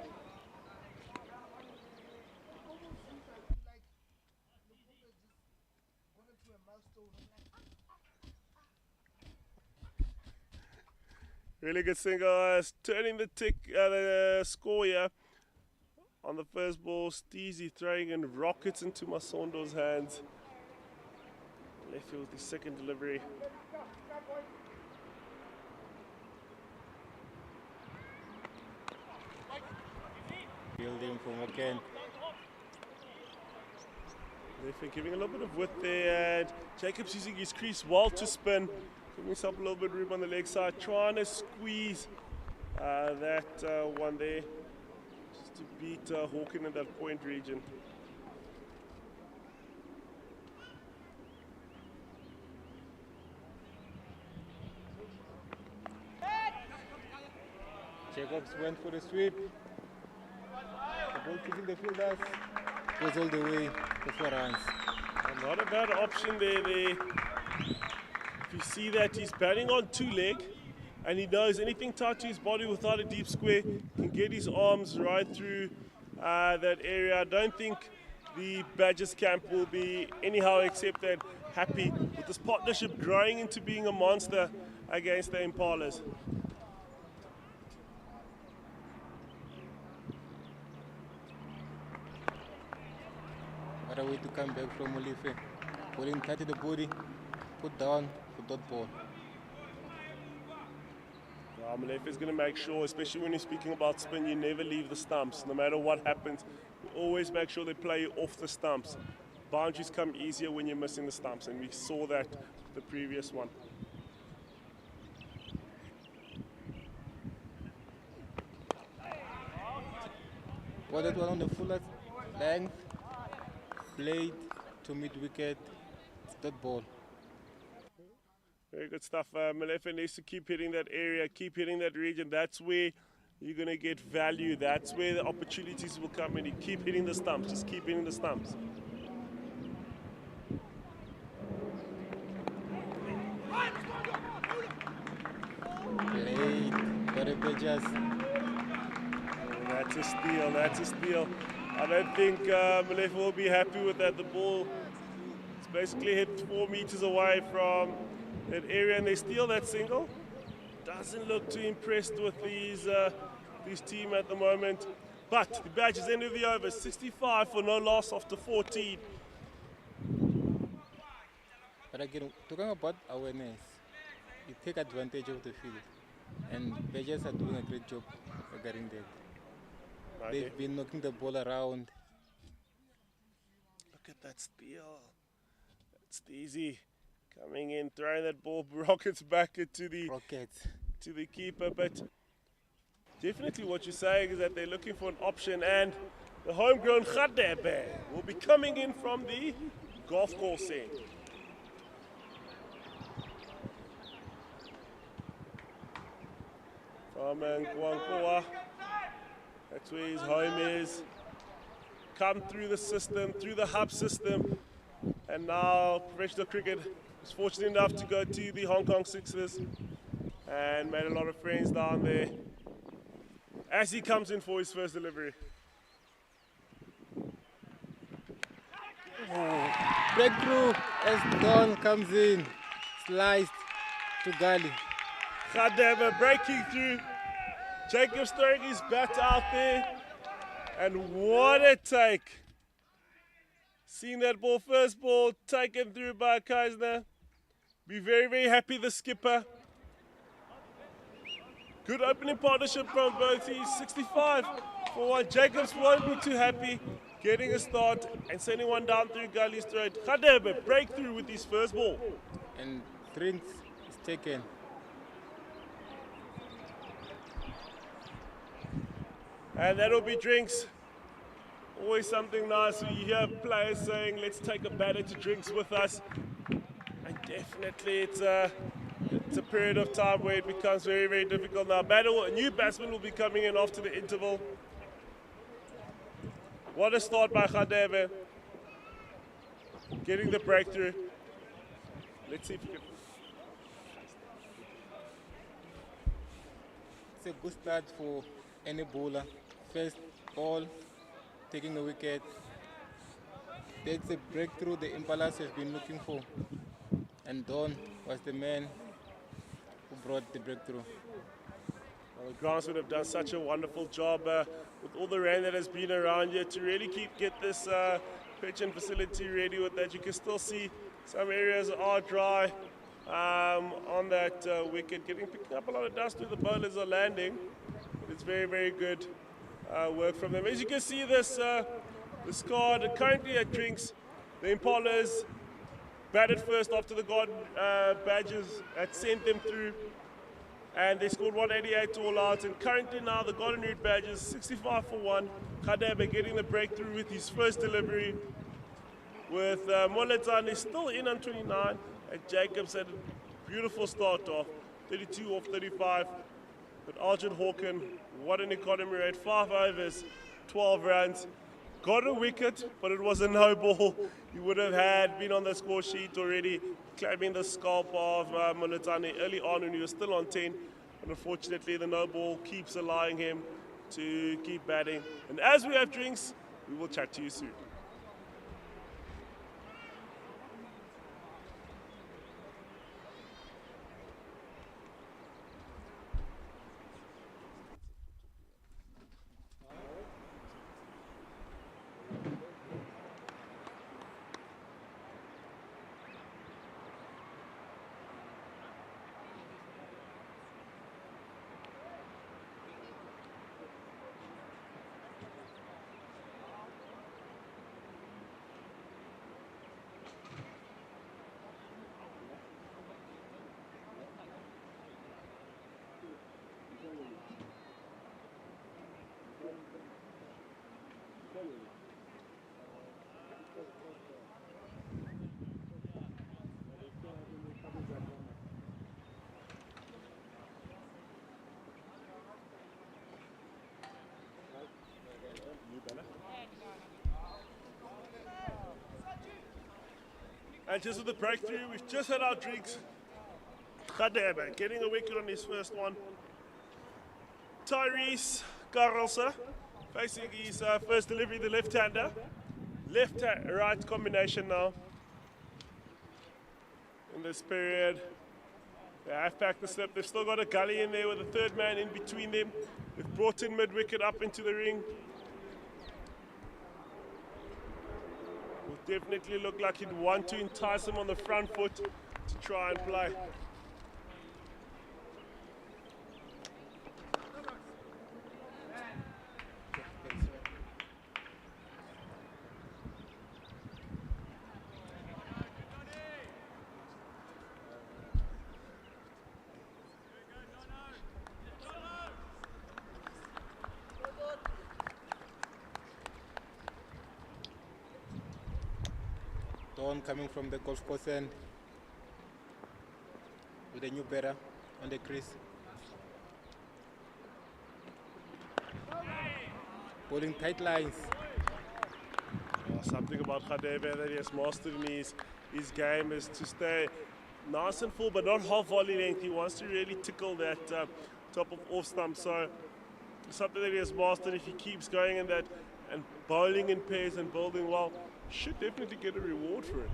Really good single, turning the score here on the first ball. Steezy throwing in rockets into Masondo's hands. Left field with the 2nd delivery. Fielding from again. They're giving a little bit of width there, and Jacobs using his crease well to spin. Giving himself a little bit of room on the leg side, trying to squeeze that one there, just to beat Hawken in that point region. Jacobs went for the sweep. The ball kicking the fielders. Goes all the way to 4 runs. Not a bad option there. If you see that he's batting on 2 leg, and he knows anything tied to his body without a deep square can get his arms right through that area. I don't think the Badgers camp will be anyhow except that happy with this partnership growing into being a monster against the Impalas. What a way to come back from Olive. Bowling tight to the body, put down for dot ball. Molefe is going to make sure, especially when you're speaking about spin, you never leave the stumps. No matter what happens, you always make sure they play you off the stumps. Boundaries come easier when you're missing the stumps, and we saw that the previous one. Well, that one on the full length, played to mid-wicket, dot ball. Very good stuff. Molefe needs to keep hitting that area, keep hitting that region. That's where you're going to get value. That's where the opportunities will come in. You keep hitting the stumps. Just keep hitting the stumps. Played, very Badgers. That's a steal. That's a steal. I don't think Molefe will be happy with that. The ball is basically hit 4 meters away from that area, and they steal that single. Doesn't look too impressed with this team at the moment. But the Badgers end of the over, 65 for no loss after 14. But again, talking about awareness, you take advantage of the field. And Badgers are doing a great job regarding that. Okay. They've been knocking the ball around. Look at that steal. That's easy. Coming in, throwing that ball, rockets back into the Rockets. to the keeper. But definitely what you're saying is that they're looking for an option, and the homegrown Khadebe will be coming in from the golf course end. From Nkwankoa, that's where his home is. Come through the system, through the hub system, and now professional cricket was fortunate enough to go to the Hong Kong Sixers and made a lot of friends down there as he comes in for his first delivery. Breakthrough as Don comes in, sliced to Gali. Khadebe breaking through. Jacob throwing his bat out there. And what a take. Seeing that ball, first ball taken through by Keisner. Be very, very happy, the skipper. Good opening partnership from both. He's 65 for one. Jacobs won't be too happy getting a start and sending one down through Gali's throat. Khadebe breakthrough with his first ball. And drinks is taken. And that'll be drinks. Always something nice when you hear players saying, let's take a batter to drinks with us. And definitely it's a period of time where it becomes very, very difficult. Now, a new batsman will be coming in after the interval. What a start by Khadebe. Getting the breakthrough. Let's see if we can. It's a good start for any bowler. First ball, taking a wicket. That's a breakthrough the Impalas has been looking for. And Don was the man who brought the breakthrough. Well, the groundsmen have done such a wonderful job with all the rain that has been around here to really get this pitch and facility ready with that. You can still see some areas are dry on that wicket, picking up a lot of dust where the bowlers are landing. But it's very, very good work from them. As you can see, the squad currently at drinks. The Impalas batted first after the Garden Badgers had sent them through, and they scored 188 all out. And currently now the Garden Route Badgers 65 for one. Khadebe getting the breakthrough with his first delivery. With Moletani still in on 29, and Jacobs had a beautiful start off, 32 off 35. But Arjun Hawken, what an economy rate, 5 overs, 12 runs. Got a wicket, but it was a no ball. He would have been on the score sheet already, claiming the scalp of Moletani early on when he was still on 10. But unfortunately, the no ball keeps allowing him to keep batting. And as we have drinks, we will chat to you soon. And just with the breakthrough, we've just had our drinks. Khadebe getting a wicket on his first one. Tyrese Karelse facing his first delivery, the left-hander. Left-right combination now. In this period, they have packed the slip. They've still got a gully in there with a third man in between them. They've brought in mid-wicket up into the ring. Will definitely look like he'd want to entice him on the front foot to try and play. Dawn coming from the golf course end with a new batter on the crease. Bowling tight lines. Something about Khadebe that he has mastered in his game is to stay nice and full, but not half volley length. He wants to really tickle that top of off stump. So something that he has mastered. If he keeps going in that and bowling in pairs and building well, should definitely get a reward for it.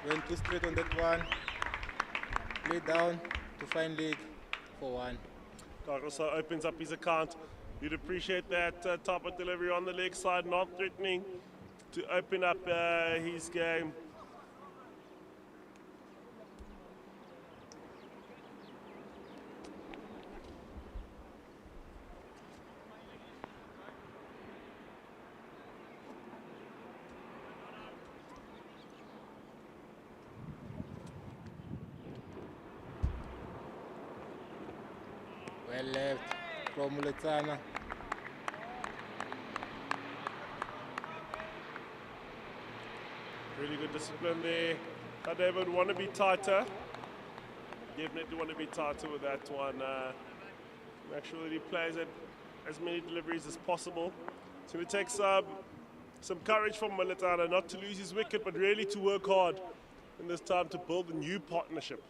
Went too straight on that one. Play down to find leg for one. Also opens up his account. You'd appreciate that type of delivery on the leg side, not threatening to open up his game. Well left from Muletsana. Really good discipline there. Khadebe would want to be tighter. Definitely want to be tighter with that one. Make sure that he plays it as many deliveries as possible. It's going to take some courage from Muletsana not to lose his wicket, but really to work hard in this time to build a new partnership.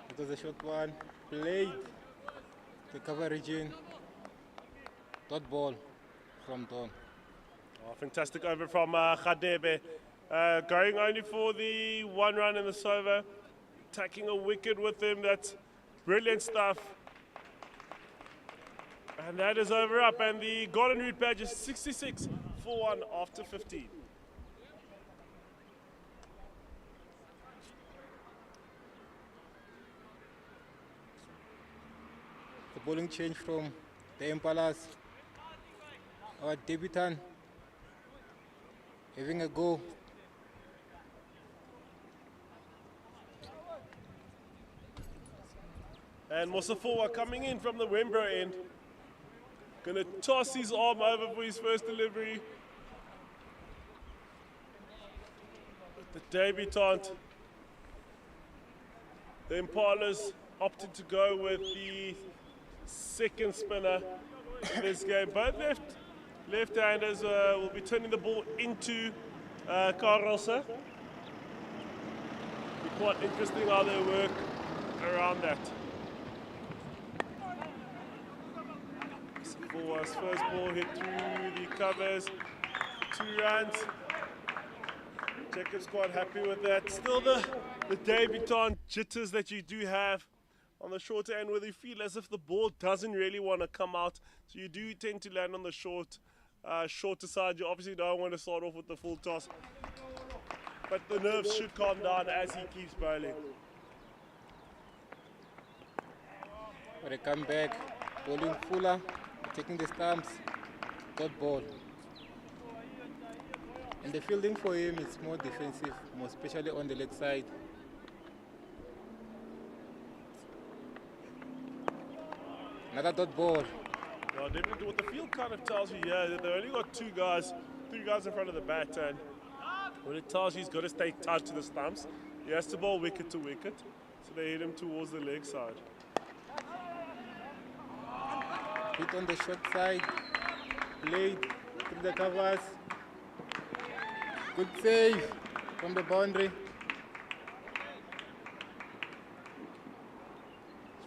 It was a short one. Played the coverage in. Dot ball from Dawn. Oh, fantastic over from Khadebe. Going only for the 1 run in this over. Taking a wicket with him. That's brilliant stuff. And that is over up. And the golden route badge is 66 for 1 after 15. The bowling change from the Impalas. Our debutant having a go. And Mosafoa coming in from the Wenbro end. Gonna toss his arm over for his first delivery. The debutant. The Impalas opted to go with the second spinner in this game. Both left-handers will be turning the ball into Carlse. Be quite interesting how they work around that. For us, first ball hit through the covers, 2 runs. Jacob's quite happy with that. Still the debutant jitters that you do have on the shorter end, where you feel as if the ball doesn't really want to come out, so you do tend to land on the shorter side. You obviously don't want to start off with the full toss, but the nerves should calm down as he keeps bowling. When they come back, bowling fuller, taking the stumps, dot ball. And the fielding for him is more defensive, more especially on the leg side. Another dot ball. Yeah, definitely what the field kind of tells you here, that they only got 3 guys in front of the bat, and what it tells you, he's got to stay tight to the stumps. He has to bowl wicket to wicket, so they hit him towards the leg side. Hit on the short side, played through the covers. Good save from the boundary.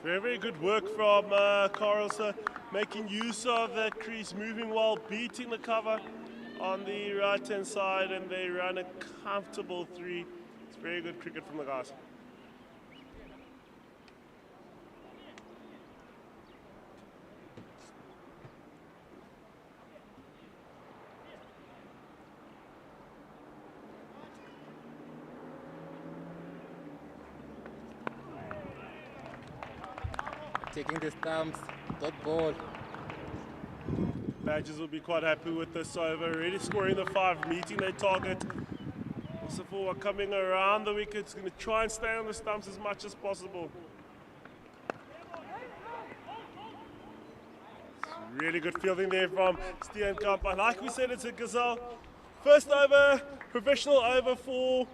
Very, very good work from Carlse, making use of that crease, moving well, beating the cover on the right-hand side, and they run a comfortable 3. It's very good cricket from the guys. Taking the stumps, dot ball. Badgers will be quite happy with this over, already scoring the 5, meeting their target. Also for coming around the wickets, going to try and stay on the stumps as much as possible. Really good fielding there from Steenkamp. Like we said, it's a gazelle. First over, professional over for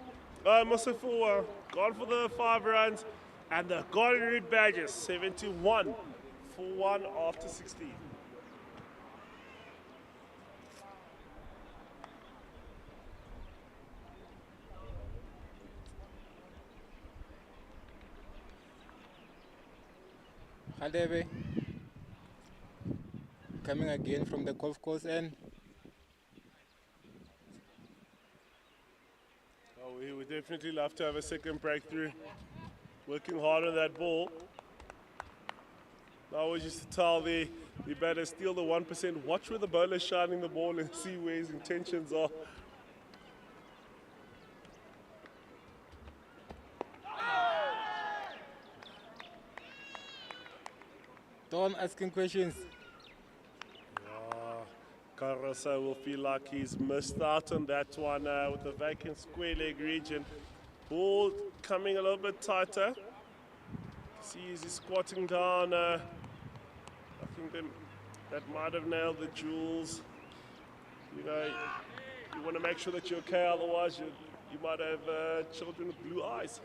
Mosafua. Gone for the 5 runs. And the Golden Root Badgers, 71 for 1 after 16. Hadebe coming again from the golf course end. Oh, we would definitely love to have a second breakthrough. Working hard on that ball. I always used to tell the batter, steal the 1%, watch where the bowler's shining the ball and see where his intentions are. Don asking questions. Carlse will feel like he's missed out on that one with the vacant square leg region. Ball coming a little bit tighter. See, he's squatting down. I think that might have nailed the jewels. You know, you want to make sure that you're okay, otherwise you might have children with blue eyes.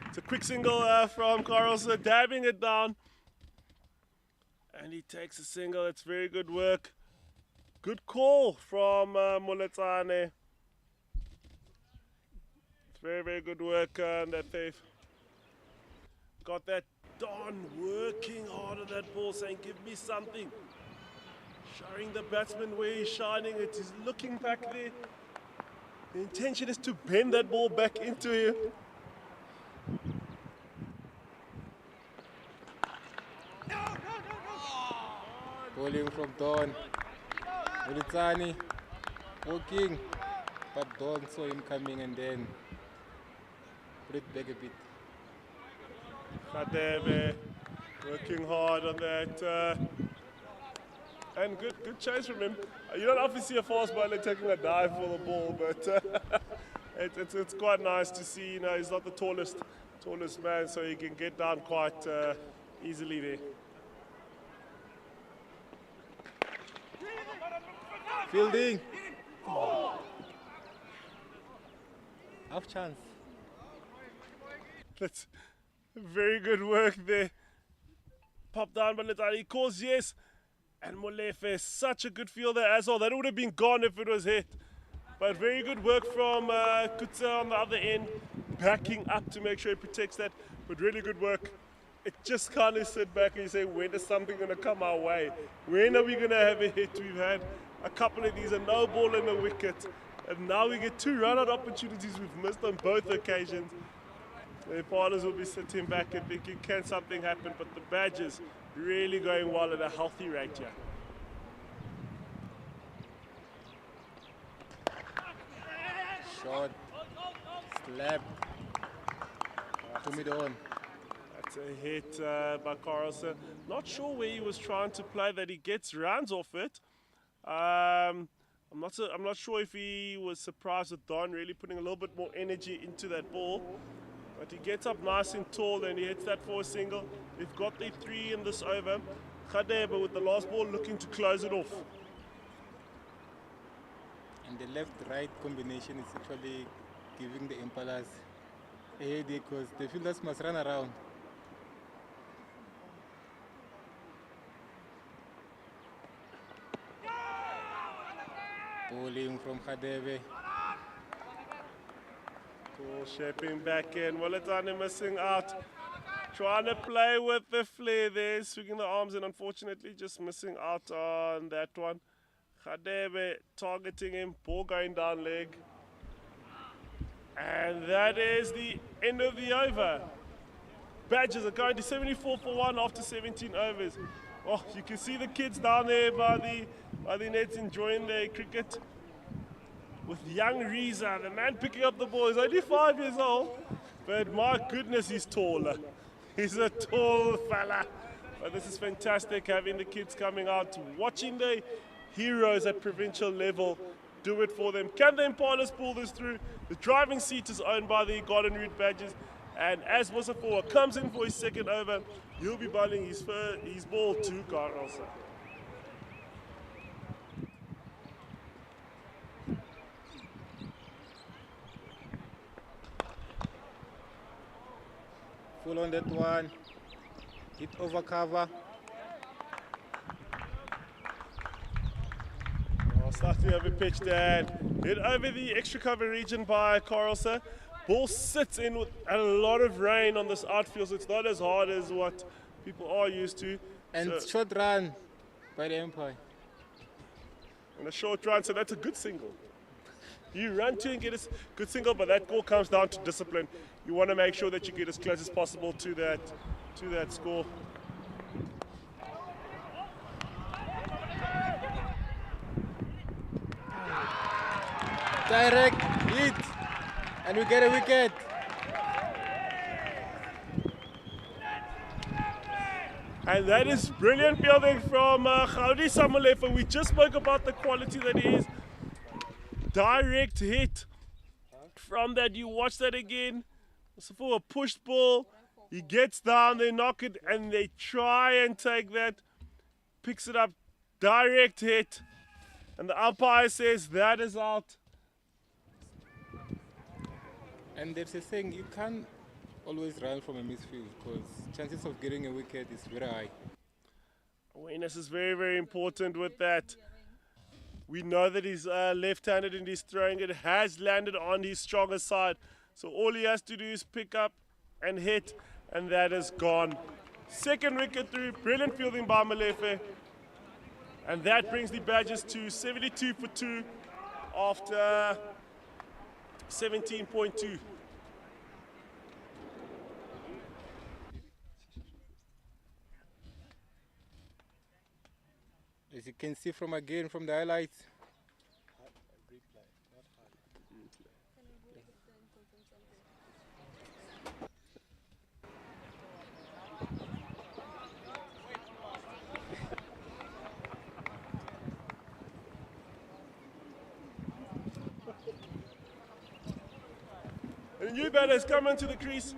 It's a quick single from Carlse, dabbing it down. And he takes a single. It's very good work. Good call from Moletsane. It's very, very good work that they've got that Don working hard on that ball, saying, give me something. Showing the batsman where he's shining it. He's looking back there. The intention is to bend that ball back into him. Bowling from Don. Moletsane walking, but Don saw him coming and then put it back a bit. Khadebe working hard on that. And good chase from him. You don't often see a fast bowler taking a dive for the ball, but it's quite nice to see. You know, he's not the tallest man, so he can get down quite easily there. Fielding. Half chance. That's very good work there. Pop down, but he calls yes. And Molefe, such a good fielder as well. That would have been gone if it was hit. But very good work from Kutsa on the other end, backing up to make sure he protects that. But really good work. It just kind of sit back and you say, when is something going to come our way? When are we going to have a hit? We've had a couple of these, a no ball and a wicket. And now we get 2 run-out opportunities we've missed on both occasions. The Impalas will be sitting back and thinking, can something happen? But the Badgers really going well at a healthy rate here. Shot. Slap. To mid on. That's a hit by Carlson. Not sure where he was trying to play that he gets runs off it. I'm not sure if he was surprised with Don really putting a little bit more energy into that ball. But he gets up nice and tall and he hits that for a single. They've got their 3 in this over. Khadeba with the last ball looking to close it off. And the left-right combination is actually giving the Impalas a headache because the fielders must run around. Bowling from Khadebe. Cool, shaping back in. Walatani missing out. Trying to play with the flare there, swinging the arms and unfortunately just missing out on that one. Khadebe targeting him, ball going down leg. And that is the end of the over. Badgers are going to 74 for 1 after 17 overs. Oh, you can see the kids down there by the nets enjoying their cricket. With young Reza, the man picking up the ball, he's only 5 years old, but my goodness, he's taller. He's a tall fella. But this is fantastic, having the kids coming out, watching the heroes at provincial level do it for them. Can the Impalas pull this through? The driving seat is owned by the Garden Route Badgers, and as Musafoa comes in for his second over, he'll be bowling his ball to Carlson. Full on that one. Hit over cover. Starting to have a pitch there. Hit over the extra cover region by Carlson. Ball sits in with a lot of rain on this outfield, so it's not as hard as what people are used to. And so, short run by the Empire. And a short run, so that's a good single. You run 2 and get a good single, but that goal comes down to discipline. You want to make sure that you get as close as possible to that score. Direct hit, and we get a wicket. And that is brilliant fielding from Gaudi Samolefa. We just spoke about the quality that he is. Direct hit from that. You watch that again. So for a pushed ball, he gets down, they knock it, and they try and take that. Picks it up, direct hit. And the umpire says that is out. And there's a saying, you can't always run from a misfield because chances of getting a wicket is very high. Awareness is very, very important with that. We know that he's left-handed and he's throwing it. Has landed on his stronger side. So all he has to do is pick up and hit, and that is gone. Second wicket through, brilliant fielding by Malefe. And that brings the Badgers to 72 for 2 after 17.2. As you can see from the highlights. And the new batter has come into the crease.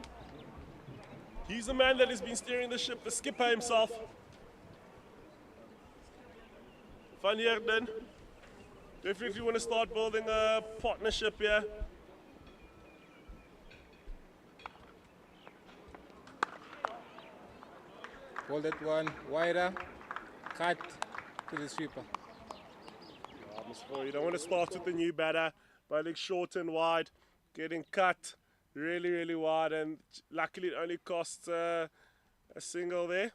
He's the man that has been steering the ship, the skipper himself. Van Heerden. Definitely want to start building a partnership here. Ball that one wider, cut to the sweeper. You don't want to start with the new batter, bowling short and wide, getting cut really, really wide, and luckily it only costs a single there.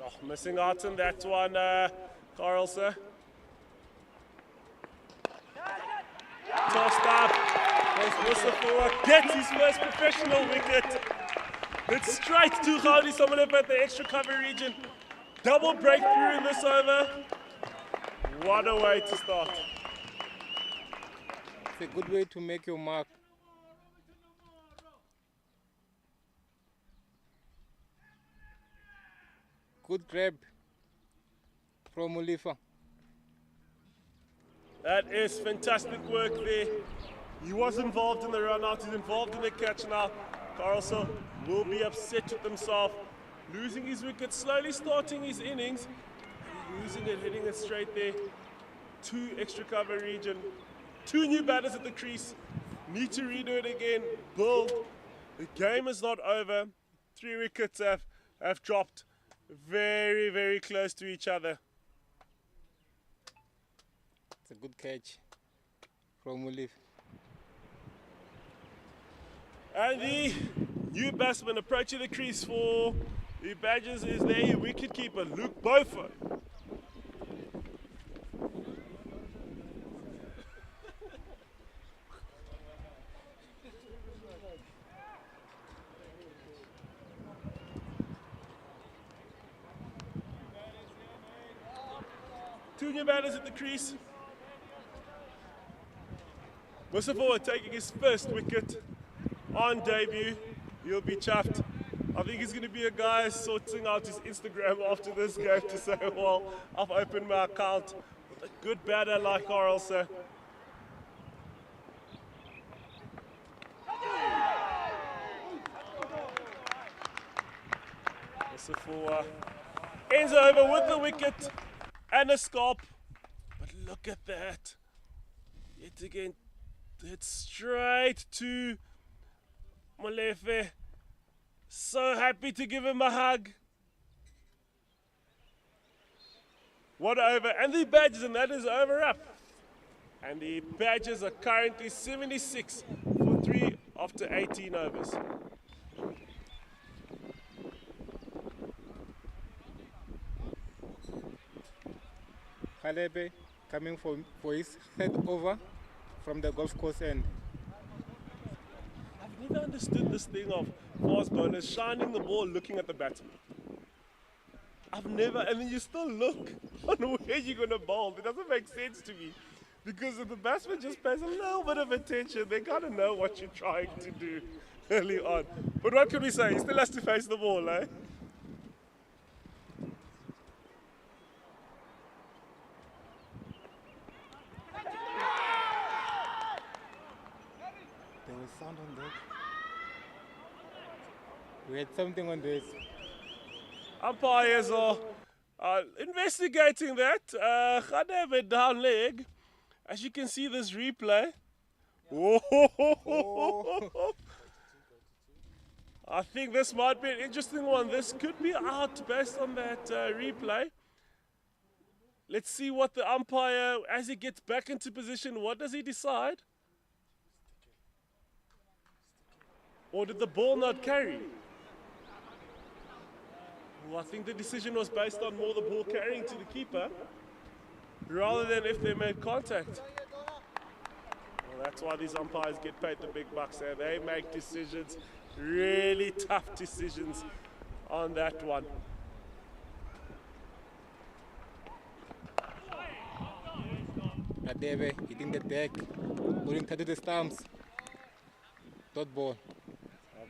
Oh, missing out on that one, Carlson. Tossed up. Mustafa gets his first professional wicket. It's straight to Gaudi Somalep at the extra cover region. Double breakthrough in this over. What a way to start. It's a good way to make your mark. Good grab from Mulifa. That is fantastic work there. He was involved in the run out, he's involved in the catch now. Carlson will be upset with himself. Losing his wicket, slowly starting his innings. Losing it, hitting it straight there. 2 extra cover region. 2 new batters at the crease. Need to redo it again. Build. The game is not over. 3 wickets have dropped. Very, very close to each other. It's a good catch from Mulif. And the new batsman approaching the crease for the Badgers is their wicketkeeper, Luke Beaufort. Two new batters at the crease. Mustafa taking his first wicket on debut. He'll be chuffed. I think he's going to be a guy sorting out his Instagram after this game to say, well, I've opened my account with a good batter like Carlson. Mustafa ends over with the wicket and a scalp. But look at that. Yet again, it's straight to Molefe. So happy to give him a hug. What over? And the Badgers, and that is over up. And the Badgers are currently 76 for 3 after 18 overs. Kalebe coming for his head over from the golf course end. I've never understood this thing of fast bowlers shining the ball looking at the batsman. I've never, and then you still look on where you're going to bowl. It doesn't make sense to me. Because if the batsman just pays a little bit of attention, they kind of know what you're trying to do early on. But what can we say? He still has to face the ball, eh? There was sound on that. We had something on this. Umpires are investigating that. Khadebe down leg. As you can see this replay. Oh. I think this might be an interesting one. This could be out based on that replay. Let's see what the umpire, as he gets back into position, what does he decide? Or did the ball not carry? Well, I think the decision was based on more the ball carrying to the keeper rather than if they made contact. Well, that's why these umpires get paid the big bucks. They make decisions, really tough decisions on that one. Kadebe hitting the deck, pulling to the stumps. Dot ball.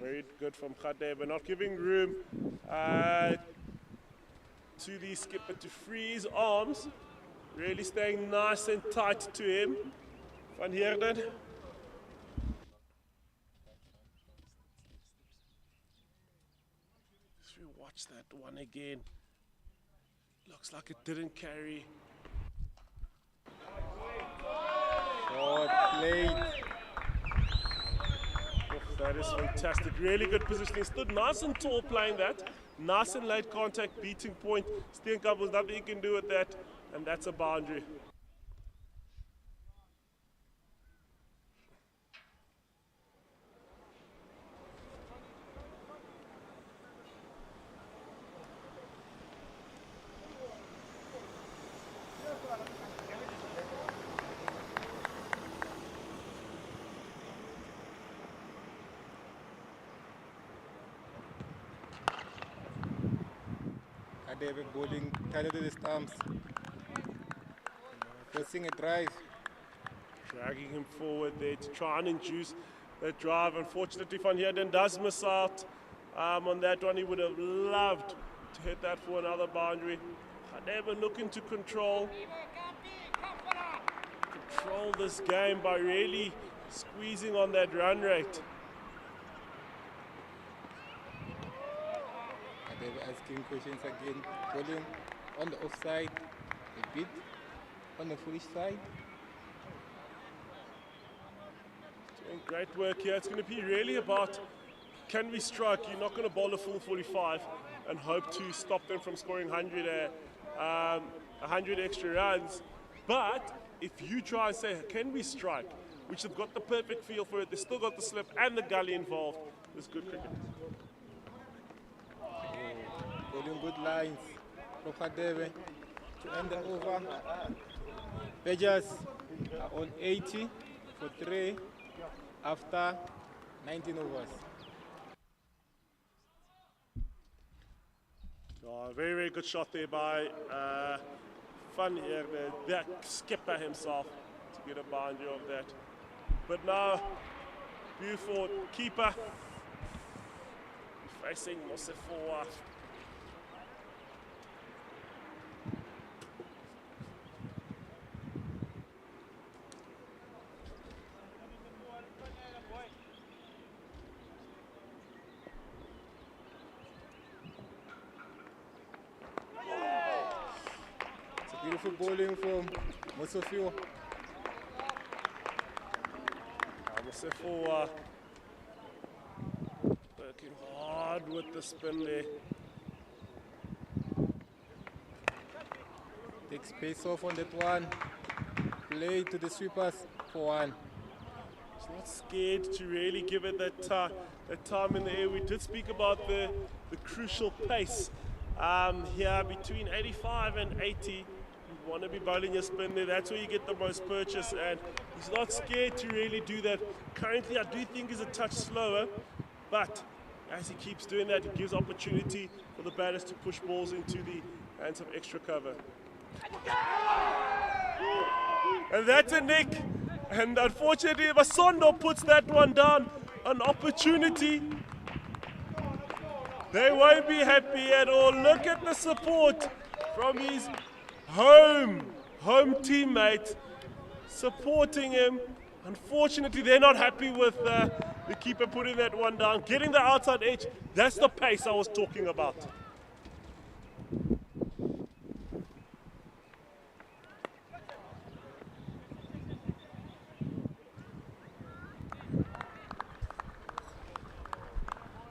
Very good from Khadebe, not giving room to the skipper to free his arms. Really staying nice and tight to him. Van Heerden. Let's rewatch that one again. Looks like it didn't carry. Short played. That is fantastic. Really good positioning. Stood nice and tall playing that. Nice and late contact, beating point. Steenkamp was nothing he can do with that. And that's a boundary. Kadebe bowling tied to the stumps. Forcing a drive. Dragging him forward there to try and induce that drive. Unfortunately, Van Heerden does miss out on that one. He would have loved to hit that for another boundary. Kadebe looking to control this game by really squeezing on that run rate. Kadebe asking questions again. Bowling on the offside. A bit on the foolish side. Doing great work here. It's going to be really about, can we strike? You're not going to bowl a full 45 and hope to stop them from scoring 100 extra runs. But if you try and say, can we strike? Which have got the perfect feel for it. They still got the slip and the gully involved. It's good cricket. Bowling good lines from Kadebe to end the over. Badgers are on 80 for 3 after 19 overs. Oh, very, very good shot there by Van Heerden, that skipper himself, to get a boundary of that. But now, beautiful keeper facing Mosefua. Beautiful bowling from Mosefua. Mosefua working hard with the spin there. Takes pace off on that one. Play to the sweepers for 1. He's not scared to really give it that time in the air. We did speak about the crucial pace here between 85 and 80. You want to be bowling your spin there. That's where you get the most purchase, and he's not scared to really do that. Currently, I do think he's a touch slower, but as he keeps doing that, it gives opportunity for the batters to push balls into the hands of extra cover. And that's a nick. And unfortunately, Masondo puts that one down. An opportunity. They won't be happy at all. Look at the support from his home teammate supporting him. Unfortunately, they're not happy with the keeper putting that one down. Getting the outside edge, that's the pace I was talking about.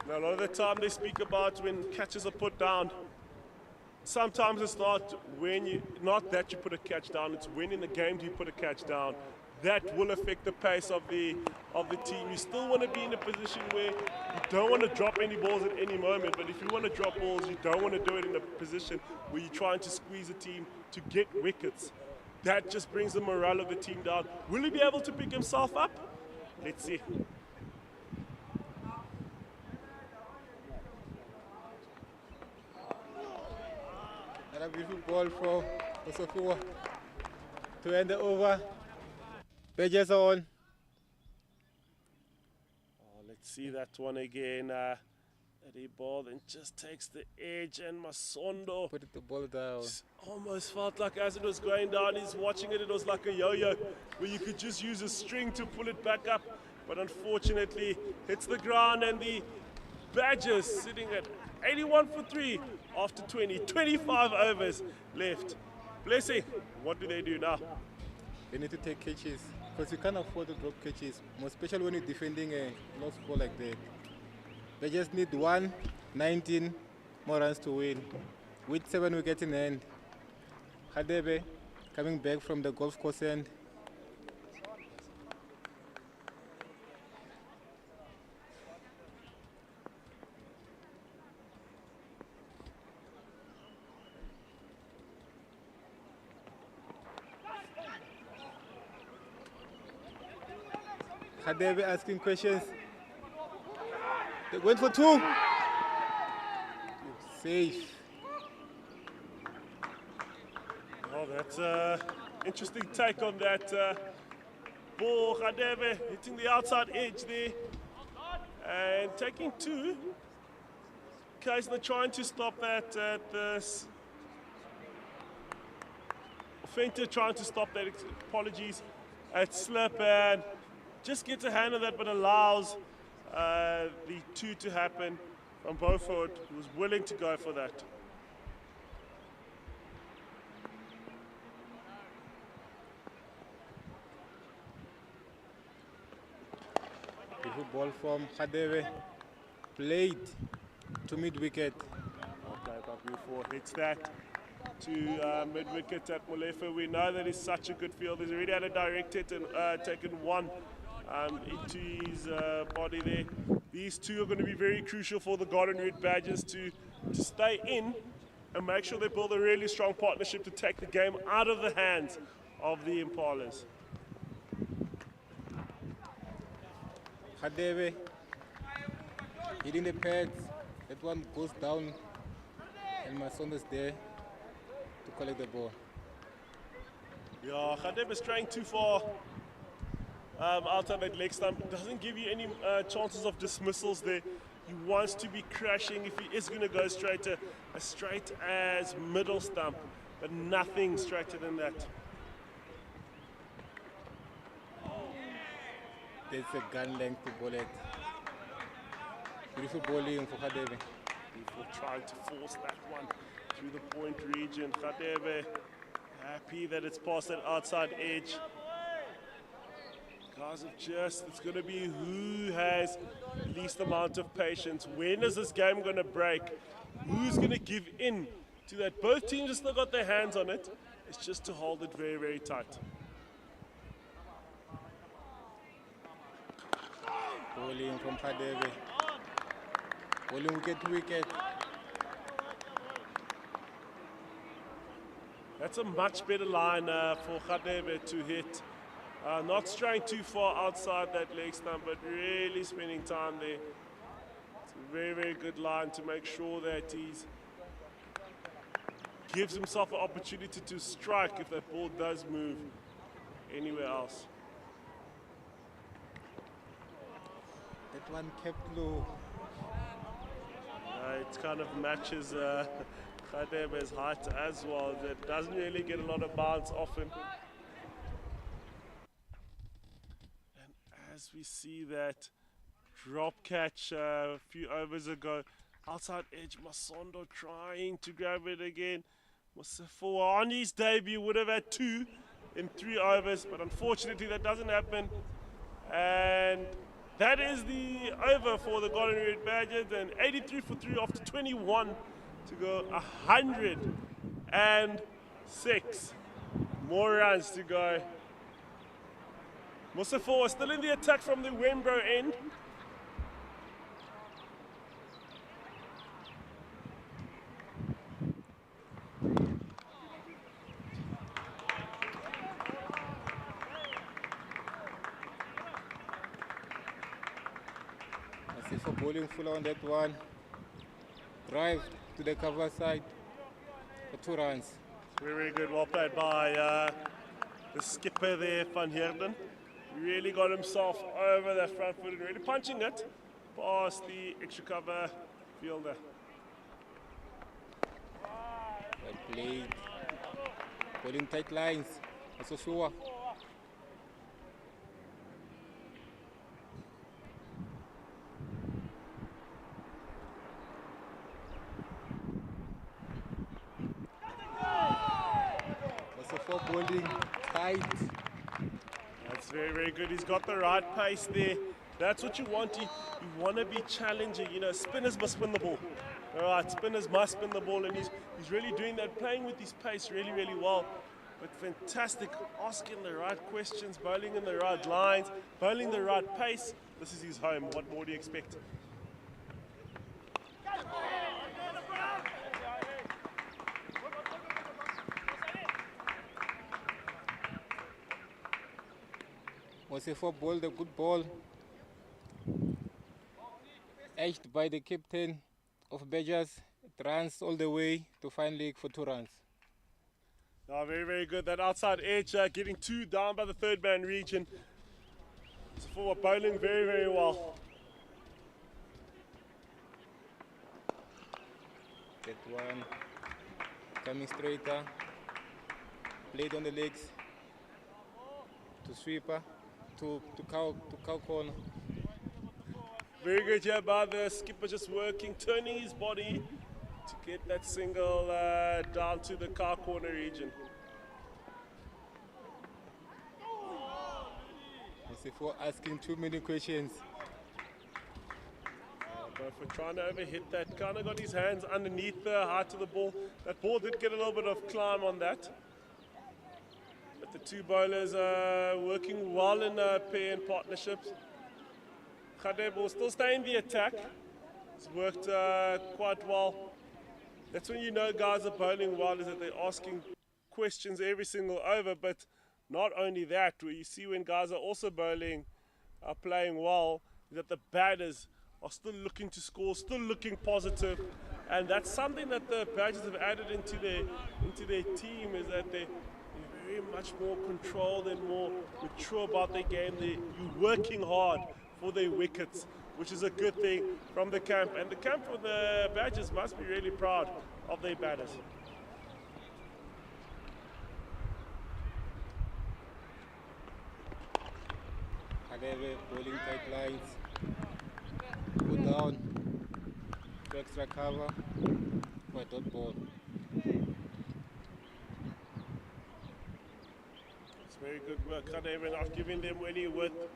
Now, a lot of the time they speak about when catches are put down. Sometimes it's not that you put a catch down, it's when in the game do you put a catch down. That will affect the pace of the team. You still want to be in a position where you don't want to drop any balls at any moment, but if you want to drop balls, you don't want to do it in a position where you're trying to squeeze a team to get wickets. That just brings the morale of the team down. Will he be able to pick himself up? Let's see. Another beautiful ball from Mosefua to end the over. Badgers are on. Oh, let's see that one again. Eddie ball then just takes the edge, and Masondo Put the ball down. almost felt like as it was going down, he's watching it, it was like a yo-yo where you could just use a string to pull it back up, but unfortunately hits the ground, and the Badgers sitting at 81 for 3 after 25 overs left. Blessing, what do they do now? They need to take catches because you can't afford to drop catches, more especially when you're defending a low score like that. They just need 19 more runs to win. With 7 wickets in hand. Hadebe coming back from the golf course end. Hadebe asking questions. They went for 2. Safe. Oh, that's an interesting take on that ball. Khadebe hitting the outside edge there and taking 2. Kaisner trying to stop that at the Fenter trying to stop that, apologies, at slip, and just gets a hand on that, but allows the 2 to happen from Beaufort, who was willing to go for that. Beautiful ball from Hadebe. Played to mid-wicket. Okay, but before hits that to mid-wicket at Molefe. We know that he's such a good fielder. He's already had a direct hit and taken 1 into his body there. These 2 are going to be very crucial for the Garden Route Badgers to stay in and make sure they build a really strong partnership to take the game out of the hands of the Impalas. Hadebe hitting the pads. That one goes down and Masondo's there to collect the ball. Yeah, Khadeb is trying too far out of that leg stump. Doesn't give you any chances of dismissals there. He wants to be crashing if he is going to go straight to as straight as middle stump, but nothing straighter than that. There's a gun length to ball it. Beautiful bowling for Hadebe. Before trying to force that one through the point region. Khadebe happy that it's past that outside edge. Guys of just, it's going to be who has least amount of patience. When is this game going to break? Who's going to give in to that? Both teams have still got their hands on it. It's just to hold it very, very tight. Bowling from Hadebe. Bowling wicket to wicket. That's a much better line for Khadebe to hit. Not straying too far outside that leg stump, but really spending time there. It's a very, very good line to make sure that he gives himself an opportunity to strike if that ball does move anywhere else. That one kept low. It kind of matches Khadebe's height as well. That doesn't really get a lot of bounce often. And as we see that drop catch a few overs ago, outside edge, Masondo trying to grab it again. Mosefo on his debut would have had 2 in 3 overs, but unfortunately that doesn't happen. And that is the over for the Golden Red Badgers, and 83 for 3 after 21 to go 106 more runs to go. Mosefo is still in the attack from the Wenbro end. For bowling full on that one. Drive to the cover side for 2 runs. Very, very good. Well played by the skipper there, Van Heerden. Really got himself over that front foot and really punching it past the extra cover fielder. Well played. Bowling tight lines. Also sure. Also for bowling tight. That's very, very good. He's got the right pace there. That's what you want. You want to be challenging. You know, spinners must spin the ball. All right, spinners must spin the ball, and he's really doing that, playing with his pace really, really well. But fantastic, asking the right questions, bowling in the right lines, bowling the right pace. This is his home. What more do you expect? Also for ball, the good ball. Edged by the captain of Badgers. It runs all the way to fine leg for 2 runs. Oh, very, very good. That outside edge, getting 2 down by the third man region. So for bowling very, very well. That one coming straighter. Played on the legs to sweeper to cow corner. Very good here by the skipper, just working, turning his body to get that single down to the car corner region. For asking too many questions. But for trying to overhit that, kind of got his hands underneath the height of the ball. That ball did get a little bit of climb on that. But the 2 bowlers are working well in pair and partnerships. Khadeb will still stay in the attack. It's worked quite well. That's when you know guys are bowling well, is that they're asking questions every single over. But not only that, what you see when guys are also bowling, are playing well, is that the batters are still looking to score, still looking positive. And that's something that the Badgers have added into their team, is that they're very much more controlled and more mature about their game. You're working hard for their wickets, which is a good thing from the camp. And the camp for the Badgers must be really proud of their batters. Khadebe bowling tight lines. Go down to extra cover for a dot ball. It's very good work. Khadebe not giving them any width.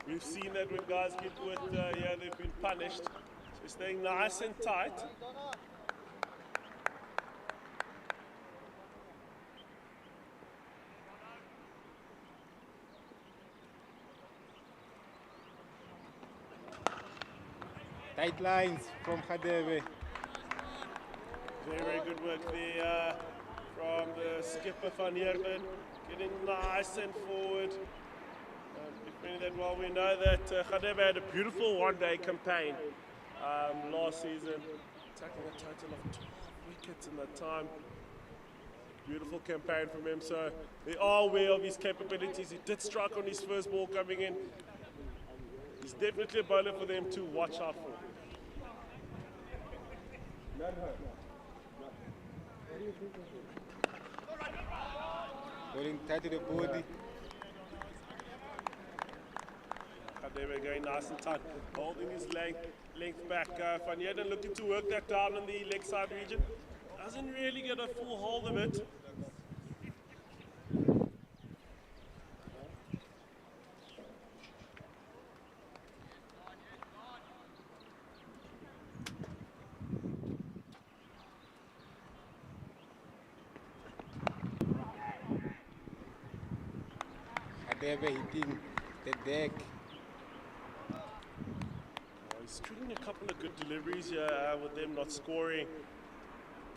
We've seen that when guys get width, yeah, they've been punished. So staying nice and tight. Tight lines from Khadebe. Very, very good work there from the skipper Van Heerden, getting nice and forward. Defending that well. We know that Khadebe had a beautiful one-day campaign last season, taking a total of 12 wickets in that time. Beautiful campaign from him, so they are aware of his capabilities. He did strike on his first ball coming in. He's definitely a bowler for them to watch out for. Bowling tight to the body. Khadebe going nice and tight, holding his length back. Van Heerden looking to work that down in the leg side region. Doesn't really get a full hold of it. Khadebe hitting the deck. He's stringing a couple of good deliveries here with them not scoring.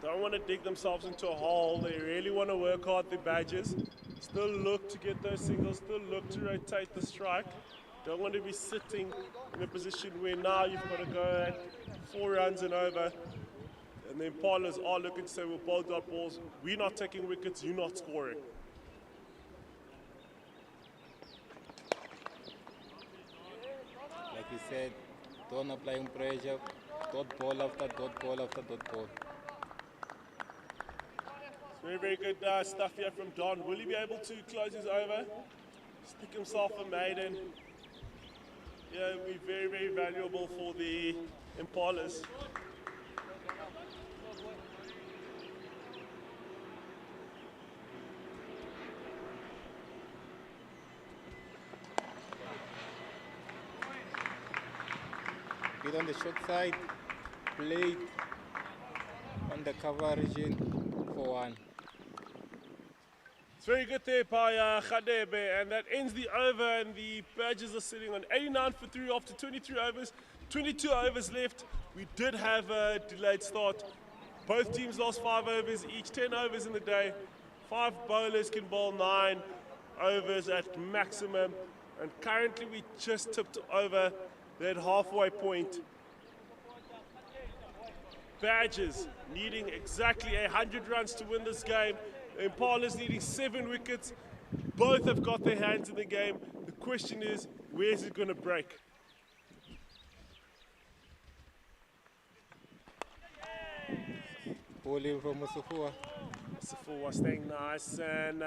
Don't want to dig themselves into a hole. They really want to work hard, the Badgers. Still look to get those singles, still look to rotate the strike. Don't want to be sitting in a position where now you've got to go at 4 runs and over. And the Impalas are looking to say, we'll bowl dot balls. We're not taking wickets, you're not scoring. Like you said, don't apply pressure, Dot ball after dot ball after dot ball. Very, very good stuff here from Don. Will he be able to close his over? Stick himself a maiden. Yeah, it'll be very, very valuable for the Impalas. Bit on the short side, played on the cover region for 1. It's very good there by Khadebe, and that ends the over, and the Badgers are sitting on 89 for 3 after 23 overs. 22 overs left. We did have a delayed start. Both teams lost 5 overs, each 10 overs in the day. 5 bowlers can bowl 9 overs at maximum, and currently we just tipped over that halfway point. Badgers needing exactly 100 runs to win this game. Impalas needing 7 wickets. Both have got their hands in the game. The question is, where is it going to break? Bowling from Musafua. Safua staying nice and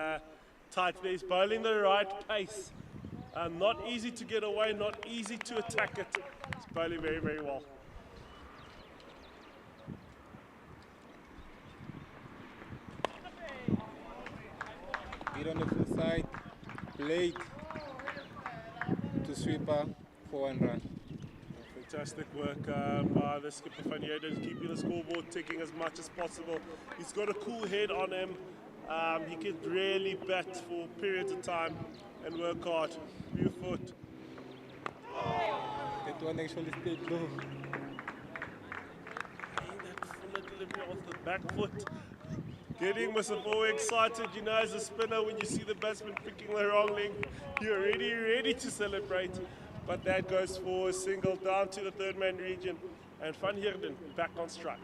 tight there. He's bowling the right pace. Not easy to get away, not easy to attack it. He's bowling very, very well. Bit on the full side, played to sweeper for 1 run. Fantastic work by the skipper Van Heerden, keeping the scoreboard ticking as much as possible. He's got a cool head on him. He can really bat for periods of time and work hard. View foot. That one actually stayed low. That fuller delivery off the back foot. Getting Musafo excited, you know, as a spinner, when you see the batsman picking the wrong leg, you're already ready to celebrate. But that goes for a single down to the 3rd man region, and Van Heerden back on strike.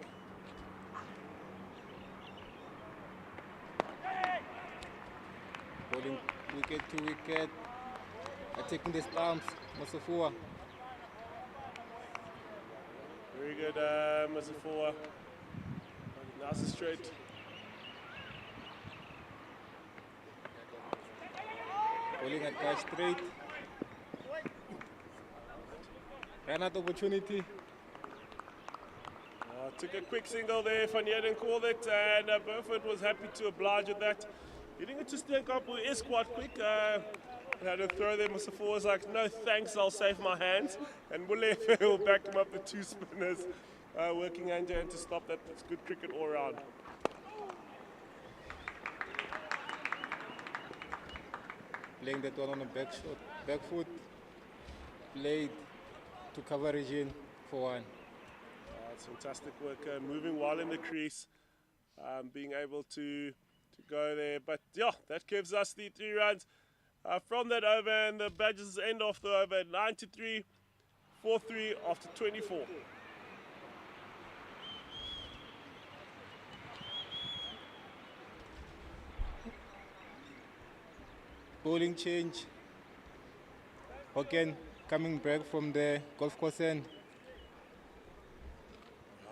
Bowling wicket to wicket, attacking the stumps, Musafua. Very good, Musafo. Nice and straight. Bowling at catch straight. Ran out opportunity. Took a quick single there, Van Heerden called it, and Burford was happy to oblige with that. Getting it to Stink up is quite quick. Had a throw there, Musafo was like, no thanks, I'll save my hands. And Mulefe will back him up with 2 spinners, working hand to hand to stop that. It's good cricket all around. Playing that one on the back shot, back foot, played to cover region for 1. It's fantastic work, moving well in the crease, being able to go there. But yeah, that gives us the 3 runs from that over, and the Badgers end off the over at 93 for 3 after 24. Bowling change. Again, coming back from the golf course end.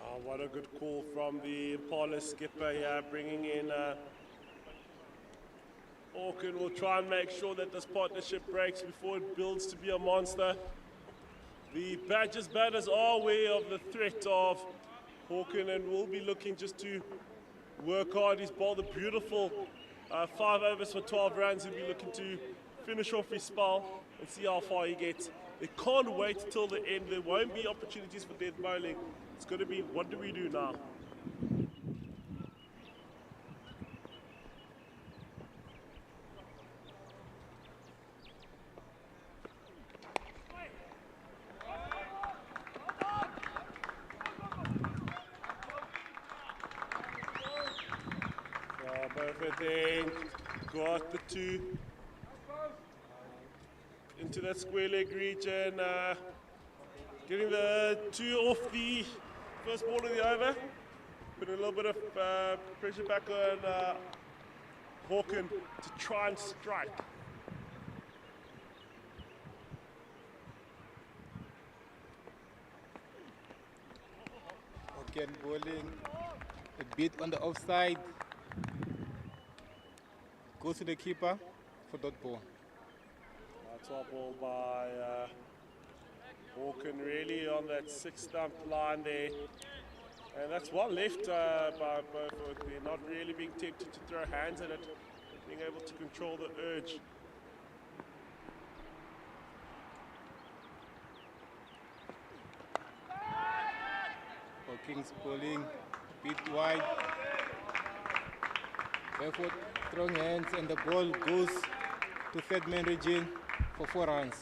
Oh, what a good call from the Impalas skipper here, bringing in Hawken. Will try and make sure that this partnership breaks before it builds to be a monster. The Badgers batters are aware of the threat of Hawken and will be looking just to work hard. He's bowled a beautiful 5 overs for 12 runs. He'll be looking to finish off his spell and see how far he gets. They can't wait till the end. There won't be opportunities for death bowling. It's going to be, what do we do now? Everything got the 2 into that square leg region, getting the 2 off the first ball of the over, putting a little bit of pressure back on Hawken to try and strike. Hoken bowling a bit on the offside. Goes to the keeper for dot ball. Top ball by Hawken, really on that 6-stump line there. And that's well left by both. They're not really being tempted to throw hands at it, being able to control the urge. Hawkins bowling a bit wide. Barefoot throwing hands, and the ball goes to third man region for 4 runs.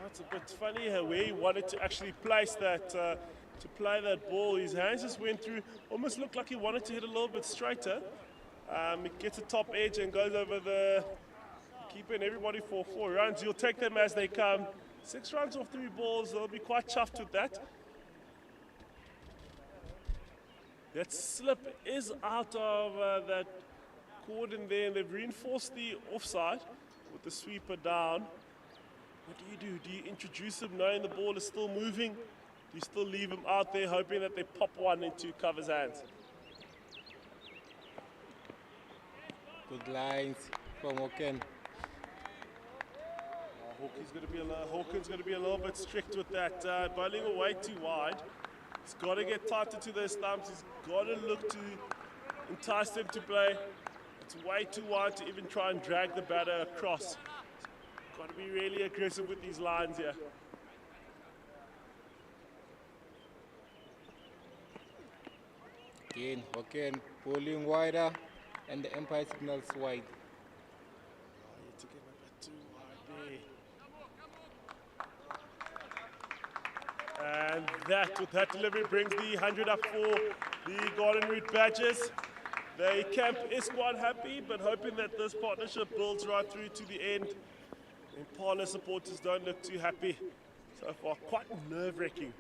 It's a bit funny where he wanted to actually place that, to play that ball. His hands just went through, almost looked like he wanted to hit a little bit straighter. He gets a top edge and goes over the keeper and everybody for 4 runs. You'll take them as they come. 6 runs off 3 balls, they'll be quite chuffed with that. That slip is out of that cordon there, and they've reinforced the offside with the sweeper down. What do? Do you introduce him knowing the ball is still moving? Do you still leave him out there hoping that they pop one into cover's hands? Good lines from Hoken. Hawkins going to be a little bit strict with that. Bowling away too wide. He's got to get tighter to those stumps. He's got to look to entice them to play. It's way too wide to even try and drag the batter across. Got to be really aggressive with these lines here. Again, Hoken bowling wider, and the umpire signals wide. To get a bit too wide there. And that, with that delivery, brings the 100 up for the Golden Root Badgers. The camp is quite happy, but hoping that this partnership builds right through to the end. Impala supporters don't look too happy so far. Quite nerve-wracking.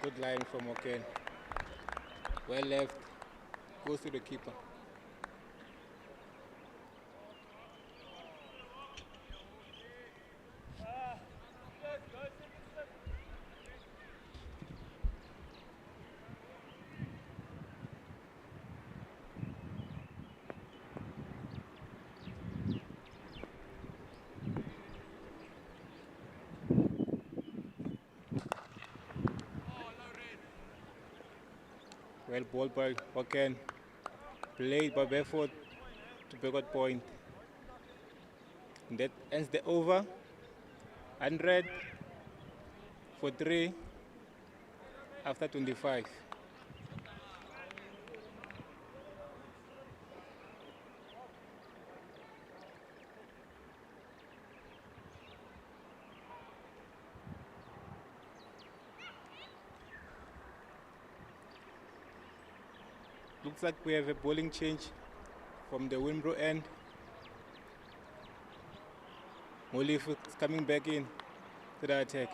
Good line from Hoken. Well left, goes to the keeper. Well bowled by Hoken, played by Barefoot to backward point. And that ends the over. 100 for 3 after 25. Looks like we have a bowling change from the Wenbro end. Molif is coming back in to the attack.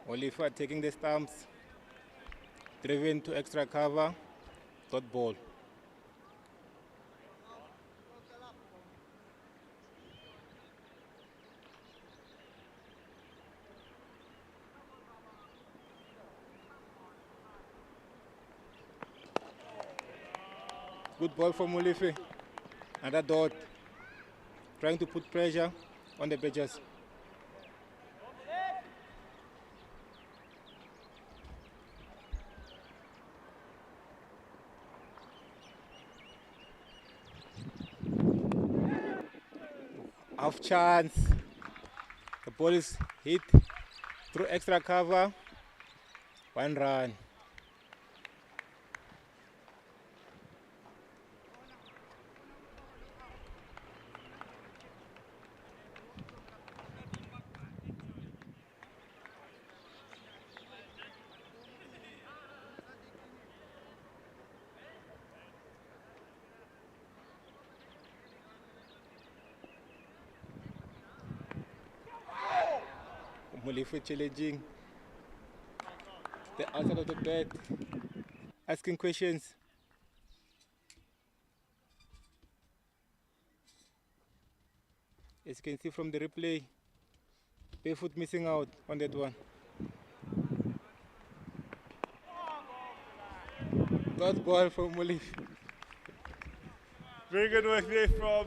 Oliver taking the stumps, driven to extra cover, dot ball. Good ball from Oliver. Another dot, trying to put pressure on the Badgers. Off chance. The ball is hit through extra cover. 1 run. Molefe challenging the outside of the bat, asking questions. As you can see from the replay, Barefoot missing out on that one. Good ball from Molefe. Very good work there from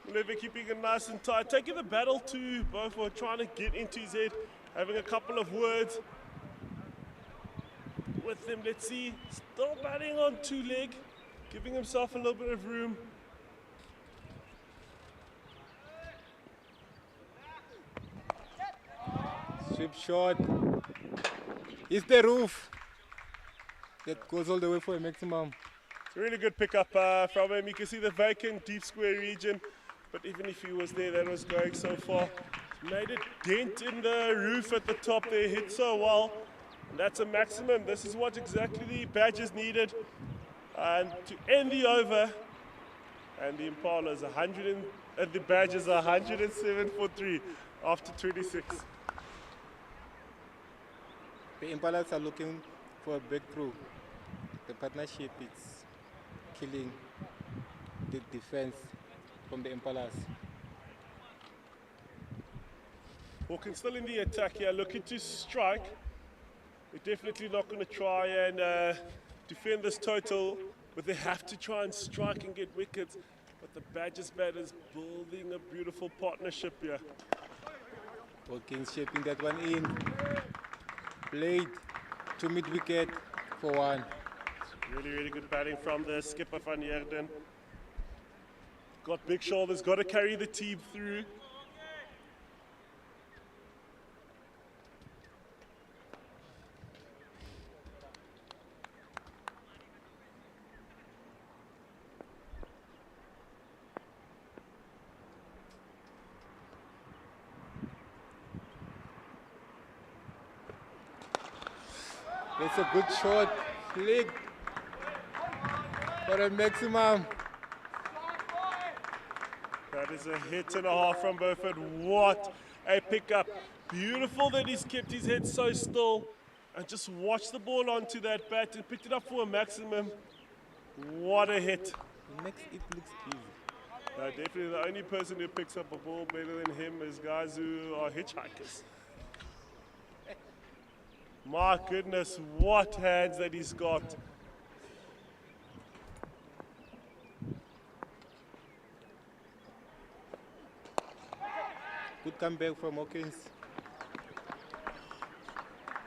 Molefe, keeping it nice and tight. Taking the battle to Beaufort, trying to get into his head, having a couple of words with him. Let's see, still batting on two leg, giving himself a little bit of room. Sweep shot. It's the roof that goes all the way for a maximum. It's a really good pickup from him. You can see the vacant deep square region, but even if he was there, that was going so far. Made a dent in the roof at the top there, hit so well. And that's a maximum. This is what exactly the Badgers needed. And to end the over, and the Impalas the Badgers are 107 for 3 after 26. The Impalas are looking for a breakthrough. The partnership is killing the defense from the Impalas. Hawkins still in the attack here, looking to strike. They're definitely not going to try and defend this total, but they have to try and strike and get wickets. But the Badgers batters building a beautiful partnership here. Hawkins shaping that one in. Played to mid-wicket for 1. Really, really good batting from the skipper Van Heerden. Got big shoulders, got to carry the team through. It's a good shot. Flick for a maximum. That is a hit and a half from Beaufort. What a pickup. Beautiful that he's kept his head so still and just watched the ball onto that bat and picked it up for a maximum. What a hit. It makes it looks easy. Definitely the only person who picks up a ball better than him is guys who are hitchhikers. My goodness, what hands that he's got. Good comeback from Hawkins.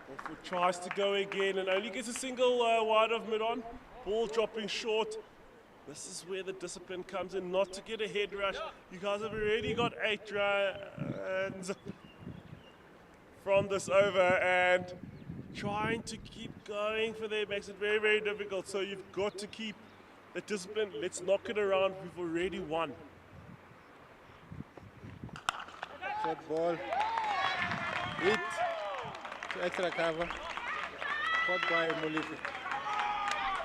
Wolfwood tries to go again and only gets a single wide of mid-on. Ball dropping short. This is where the discipline comes in, not to get a head rush. You guys have already got 8 runs from this over, and trying to keep going for them makes it very, very difficult. So you've got to keep the discipline. Let's knock it around. We've already won. Short ball. Hit to extra cover. Caught by Molefe.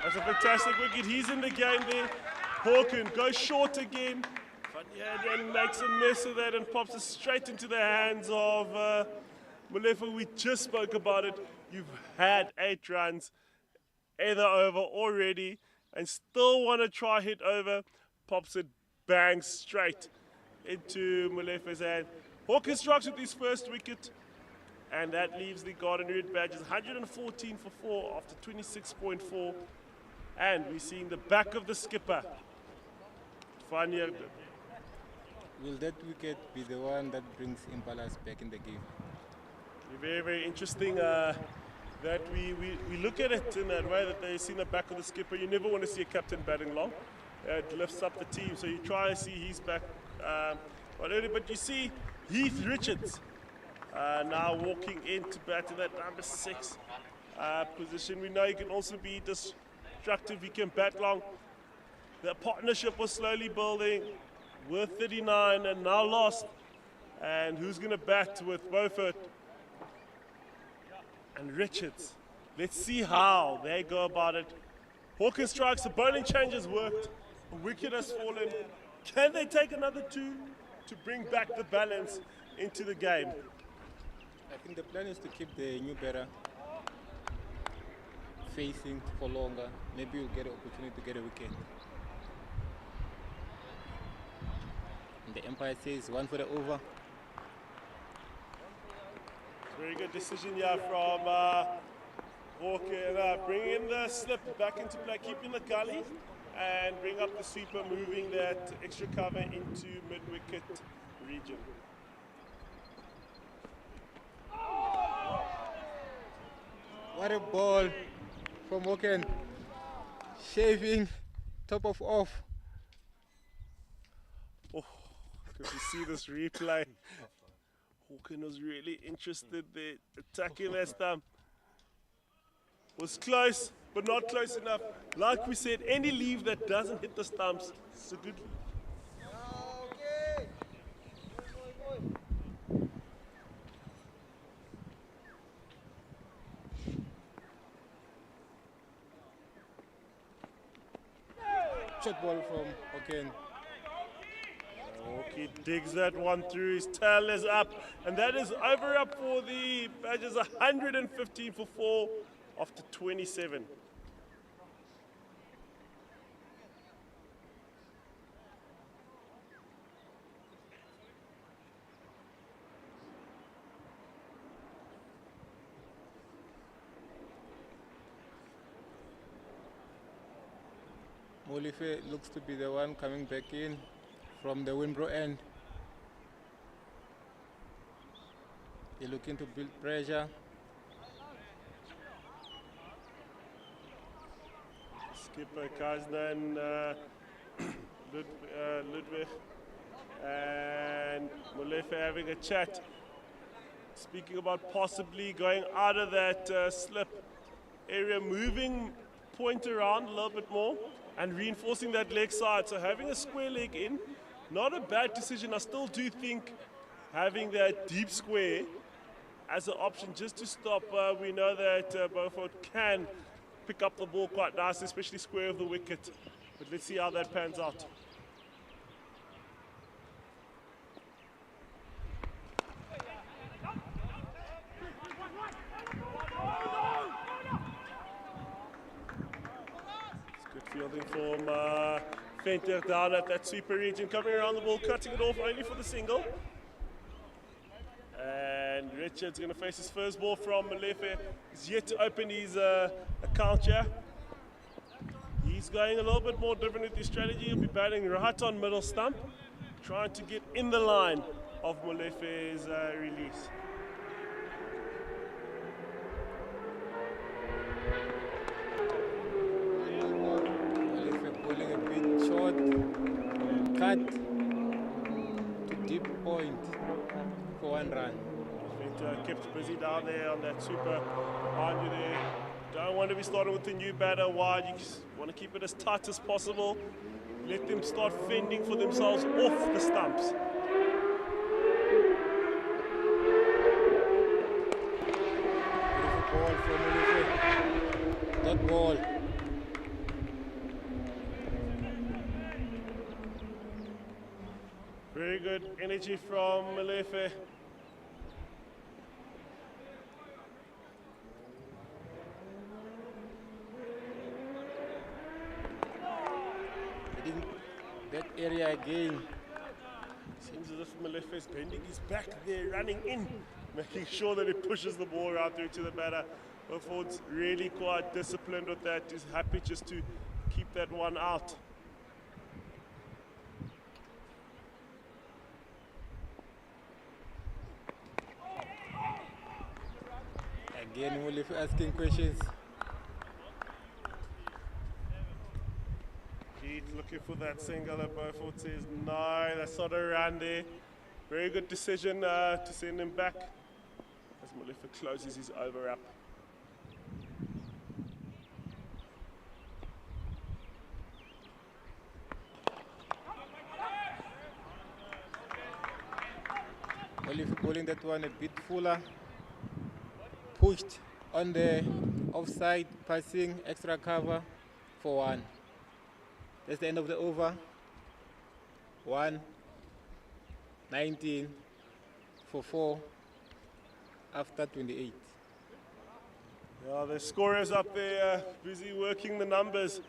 That's a fantastic wicket. He's in the game there. Hawkins goes short again. But yeah, then makes a mess of that and pops it straight into the hands of Molefe. We just spoke about it. You've had 8 runs either over already and still want to try hit over. Pops it bang straight into Molefe's hand. Hawkins strikes with his first wicket, and that leaves the Garden Red Badgers 114 for 4 after 26.4. And we're seeing the back of the skipper, Van Heerden. Will that wicket be the one that brings Impalas back in the game? Very, very interesting that we look at it in that way, that they see the back of the skipper. You never want to see a captain batting long. It lifts up the team, so you try and see he's back. But you see Heath Richards now walking in to bat in that number 6 position. We know he can also be destructive, he can bat long. The partnership was slowly building with 39 and now lost. And who's going to bat with Beaufort and Richards? Let's see how they go about it. Hawkins strikes, the bowling change has worked. A wicket has fallen. Can they take another 2 to bring back the balance into the game? I think the plan is to keep the new batter facing for longer. Maybe you'll get an opportunity to get a wicket. And the umpire says 1 for the over. Very good decision here from Walker. Bringing the slip back into play, keeping the gully, and bring up the sweeper, moving that extra cover into mid-wicket region. What a ball from Walker. Shaving, top of off. Oh, if you see this replay, Hawken was really interested there, attacking that stump. Was close, but not close enough. Like we said, any leave that doesn't hit the stumps is a good leave. Shot ball from Walker. He digs that one through, his tail is up, and that is over up for the Badgers, 115 for 4 after 27. Molife looks to be the one coming back in from the Wenbro end. They're looking to build pressure. Skipper Kaznan, Ludwig and Molefe having a chat. Speaking about possibly going out of that slip area, moving point around a little bit more and reinforcing that leg side. So having a square leg in, not a bad decision. I still do think having that deep square as an option just to stop. We know that Beaufort can pick up the ball quite nice, especially square of the wicket. But let's see how that pans out. Fielding from Venter down at that sweeper region, coming around the ball, cutting it off only for the single. And Richard's going to face his first ball from Molefe. He's yet to open his account here. He's going a little bit more different with his strategy. He'll be batting right on middle stump, trying to get in the line of Molefe's release. Cut to deep point for 1 run. Kept busy down there on that super behind you there. Don't want to be starting with the new batter wide. You just want to keep it as tight as possible. Let them start fending for themselves off the stumps. Beautiful ball from Molefe. That ball. Very good energy from Molefe. Hitting that area again. Seems as if Molefe is bending his back there, running in, making sure that he pushes the ball out there to the batter. Beaufort's really quite disciplined with that. He's happy just to keep that one out. Again, Molefe asking questions. Keith looking for that single, and Beaufort says no, that's not a run there. Very good decision to send him back as Molefe closes his over up. Molefe bowling that one a bit fuller. Pushed on the offside, passing extra cover for 1. That's the end of the over. 1, 19 for 4. after 28. Yeah, the scorers up there busy working the numbers.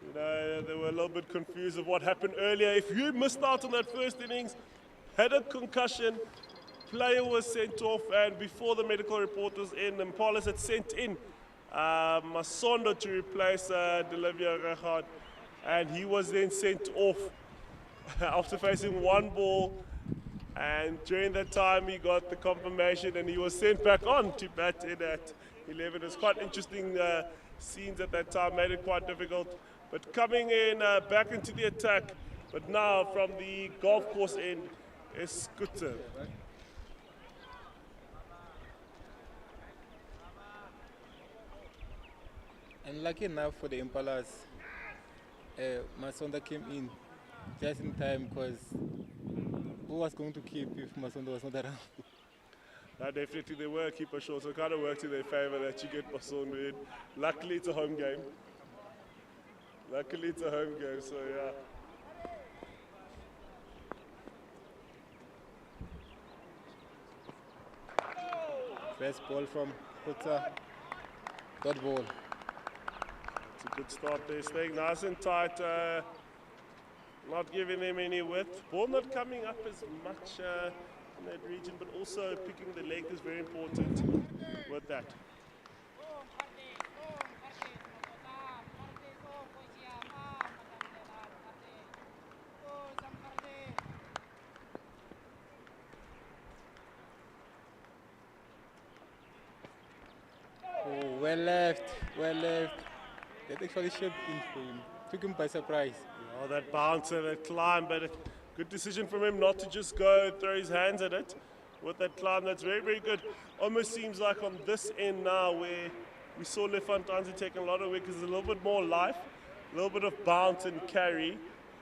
You know, they were a little bit confused of what happened earlier. If you missed out on that first innings, had a concussion, player was sent off, and before the medical report was in, Impalas had sent in Masondo to replace Delivia Rechard, and he was then sent off after facing one ball. And during that time, he got the confirmation, and he was sent back on to bat in at 11. It was quite interesting scenes at that time, made it quite difficult. But coming in back into the attack, but now from the golf course end, is Scooter. And lucky enough for the Impalas, Masonda came in just in time because who was going to keep if Masonda was not around? Definitely they were a keeper short, so it kind of worked in their favor that you get Masondo in. Luckily it's a home game. So yeah. First ball from Hutsa, dot ball. It's a good start there, staying nice and tight, not giving them any width. Ball not coming up as much in that region, but also picking the leg is very important with that. Oh, well left. That actually shaped in for him. Took him by surprise. Oh, that bounce and that climb, but a good decision from him not to just go throw his hands at it with that climb. That's very, very good. Almost seems like on this end now where we saw Lefantanzi taking a lot of wickets, there's a little bit more life, a little bit of bounce and carry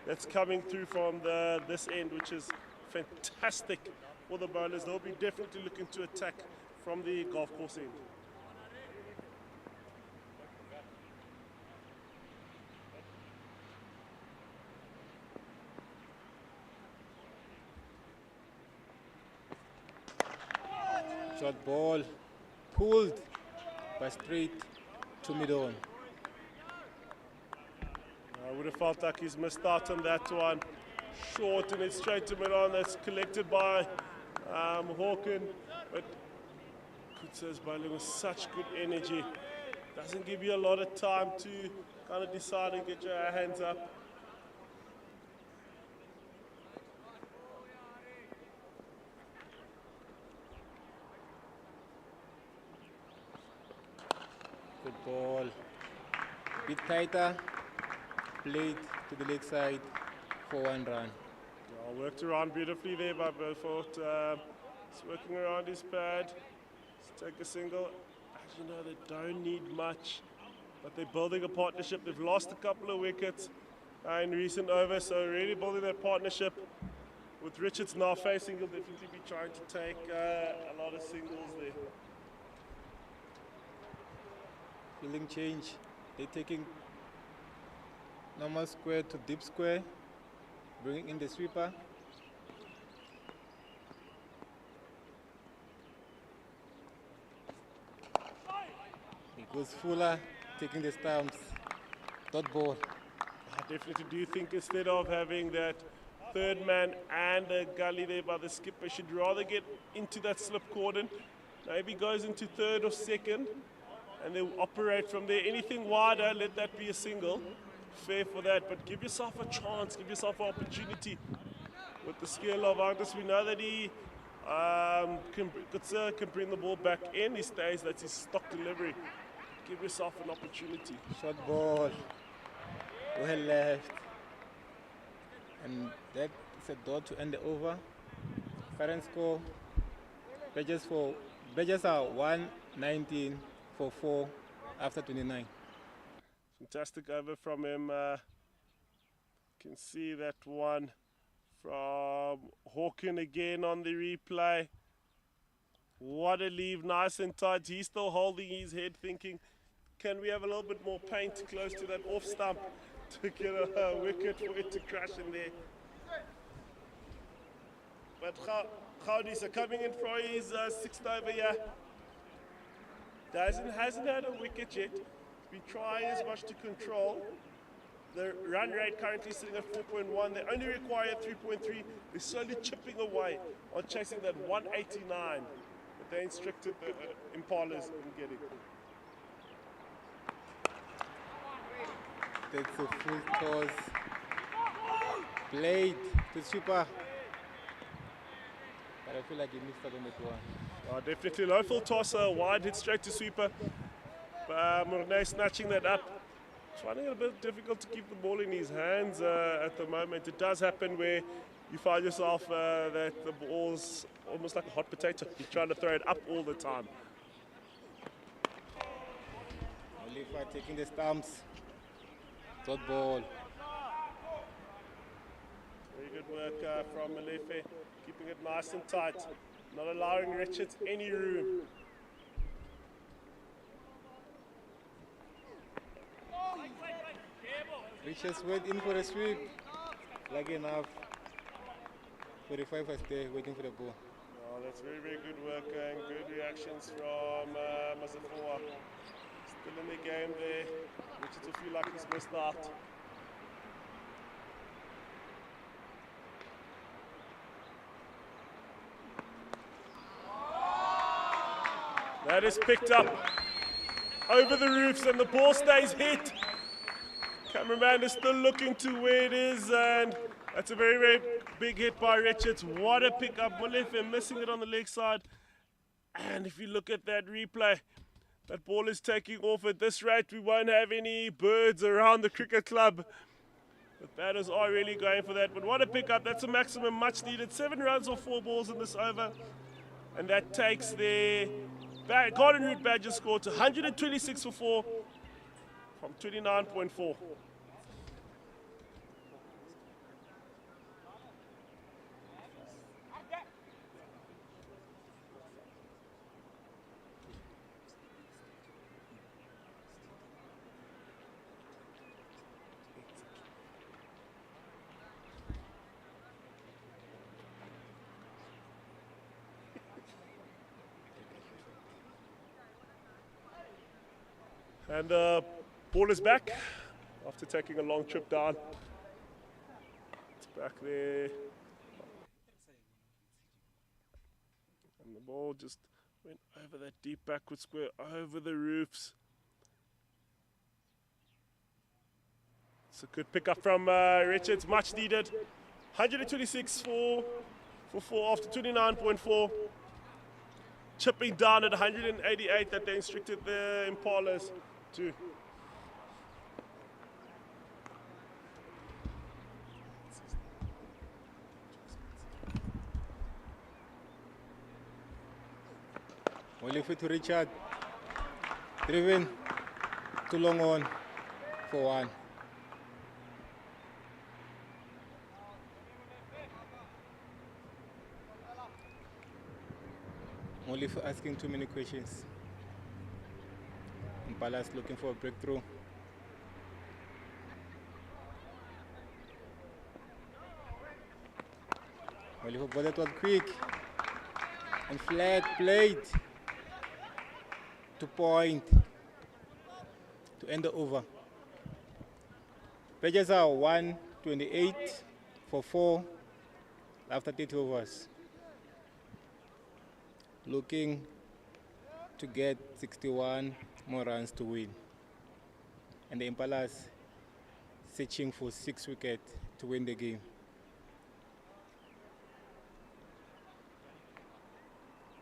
that's coming through from this end, which is fantastic for the bowlers. They'll be definitely looking to attack from the golf course end. Short ball, pulled, but straight to mid-on. I would have felt like he's missed out on that one. Short and it's straight to mid-on. That's collected by Hawken. But Kutsa's bowling with such good energy. Doesn't give you a lot of time to kind of decide and get your hands up. Good ball. Bit tighter. Played to the leg side for 1 run. Yeah, worked around beautifully there by Beaufort. He's working around his pad. Let's take a single. As you know, they don't need much, but they're building a partnership. They've lost a couple of wickets in recent overs, so really building that partnership. With Richards now facing, he'll definitely be trying to take a lot of singles there. Fielding change. They're taking normal square to deep square, bringing in the sweeper. It goes Fuller, taking the stumps. Dot ball. I definitely do think instead of having that third man and a gully there by the skipper, should rather get into that slip cordon. Maybe goes into third or second, and they'll operate from there. Anything wider, let that be a single. Fair for that, but give yourself a chance, give yourself an opportunity. With the skill of Argus, we know that he can bring the ball back in. He stays, that's his stock delivery. Give yourself an opportunity. Short ball. Well left. And that is a dot to end the over. Current score, Badgers are 119 for 4 after 29. Fantastic over from him. Can see that one from Hawken again on the replay. What a leave, nice and tight. He's still holding his head thinking, can we have a little bit more paint close to that off stump to get a wicket for it to crash in there. But Gaudisa coming in for his 6th over here. Hasn't had a wicket yet. He's been trying as much to control. The run rate currently sitting at 4.1. They only require 3.3. They're slowly chipping away on chasing that 189 that they instructed the Impalas in getting. That's a full toss. Played to sweeper. But I feel like he missed out on that one. Oh, definitely low full tosser, wide hit straight to sweeper. Mornay snatching that up. Finding it a bit difficult to keep the ball in his hands at the moment. It does happen where you find yourself that the ball's almost like a hot potato. You're trying to throw it up all the time. Oliver taking the stumps. Dot ball. Very good work from Malefe, keeping it nice and tight, not allowing Richards any room. Richards went in for a sweep. Lucky enough. 45 was there waiting for the ball. Oh, that's very, very good work and good reactions from Mazafoa. Still in the game there. Richards will feel like he's missed out. That is picked up over the roofs and the ball stays hit. Cameraman is still looking to where it is, and that's a very, very big hit by Richards. What a pickup. Molefe missing it on the leg side. And if you look at that replay, that ball is taking off. At this rate, we won't have any birds around the cricket club. The batters are really going for that. But what a pickup. That's a maximum much needed. 7 runs or 4 balls in this over. And that takes their Garden Route Badgers score to 126 for 4 from 29.4. And the ball is back after taking a long trip down. It's back there. And the ball just went over that deep backward square, over the roofs. It's a good pickup from Richards, much needed. 126 for 4 after 29.4. Chipping down at 188 that they instructed the Impalas to. Oliver to Richard. Driven. Too long on for 1. Oliver asking too many questions. Impalas looking for a breakthrough. Oliver, but that was quick and flat played to point to end the over. Badgers are 128 for 4 after 30 overs. Looking to get 61 more runs to win. And the Impalas searching for 6 wickets to win the game.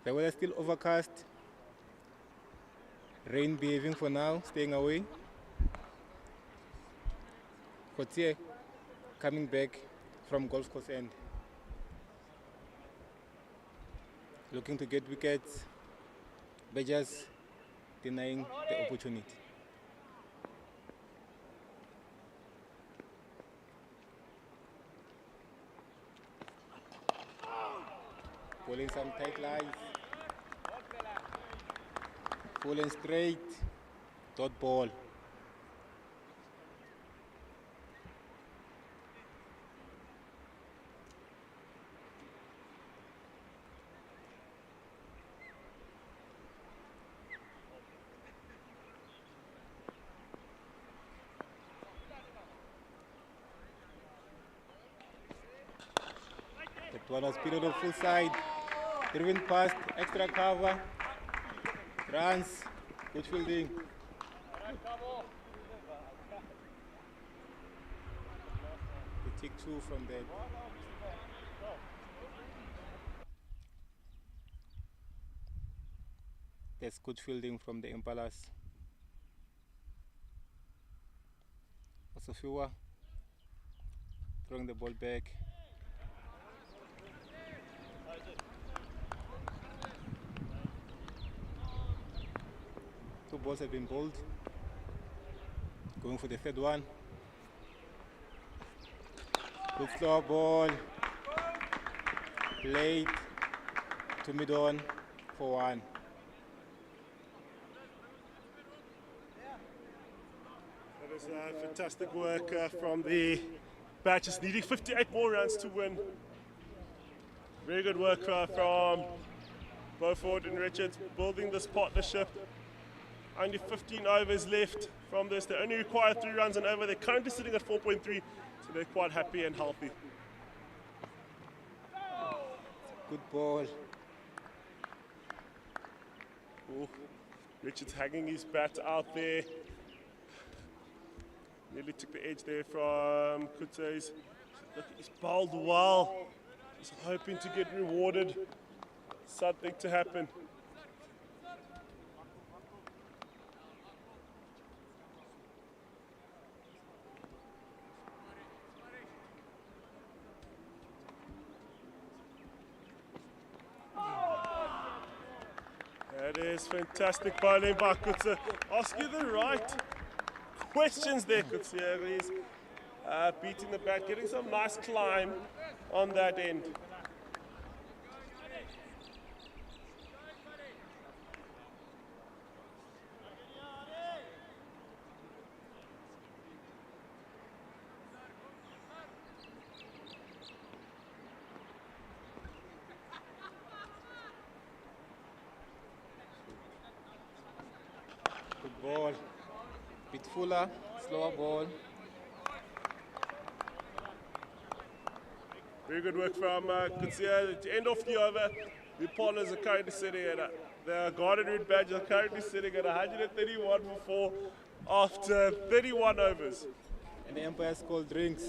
The weather still overcast. Rain behaving for now, staying away. Kotie coming back from golf course end. Looking to get wickets. Badgers denying the opportunity. Pulling some tight lines. Pulling straight. Dot ball. one was period of full side. Driven past, extra cover. Runs. Good fielding. They take 2 from that. That's good fielding from the Impalas. Sofia throwing the ball back. Two balls have been bowled. Going for the third one. Good slow ball. Played to mid-on for 1. That is fantastic work from the Badgers, needing 58 more runs to win. Very good work from Beaufort and Richards, building this partnership. Only 15 overs left from this. They only require 3 runs an over. They're currently sitting at 4.3, so they're quite happy and healthy. Good ball. Ooh, Richards hanging his bat out there. Nearly took the edge there from Kutse. He's bowled well. He's hoping to get rewarded. Something to happen. That is fantastic bowling by Kutse. Ask you the right questions there, Kutse. He's beating the bat, getting some nice climb on that end. Good ball. Bit fuller, slower ball. Very good work from Kutsia. To end off the over, the Impalas are currently sitting at the Garden Route Badgers are currently sitting at 131 for 4 after 31 overs. And the umpires call drinks.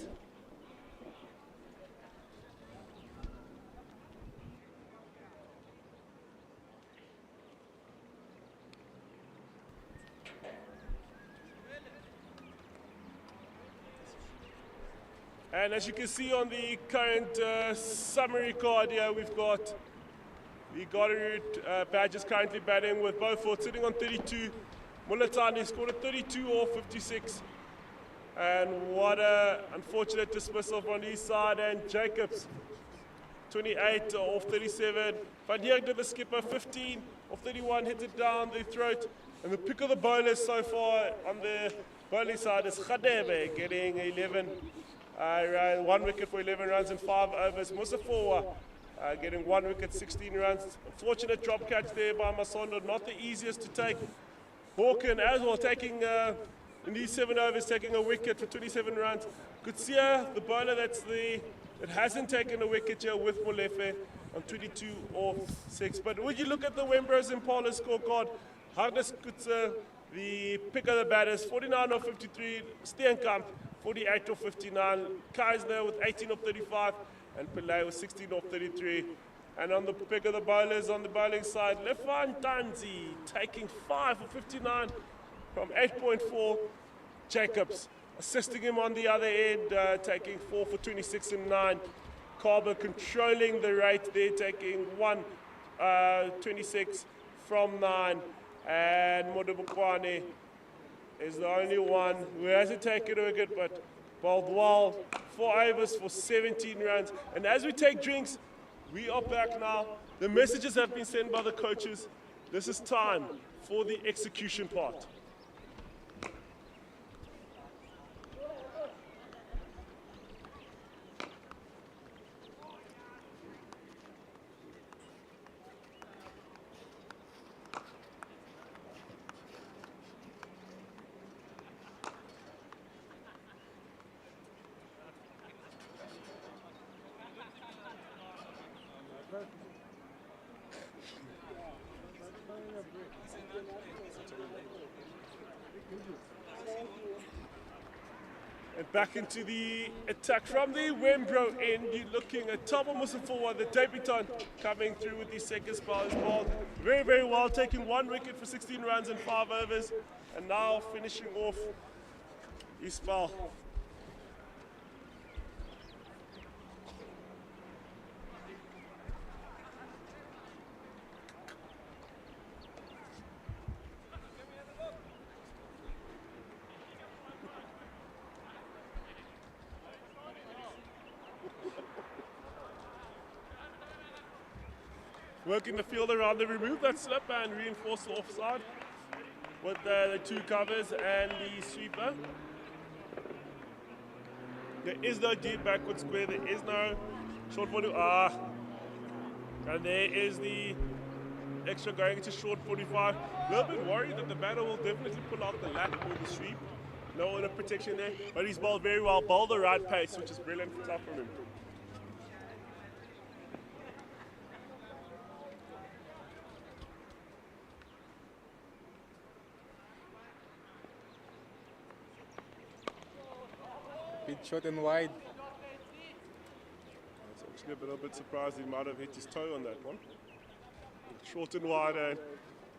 And as you can see on the current summary card here, we've got the Garden Route Badgers currently batting with Beaufort sitting on 32. Mulatani scored a 32 off 56. And what a unfortunate dismissal from his side. And Jacobs, 28 off 37. Van Dijk did the skipper, 15 off 31, hits it down the throat. And the pick of the bowlers so far on the bowling side is Khadebe getting 11. 1 wicket for 11 runs in 5 overs. Musafowa getting 1 wicket, 16 runs. Fortunate drop catch there by Masondo, not the easiest to take. Hawken as well taking, in these 7 overs, taking a wicket for 27 runs. Kutsia, the bowler that hasn't taken a wicket here with Molefe on 22 off 6. But would you look at the Wenbro's Impalas scorecard, Hardes Kutsia, the pick of the batters, 49 off 53, Steenkamp, 48 off 59, Keisner with 18 off 35, and Pillay with 16 off 33. And on the pick of the bowlers on the bowling side, Lefan Tanzi taking 5 for 59 from 8.4. Jacobs assisting him on the other end, taking 4 for 26 and 9. Carver controlling the rate there, taking 26 from 9. And Polokwane is the only one who hasn't taken a wicket, but bowled well, 4 overs for 17 runs. And as we take drinks, we are back now. The messages have been sent by the coaches. This is time for the execution part. And back into the attack from the Wenbro end. You're looking at Thabo Musafoa, the debutant, coming through with the second spell as well. Very, very well, taking 1 wicket for 16 runs in 5 overs. And now finishing off his spell. Working the field around, they remove that slip and reinforce the offside with the 2 covers and the sweeper. There is no deep backward square, there is no short 45. And there is the extra going into short 45. A little bit worried that the batter will definitely pull out the lap or the sweep. No owner protection there, but he's bowled very well, bowled the right pace, which is brilliant for tough from him. Bit short and wide. I was actually a little bit surprised he might have hit his toe on that one. Short and wide, and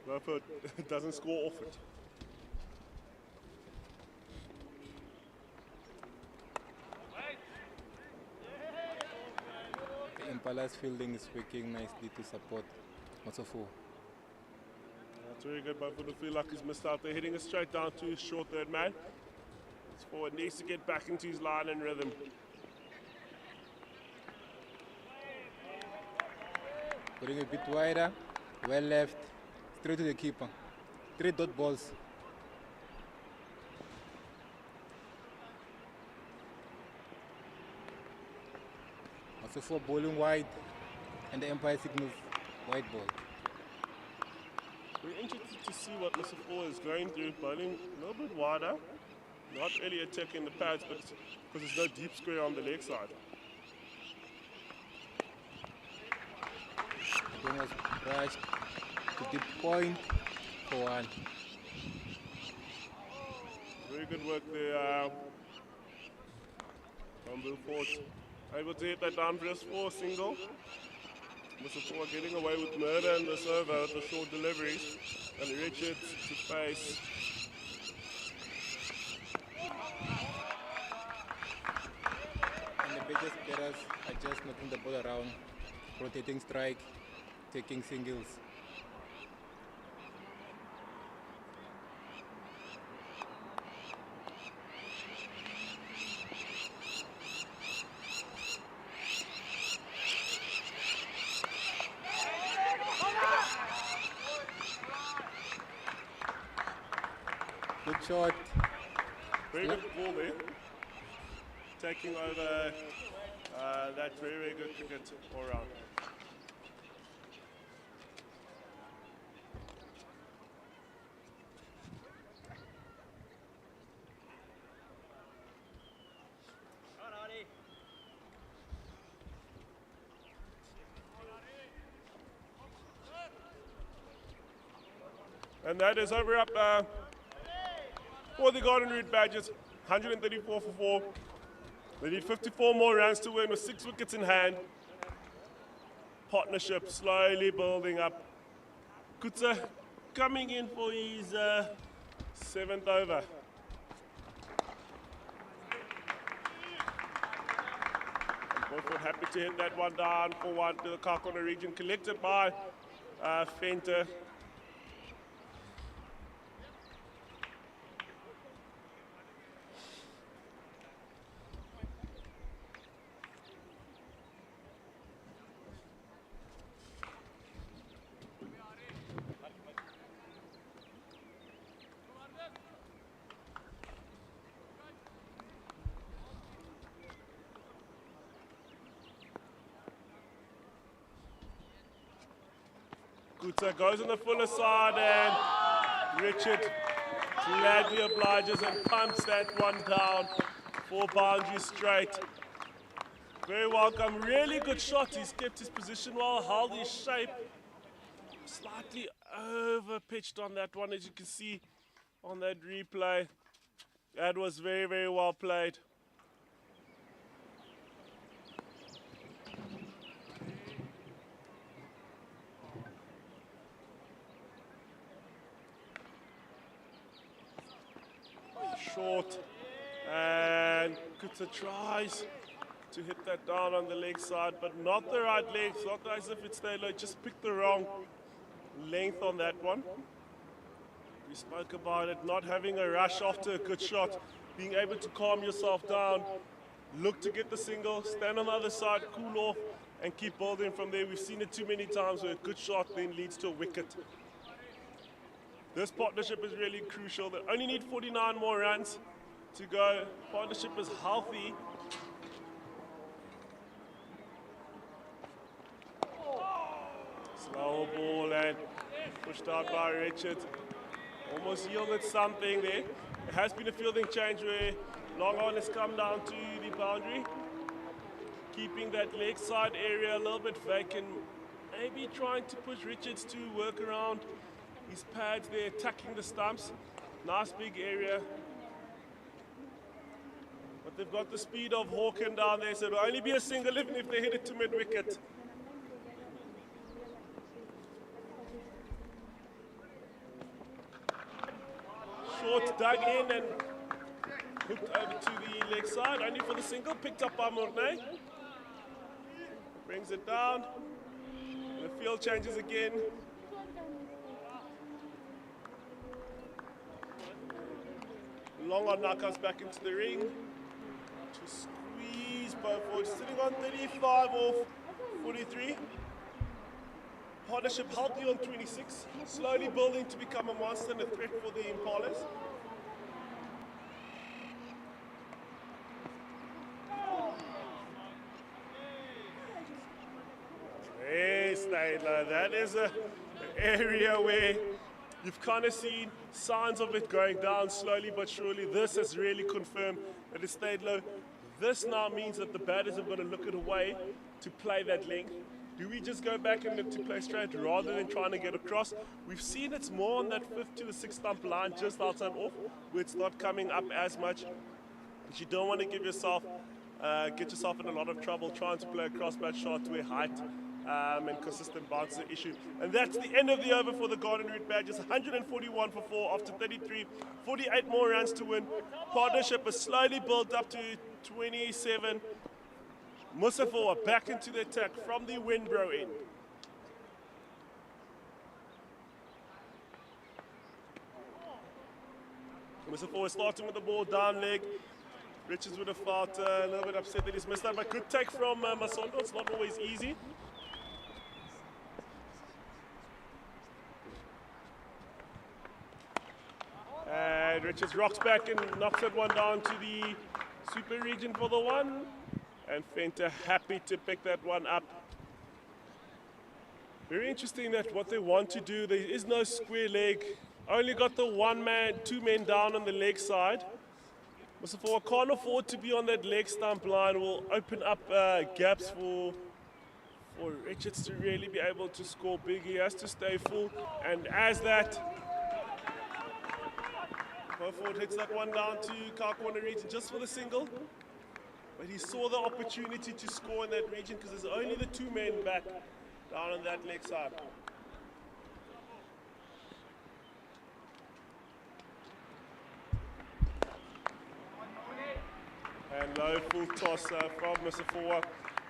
Rupert doesn't score off it. The Impalas fielding is working nicely to support Motsofu. That's very good, but would feel like he's missed out there, hitting it straight down to his short third man. His forward needs to get back into his line and rhythm. Putting a bit wider, well left, straight to the keeper. 3 dot balls. Motsofu bowling wide, and the umpire signals wide ball. We're interested to see what Musafoa is going through, bowling a little bit wider. Not really attacking the pads, but because there's no deep square on the leg side. Then was brushed to deep point for 1. Very good work there from Bill Ford. Able to hit that down just for a single. Musafoa getting away with murder in this over with the short deliveries. And Richards to face. And the biggest batters are just knocking the ball around, rotating strike, taking singles. Good shot. Very good ball there. Taking over that very, very good cricket all round. And that is over up for the Golden Root Badgers, 134 for 4. They need 54 more runs to win with 6 wickets in hand. Partnership slowly building up. Kutsa coming in for his 7th over. Both happy to hit that one down for 1 to the Kakona region, collected by Fenter. Kutsa goes on the fuller side and Richard gladly obliges and pumps that one down for boundaries straight. Very welcome, really good shot. He's kept his position well, held his shape. Slightly over pitched on that one, as you can see on that replay. That was very, very well played. Short, and Kutsa tries to hit that down on the leg side, but not the right leg. It's not as if it's there, just picked the wrong length on that one. We spoke about it, not having a rush after a good shot, being able to calm yourself down, look to get the single, stand on the other side, cool off, and keep building from there. We've seen it too many times where a good shot then leads to a wicket. This partnership is really crucial. They only need 49 more runs to go. Partnership is healthy. Slow ball and pushed out by Richard. Almost yielded something there. There has been a fielding change where long on has come down to the boundary. Keeping that leg side area a little bit vacant. Maybe trying to push Richards to work around his pads there, attacking the stumps. Nice big area. But they've got the speed of Hawken down there, so it'll only be a single even if they hit it to mid-wicket. Short dug in and hooked over to the leg side, only for the single, picked up by Mornay. Brings it down, and the field changes again. Long on now comes back into the ring to squeeze both forwards, sitting on 35 off 43. Partnership healthy on 26, slowly building to become a monster and a threat for the Impalas. Hey, Stadler, that is an area where you've kind of seen signs of it going down slowly but surely. This has really confirmed that it stayed low. This now means that the batters have got to look at a way to play that length. Do we just go back and look to play straight rather than trying to get across? We've seen it's more on that 5th to the 6th stump line just outside off, where it's not coming up as much. But you don't want to get yourself in a lot of trouble trying to play a crossbat shot where height and consistent bounce is an issue. And that's the end of the over for the Garden Route Badgers. 141 for 4 after 33. 48 more runs to win. Partnership has slowly built up to 27. Musafoa back into the attack from the Wenbro end. Musafoa starting with the ball down leg. Richards would have felt a little bit upset that he's missed out, but good take from Masondo. It's not always easy. And Richards rocks back and knocks that one down to the super region for the one. And Fenter happy to pick that one up. Very interesting that what they want to do, there is no square leg. Only got the two men down on the leg side. Musafoa can't afford to be on that leg stump line. Will open up gaps for Richards to really be able to score big. He has to stay full. And as that, Beaufort hits that one down to Polokwane region just for the single. But he saw the opportunity to score in that region because there's only the 2 men back down on that leg side. And low full toss from Musafoa.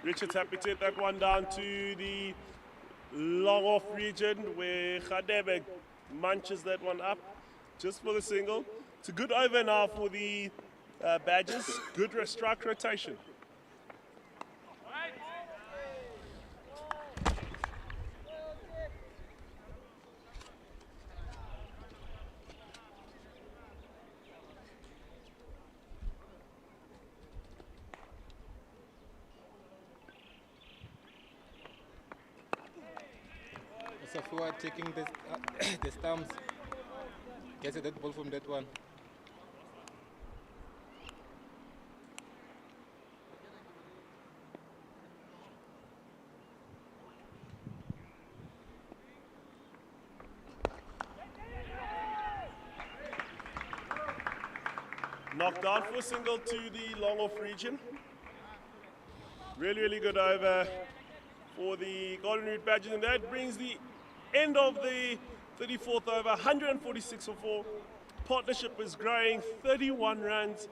Richards happy to hit that one down to the long off region where Khadebe munches that one up just for the single. It's a good over now for the Badgers. Good strike rotation. Safua taking the stumps. Gets a dead ball from that one. knocked down for a single to the long off region. Really, really good over for the Golden Root Badgers, and that brings the end of the 34th over, 146 for 4. Partnership is growing, 31 runs.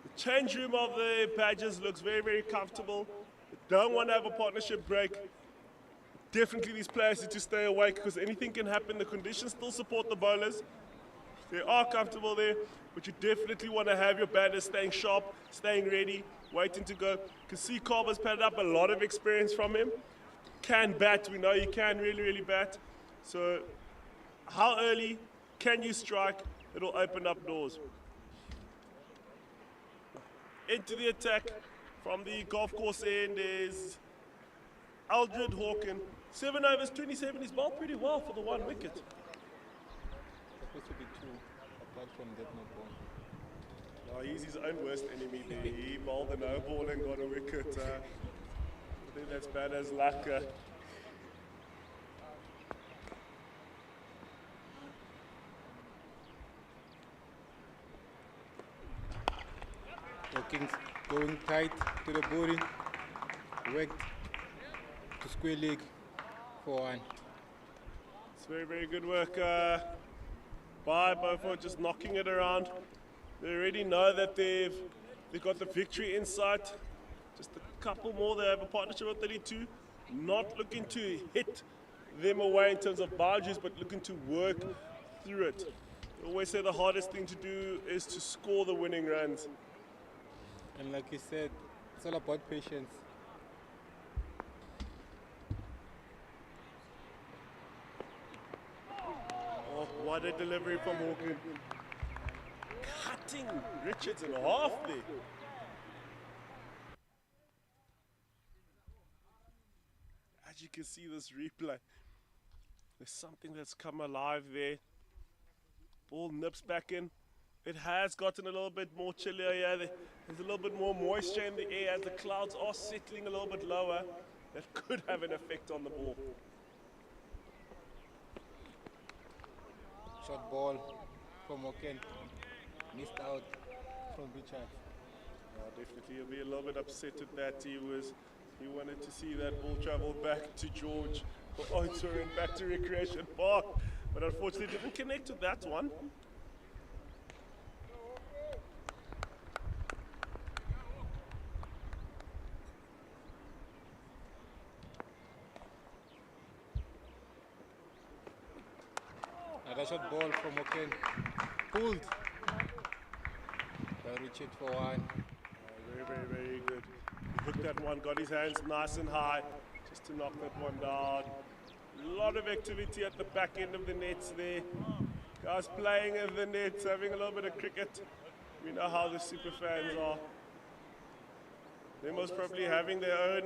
The change room of the Badgers looks very, very comfortable. They don't want to have a partnership break. Definitely these players need to stay awake because anything can happen. The conditions still support the bowlers. They are comfortable there, but you definitely want to have your batters staying sharp, staying ready, waiting to go. You can see Carver's padded up a lot of experience from him. Can bat, we know he can really, really bat. So how early can you strike? It'll open up doors. Into the attack from the golf course end is Aldred Hawken. 7 overs, 27. He's bowled pretty well for the 1 wicket. Supposed to be 2, apart from that no ball. Oh, he's his own worst enemy there. He bowled a no ball and got a wicket. I think that's bad as luck. Hawkins going tight to the body, worked to square leg for 1. It's very, very good work by Beaufort, just knocking it around. They already know that they've got the victory in sight. Just a couple more. They have a partnership of 32. Not looking to hit them away in terms of boundaries, but looking to work through it. I always say the hardest thing to do is to score the winning runs. And like you said, it's all about patience. Oh, what a delivery from Hawken. Cutting Richards in half there. As you can see this replay, there's something that's come alive there. Ball nips back in. It has gotten a little bit more chillier here. There's a little bit more moisture in the air as the clouds are settling a little bit lower. That could have an effect on the ball. Short ball from Hawken. Missed out from Richard. Definitely, he'll be a little bit upset with that. He wanted to see that ball travel back to George, and back to Recreation Park, but unfortunately didn't connect with that one. Another short ball from Hawken. Pulled by Richard for 1. Very, very, very good. He hooked that one, got his hands nice and high just to knock that one down. A lot of activity at the back end of the nets there. Guys playing in the nets, having a little bit of cricket. We know how the super fans are. They're most probably having their own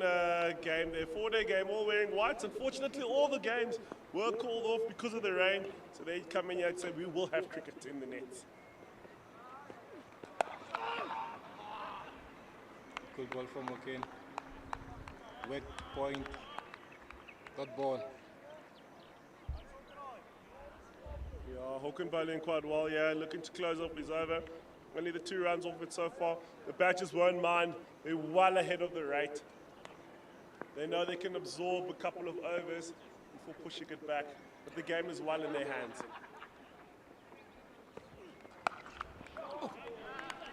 game, their 4-day game, all wearing whites. Unfortunately, all the games were called off because of the rain. So they come in here and say, we will have cricket in the nets. Good ball from Hawken. Wet point. Dot ball. Yeah, Hawken bowling quite well, yeah, looking to close off his over. Only the 2 runs off it so far. The Badgers won't mind. They're well ahead of the rate. They know they can absorb a couple of overs before pushing it back, but the game is well in their hands.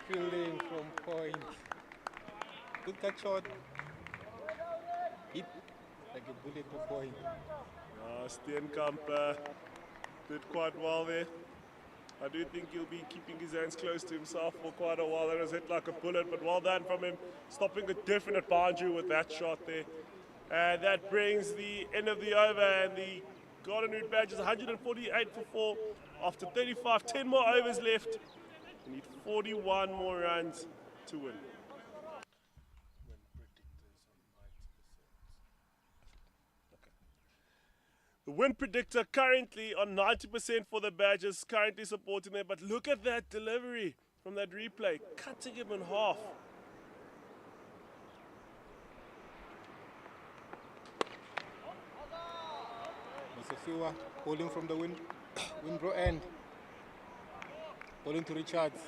Fielding from point. Good cut shot. Hit like a bullet to point. Steenkamp did quite well there. I do think he'll be keeping his hands close to himself for quite a while. That was hit like a bullet, but well done from him, stopping a definite boundary with that shot there. And that brings the end of the over, and the Golden Root Badgers 148 for 4 after 35. 10 more overs left. We need 41 more runs to win. The win predictor currently on 90% for the Badgers, currently supporting them. But look at that delivery from that replay, cutting him in half. Mr. holding from the Wenbro end. Bowling to Richards.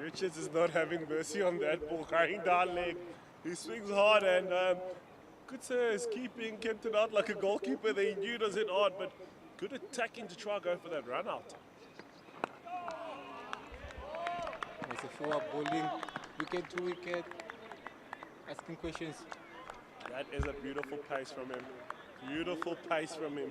Richards is not having mercy on that ball, going down leg. He swings hard and could say his keeping kept it out like a goalkeeper. They knew it was hit hard, but good attacking to try and go for that run out. It's a forward bowling, wicket to wicket, asking questions. That is a beautiful pace from him. Beautiful pace from him.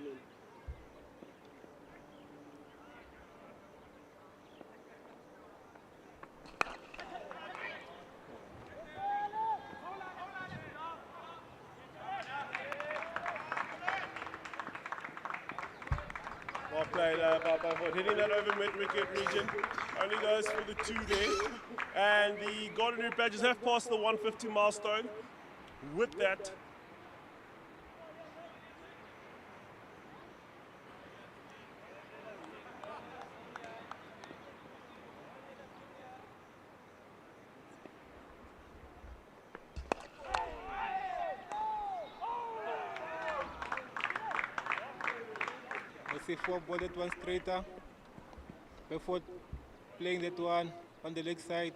Well played by Ford, hitting that over mid-wicket region. Only goes for the 2 there. And the Golden Root Badgers have passed the 150 milestone. With that, Let's see, 4 ball that one straighter. Before playing that one on the leg side,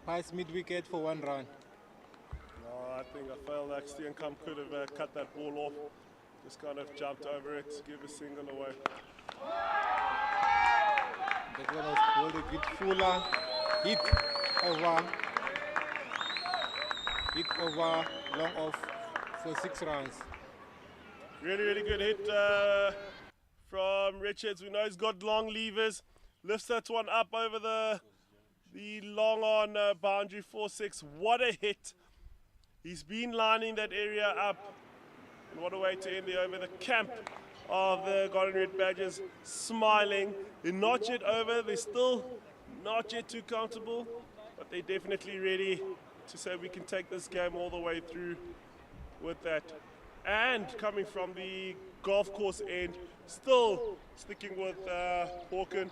pass mid-wicket for 1 run. I think I felt like Steenkamp could have cut that ball off. Just kind of jumped over it, give a single away. That one was bowled a bit fuller. Hit over, long off for 6 runs. Really, really good hit from Richards. We know he's got long levers. Lifts that one up over the long on boundary 4-6. What a hit. He's been lining that area up. And what a way to end the over. The camp of the Golden Root Badgers smiling. They're not yet over. They're still not yet too comfortable. But they're definitely ready to say we can take this game all the way through with that. And coming from the golf course end, still sticking with Hawken.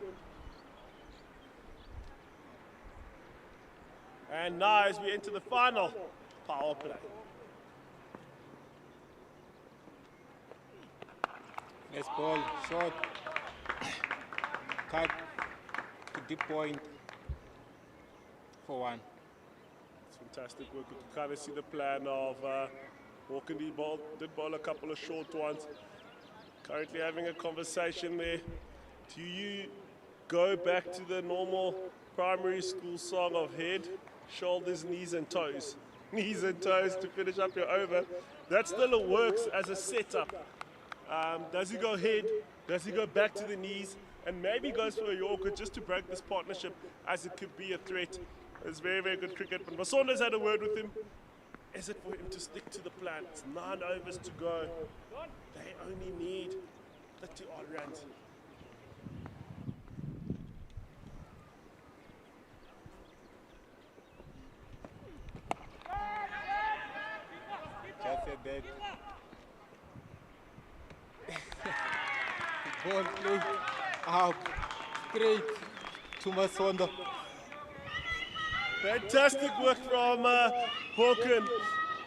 And now as we enter the final power play. Nice ball, short, cut to deep point for 1. It's fantastic work. You can kind of see the plan of Hawken did bowl a couple of short ones. Currently having a conversation there. Do you go back to the normal primary school song of head, shoulders, knees and toes? Knees and toes to finish up your over. That still works as a setup. Does he go head? Does he go back to the knees? And maybe goes for a Yorker just to break this partnership as it could be a threat. It's very, very good cricket. But Masonda's had a word with him. Is it for him to stick to the plan? It's 9 overs to go. They only need 30 odd runs. Just said that. Ball played out straight to Masonda. Fantastic work from Hawken.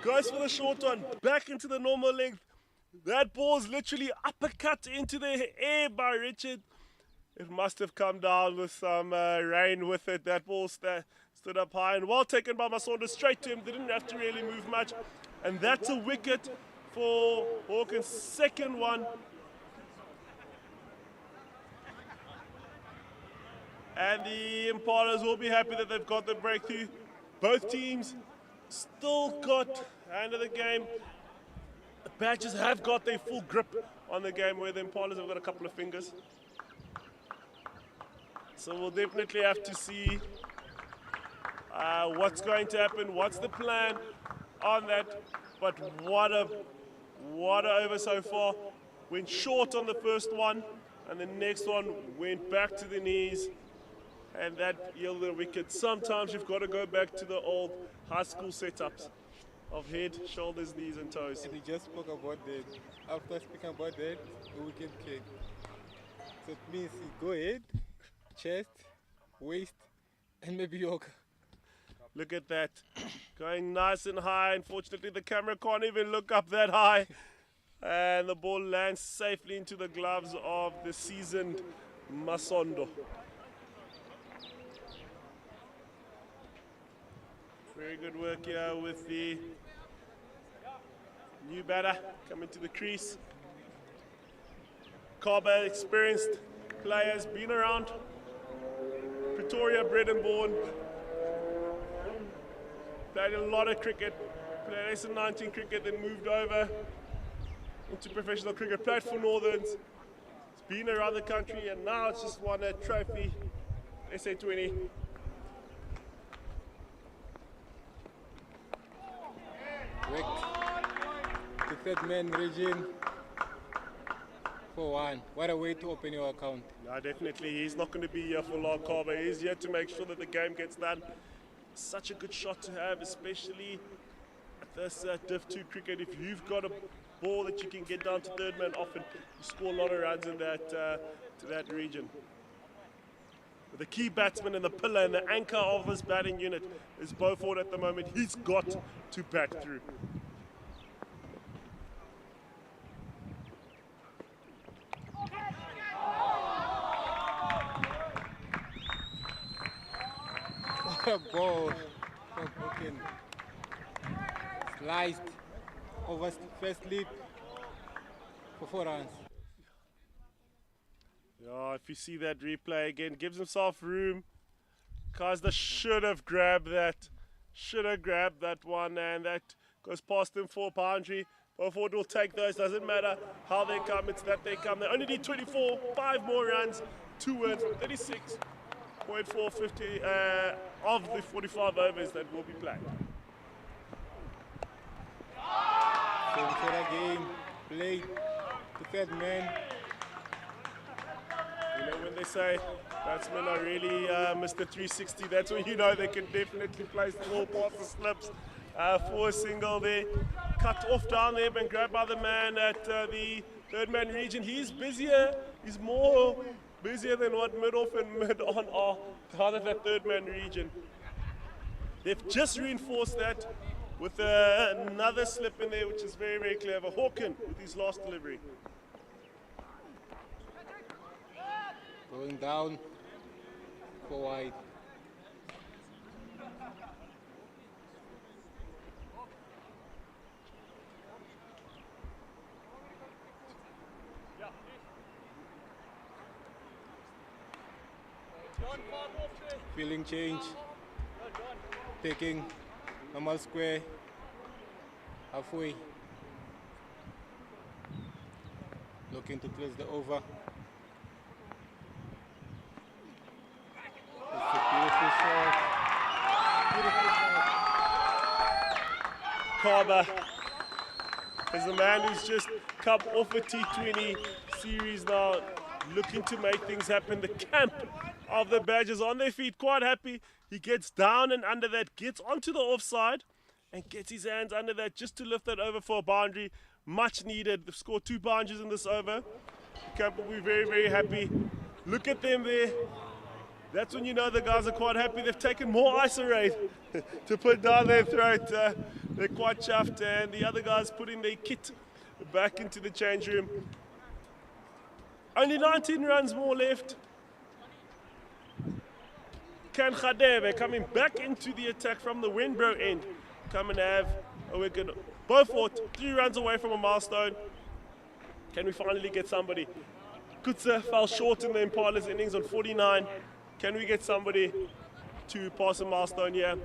Goes for the short one, back into the normal length. That ball's literally uppercut into the air by Richard. It must have come down with some rain with it. That ball stood up high and well taken by Masonda straight to him. Didn't have to really move much. And that's a wicket for Hawken's second one. And the Impalas will be happy that they've got the breakthrough. Both teams still got hand of the game. The Badgers have got their full grip on the game, where the Impalas have got a couple of fingers. So we'll definitely have to see what's going to happen, what's the plan on that. But what a over so far. Went short on the first one, and the next one went back to the knees. And that yielded a wicket. Sometimes you've got to go back to the old high school setups of head, shoulders, knees and toes. And he just spoke about that. After speaking about that, the wicket came. So it means you go head, chest, waist, and maybe yoga. Look at that. Going nice and high. Unfortunately, the camera can't even look up that high. And the ball lands safely into the gloves of the seasoned Masondo. Very good work here with the new batter coming to the crease. Kaba, experienced players, been around. Pretoria, bred and born. Played a lot of cricket. Played SM19 cricket, then moved over into professional cricket. Played for Northerns. It's been around the country, and now it's just won a trophy. SA20. The third man region for 1. What a way to open your account. No, definitely. He's not going to be here for long, Carver. He's here to make sure that the game gets done. Such a good shot to have, especially at this Div 2 cricket. If you've got a ball that you can get down to third man often, you score a lot of runs in that to that region. But the key batsman and the pillar and the anchor of this batting unit is Beaufort at the moment. He's got to bat through. What a ball. Broken. Sliced over first slip for 4 runs. Yeah, if you see that replay again, gives himself room. Kazda should have grabbed that. Should have grabbed that one, and that goes past him for boundary. Beaufort will take those. Doesn't matter how they come, it's that they come. They only need 24, 5 more runs, 2 wins, 36.450 of the 45 overs that will be played. So for a game played to third man. You know, when they say batsmen are really Mr. 360, that's when you know they can definitely place the ball past the slips for a single there. Cut off down there, been grabbed by the man at the third man region. He's busier, he's more busier than what mid-off and mid-on are down at that third man region. They've just reinforced that with another slip in there, which is very, very clever. Hawken with his last delivery. Going down for wide. Feeling change. Taking normal square halfway. Looking to close the over. It's a beautiful shot. Beautiful shot. Kaba is the man who's just come off a T20 series now, looking to make things happen. The camp of the Badgers on their feet, quite happy. He gets down and under that, gets onto the offside, and gets his hands under that just to lift that over for a boundary. Much needed. They've scored 2 boundaries in this over. The camp will be very, very happy. Look at them there. That's when you know the guys are quite happy. They've taken more isolate to put down their throat. They're quite chuffed, and the other guys putting their kit back into the change room. Only 19 runs more left. Can Khadebe coming back into the attack from the Wenbro end come and have a wicket. Beaufort 3 runs away from a milestone. Can we finally get somebody? Kutsa fell short in the Impalas innings on 49. Can we get somebody to pass a milestone here?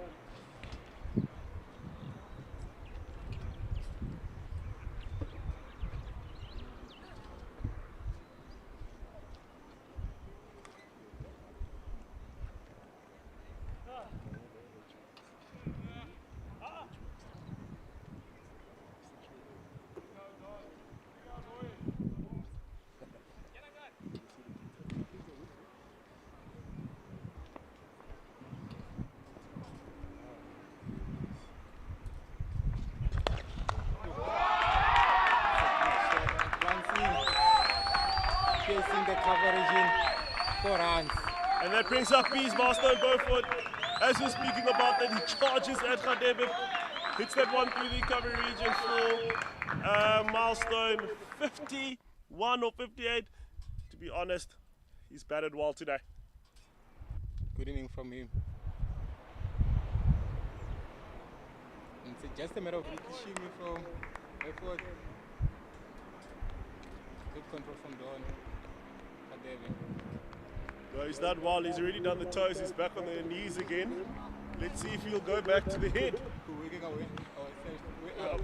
Chasing the coverage in 4 runs. And that brings up B's milestone. Beaufort, as we're speaking about that, he charges at Khadebe, hits that one through the cover region for milestone 51 or 58. To be honest, he's batted well today. Good inning from him. It's just a matter of pushing me from backward. Good control from Don. Goes that well, he's already done the toes, he's back on the knees again. Let's see if he'll go back to the head. We're away. We're out.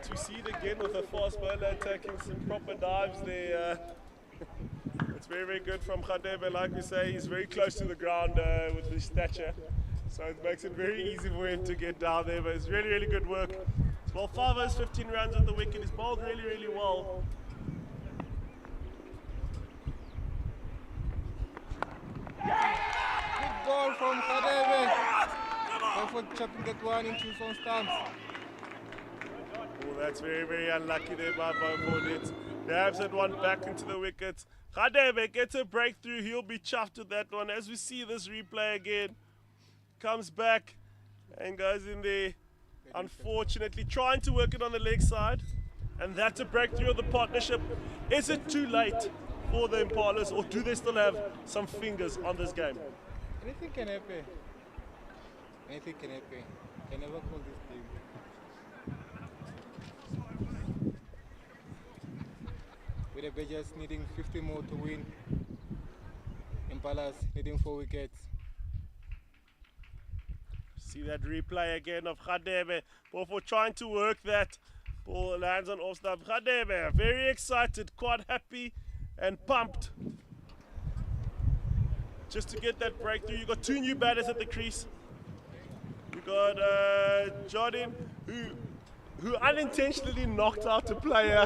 We see it again with a fast bowler attacking some proper dives there. It's very, very good from Khadebe. Like we say, he's very close to the ground with his stature. So it makes it very easy for him to get down there. But it's really, really good work. Well, 5 overs, 15 runs at the wicket. He's bowled really, really well. Good ball from Khadebe. Go for chopping that one into his own stumps. Oh, that's very, very unlucky there by Bowbonnet. Dabs that one back into the wicket. Khadebe gets a breakthrough. He'll be chuffed with that one. As we see this replay again, comes back and goes in there. Unfortunately, trying to work it on the leg side. And that's a breakthrough of the partnership. Is it too late for the Impalas, or do they still have some fingers on this game? Anything can happen. Anything can happen. Can never call this game. With the Badgers needing 50 more to win. Impalas needing 4 wickets. See that replay again of Khadebe. Ball for trying to work that. Ball lands on off stump. Khadebe very excited, quite happy and pumped. Just to get that breakthrough. You got 2 new batters at the crease. You got Jordan, who unintentionally knocked out a player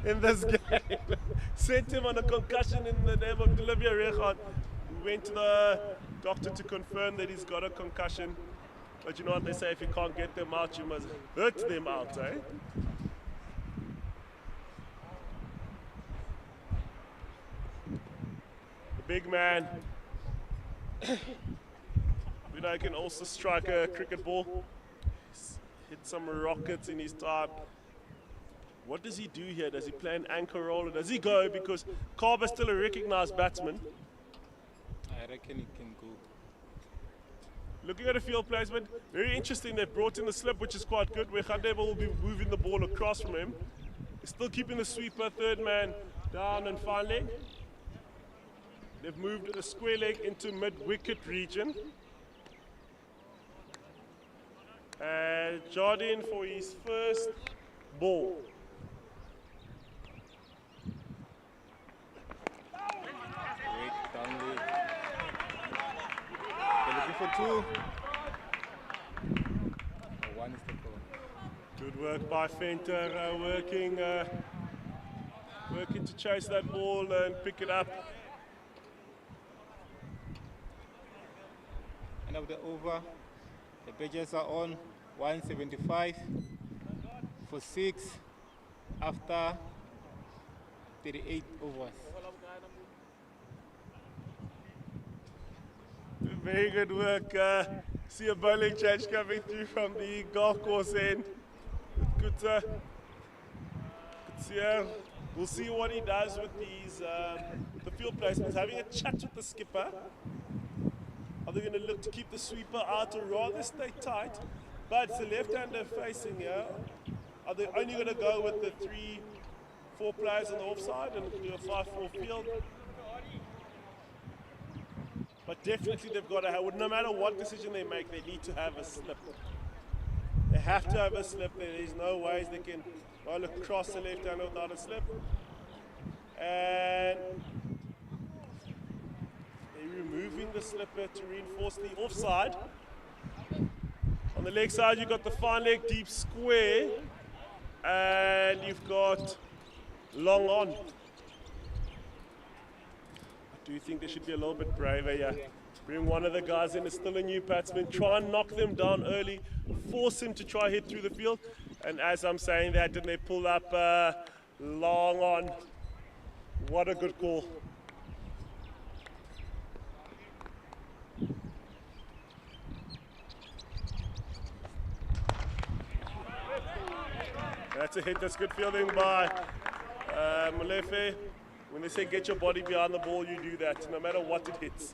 in this game. Sent him on a concussion in the name of Olivia Reghard, who went to the doctor to confirm that he's got a concussion. But you know what they say, if you can't get them out, you must hurt them out, eh? The big man. You know, he can also strike a cricket ball. He's hit some rockets in his time. What does he do here? Does he play an anchor role, or does he go? Because Karba's still a recognized batsman. I reckon he can go. Looking at a field placement, very interesting. They've brought in the slip, which is quite good, where Khadebe will be moving the ball across from him. He's still keeping the sweeper, third man down and fine leg. They've moved the square leg into mid-wicket region. And Jordan for his first ball. Great down leg. They're looking for 2. Oh, 1 is the call. Good work by Fenter, working to chase that ball and pick it up. End of the over. The Badgers are on 175 for 6 after 38 overs. Very good work. See a bowling change coming through from the golf course end. Good, we'll see what he does with these, with the field placements. Having a chat with the skipper. Are they going to look to keep the sweeper out or rather stay tight? But it's the left-hander facing here. Are they only going to go with the 3-4 players on the offside and do a 5-4 field? But definitely they've got to have, no matter what decision they make, they need to have a slip. They have to have a slip. There's no ways they can roll across the left-hander without a slip. And removing the slipper to reinforce the offside. On the leg side, you've got the fine leg deep square, and you've got long on. I do think they should be a little bit braver here. Bring one of the guys in, it's still a new batsman, try and knock them down early, force him to try hit through the field. And as I'm saying that, didn't they pull up long on? What a good call. That's a hit. That's good fielding by Molefe. When they say get your body behind the ball, you do that, no matter what it hits.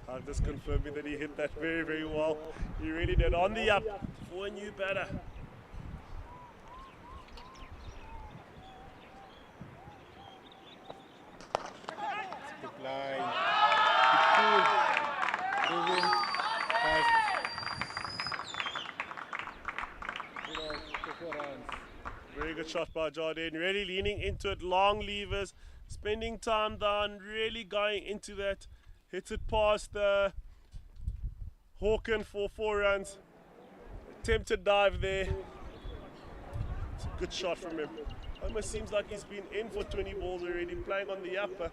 I'm just confirming that he hit that very, very well. He really did. On the up for a new batter. Skip line. Moving. Fast. For 4 runs. Very good shot by Jardine. Really leaning into it. Long levers. Spending time down. Really going into that. Hits it past Hawken for 4 runs. Attempted dive there. It's a good shot from him. Almost seems like he's been in for 20 balls already, playing on the upper.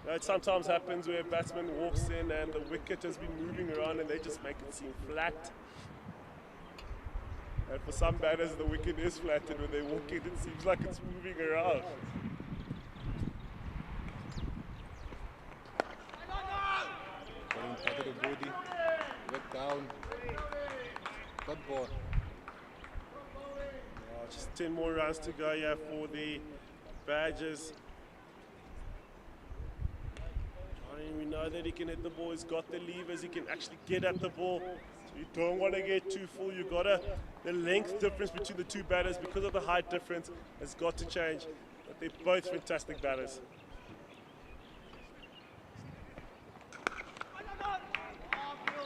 It sometimes happens where a batsman walks in and the wicket has been moving around and they just make it seem flat. And for some batters, the wicket is flattened. When they walk in, it seems like it's moving around. Going to the body. Work down. Good ball. Just 10 more runs to go here for the Badgers. We know that he can hit the ball. He's got the levers. He can actually get at the ball. So you don't want to get too full. You got the length difference between the two batters because of the height difference has got to change. But they're both fantastic batters.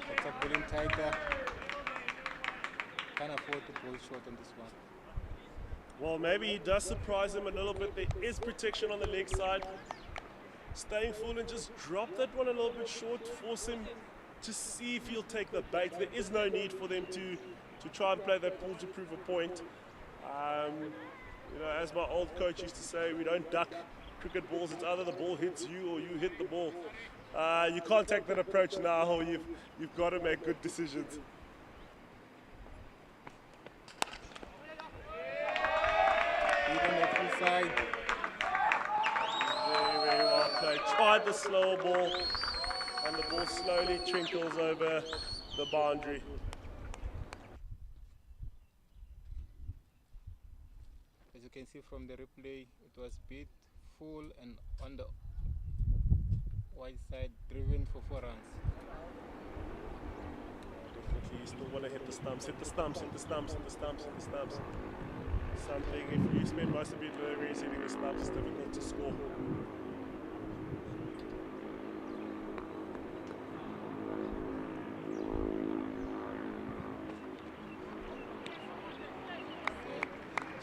That's a pulling tighter. Can't afford to pull short on this one. Well, maybe he does surprise him a little bit. There is protection on the leg side. Staying full and just drop that one a little bit short. Force him to see if he'll take the bait. There is no need for them to try and play that pull to prove a point. You know, as my old coach used to say, we don't duck cricket balls. It's either the ball hits you or you hit the ball. You can't take that approach now, or you've got to make good decisions. Even the full side. Very, very well played. Tried the slower ball, and the ball slowly trinkles over the boundary. As you can see from the replay, it was beat full and on the wide side, driven for 4 runs. Definitely, you still want to hit the stumps, hit the stumps, hit the stumps, hit the stumps, hit the stumps. Something, if you spend most of your deliveries hitting the stumps, it's difficult to score.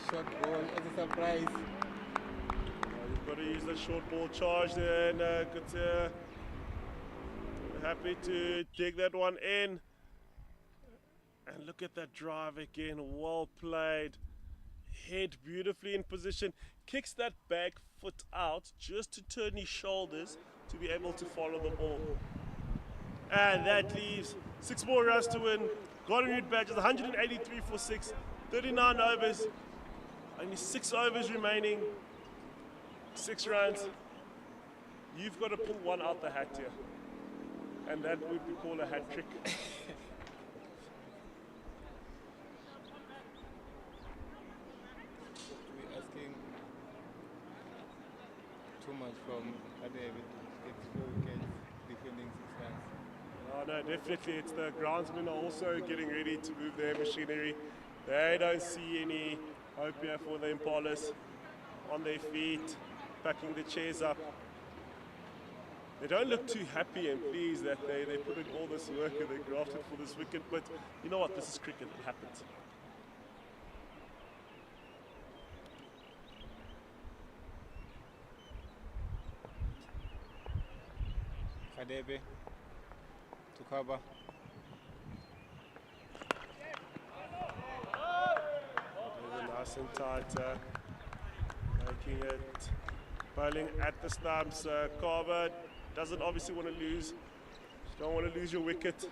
Short ball as a surprise. You've got to use the short ball charge there, and happy to dig that one in. And look at that drive again, well played. Head beautifully in position, kicks that back foot out just to turn his shoulders to be able to follow the ball. And that leaves 6 more runs to win. Golden Root Badgers 183 for 6, 39 overs, only 6 overs remaining, 6 runs. You've got to pull one out the hat here, and that would be called a hat trick. We're asking too much from Adebe to get 4 wickets, defending 6 runs. Oh no, definitely. It's the groundsmen are also getting ready to move their machinery. They don't see any hope here for the Impalas. On their feet, packing the chairs up. They don't look too happy and pleased that they put in all this work and they grafted for this wicket, but you know what, this is cricket, it happens. Adebe to cover. Nice and tight, making it, bowling at the stumps. Carver doesn't obviously want to lose. You don't want to lose your wicket.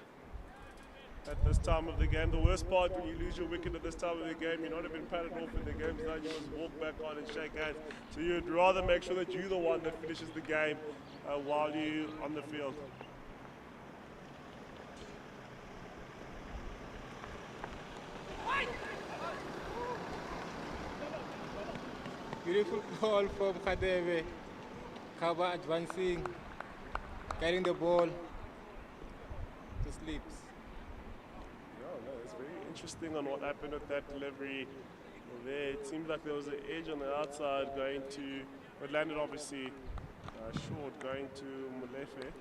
at this time of the game. The worst part when you lose your wicket at this time of the game, you're not even patted off in the game's done. You must walk back on and shake hands. So you'd rather make sure that you're the one that finishes the game while you're on the field. Beautiful ball from Khadebe. Kaba advancing, carrying the ball to sleeps. Yeah, no, it's very interesting on what happened with that delivery there. It seemed like there was an edge on the outside going to, it landed obviously short going to Molefe.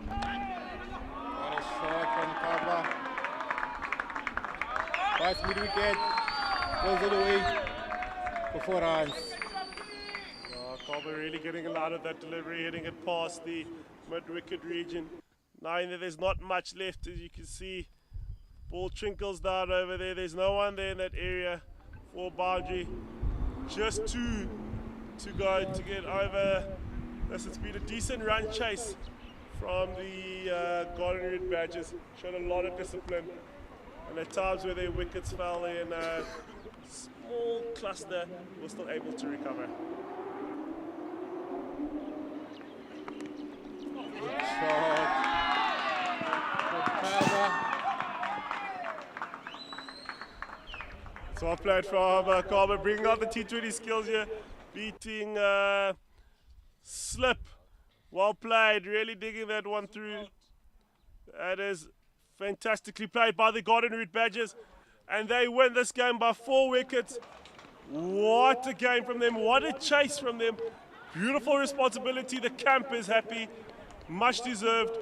What a shot from Kaba. Pass mid-wicket, goes all the way for 4 runs. Kaba really getting a lot of that delivery, hitting it past the mid-wicket region. Knowing that there's not much left, as you can see. Ball trinkles down over there. There's no one there in that area for boundary. Just two to go to get over. This has been a decent run chase from the Golden Red Badgers. Showed a lot of discipline. And at times where their wickets fell in a small cluster, were still able to recover. Shot. So well played from Kaba, bringing out the T20 skills here, beating Slip. Well played, really digging that one through. That is fantastically played by the Golden Red Badgers, and they win this game by 4 wickets. What a game from them, what a chase from them. Beautiful responsibility, the camp is happy, much deserved.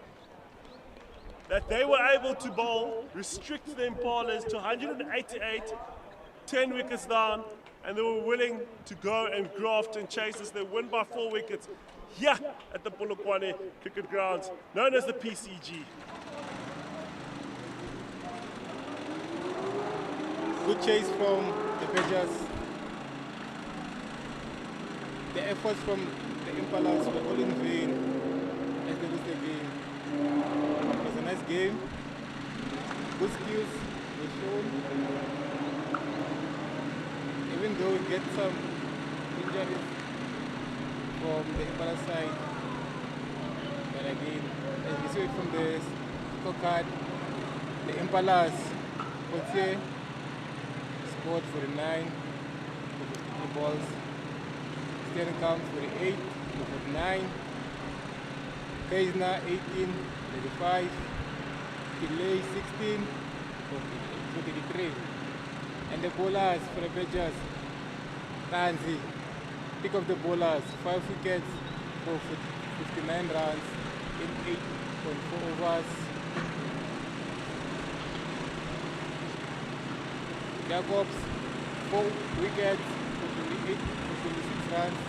That they were able to bowl, restrict the Impalas to 188, 10 wickets down, and they were willing to go and graft and chase us. They win by 4 wickets here at the Polokwane cricket grounds, known as the PCG. Good chase from the Badgers. The efforts from the Impalas were all in vain as they lose the game. It was a nice game. Good skills were shown. Even though we get some injuries from the Impala side, but again, as we see it from the scorecard, the Impalas, Potier scored 49 for 52 balls. Stern comes 48 for 49. Keizna 18, 35. Delay 16 for 33. And the bowlers for the Badgers, Tanzi, pick of the bowlers, 5 wickets for 59 runs in 8.4 overs. Jacobs, 4 wickets for 26 runs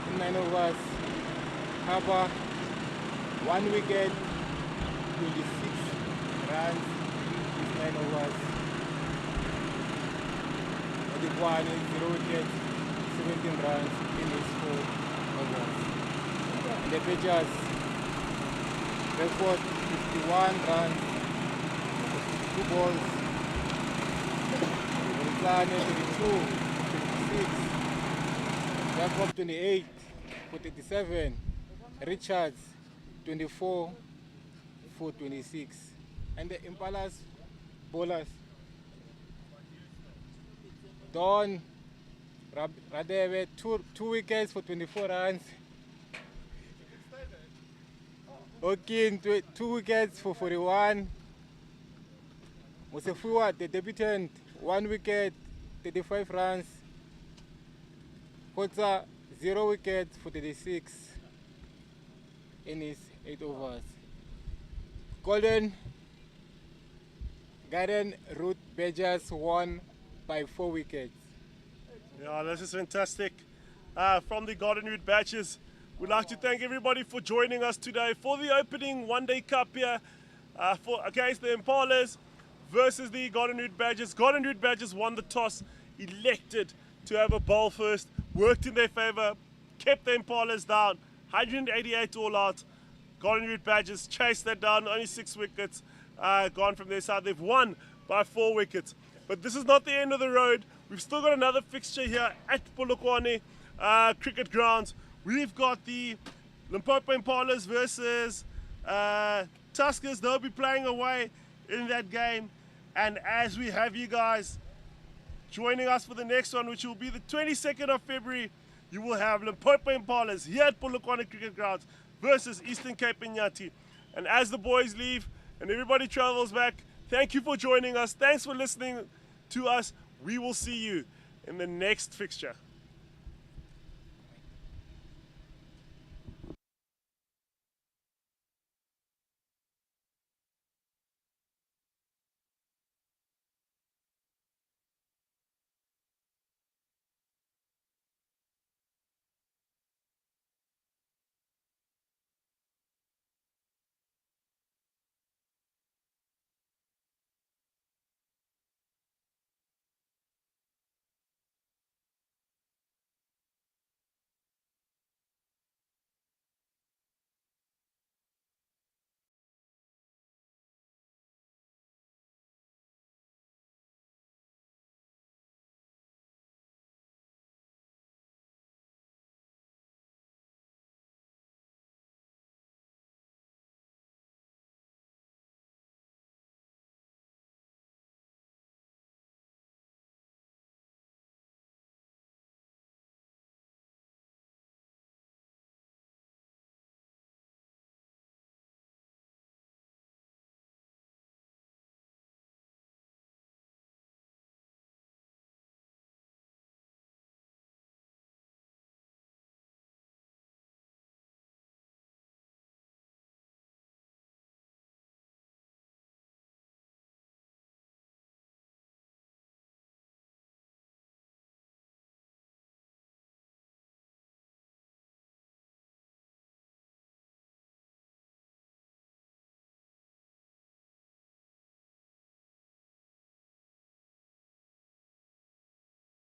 in 9 overs. Kaba, 1 wicket, 26 runs in 9 overs. Polokwane, 0 wickets, 17 runs in his 4 overs. And the Badgers record 51 runs, 52 balls. Polokwane 22, 26. Jacob 28 for 37. Richards 24 for 26. And the Impalas bowlers, Don Radebe, 2 wickets for 24 runs. Okin, 2 wickets for 41. Musefuwa, the debutant, 1 wicket, 35 runs. Kotza, 0 wickets for 36 in his 8 overs. Golden Garden Route Badgers won by 4 wickets. Yeah, this is fantastic. From the Golden Red Badgers, we'd like to thank everybody for joining us today for the opening one-day cup here against the Impalas versus the Golden Red Badgers. Golden Red Badgers won the toss, elected to have a bowl first, worked in their favor, kept the Impalas down, 188 all out. Golden Root Badgers chased that down, only 6 wickets gone from their side. They've won by 4 wickets. But this is not the end of the road. We've still got another fixture here at Polokwane Cricket Grounds. We've got the Limpopo Impalas versus Tuskers. They'll be playing away in that game. And as we have you guys joining us for the next one, which will be the 22nd of February, you will have Limpopo Impalas here at Polokwane Cricket Grounds versus Eastern Cape Inyati. And as the boys leave and everybody travels back, thank you for joining us. Thanks for listening to us. We will see you in the next fixture.